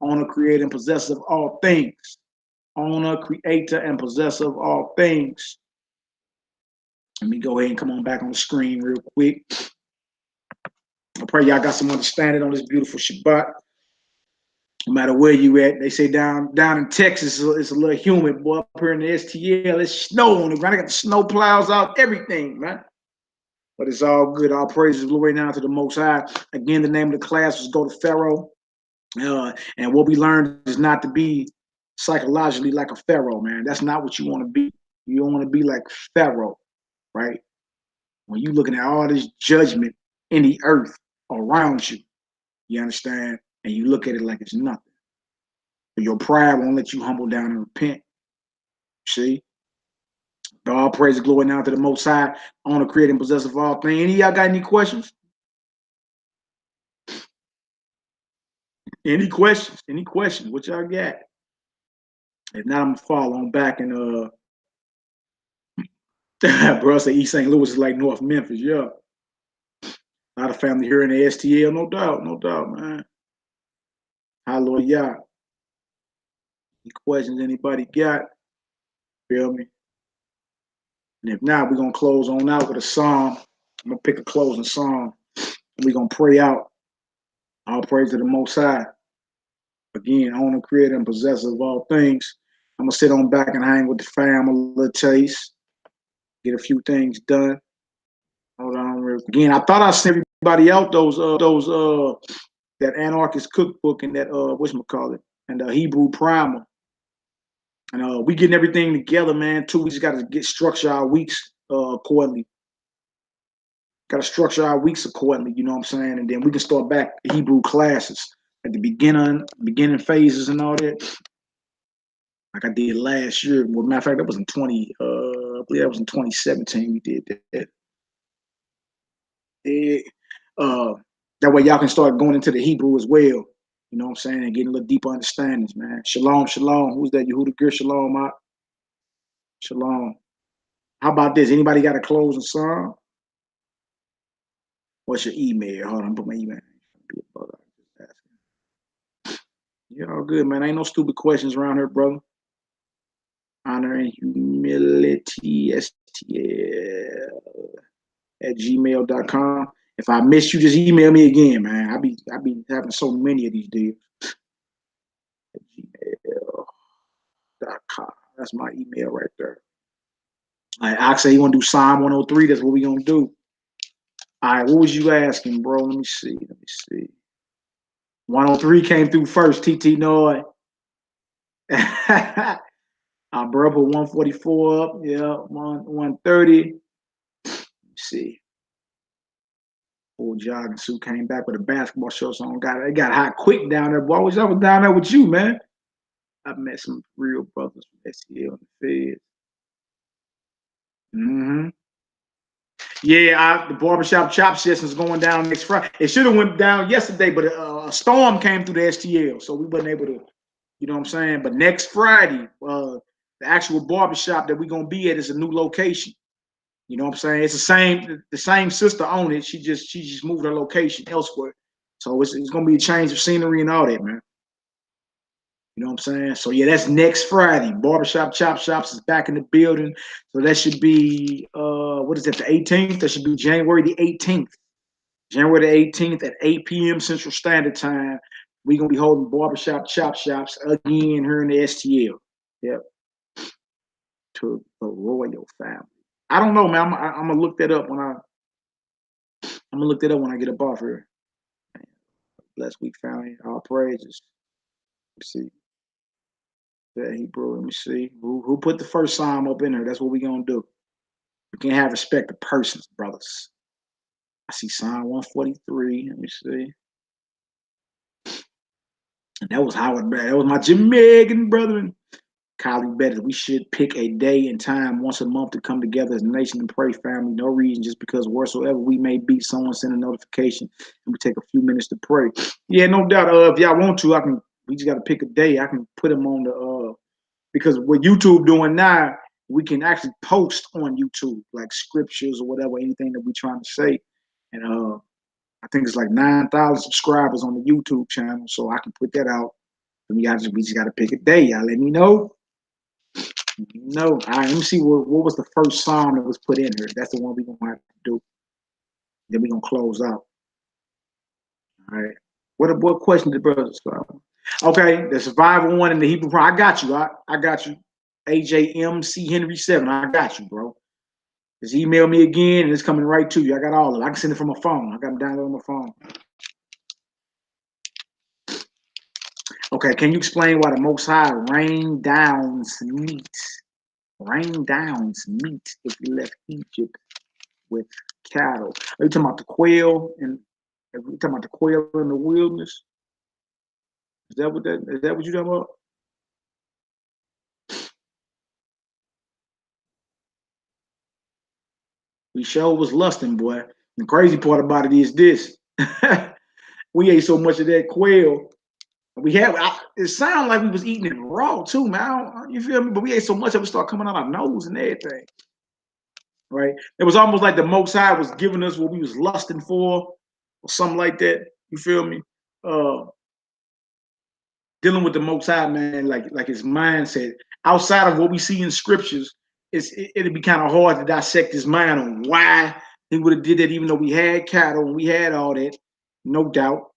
Owner, creator, and possessor of all things. Owner, creator, and possessor of all things. Let me go ahead and come on back on the screen real quick. I pray y'all got some understanding on this beautiful Shabbat. No matter where you at, they say down in Texas it's a little humid, boy. Up here in the STL, it's snow on the ground. I got the snow plows out, everything, man. But it's all good. All praises, glory now to the Most High. Again, the name of the class was Go to Pharaoh. And what we learned is not to be psychologically like a Pharaoh, man. That's not what you want to be. You don't want to be like Pharaoh, right? When you're looking at all this judgment in the earth around you, you understand? And you look at it like it's nothing. But your pride won't let you humble down and repent. See? All praise and glory now to the Most High, owner, creator, and possessor of all things. Any of y'all got any questions? Any questions? Any questions? What y'all got? If not, I'm gonna fall on back and bro, I say East St. Louis is like North Memphis, yeah. A lot of family here in the STL, no doubt, man. Hallelujah. Any questions anybody got? Feel me? And if not, we're gonna close on out with a song. I'm gonna pick a closing song. And we're gonna pray out. All praise to the Most High. Again, owner, creator, and possessor of all things. I'm gonna sit on back and hang with the fam a little taste. Get a few things done. Hold on real quick. Again, I thought I sent everybody out those that anarchist cookbook and that whatchamacallit, and the Hebrew primer. And we getting everything together, man. Too, we just gotta structure our weeks accordingly. Gotta structure our weeks accordingly, you know what I'm saying? And then we can start back Hebrew classes at the beginning phases and all that. Like I did last year. Well, matter of fact, that was in I believe that was in 2017 we did that. That way y'all can start going into the Hebrew as well. You know what I'm saying? And getting a little deeper understandings, man. Shalom, shalom. Who's that? Yehuda Ger, shalom, out. Shalom. How about this? Anybody got a closing song? What's your email? Hold on, put my email. You're all good, man. Ain't no stupid questions around here, brother. Honor and humility, STL at gmail.com. If I missed you, just email me again, man. I be having so many of these deals. At gmail.com. That's my email right there. All right, Ox say you want to do Psalm 103. That's what we gonna do. All right, what was you asking, bro? Let me see. 103 came through first. TT Noy. Our bro put 144 up. Yeah, 130. Let's see. Old jogging suit came back with a basketball shorts on. It got hot quick down there. Boy, I was down there with you, man. I've met some real brothers from SEL and the Feds. Mm-hmm. Yeah, the barbershop chop session is going down next Friday. It should have went down yesterday, but a storm came through the STL, so we wasn't able to, you know what I'm saying? But next Friday, the actual barbershop that we're going to be at is a new location. You know what I'm saying? It's the same sister on it. She just moved her location elsewhere. So it's going to be a change of scenery and all that, man. You know what I'm saying? So yeah, that's next Friday. Barbershop Chop Shops is back in the building. So that should be what is it, the 18th? That should be January the 18th. January the 18th at 8 p.m. Central Standard Time. We're gonna be holding Barbershop Chop Shops again here in the STL. Yep. To the royal family. I don't know, man. I'm gonna look that up when I get up off here. Blessed week family. All praises. Let's see. Yeah, Hebrew. Let me see. Who put the first psalm up in there? That's what we're gonna do. We can't have respect of persons, brothers. I see Psalm 143. Let me see. And that was Howard Brad. That was my Jamaican brethren. Kylie Bettis, we should pick a day and time once a month to come together as a nation and pray, family. No reason, just because wheresoever we may be, someone send a notification and we take a few minutes to pray. Yeah, no doubt. If y'all want to, we just got to pick a day. I can put them on the, because what YouTube doing now, we can actually post on YouTube, like scriptures or whatever, anything that we're trying to say. And I think it's like 9,000 subscribers on the YouTube channel, so I can put that out. And we just got to pick a day. Y'all let me know. No, all right, let me see what was the first psalm that was put in here. That's the one we're gonna have to do. Then we're gonna close out. All right. What question did brothers start? Okay, the survival one in the Hebrew. I got you. I got you. AJMC Henry 7. I got you, bro. Just email me again and it's coming right to you. I got all of it. I can send it from my phone. I got them downloaded on my phone. Okay, can you explain why the Most High rain downs meat? Rain downs meat if you left Egypt with cattle. Are you talking about the quail and are you talking about the quail in the wilderness? Is that what you're talking about? We sure was lusting, boy. The crazy part about it is this. We ate so much of that quail. It sounded like we was eating it raw too, man. You feel me? But we ate so much of it started coming out our nose and everything. Right? It was almost like the Most High was giving us what we was lusting for, or something like that. You feel me? Dealing with the Most High, man, like his mindset outside of what we see in scriptures, it'd be kind of hard to dissect his mind on why he would have did that, even though we had cattle and we had all that, no doubt.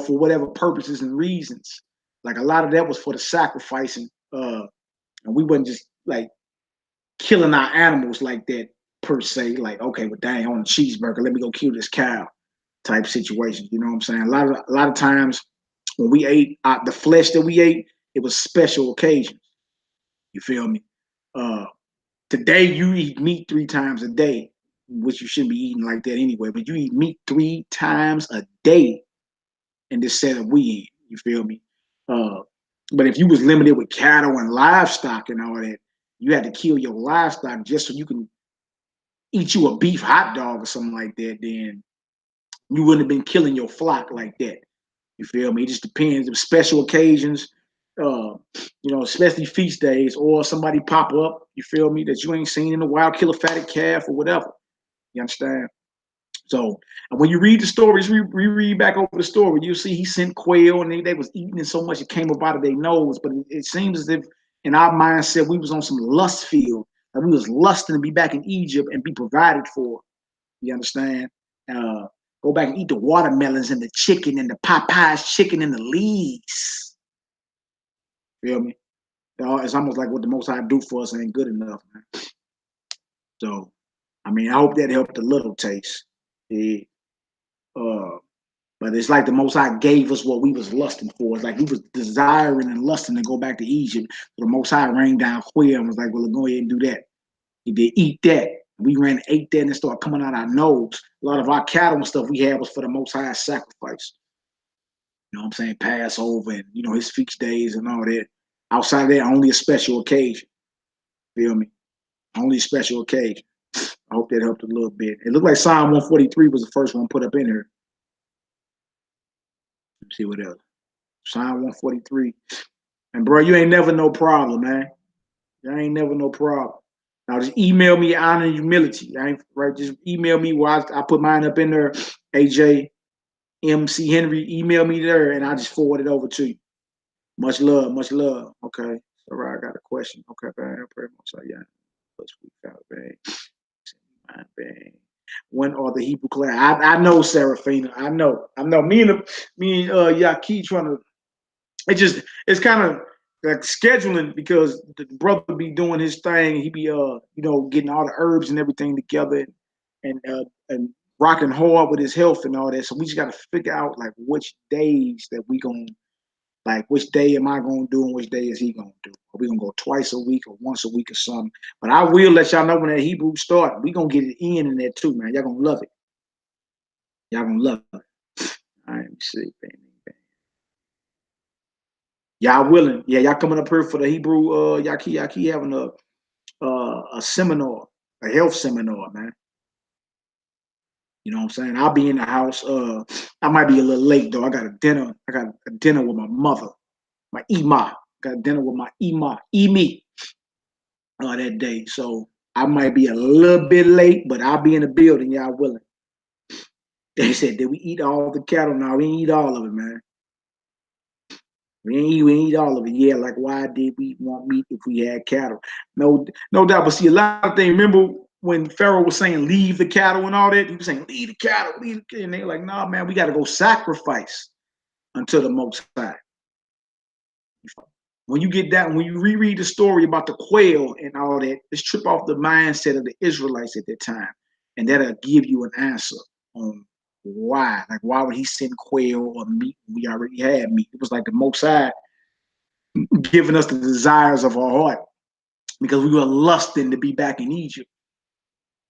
For whatever purposes and reasons. Like a lot of that was for the sacrificing, and we wasn't just like killing our animals like that per se. Like, okay, well, dang, on a cheeseburger, let me go kill this cow, type situation. You know what I'm saying? A lot of times when we ate the flesh that we ate, it was special occasions. You feel me? Today you eat meat 3 times a day, which you shouldn't be eating like that anyway. But you eat meat 3 times a day in this setup we eat. You feel me? But if you was limited with cattle and livestock and all that, you had to kill your livestock just so you can eat you a beef hot dog or something like that. Then you wouldn't have been killing your flock like that. You feel me? It just depends. If special occasions, especially feast days, or somebody pop up, you feel me, that you ain't seen in a while, kill a fatted calf or whatever. You understand? So when you read the stories, reread back over the story, you'll see he sent quail and they was eating it so much it came up out of their nose. But it seems as if in our mindset we was on some lust field. Like we was lusting to be back in Egypt and be provided for. You understand? Go back and eat the watermelons and the chicken and the Popeyes chicken and the leaves. Feel me? It's almost like what the Most High do for us ain't good enough, man. So, I mean, I hope that helped a little taste. Yeah. But it's like the Most High gave us what we was lusting for. It's like we was desiring and lusting to go back to Egypt. So the Most High rained down quail and was like, well, go ahead and do that. He did eat that. We ran and ate that and it started coming out our nose. A lot of our cattle and stuff we had was for the Most High sacrifice. You know what I'm saying? Passover and, his feast days and all that. Outside of that, only a special occasion. Feel me? Only a special occasion. I hope that helped a little bit. It looked like Psalm 143 was the first one put up in here. Let's see what else. Psalm 143. And bro, you ain't never no problem, man. You ain't never no problem. Now just email me honor and humility. I ain't right. Just email me while I put mine up in there. AJ MC Henry, email me there and I just forward it over to you. Much love, much love. Okay. All right, I got a question. Okay, bang. Pretty much like, yeah. Let's bang. When are the Hebrew class? I know, Serafina. I know. Me and Yaki trying to. It's kind of like scheduling because the brother be doing his thing. He be getting all the herbs and everything together and rocking hard with his health and all that. So we just got to figure out like which days that we gonna Like, which day am I going to do and which day is he going to do? Are we going to go twice a week or once a week or something? But I will let y'all know when that Hebrew start. We going to get it in there too, man. Y'all going to love it. Y'all going to love it. All right, let me see. Y'all willing. Yeah, y'all coming up here for the Hebrew. Y'all keep having a seminar, a health seminar, man. You know what I'm saying? I'll be in the house. I might be a little late though. I got a dinner with my mother, my Ima. Got a dinner with my Emi, that day. So I might be a little bit late, but I'll be in the building. Y'all willing? They said, did we eat all the cattle? No, we didn't eat all of it, man. We ain't eat all of it. Yeah, like why did we want meat if we had cattle? No doubt. But see, a lot of things. Remember when Pharaoh was saying leave the cattle and all that? He was saying leave the cattle, leave the cattle. And they're like, nah, man, we got to go sacrifice unto the Most High. When you get that, when you reread the story about the quail and all that, let's trip off the mindset of the Israelites at that time, and that'll give you an answer on why. Like, why would he send quail or meat when we already had meat? It was like the Most High giving us the desires of our heart because we were lusting to be back in Egypt.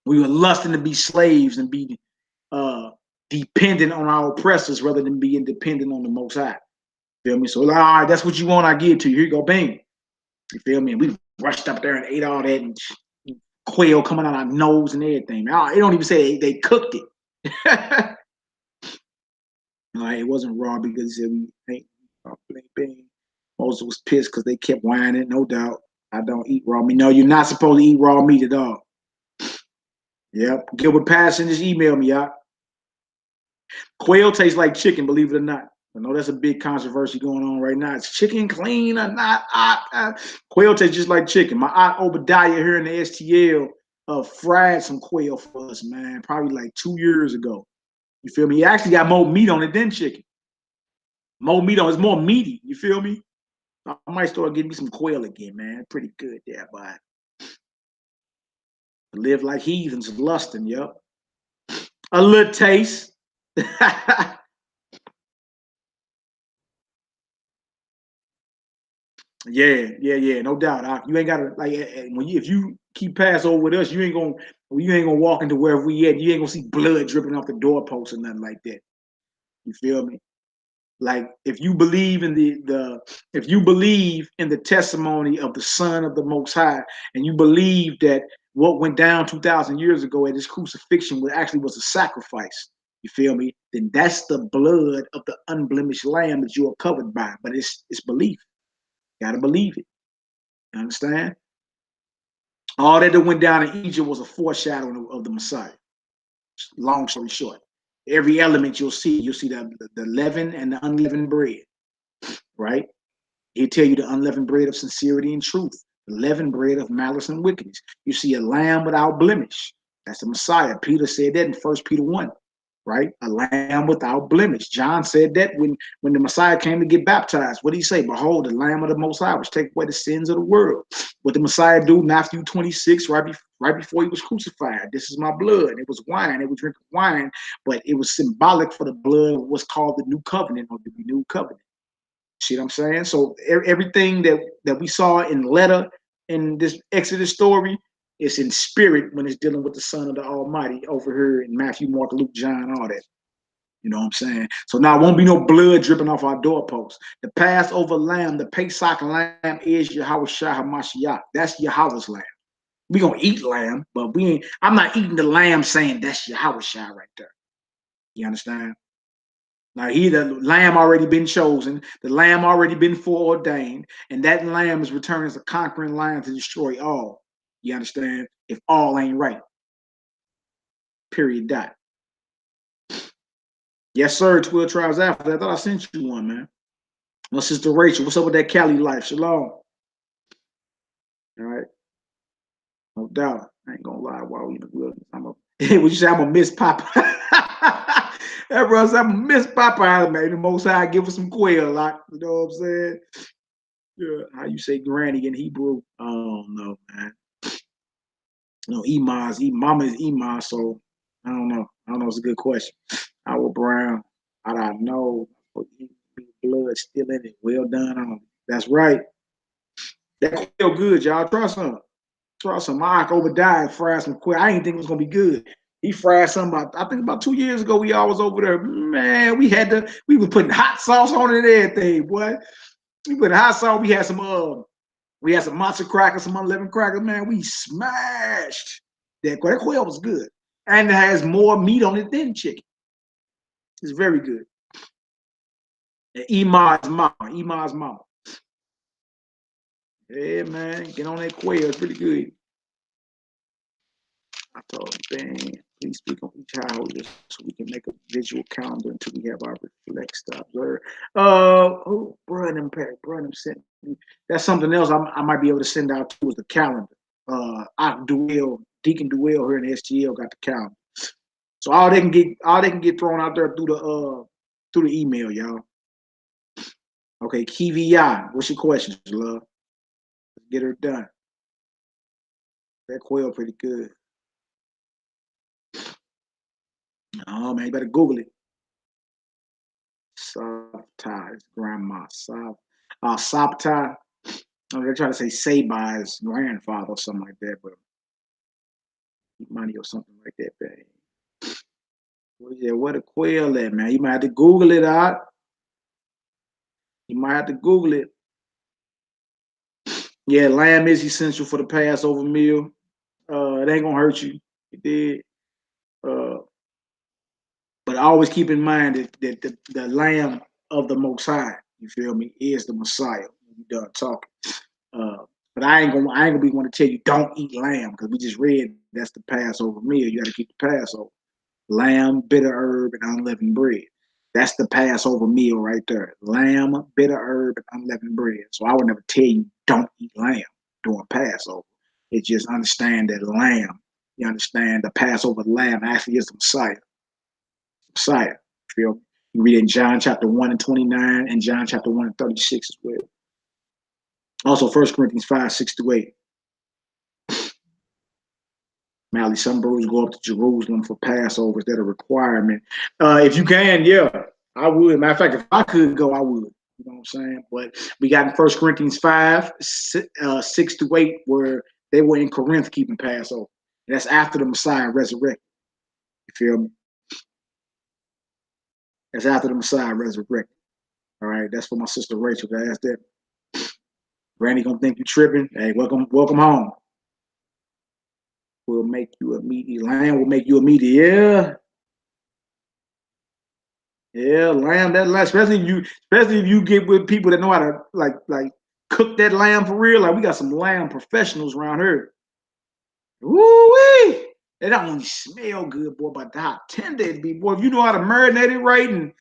We were lusting to be slaves and be dependent on our oppressors rather than being dependent on the Most High. Feel me? So, all right, that's what you want, I give to you. Here you go, bang. You feel me? And we rushed up there and ate all that and quail coming out our nose and everything. They don't even say they cooked it. It wasn't raw because he said we ain't. Moses was pissed because they kept whining. No doubt. I don't eat raw meat. No, you're not supposed to eat raw meat at all. Yep. Gilbert Patterson just emailed me, y'all. Quail tastes like chicken, believe it or not. I know that's a big controversy going on right now. Is chicken clean or not? Quail tastes just like chicken. My aunt Obadiah here in the STL fried some quail for us, man, probably like 2 years ago. You feel me? He actually got more meat on it than chicken. More meat on it. It's more meaty. You feel me? I might start getting me some quail again, man. Pretty good there, but live like heathens, lusting, yep. A little taste. Yeah, no doubt. You ain't gotta if you keep Passover with us, you ain't gonna walk into wherever we at. You ain't gonna see blood dripping off the doorpost or nothing like that. You feel me? Like if you believe in if you believe in the testimony of the Son of the Most High, and you believe that what went down 2,000 years ago at his crucifixion was a sacrifice. You feel me? Then that's the blood of the unblemished lamb that you are covered by. But it's belief. You gotta believe it. You understand? All that went down in Egypt was a foreshadowing of the Messiah. Long story short, every element you'll see the leaven and the unleavened bread, right? He'll tell you the unleavened bread of sincerity and truth, the leavened bread of malice and wickedness. You see a lamb without blemish. That's the Messiah. Peter said that in 1 Peter 1, right? A lamb without blemish. John said that when the Messiah came to get baptized. What did he say? Behold, the Lamb of the Most High, which take away the sins of the world. What did the Messiah do? Matthew 26, right before he was crucified. This is my blood. It was wine. They would drink wine, but it was symbolic for the blood of what's called the new covenant or the renewed covenant. See what I'm saying? So everything that we saw in letter in this Exodus story is in spirit when it's dealing with the Son of the Almighty over here in Matthew, Mark, Luke, John, all that. You know what I'm saying? So now won't be no blood dripping off our doorposts. The Passover lamb, the Pesach lamb is Yahweh Shah HaMashiach. That's Yahweh's lamb. We gonna eat lamb, but I'm not eating the lamb saying that's Yahweh Shah right there. You understand? Now, the lamb already been chosen, the lamb already been foreordained, and that lamb is returned as a conquering lion to destroy all. You understand? If all ain't right. Period. Dot. Yes, sir. 12 tribes after. I thought I sent you one, man. Well, Sister Rachel, what's up with that Cali life? Shalom. All right. No doubt. I ain't gonna lie. While we in the wilderness, would you say I'm gonna miss Papa? That brother said I'm gonna miss Papa. Man, the Most High give us some quail, like, you know what I'm saying? Yeah. How you say granny in Hebrew? I don't know, man. No, Mama is Ema, so I don't know. It's a good question. Howard Brown, I don't know. blood still in it. Well done on. That's right. That quail good, y'all. Try some. Try some. Mark Obadiah fried some quail. I didn't think it was gonna be good. He fried some I think about 2 years ago. We all was over there. Man, we were putting hot sauce on it and everything, boy. We put hot sauce. We had some matzo crackers, some unleavened crackers. Man, we smashed that quail. That quail was good. And it has more meat on it than chicken. It's very good. And Ima's mama. Yeah, man, get on that quail. It's pretty good. I told him, man, please speak on each household so we can make a visual calendar until we have our reflect stops. Oh, Brandon sent me. That's something else I might be able to send out to is the calendar. Deacon Duell here in STL got the calendar. So all they can get thrown out there through the email, y'all. Okay, Kiwi, what's your questions, love? Let's get her done. That quail pretty good. Oh man, you better Google it. Sabta, his grandma. Sabta. They're trying to say Sabai, his grandfather or something like that, but money or something like that, man. Well, yeah, what a quail at, man. You might have to Google it out. You might have to Google it. Yeah, lamb is essential for the Passover meal. It ain't gonna hurt you. It did. But always keep in mind that the Lamb of the Most High, you feel me, is the Messiah. When you done talking. But I ain't gonna be one to tell you don't eat lamb because we just read that's the Passover meal. You got to keep the Passover. Lamb, bitter herb, and unleavened bread. That's the Passover meal right there. Lamb, bitter herb, and unleavened bread. So I would never tell you don't eat lamb during Passover. It's just understand that lamb. You understand the Passover lamb actually is the Messiah. Messiah. Feel me? You read it in John chapter 1 and 29 and John chapter 1 and 36 as well. Also 1 Corinthians 5, 6-8. Mally, some brothers go up to Jerusalem for Passover. Is that a requirement? If you can, yeah, I would. Matter of fact, if I could go, I would. You know what I'm saying? But we got in 1 Corinthians 5, 6-8, where they were in Corinth keeping Passover. And that's after the Messiah resurrected. You feel me? That's after the Messiah resurrected. All right, that's for my sister Rachel to ask that. Randy gonna think you tripping. Hey, welcome home. Will make you a meaty. Lamb will make you a meaty. Yeah. Yeah, lamb, that lamb, especially if you get with people that know how to like cook that lamb for real. Like we got some lamb professionals around here. Woo-wee! It don't only smell good, boy, but how tender it be, boy. If you know how to marinate it right and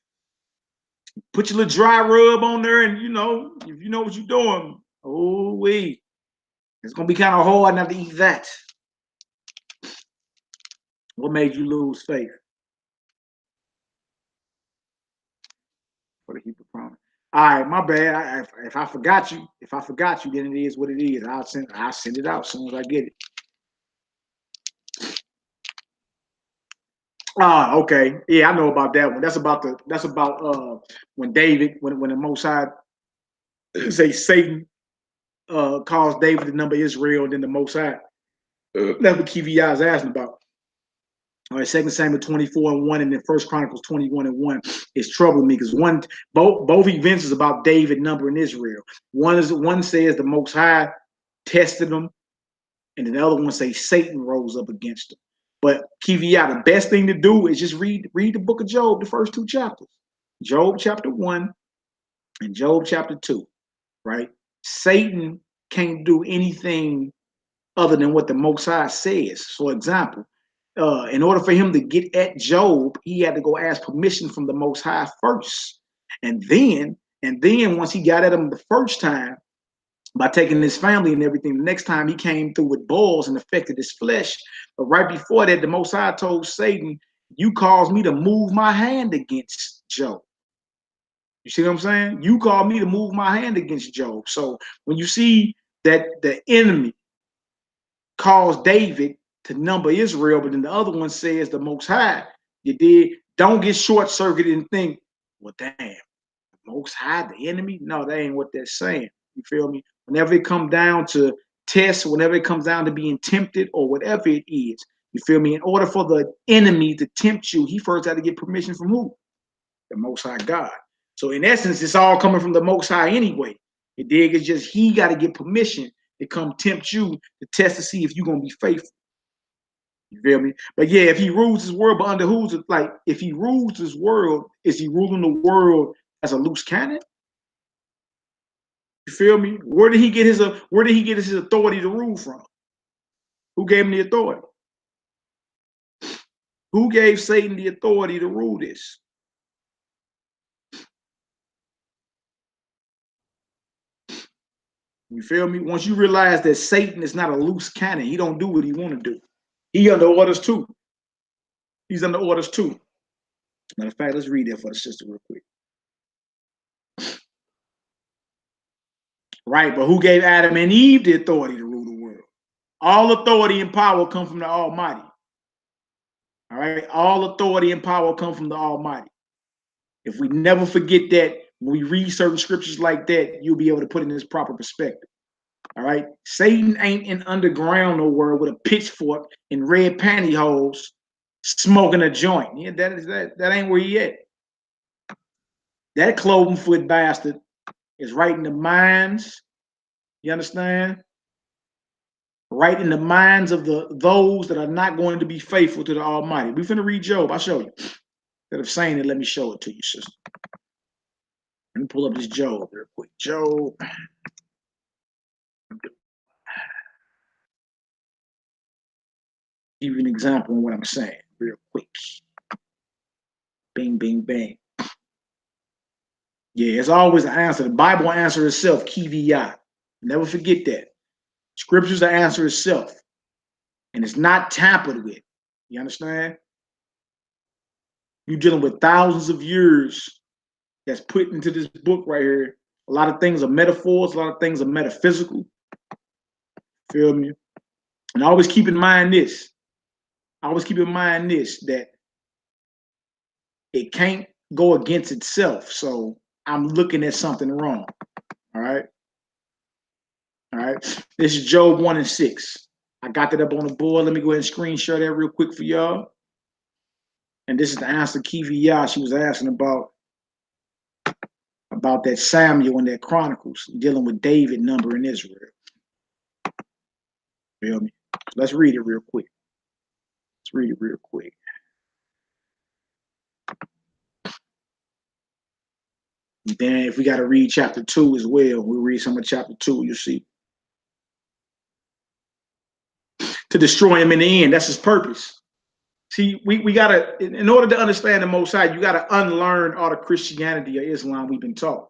put your little dry rub on there, and if you know what you're doing, oh wait, it's gonna be kind of hard not to eat that. What made you lose faith? For the Hebrew promise. All right, my bad. If I forgot you, then it is what it is. I'll send it out as soon as I get it. Ah, okay. Yeah, I know about that one. That's about when David, when the Most High say Satan caused David to number Israel, and then the Most High. That's what Kiviya is asking about. All right, 2 Samuel 24:1 and then 1 Chronicles 21:1 is troubling me because both events is about David numbering Israel. One says the Most High tested them, and then the other one says Satan rose up against them. But Kiviya, the best thing to do is just read the book of Job, the first 2 chapters. Job chapter 1 and Job chapter 2, right? Satan can't do anything other than what the Most High says. For example, in order for him to get at Job, he had to go ask permission from the Most High first. And then once he got at him the first time, by taking his family and everything, the next time he came through with boils and affected his flesh. But right before that, the Most High told Satan, you caused me to move my hand against Job. You see what I'm saying? You called me to move my hand against Job. So when you see that the enemy caused David to number Israel, but then the other one says the Most High, don't get short-circuited and think, well, damn, Most High, the enemy? No, that ain't what they're saying. You feel me? Whenever it comes down to tests, whenever it comes down to being tempted or whatever it is, you feel me? In order for the enemy to tempt you, he first had to get permission from who? The Most High God. So in essence, it's all coming from the Most High anyway. You dig? It's just he got to get permission to come tempt you to test to see if you're going to be faithful. You feel me? But yeah, if he rules his world, but under who's, like, if he rules his world, is he ruling the world as a loose cannon? You feel me? Where did he get his authority to rule from? Who gave him the authority? Who gave Satan the authority to rule this? You feel me? Once you realize that Satan is not a loose cannon, he don't do what he want to do. He under orders too. He's under orders too. Matter of fact, let's read that for the sister real quick. Right, but who gave Adam and Eve the authority to rule the world? All authority and power come from the Almighty. All right, all authority and power come from the Almighty. If we never forget that, when we read certain scriptures like that, you'll be able to put it in its proper perspective. All right, Satan ain't in underground nowhere with a pitchfork and red pantyhose, smoking a joint. Yeah, that ain't where he at. That cloven foot bastard is right in the minds. You understand? Right in the minds of those that are not going to be faithful to the Almighty. We finna read Job. I'll show you. Instead of saying it, let me show it to you, sister. Let me pull up this Job real quick. Job. Give you an example of what I'm saying real quick. Bing, bing, bang. Yeah, it's always an answer. The Bible will answer itself, kiviyah. Never forget that. Scriptures will answer itself. And it's not tampered with. You understand? You're dealing with thousands of years that's put into this book right here. A lot of things are metaphors, a lot of things are metaphysical. Feel me? And always keep in mind this. That it can't go against itself. So I'm looking at something wrong. All right. All right. This is Job 1:6. I got that up on the board. Let me go ahead and screenshot that real quick for y'all. And this is the answer Kiviyah she was asking about that Samuel and that Chronicles dealing with David number in Israel. Feel me? Let's read it real quick. And then if we got to read chapter 2 as well, we'll read some of chapter 2, you see. To destroy him in the end. That's his purpose. See, we got to, in order to understand the Most High, you got to unlearn all the Christianity or Islam we've been taught.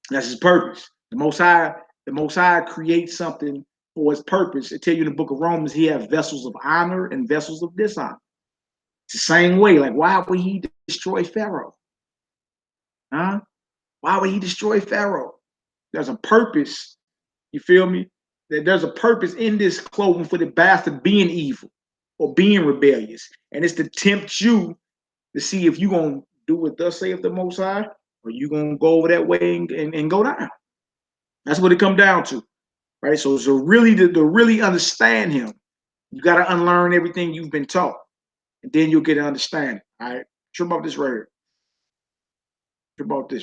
That's his purpose. The Most High creates something for his purpose. It tell you in the book of Romans, he has vessels of honor and vessels of dishonor. It's the same way. Like, why would he destroy Pharaoh? Huh? Why would he destroy Pharaoh? There's a purpose. You feel me? There's a purpose in this cloven for the bastard being evil or being rebellious. And it's to tempt you to see if you're going to do what thus saith the Most High, or you're going to go over that way and go down. That's what it comes down to. Right? So really to really understand him, you got to unlearn everything you've been taught. And then you'll get an understanding. All right. Trip about this right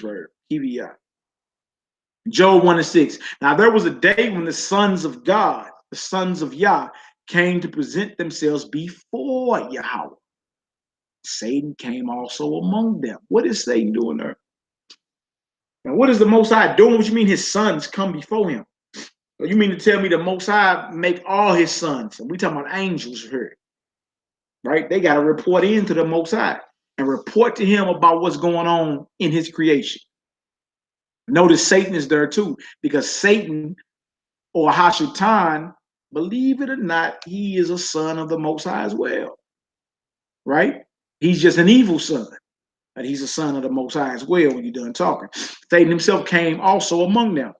here. Kiviyah. Job 1:6. Now there was a day when the sons of God, the sons of Yah, came to present themselves before Yahweh. Satan came also among them. What is Satan doing there? And what is the Most High doing? What you mean his sons come before him? You mean to tell me the Most High make all his sons? And we talking about angels here. Right? They got to report into the Most High and report to him about what's going on in his creation. Notice Satan is there too, because Satan or Hashatan, believe it or not, he is a son of the Most High as well. Right? He's just an evil son, but he's a son of the Most High as well when you're done talking. Satan himself came also among them.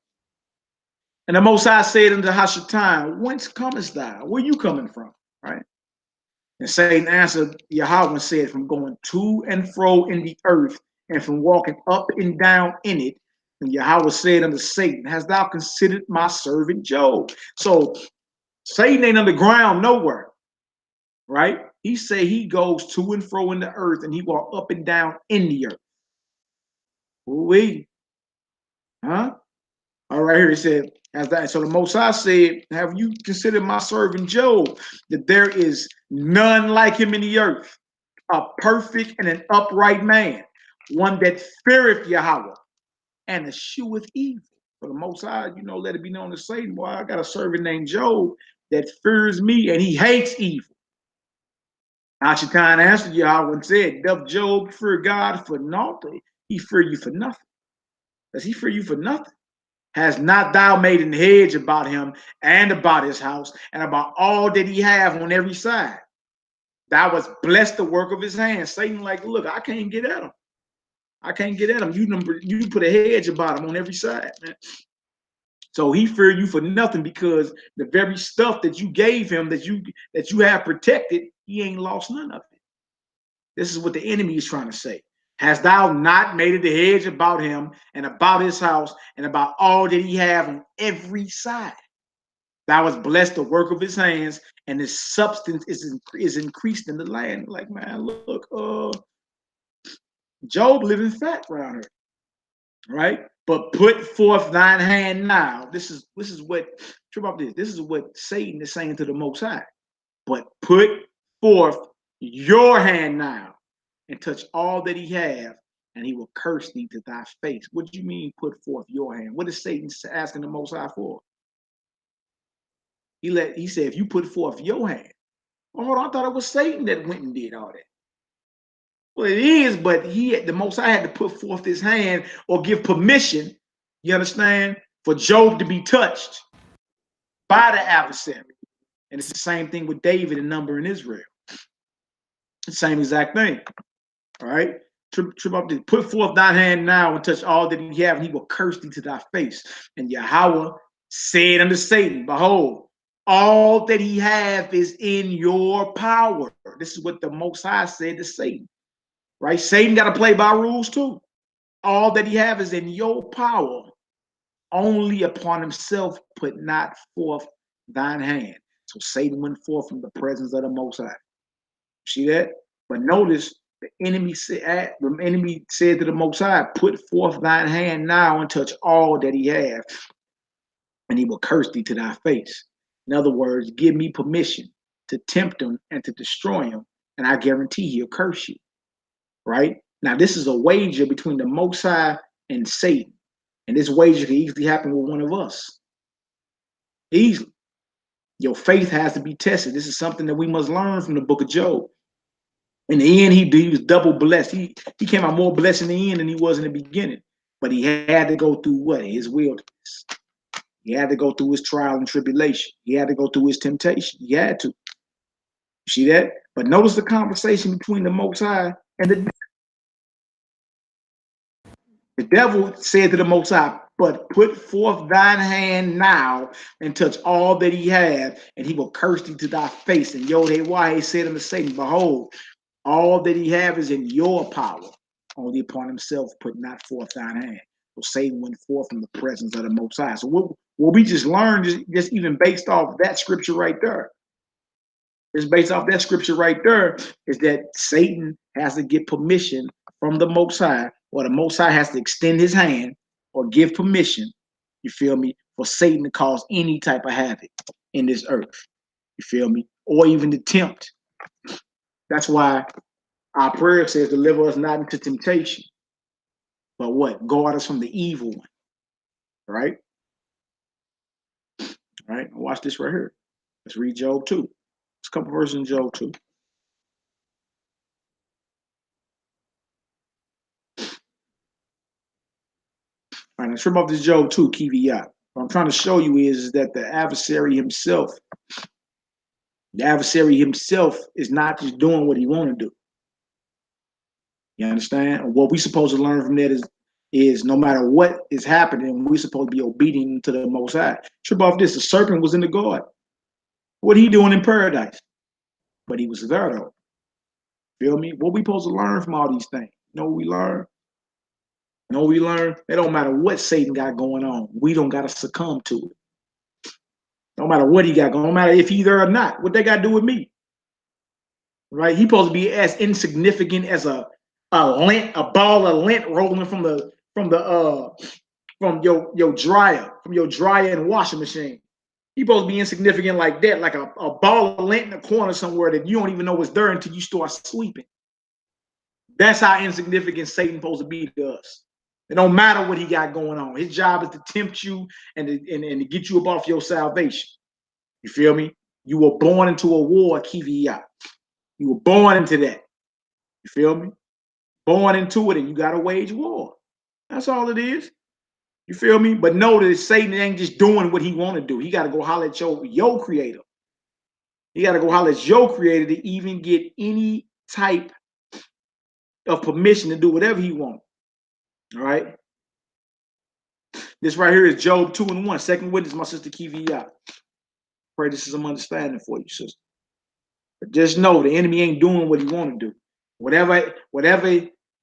And the Most High said unto Hashatan, whence comest thou? Where you coming from? Right? And Satan answered Yahweh and said, from going to and fro in the earth and from walking up and down in it. And Yahweh said unto Satan, hast thou considered my servant Job? So Satan ain't on the ground nowhere, right? He say he goes to and fro in the earth, and he walk up and down in the earth. Ooh-wee. Huh? All right, here it said, as that. So the Most High said, have you considered my servant Job, that there is none like him in the earth, a perfect and an upright man, one that feareth Yahweh and escheweth evil. For the Most High, let it be known to Satan, boy, I got a servant named Job that fears me and he hates evil. Ashatan answered Yahweh and said, doth Job fear God for naught? He fear you for nothing. Does he fear you for nothing? Has not thou made an hedge about him and about his house and about all that he have on every side? Thou hast blessed the work of his hands. Satan, like, look, I can't get at him. I can't get at him. You put a hedge about him on every side, man. So he feared you for nothing, because the very stuff that you gave him, that you have protected, he ain't lost none of it. This is what the enemy is trying to say. Hast thou not made it a hedge about him and about his house and about all that he have on every side? Thou hast blessed the work of his hands, and his substance is increased in the land. Like, man, look, Job living fat around here, right? But put forth thine hand now. This is what trip about this. This is what Satan is saying to the Most High. But put forth your hand now, and touch all that he have, and he will curse thee to thy face. What do you mean, put forth your hand? What is Satan asking the Most High for? He said, if you put forth your hand. Oh, hold on, I thought it was Satan that went and did all that. Well, it is, but the Most High had to put forth his hand or give permission, you understand, for Job to be touched by the adversary. And it's the same thing with David and number in Israel. The same exact thing. All right. Put forth thy hand now and touch all that he have, and he will curse thee to thy face. And Yahweh said unto Satan, behold, all that he have is in your power. This is what the Most High said to Satan. Right? Satan got to play by rules too. All that he have is in your power. Only upon himself put not forth thine hand. So Satan went forth from the presence of the Most High. See that? But notice the enemy said to the Most High, put forth thine hand now and touch all that he have, and he will curse thee to thy face. In other words, give me permission to tempt him and to destroy him, and I guarantee he'll curse you. Right? Now, this is a wager between the Most High and Satan. And this wager can easily happen with one of us. Easily. Your faith has to be tested. This is something that we must learn from the book of Job. In the end, he was double blessed. He came out more blessed in the end than he was in the beginning. But he had to go through what? His wilderness. He had to go through his trial and tribulation. He had to go through his temptation. He had to. You see that? But notice the conversation between the Most High and the devil. The devil said to the Most High, but put forth thine hand now and touch all that he had, and he will curse thee to thy face. And Yod-Heh-Wah said unto Satan, behold, all that he have is in your power. Only upon himself put not forth thine hand. So Satan went forth from the presence of the Most High. So what we just learned, just even based off that scripture right there, just based off that scripture right there, is that Satan has to get permission from the Most High, or the Most High has to extend his hand or give permission, you feel me, for Satan to cause any type of havoc in this earth, you feel me, or even to tempt. That's why our prayer says, deliver us not into temptation, but what? Guard us from the evil one, right? All right, watch this right here. Let's read Job 2. There's a couple verses in Job 2. All right, let's trim off this Job 2, Kiviyat. What I'm trying to show you is that the adversary himself is not just doing what he want to do. You understand? What we supposed to learn from that is no matter what is happening, we're supposed to be obedient to the Most High. Trip off this, the serpent was in the garden. What he doing in paradise? But he was there though. Feel me? What we supposed to learn from all these things? You know what we learn? You know what we learn? It don't matter what Satan got going on. We don't got to succumb to it. No matter what he got going on. No matter if he's there or not. What they got to do with me? Right? He supposed to be as insignificant as a ball of lint rolling from your dryer and washing machine. He supposed to be insignificant like that, like a ball of lint in the corner somewhere that you don't even know what's there until you start sleeping. That's how insignificant Satan's supposed to be to us. It don't matter what he got going on. His job is to tempt you and to get you up off your salvation. You feel me? You were born into a war, Kiviyah. You were born into that. You feel me? Born into it, and you got to wage war. That's all it is. You feel me? But notice Satan ain't just doing what he want to do. He got to go holler at your creator. He got to go holler at your creator to even get any type of permission to do whatever he wants. All right? This right here is Job 2:1. Second witness, my sister Kiviyah. Pray this is some understanding for you, sister. But just know the enemy ain't doing what he want to do. Whatever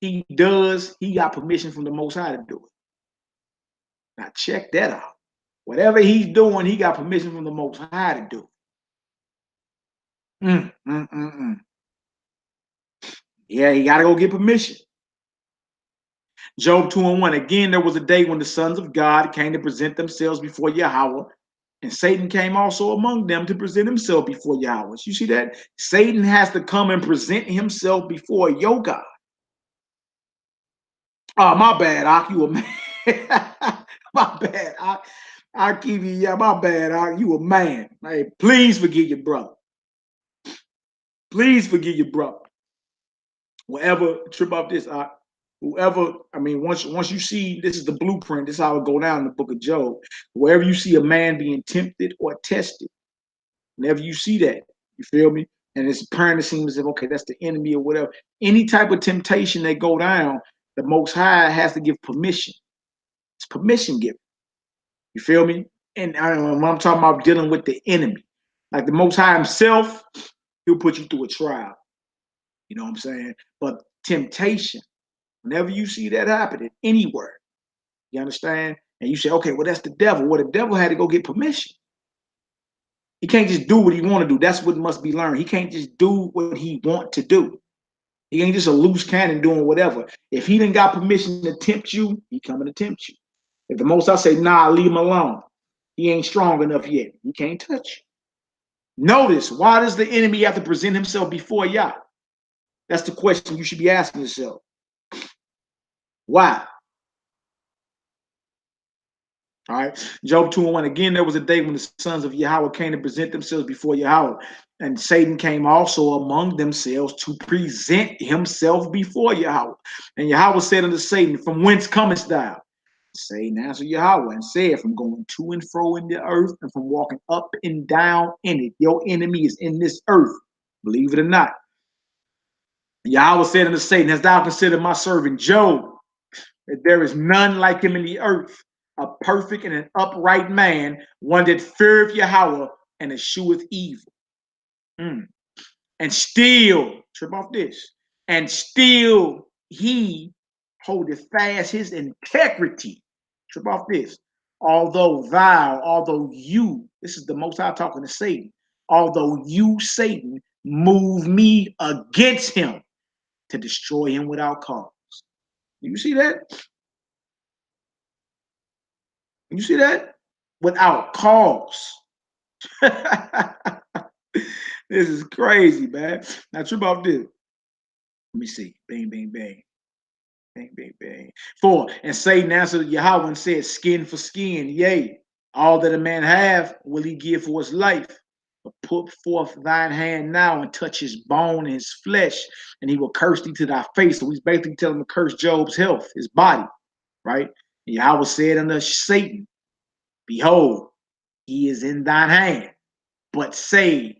he does, he got permission from the Most High to do it. Now check that out. Whatever he's doing, he got permission from the Most High to do it. Yeah, he got to go get permission. Job 2:1. Again, there was a day when the sons of God came to present themselves before Yahweh, and Satan came also among them to present himself before Yahweh. You see that? Satan has to come and present himself before your God. Oh, my bad, Ak. You a man. My bad, Ak. Yeah, my bad, Ak. You a man. Hey, please forgive your brother. Please forgive your brother. Whatever, trip off this, Ak. Whoever, I mean, once you see, this is the blueprint, this is how it go down in the book of Job. Wherever you see a man being tempted or tested, whenever you see that, you feel me? And it's apparent, it seems as if, okay, that's the enemy or whatever. Any type of temptation that go down, the Most High has to give permission. It's permission given. You feel me? And when I'm talking about dealing with the enemy, like the Most High himself, he'll put you through a trial. You know what I'm saying? But temptation, whenever you see that happening anywhere, you understand? And you say, okay, well, that's the devil. Well, the devil had to go get permission. He can't just do what he want to do. That's what must be learned. He can't just do what he want to do. He ain't just a loose cannon doing whatever. If he didn't got permission to tempt you, he coming to tempt you. If the Most High say, nah, leave him alone. He ain't strong enough yet. He can't touch you. Notice, why does the enemy have to present himself before Yah? That's the question you should be asking yourself. Why? All right. Job 2:1. Again, there was a day when the sons of Yahweh came to present themselves before Yahweh, and Satan came also among themselves to present himself before Yahweh. And Yahweh said unto Satan, from whence comest thou? Satan answered Yahweh and said, from going to and fro in the earth and from walking up and down in it. Your enemy is in this earth, believe it or not. Yahweh said unto Satan, hast thou considered my servant Job, that there is none like him in the earth, a perfect and an upright man, one that feareth Yahweh and escheweth evil. And still, trip off this, and still he holdeth fast his integrity. Trip off this. Although you, this is the Most High talking to Satan, although you, Satan, move me against him to destroy him without cause. You see that? You see that? Without cause. This is crazy, man. Now trip off this. Let me see. Bang, bang, bang. Bang, bang, bang. 4. And Satan answered Yahweh and said, skin for skin, yea, all that a man have will he give for his life. But put forth thine hand now and touch his bone and his flesh, and he will curse thee to thy face. So he's basically telling him to curse Job's health, his body, right? And Yahweh said unto Satan, behold, he is in thine hand, but save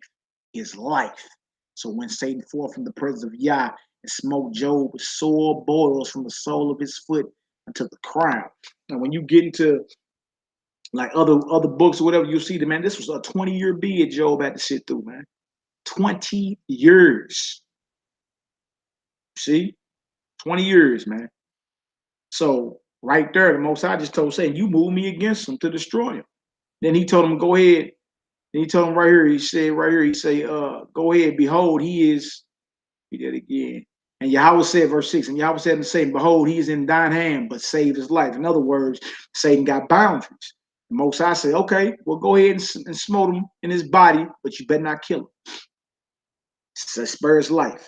his life. So when Satan forth from the presence of Yah and smote Job with sore boils from the sole of his foot unto the crown. And when you get into like other books or whatever, you'll see that, man, this was a 20-year bid Job had to sit through, man. 20 years. See? 20 years, man. So right there, the Most High just told Satan, you move me against him to destroy him. Then he told him, go ahead. Then he told him right here, he said, go ahead, behold, he is, he did again. And Yahweh said, verse 6, and Yahweh said to Satan, behold, he is in thine hand, but saved his life. In other words, Satan got boundaries. The Most High said, okay, well, go ahead and smote him in his body, but you better not kill him. So spare his life.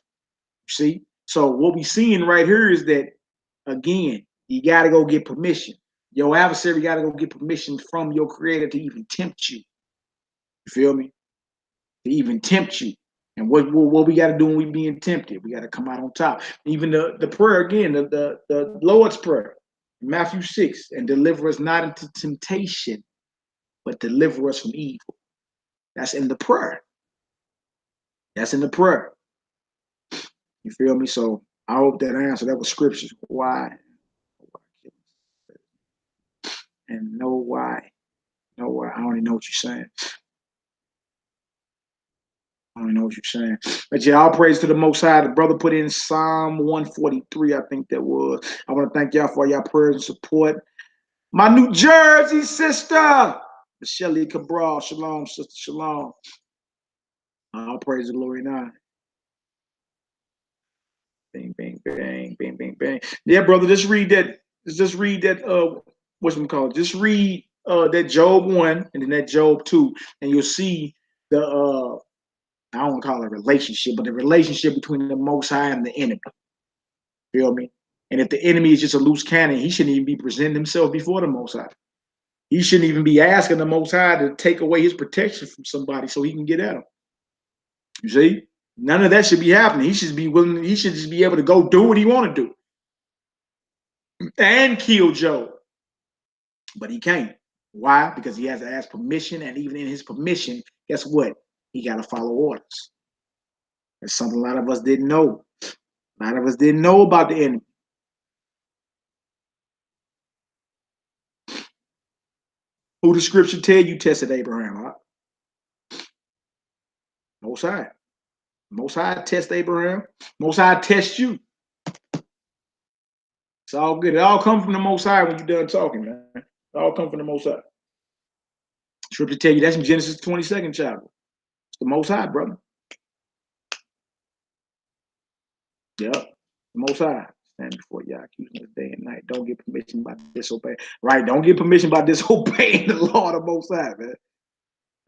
See? So what we seeing right here is that, again, you got to go get permission. Your adversary got to go get permission from your creator to even tempt you. You feel me? To even tempt you. And what we got to do when we being tempted? We got to come out on top. Even the prayer again, the Lord's Prayer, Matthew 6, and deliver us not into temptation, but deliver us from evil. That's in the prayer. That's in the prayer. You feel me? So I hope that answer. That was scriptures. Why? And know why. Know why. I don't even know what you're saying. I don't know what you're saying. But yeah, all praise to the Most High. The brother put in Psalm 143, I think that was. I want to thank y'all for y'all prayers and support. My New Jersey sister, Shelly Cabral. Shalom, sister. Shalom. All praise the glory now. Bang, bang, bang, bang, bang, bang. Yeah, brother, just read that. Just read that. Whatchamacallit? Just read that Job 1 and then that Job 2, and you'll see the I don't want to call it a relationship, but the relationship between the Most High and the enemy. Feel me? And if the enemy is just a loose cannon, he shouldn't even be presenting himself before the Most High. He shouldn't even be asking the Most High to take away his protection from somebody so he can get at him. You see? None of that should be happening. He should be willing, he should just be able to go do what he want to do and kill Job. But he can't. Why? Because he has to ask permission, and even in his permission, guess what? He got to follow orders. That's something a lot of us didn't know. A lot of us didn't know about the enemy. Who the scripture tell you tested Abraham? Huh? Most High. Most High test Abraham. Most High test you. It's all good. It all comes from the Most High when you're done talking, man. It all comes from the Most High. Scripture tell you that's in Genesis 22nd chapter. It's the Most High, brother. Yep. The Most High. Stand before y'all, accusing us day and night. Don't get permission by disobeying. Right. Don't get permission by disobeying the law of the Most High, man.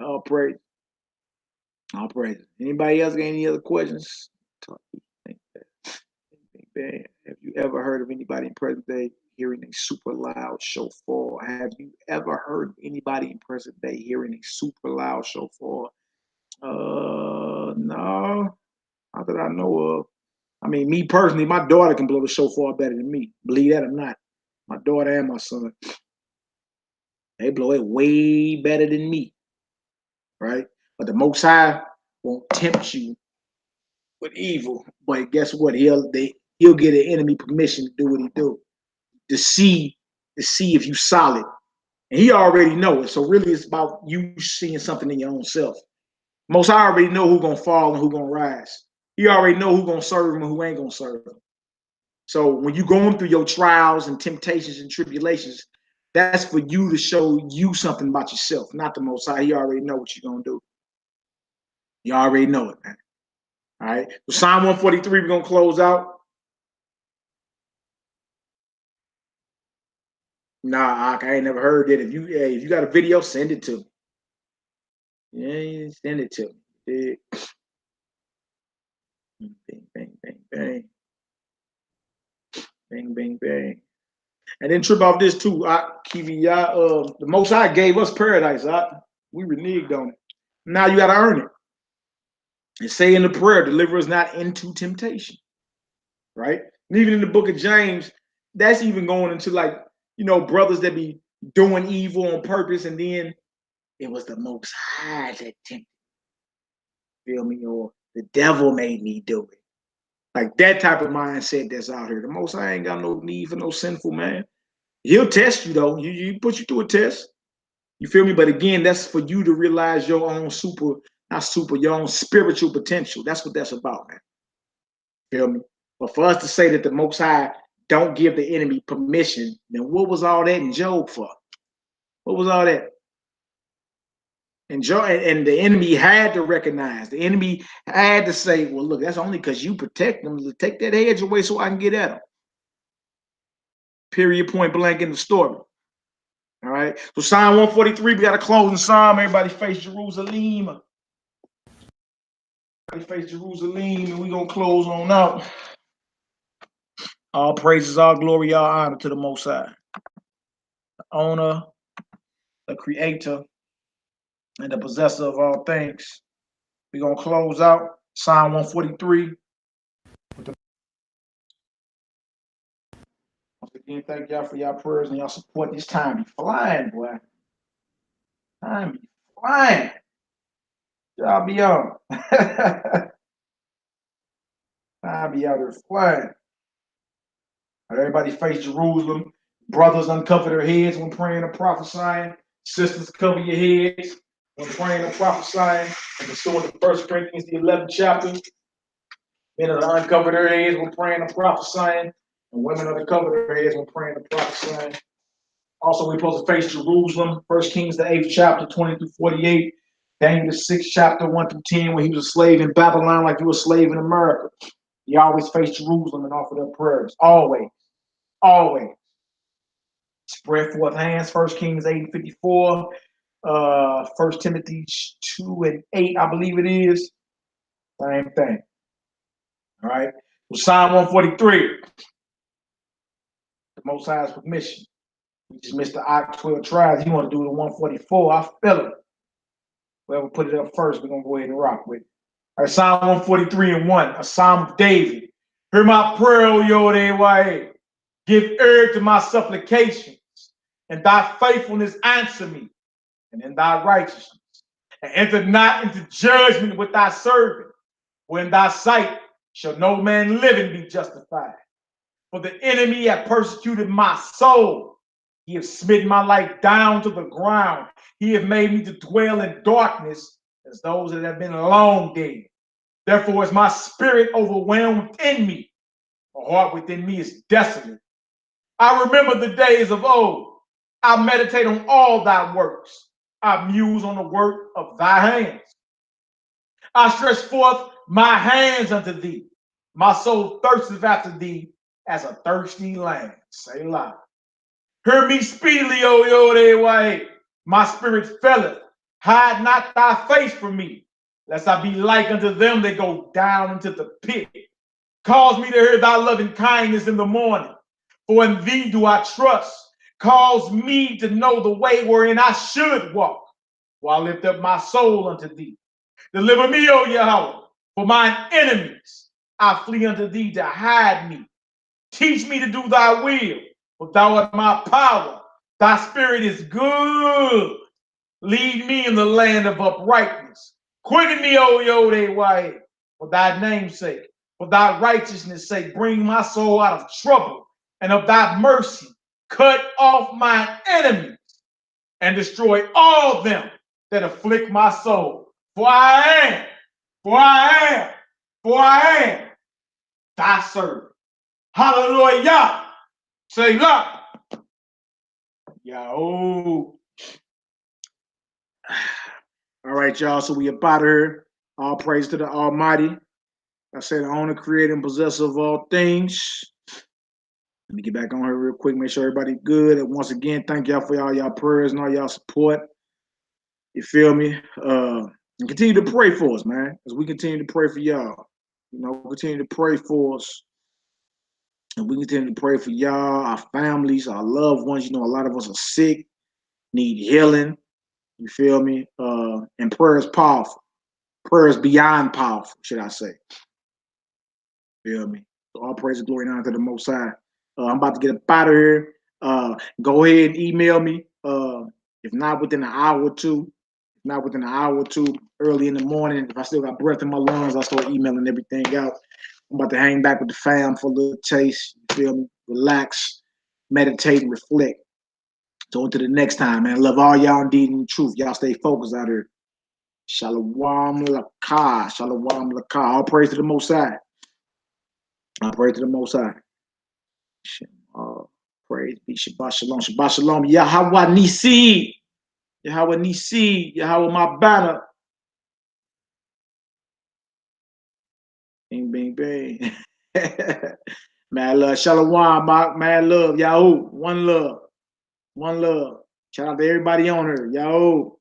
All praise. All praise. Anybody else got any other questions? Have you ever heard of anybody in present day hearing a super loud shofar? Have you ever heard of anybody in present day hearing a super loud shofar? No, not that I know of. I mean, me personally, my daughter can blow the shofar better than me. Believe that or not. My daughter and my son, they blow it way better than me, right? But the Most High won't tempt you with evil. But guess what? He'll get an enemy permission to do what he do, to see if you solid. And he already know it. So really it's about you seeing something in your own self. Most High already know who's gonna fall and who's gonna rise. He already know who's gonna serve him and who ain't gonna serve him. So when you're going through your trials and temptations and tribulations, that's for you to show you something about yourself, not the Most High. He already know what you're gonna do. You already know it, man. All right. So Psalm 143, we're gonna close out. Nah, I ain't never heard that. If you got a video, send it to me. Yeah, send it to me. Bang, bang, bang, bang. Bang, bang, bang. And then trip off this too, Kiwi, the Most High gave us paradise. We reneged on it. Now you gotta earn it. And say in the prayer, deliver us not into temptation. Right? And even in the book of James, that's even going into like, brothers that be doing evil on purpose, and then it was the Most High that tempted. Feel me? Or the devil made me do it. Like that type of mindset that's out here. The Most High ain't got no need for no sinful man. He'll test you though. You put you through a test. You feel me? But again, that's for you to realize your own your own spiritual potential. That's what that's about, man. Feel me? But for us to say that the Most High don't give the enemy permission, then what was all that in Job for? What was all that? And the enemy had to recognize. The enemy had to say, well, look, that's only because you protect them. Take that edge away so I can get at them. Period, point blank in the story. All right. So Psalm 143, we got a closing psalm. Everybody face Jerusalem. Everybody face Jerusalem, and we're going to close on out. All praises, all glory, all honor to the Most High, the owner, the creator, and the possessor of all things. We're going to close out Psalm 143. Once again, thank y'all for y'all prayers and y'all support. This time be flying, boy. Time be flying. Y'all be on. Time be out there flying. Everybody face Jerusalem. Brothers uncover their heads when praying and prophesying. Sisters, cover your heads when praying and prophesying. And pursuant to 1 Corinthians, the 11th chapter. Men are to uncover their heads when praying and prophesying. And women are to cover their heads when praying and prophesying. Also, we're supposed to face Jerusalem. 1 Kings, the 8th chapter, 20 through 48. Daniel, the 6th chapter, 1 through 10, where he was a slave in Babylon like you were a slave in America. He always faced Jerusalem and offered up prayers. Always. Always. Spread forth hands. 1 Kings 8 and 54. 1 Timothy 2 and 8, I believe it is. Same thing. All right. Well, Psalm 143. The Most High's permission. We just missed the 12 tribes. You want to do the 144. I feel it. Whoever put it up first, we're going to go ahead and rock with it. All right, Psalm 143 and 1, a Psalm of David. Hear my prayer, O Yod. Give ear to my supplications, and thy faithfulness answer me, and in thy righteousness. And enter not into judgment with thy servant, for in thy sight shall no man living be justified. For the enemy hath persecuted my soul. He hath smitten my life down to the ground. He hath made me to dwell in darkness as those that have been long dead. Therefore is my spirit overwhelmed within me. My heart within me is desolate. I remember the days of old. I meditate on all thy works. I muse on the work of thy hands. I stretch forth my hands unto thee. My soul thirsteth after thee as a thirsty land. Selah. Hear me speedily, O Yod. My spirit faileth. Hide not thy face from me, lest I be like unto them that go down into the pit. Cause me to hear thy loving kindness in the morning, for in thee do I trust. Cause me to know the way wherein I should walk, while I lift up my soul unto thee. Deliver me, O Yahweh, for mine enemies. I flee unto thee to hide me. Teach me to do thy will, for thou art my power. Thy spirit is good. Lead me in the land of uprightness. Quicken me, O Yod, for thy name's sake. For thy righteousness' sake, bring my soul out of trouble, and of thy mercy, cut off mine enemies, and destroy all them that afflict my soul. For I am thy servant. Hallelujah. Say, look. Yahoo. All right, y'all. So we up out of here. All praise to the Almighty. I said, the owner, creator, and possessor of all things. Let me get back on here real quick, make sure everybody's good. And once again, thank y'all for all y'all prayers and all y'all support. You feel me? And continue to pray for us, man, as we continue to pray for y'all. You know, continue to pray for us. And we continue to pray for y'all, our families, our loved ones. You know, a lot of us are sick, need healing. You feel me? And prayer is powerful. Prayer is beyond powerful, should I say. Feel me? So all praise and glory and honor to the Most High. I'm about to get up out of here. Go ahead and email me. If not within an hour or two, early in the morning. If I still got breath in my lungs, I'll start emailing everything out. I'm about to hang back with the fam for a little taste. You feel me? Relax, meditate, and reflect. So until the next time, man. Love all y'all indeed in truth. Y'all stay focused out here. Shalom lakah. Shalom lakah. All praise to the Most High. All praise to the Most High. Praise be Shabbat Shalom. Shabbat Shalom. Yahweh Nisi. Yahweh Nisi. Yahweh my banner. Bing, bing, bing. Mad love. Shalom. Mad love. Yahoo. One love. One love. Shout out to everybody on her. Yahoo.